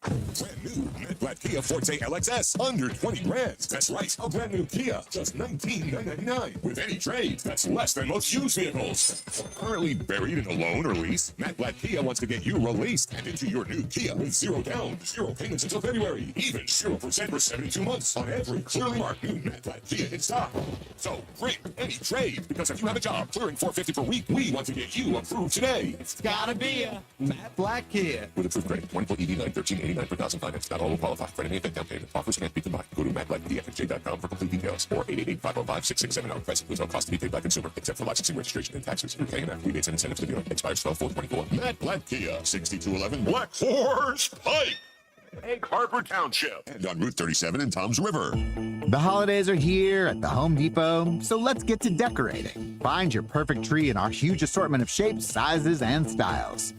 Brand new Matt Black Kia Forte LXS, under 20 grand. That's right, a brand new Kia, just $19,999. With any trade, that's less than most used vehicles. Currently buried in a loan or lease, Matt Black Kia wants to get you released and into your new Kia with 0 down, 0 payments until February, even 0% for 72 months on every clearly marked new Matt Black Kia in stock. So bring any trade, because if you have a job clearing $450 per week, we want to get you approved today. It's gotta be a Matt Black Kia. With approved credit, 24 ED9, $1389 per thousand finance. Not all will qualify. Credit and down payment. Offers can't be combined. Go to mattblackkiafj.com for complete details, or 888-505-6670. Price includes all costs to be paid by consumer, except for licensing, registration, and taxes. Through K&F, rebates and incentives to dealer. Expires 12/4/24. Matt Black Kia, 6211 Black Horse Pike, Egg Harbor Township, and on Route 37 in Toms River. The holidays are here at the Home Depot, so let's get to decorating. Find your perfect tree in our huge assortment of shapes, sizes, and styles.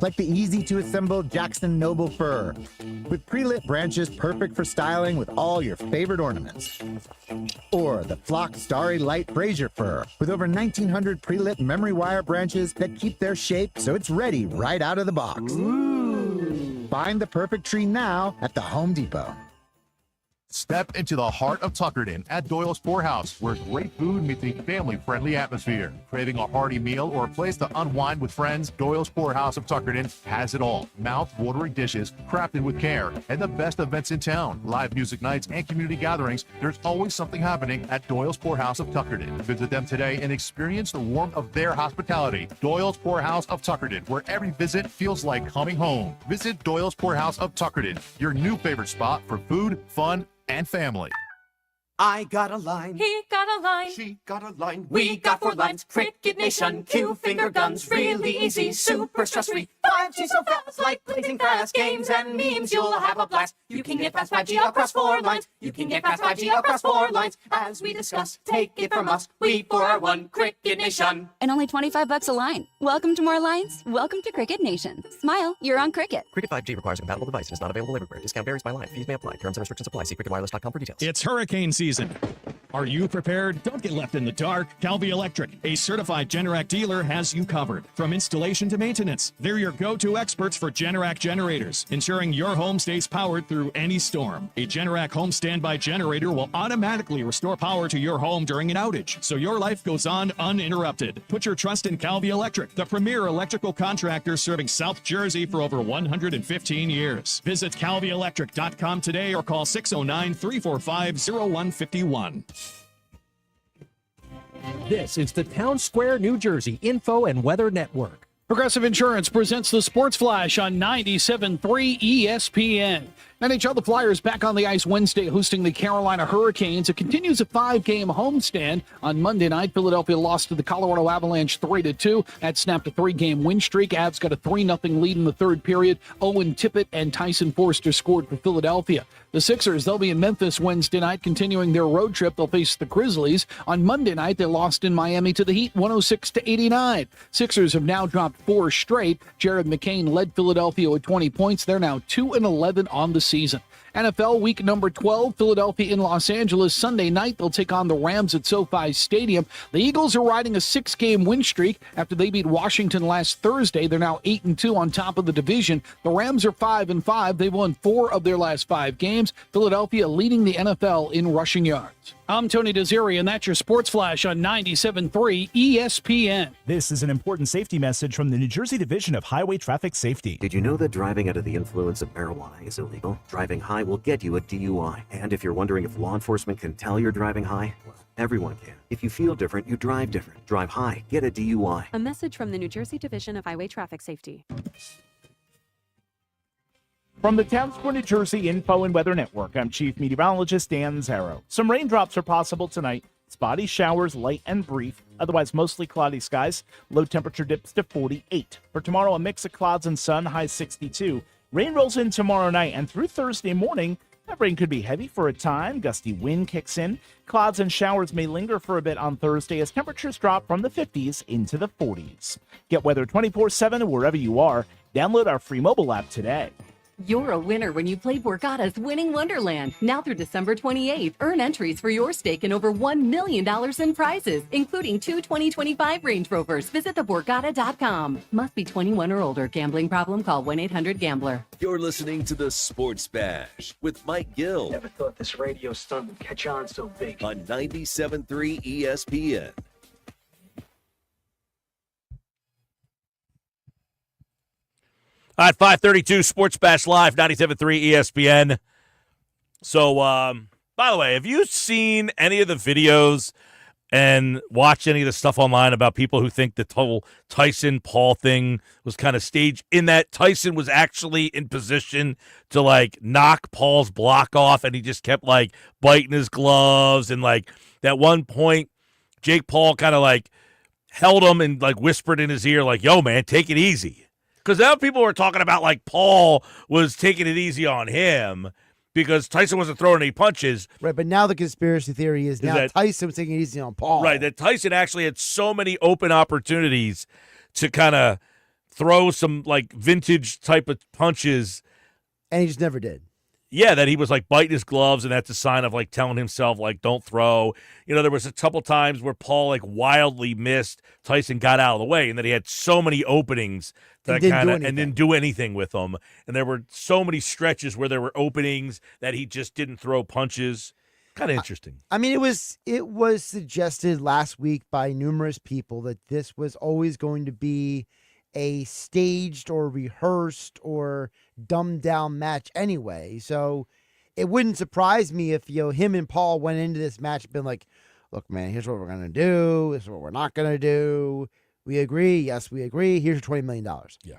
Like the easy-to-assemble Jackson Noble fir, with pre-lit branches perfect for styling with all your favorite ornaments. Or the Flock Starry Light Fraser fir, with over 1,900 pre-lit memory wire branches that keep their shape so it's ready right out of the box. Find the perfect tree now at the Home Depot. Step into the heart of Tuckerton at Doyle's Poorhouse, where great food meets a family-friendly atmosphere. Craving a hearty meal or a place to unwind with friends, Doyle's Poorhouse of Tuckerton has it all. Mouth-watering dishes, crafted with care, and the best events in town. Live music nights and community gatherings. There's always something happening at Doyle's Poorhouse of Tuckerton. Visit them today and experience the warmth of their hospitality. Doyle's Poorhouse of Tuckerton, where every visit feels like coming home. Visit Doyle's Poorhouse of Tuckerton, your new favorite spot for food, fun, and family. I got a line. He got a line. She got a line. We got 4 lines. Cricket Nation. Cue finger guns. Really easy. Super stress-free. 5G so fast. Like blazing fast. Games and memes. You'll have a blast. You can get fast 5G across 4 lines. You can get fast 5G across 4 lines. As we discuss, take it from us. We 4 are one. Cricket Nation. And only $25 a line. Welcome to more lines. Welcome to Cricket Nation. Smile, you're on Cricket. Cricket 5G requires a compatible device and is not available everywhere. Discount varies by line. Fees may apply. Terms and restrictions apply. See cricketwireless.com for details. It's hurricane season. Are you prepared? Don't get left in the dark. Calvi Electric, a certified Generac dealer, has you covered. From installation to maintenance, they're your go-to experts for Generac generators, ensuring your home stays powered through any storm. A Generac home standby generator will automatically restore power to your home during an outage, so your life goes on uninterrupted. Put your trust in Calvi Electric, the premier electrical contractor serving South Jersey for over 115 years. Visit calvielectric.com today or call 609-345-0151. This is the Town Square, New Jersey Info and Weather Network. Progressive Insurance presents the Sports Flash on 97.3 ESPN. NHL, the Flyers back on the ice Wednesday hosting the Carolina Hurricanes. It continues a 5-game homestand. On Monday night, Philadelphia lost to the Colorado Avalanche 3-2. That snapped a 3-game win streak. Avs got a 3-0 lead in the third period. Owen Tippett and Tyson Forster scored for Philadelphia. The Sixers, they'll be in Memphis Wednesday night, continuing their road trip. They'll face the Grizzlies. On Monday night, they lost in Miami to the Heat 106-89. Sixers have now dropped 4 straight. Jared McCain led Philadelphia with 20 points. They're now 2-11 on the season. NFL week number 12, Philadelphia in Los Angeles. Sunday night, they'll take on the Rams at SoFi Stadium. The Eagles are riding a 6-game win streak after they beat Washington last Thursday. They're now 8-2 on top of the division. The Rams are 5-5. They've won 4 of their last 5 games. Philadelphia leading the NFL in rushing yards. I'm Tony Desiri, and that's your Sports Flash on 97.3 ESPN. This is an important safety message from the New Jersey Division of Highway Traffic Safety. Did you know that driving under the influence of marijuana is illegal? Driving high will get you a DUI. And if you're wondering if law enforcement can tell you're driving high, well, everyone can. If you feel different, you drive different. Drive high, get a DUI. A message from the New Jersey Division of Highway Traffic Safety. From the Town Square, New Jersey Info and Weather Network, I'm Chief Meteorologist Dan Zarrow. Some raindrops are possible tonight. Spotty showers, light and brief. Otherwise, mostly cloudy skies. Low temperature dips to 48. For tomorrow, a mix of clouds and sun, high 62. Rain rolls in tomorrow night, and through Thursday morning, that rain could be heavy for a time. Gusty wind kicks in. Clouds and showers may linger for a bit on Thursday as temperatures drop from the 50s into the 40s. Get weather 24/7 wherever you are. Download our free mobile app today. You're a winner when you play Borgata's Winning Wonderland. Now through December 28th, earn entries for your stake in over $1 million in prizes, including 2 2025 Range Rovers. Visit theborgata.com. Must be 21 or older. Gambling problem? Call 1-800-GAMBLER. You're listening to the Sports Bash with Mike Gill. Never thought this radio stunt would catch on so big. On 97.3 ESPN. All right, 532 Sports Bash Live, 97.3 ESPN. So, by the way, have you seen any of the videos and watched any of the stuff online about people who think the whole Tyson-Paul thing was kind of staged, in that Tyson was actually in position to, like, knock Paul's block off, and he just kept, like, biting his gloves, and, like, at one point, Jake Paul kind of, like, held him and, like, whispered in his ear, like, yo, man, take it easy. Because now people were talking about, like, Paul was taking it easy on him because Tyson wasn't throwing any punches. Right, but now the conspiracy theory is now that Tyson was taking it easy on Paul. Right, that Tyson actually had so many open opportunities to kind of throw some, like, vintage type of punches. And he just never did. Yeah, that he was, like, biting his gloves, and that's a sign of, like, telling himself, like, don't throw. You know, there was a couple times where Paul, like, wildly missed. Tyson got out of the way, and then he had so many openings that and didn't do anything with them. And there were so many stretches where there were openings that he just didn't throw punches. Kind of interesting. I mean, it was suggested last week by numerous people that this was always going to be a staged or rehearsed or dumbed down match anyway. So it wouldn't surprise me if, him and Paul went into this match and been like, look, man, here's what we're going to do. This is what we're not going to do. We agree. Yes, we agree. Here's your $20 million. Yeah.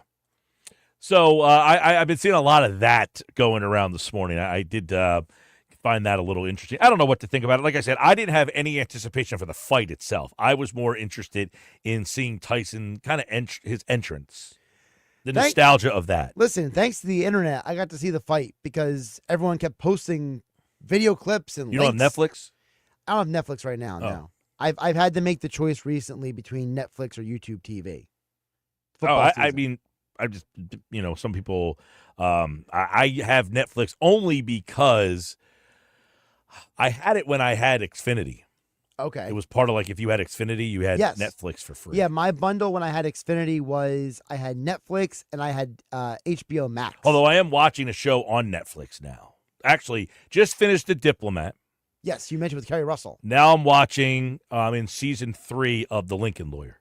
So I've been seeing a lot of that going around this morning. I did find that a little interesting. I don't know what to think about it. Like I said, I didn't have any anticipation for the fight itself. I was more interested in seeing Tyson kind of his entrance, the nostalgia of that. Listen, thanks to the internet, I got to see the fight because everyone kept posting video clips and You don't have Netflix? I don't have Netflix right now, no. I've had to make the choice recently between Netflix or YouTube TV. I mean, I just, some people, I have Netflix only because I had it when I had Xfinity. Okay. It was part of, like, if you had Xfinity, you had Netflix for free. Yeah, my bundle when I had Xfinity was I had Netflix and I had HBO Max. Although I am watching a show on Netflix now. Actually, just finished The Diplomat. Yes, you mentioned with Kerry Russell. Now I'm watching in season 3 of The Lincoln Lawyer.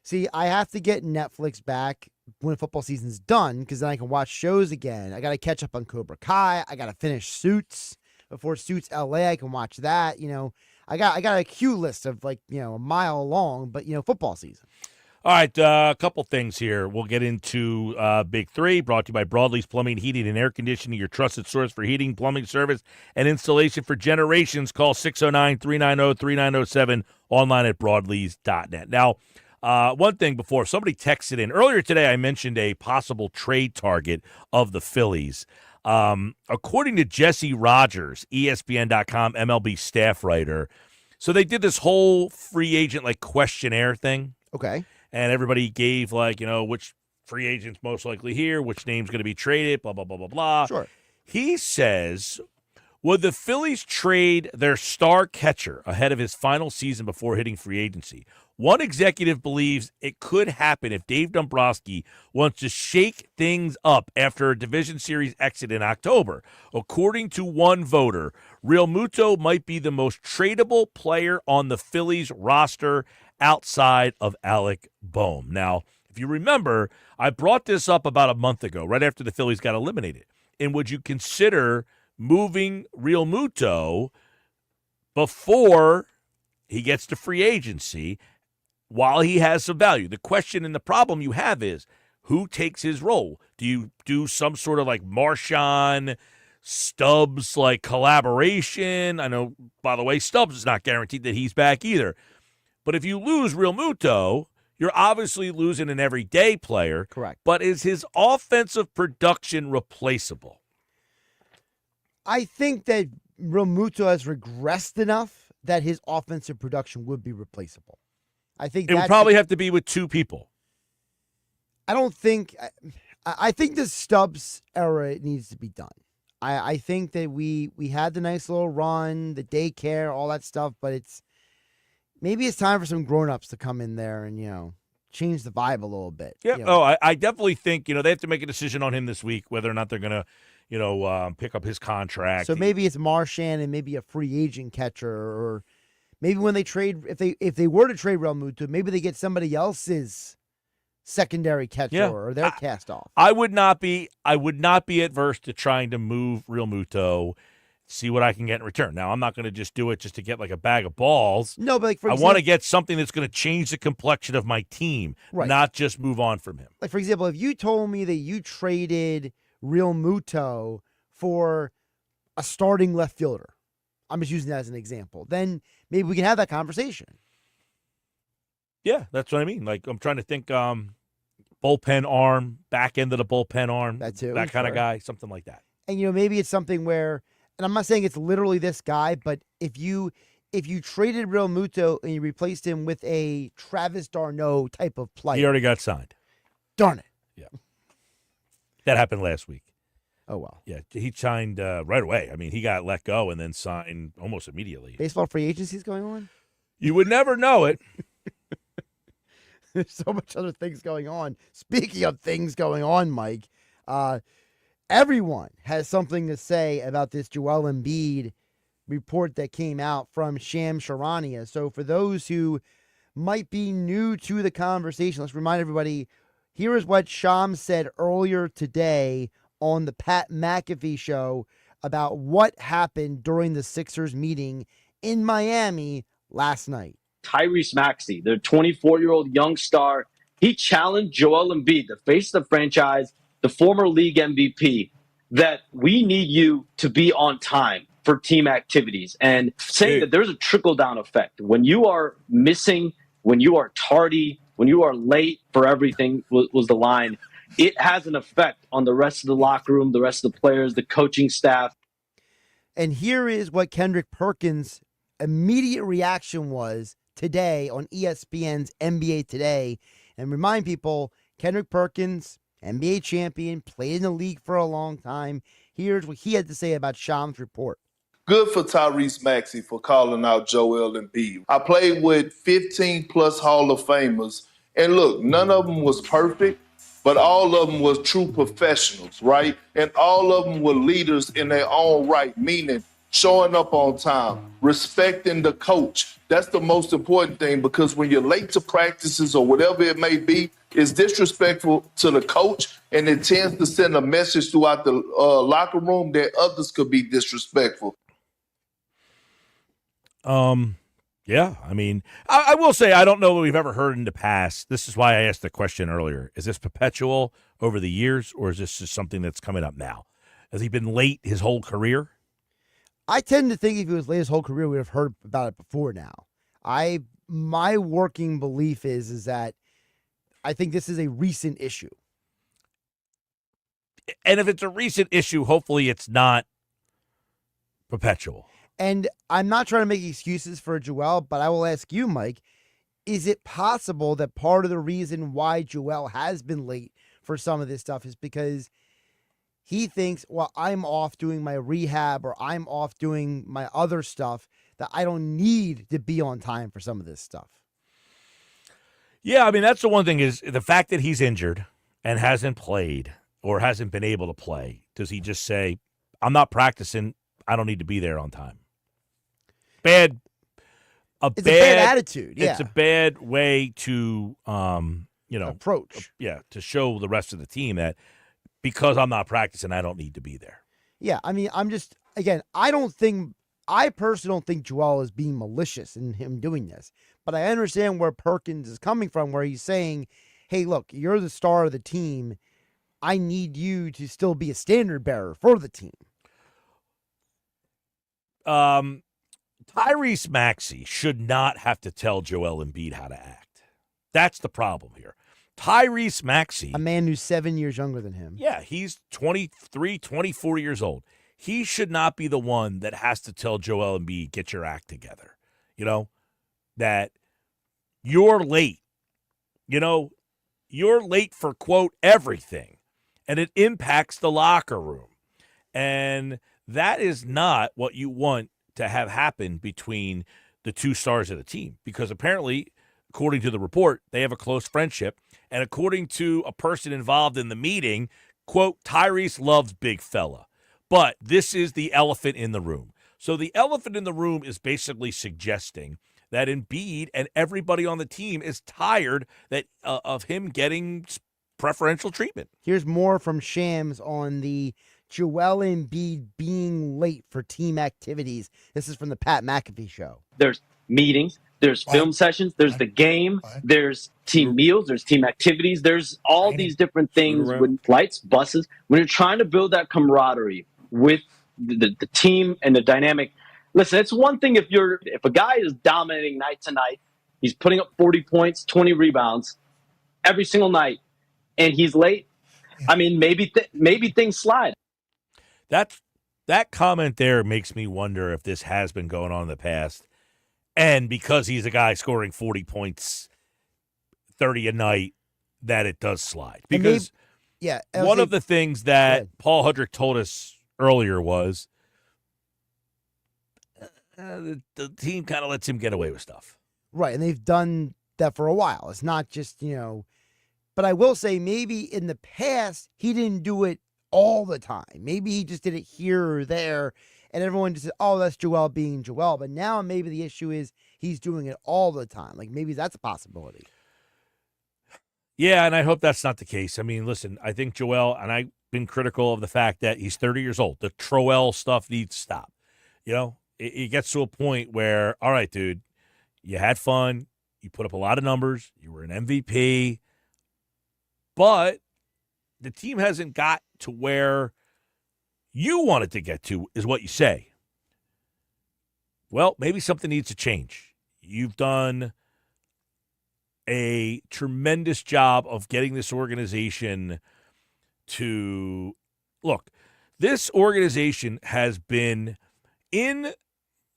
See, I have to get Netflix back when football season's done because then I can watch shows again. I got to catch up on Cobra Kai. I got to finish Suits before Suits LA. I can watch that. I got a queue list of a mile long, but football season. All right, a couple things here. We'll get into Big Three, brought to you by Broadleaf's Plumbing, Heating, and Air Conditioning, your trusted source for heating, plumbing service, and installation for generations. Call 609-390-3907, online at broadleafs.net. Now, one thing before, somebody texted in. Earlier today, I mentioned a possible trade target of the Phillies. According to Jesse Rogers, ESPN.com MLB staff writer, so they did this whole free agent questionnaire thing. Okay. And everybody gave which free agent's most likely here, which name's going to be traded, blah, blah, blah, blah, blah. Sure. He says, would the Phillies trade their star catcher ahead of his final season before hitting free agency? One executive believes it could happen if Dave Dombrowski wants to shake things up after a division series exit in October. According to one voter, Real Muto might be the most tradable player on the Phillies roster outside of Alec Boehm. Now, if you remember, I brought this up about a month ago, right after the Phillies got eliminated. And would you consider moving Real Muto before he gets to free agency while he has some value? The question and the problem you have is, who takes his role? Do you do some sort of Marshawn Stubbs collaboration? I know, by the way, Stubbs is not guaranteed that he's back either. But if you lose Real Muto, you're obviously losing an everyday player. Correct. But is his offensive production replaceable? I think that Real Muto has regressed enough that his offensive production would be replaceable. I think it would probably have to be with two people. I don't think I think the Stubbs era needs to be done. I think that we had the nice little run, the daycare, all that stuff, but maybe it's time for some grown-ups to come in there and, change the vibe a little bit. Yeah. I definitely think, they have to make a decision on him this week, whether or not they're going to, pick up his contract. So maybe it's Marchand and maybe a free agent catcher, or maybe when they trade, if they were to trade Real Muto, maybe they get somebody else's secondary catcher or their cast off. I would not be adverse to trying to move Real Muto, see what I can get in return. Now, I'm not going to just do it just to get like a bag of balls. No, but I want to get something that's going to change the complexion of my team, not just move on from him. Like, for example, if you told me that you traded Real Muto for a starting left fielder, I'm just using that as an example, then maybe we can have that conversation. Yeah, that's what I mean. Like, I'm trying to think bullpen arm, back end of the bullpen arm, that kind of guy, something like that. And, maybe it's something where, and I'm not saying it's literally this guy, but if you traded Real Muto and you replaced him with a Travis d'Arnaud type of player. He already got signed. Darn it. Yeah. That happened last week. Oh, well. Yeah, he signed right away. I mean, he got let go and then signed almost immediately. Baseball free agency is going on? You would never know it. There's so much other things going on. Speaking of things going on, Mike, everyone has something to say about this Joel Embiid report that came out from Shams Charania. So for those who might be new to the conversation, let's remind everybody, here is what Shams said earlier today on the Pat McAfee show about what happened during the Sixers meeting in Miami last night. Tyrese Maxey, the 24-year-old young star, he challenged Joel Embiid, the face of the franchise, the former league MVP, that we need you to be on time for team activities, and saying that there's a trickle-down effect. When you are missing, when you are tardy, when you are late for everything was the line, it has an effect on the rest of the locker room, the rest of the players, the coaching staff. And here is what Kendrick Perkins' immediate reaction was today on ESPN's NBA Today. And remind people, Kendrick Perkins, NBA champion, played in the league for a long time. Here's what he had to say about Shams' report. Good for Tyrese Maxey for calling out Joel Embiid. I played with 15-plus Hall of Famers, and look, none of them was perfect, but all of them was true professionals, right? And all of them were leaders in their own right, meaning showing up on time, respecting the coach. That's the most important thing, because when you're late to practices or whatever it may be, it's disrespectful to the coach, and it tends to send a message throughout the locker room that others could be disrespectful. Yeah, I mean, I will say I don't know what we've ever heard in the past. This is why I asked the question earlier. Is this perpetual over the years, or is this just something that's coming up now? Has he been late his whole career? I tend to think if he was late his whole career, we would have heard about it before now. My working belief is that I think this is a recent issue. And if it's a recent issue, hopefully it's not perpetual. And I'm not trying to make excuses for Joel, but I will ask you, Mike, is it possible that part of the reason why Joel has been late for some of this stuff is because he thinks, well, I'm off doing my rehab or I'm off doing my other stuff, that I don't need to be on time for some of this stuff? Yeah, I mean, that's the one thing is the fact that he's injured and hasn't played or hasn't been able to play. Does he just say, I'm not practicing, I don't need to be there on time? It's a bad attitude. Yeah. It's a bad way to, approach. To show the rest of the team that because I'm not practicing, I don't need to be there. Yeah, I mean, I personally don't think Joel is being malicious in him doing this, but I understand where Perkins is coming from, where he's saying, hey, look, you're the star of the team. I need you to still be a standard bearer for the team. Tyrese Maxey should not have to tell Joel Embiid how to act. That's the problem here. Tyrese Maxey, a man who's 7 years younger than him. Yeah, he's 23, 24 years old. He should not be the one that has to tell Joel Embiid, get your act together. That you're late. You're late for, quote, everything. and it impacts the locker room. And that is not what you want to have happen between the two stars of the team, because apparently, according to the report, they have a close friendship. And according to a person involved in the meeting, quote, Tyrese loves big fella. But this is the elephant in the room. So the elephant in the room is basically suggesting that Embiid and everybody on the team is tired of him getting preferential treatment. Here's more from Shams on the Joel Embiid being late for team activities. This is from the Pat McAfee show. There's meetings, there's film sessions, there's the game, there's team meals, there's team activities, there's all these different things with flights, buses. When you're trying to build that camaraderie with the team and the dynamic, listen, it's one thing if a guy is dominating night to night, he's putting up 40 points, 20 rebounds every single night, and he's late. I mean, maybe things slide. That comment there makes me wonder if this has been going on in the past. And because he's a guy scoring 40 points, 30 a night, that it does slide. Because one of the things that Paul Hudrick told us earlier was the team kind of lets him get away with stuff. Right, and they've done that for a while. It's not just, but I will say maybe in the past he didn't do it all the time. Maybe he just did it here or there, and everyone just said, oh, that's Joel being Joel. But now maybe the issue is he's doing it all the time. Like maybe that's a possibility. Yeah, and I hope that's not the case. I mean, listen, I think Joel, and I've been critical of the fact that he's 30 years old. The Troel stuff needs to stop. It gets to a point where, all right, dude, you had fun. You put up a lot of numbers. You were an MVP. But the team hasn't got to where you wanted to get to, is what you say. Well, maybe something needs to change. You've done a tremendous job of getting this organization to look. This organization has been in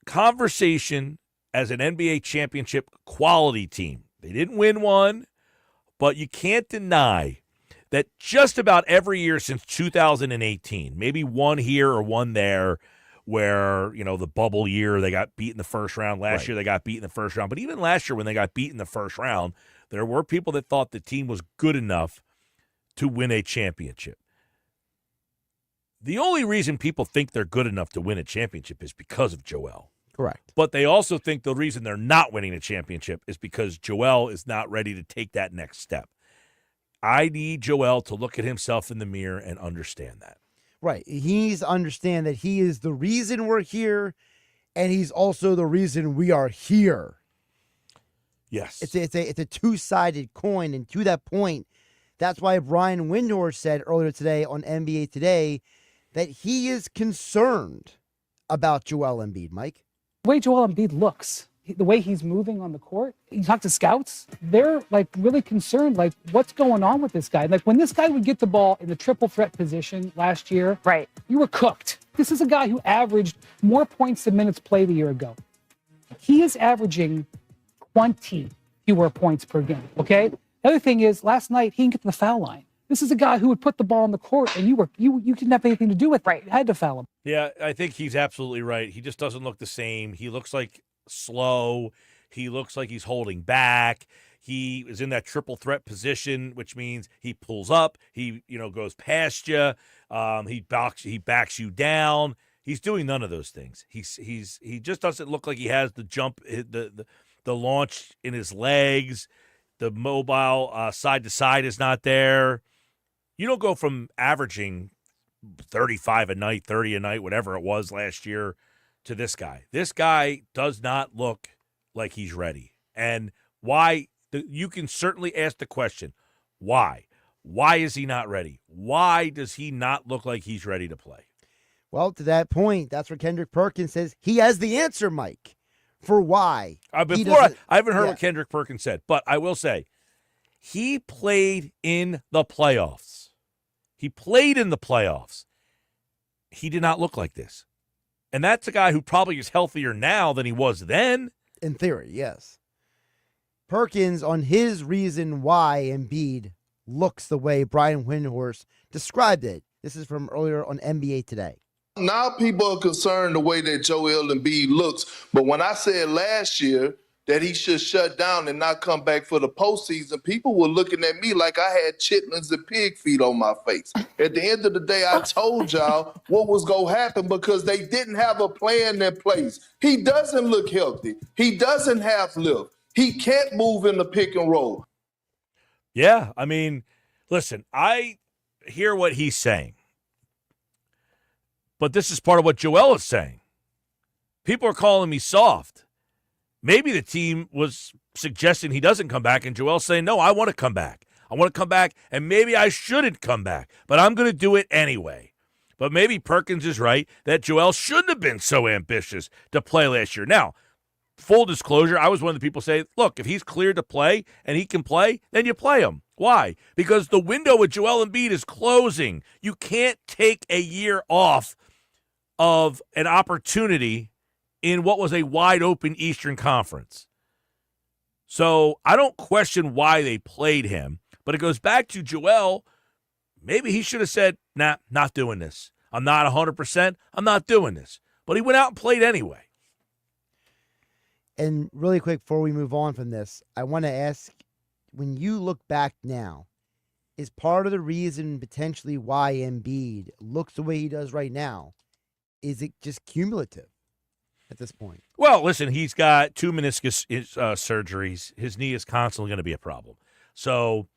conversation as an NBA championship quality team. They didn't win one, but you can't deny that just about every year since 2018, maybe one here or one there, where, the bubble year, they got beat in the first round. Last year, they got beat in the first round. But even last year when they got beat in the first round, there were people that thought the team was good enough to win a championship. The only reason people think they're good enough to win a championship is because of Joel. Correct. But they also think the reason they're not winning a championship is because Joel is not ready to take that next step. I need Joel to look at himself in the mirror and understand that. Right. He needs to understand that he is the reason we're here, and he's also the reason we are here. Yes. It's a two-sided coin, and to that point, that's why Brian Windhorst said earlier today on NBA Today that he is concerned about Joel Embiid, Mike. The way Joel Embiid looks, the way he's moving on the court, you talk to scouts, they're really concerned, what's going on with this guy? When this guy would get the ball in the triple threat position last year, right, you were cooked. This is a guy who averaged more points than minutes played a year ago. He is averaging 20 fewer points per game, okay? The other thing is, last night, he didn't get to the foul line. This is a guy who would put the ball on the court, and you didn't have anything to do with it. You had to foul him. Yeah, I think he's absolutely right. He just doesn't look the same. He looks like slow. He looks like he's holding back. He is in that triple threat position, which means he pulls up. He goes past you. He backs you down. He's doing none of those things. He just doesn't look like he has the jump, the launch in his legs. The mobile side to side is not there. You don't go from averaging 35 a night, 30 a night, whatever it was last year, to this guy. This guy does not look like he's ready. And why? You can certainly ask the question, why? Why is he not ready? Why does he not look like he's ready to play? Well, to that point, that's where Kendrick Perkins says he has the answer, Mike, for why. I haven't heard what Kendrick Perkins said, but I will say he played in the playoffs. He played in the playoffs. He did not look like this. And that's a guy who probably is healthier now than he was then. In theory, yes. Perkins, on his reason why Embiid looks the way Brian Windhorst described it. This is from earlier on NBA Today. Now people are concerned the way that Joel Embiid looks. But when I said last year that he should shut down and not come back for the postseason, people were looking at me like I had chitlins and pig feet on my face. At the end of the day, I told y'all what was going to happen because they didn't have a plan in place. He doesn't look healthy. He doesn't have lift. He can't move in the pick and roll. Yeah, I mean, listen, I hear what he's saying. But this is part of what Joel is saying. People are calling me soft. Maybe the team was suggesting he doesn't come back, and Joel's saying, no, I want to come back. I want to come back, and maybe I shouldn't come back, but I'm going to do it anyway. But maybe Perkins is right that Joel shouldn't have been so ambitious to play last year. Now, full disclosure, I was one of the people say, look, if he's cleared to play and he can play, then you play him. Why? Because the window with Joel Embiid is closing. You can't take a year off of an opportunity in what was a wide-open Eastern Conference. So I don't question why they played him, but it goes back to Joel. Maybe he should have said, nah, not doing this. I'm not 100%. I'm not doing this. But he went out and played anyway. And really quick, before we move on from this, I want to ask, when you look back now, is part of the reason potentially why Embiid looks the way he does right now, is it just cumulative at this point? Well, listen, he's got 2 meniscus surgeries. His knee is constantly going to be a problem. So,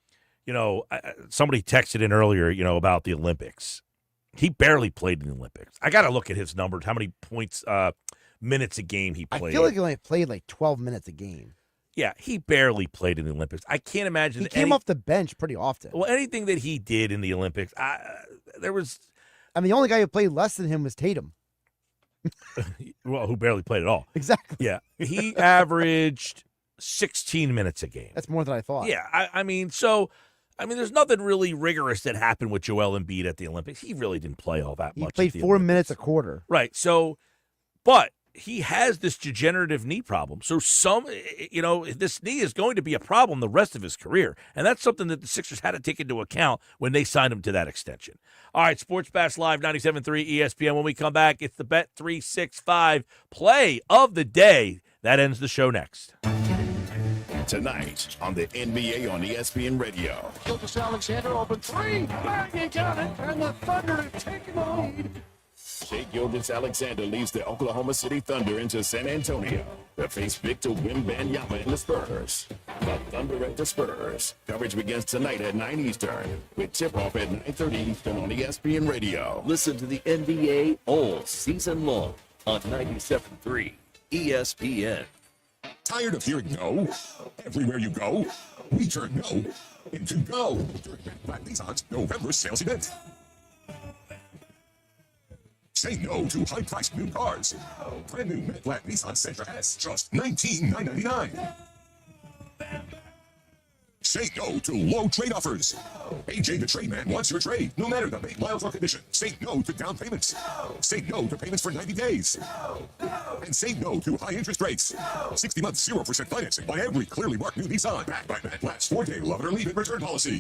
somebody texted in earlier, about the Olympics. He barely played in the Olympics. I got to look at his numbers, how many points, minutes a game he played. I feel like he only played like 12 minutes a game. Yeah, he barely played in the Olympics. I can't imagine. He came off the bench pretty often. Well, anything that he did in the Olympics, the only guy who played less than him was Tatum. Well, who barely played at all. Exactly. Yeah, he averaged 16 minutes a game. That's more than I thought. Yeah, I mean, there's nothing really rigorous that happened with Joel Embiid at the Olympics. He really didn't play all that much. He played 4 minutes a quarter. Right. So, but he has this degenerative knee problem. So this knee is going to be a problem the rest of his career. And that's something that the Sixers had to take into account when they signed him to that extension. All right, Sports Bash Live, 97.3 ESPN. When we come back, it's the Bet365 play of the day. That ends the show next. Tonight on the NBA on ESPN Radio. Gilgeous-Alexander open three. Bang, you got it. And the Thunder have taken the lead. Shai Gilgeous-Alexander leads the Oklahoma City Thunder into San Antonio to face Victor Wembanyama and the Spurs. The Thunder at the Spurs. Coverage begins tonight at 9 Eastern with tip-off at 9:30 Eastern on ESPN Radio. Listen to the NBA all season long on 97.3 ESPN. Tired of hearing no? Everywhere you go, we turn no into go during Black Nissan's November sales event. Say no to high-priced new cars. Brand new Matte Black Nissan Sentra S, just $19,999. Say no to low trade offers. AJ the Trade Man wants your trade, no matter the make, miles, or condition. Say no to down payments. Say no to payments for 90 days. And say no to high interest rates. 60 months, 0% financing by every clearly marked new Nissan. Backed by Matt Black's 4-day love it or leave it return policy.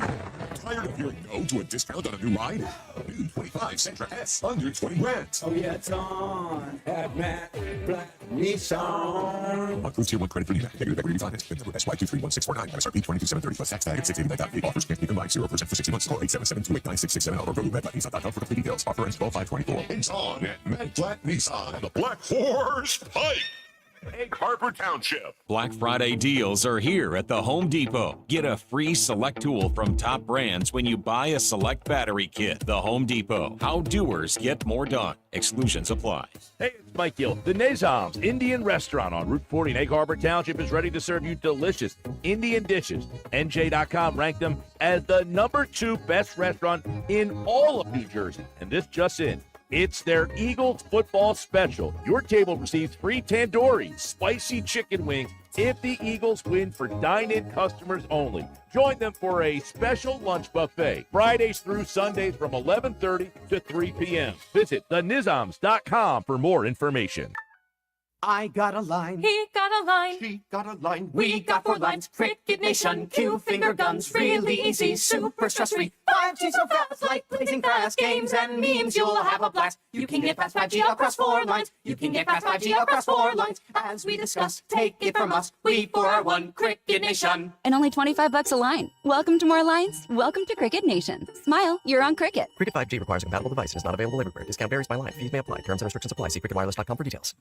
Tired of hearing no to a discount on a new ride? New 25 Sentra S, under 20 grand. Oh yeah, it's on at Matt Black Nissan. Approved Tier 1 credit for NEMAC. Negative equity refinance. VIN number SY231649. MSRP 22,730 plus tax tag at 689.8. Offers can't be combined 0% for 60 months. Call 877-289-6667 or go to MattBlackNissan.com for complete details. Offer ends 12/5/24. It's on at Matt Black Nissan and the Black Horse Pipe. Egg Harbor Township. Black Friday deals are here at the Home Depot. Get a free select tool from top brands when you buy a select battery kit. The Home Depot. How doers get more done. Exclusions apply. Hey, it's Mike Gill. The Nizam's Indian Restaurant on Route 40 in Egg Harbor Township is ready to serve you delicious Indian dishes. NJ.com ranked them as the #2 best restaurant in all of New Jersey. And this just in. It's their Eagles football special. Your table receives free tandoori, spicy chicken wings if the Eagles win for dine-in customers only. Join them for a special lunch buffet, Fridays through Sundays from 11:30 to 3 p.m. Visit thenizams.com for more information. I got a line. He got a line. She got a line. We got 4 lines. Cricket Nation. Cue finger guns. Really easy. Super stress-free. 5G so fast. Like blazing fast. Games and memes. You'll have a blast. You can get fast 5G across 4 lines. You can get fast 5G across 4 lines. As we discuss, take it from us. We 4R1 Cricket Nation. And only $25 a line. Welcome to more lines. Welcome to Cricket Nation. Smile, you're on Cricket. Cricket 5G requires a compatible device and is not available everywhere. Discount varies by line. Fees may apply. Terms and restrictions apply. See cricketwireless.com for details.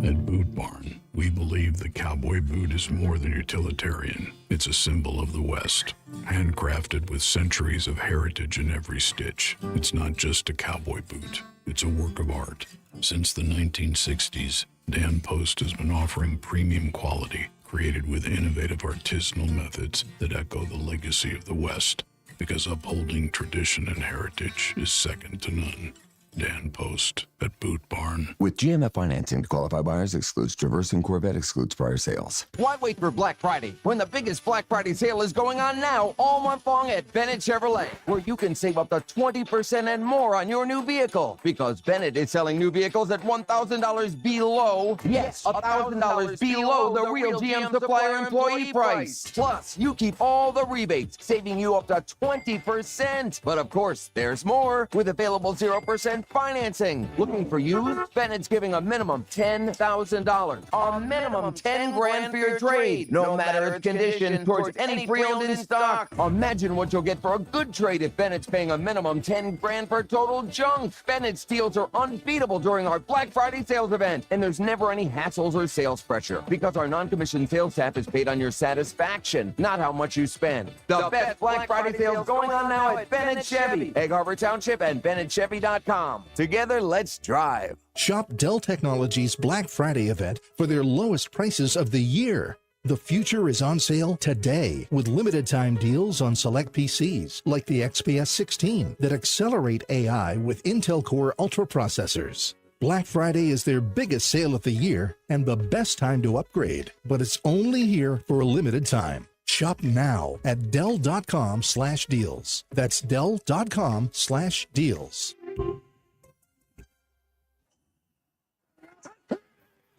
At Boot Barn, we believe the cowboy boot is more than utilitarian. It's a symbol of the West, handcrafted with centuries of heritage in every stitch. It's not just a cowboy boot. It's a work of art. Since the 1960s, Dan Post has been offering premium quality, created with innovative artisanal methods that echo the legacy of the West, because upholding tradition and heritage is second to none. Dan Post at Boot Barn. With GMF financing to qualify buyers excludes Traverse and Corvette excludes prior sales. Why wait for Black Friday when the biggest Black Friday sale is going on now all month long at Bennett Chevrolet, where you can save up to 20% and more on your new vehicle, because Bennett is selling new vehicles at $1,000 below, yes, $1,000 below the real GM supplier employee price. Plus, you keep all the rebates, saving you up to 20%. But of course, there's more with available 0% financing. Looking for you? Bennett's giving a minimum $10,000. A minimum 10 grand for your trade. No matter its condition towards any pre-owned in stock. Imagine what you'll get for a good trade if Bennett's paying a minimum 10 grand for total junk. Bennett's deals are unbeatable during our Black Friday sales event. And there's never any hassles or sales pressure, because our non-commissioned sales staff is paid on your satisfaction, not how much you spend. The best Black Friday sales going on now at Bennett Chevy, Egg Harbor Township, and BennettChevy.com. Together, let's drive. Shop Dell Technologies' Black Friday event for their lowest prices of the year. The future is on sale today with limited time deals on select PCs like the XPS 16 that accelerate AI with Intel Core Ultra processors. Black Friday is their biggest sale of the year and the best time to upgrade, but it's only here for a limited time. Shop now at Dell.com/deals. That's Dell.com/deals.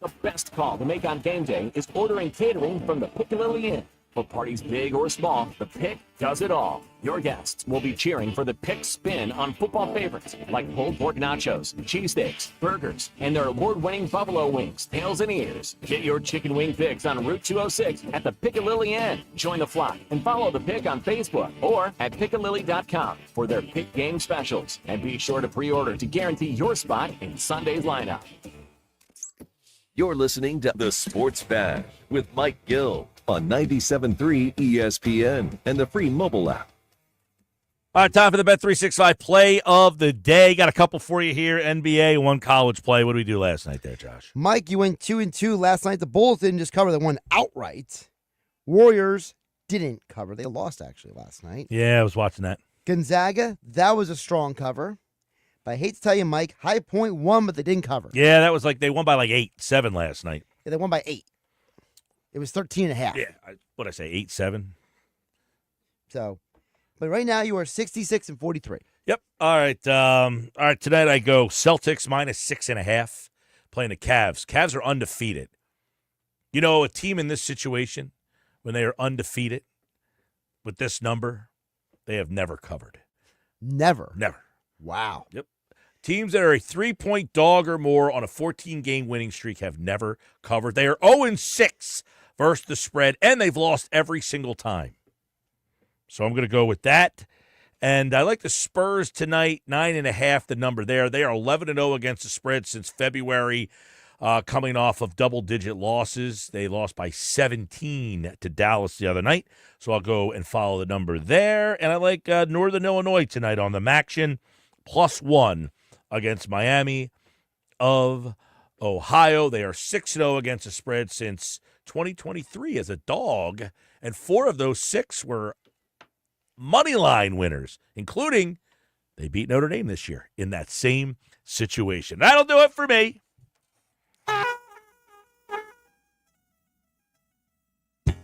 The best call to make on game day is ordering catering from the Piccadilly Inn. For parties big or small, the Pick does it all. Your guests will be cheering for the Pick spin on football favorites like pulled pork nachos, cheesesteaks, burgers, and their award-winning buffalo wings, tails, and ears. Get your chicken wing fix on Route 206 at the Piccadilly Inn. Join the flock and follow the Pick on Facebook or at Piccadilly.com for their Pick game specials. And be sure to pre-order to guarantee your spot in Sunday's lineup. You're listening to The Sports Bash with Mike Gill on 97.3 ESPN and the free mobile app. All right, time for the Bet365 play of the day. Got a couple for you here. NBA, one college play. What did we do last night there, Josh? Mike, you went 2-2 last night. The Bulls didn't just cover, they won outright. Warriors didn't cover. They lost, actually, last night. Yeah, I was watching that. Gonzaga, that was a strong cover. But I hate to tell you, Mike, High Point won, but they didn't cover. Yeah, that was like they won by like 8-7 last night. Yeah, they won by 8. It was 13.5. Yeah, what'd I say, 8-7? So, but right now you are 66-43. Yep. All right. Tonight I go Celtics -6.5, playing the Cavs. Cavs are undefeated. You know, a team in this situation, when they are undefeated with this number, they have never covered. Never? Never. Wow. Yep. Teams that are a 3-point dog or more on a 14-game winning streak have never covered. They are 0-6 versus the spread, and they've lost every single time. So I'm going to go with that. And I like the Spurs tonight, 9.5, the number there. They are 11-0 against the spread since February, coming off of double-digit losses. They lost by 17 to Dallas the other night. So I'll go and follow the number there. And I like Northern Illinois tonight on the Maction, +1 against Miami of Ohio. They are 6-0 against the spread since 2023 as a dog, and 4 of those 6 were money line winners, including they beat Notre Dame this year in that same situation. That'll do it for me.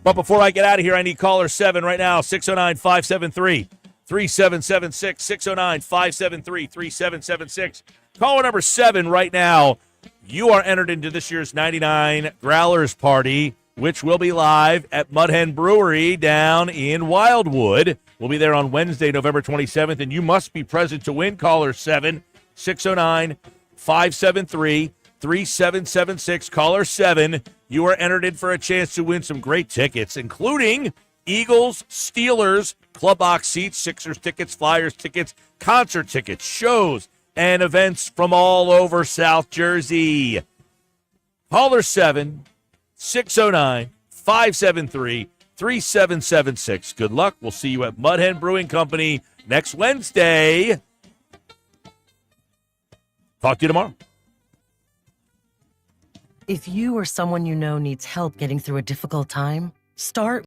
But before I get out of here, I need caller 7 right now, 609-573-3776, 609-573-3776. Caller number 7 right now you are entered into this year's 99 Growlers Party, which will be live at Mud Hen Brewery down in Wildwood. We'll be there on Wednesday, November 27th, and you must be present to win. Caller 7-609-573-3776. Caller 7, you are entered in for a chance to win some great tickets, including Eagles, Steelers, club box seats, Sixers tickets, Flyers tickets, concert tickets, shows, and events from all over South Jersey. Caller 7-609-573-3776. Good luck. We'll see you at Mud Hen Brewing Company next Wednesday. Talk to you tomorrow. If you or someone you know needs help getting through a difficult time, start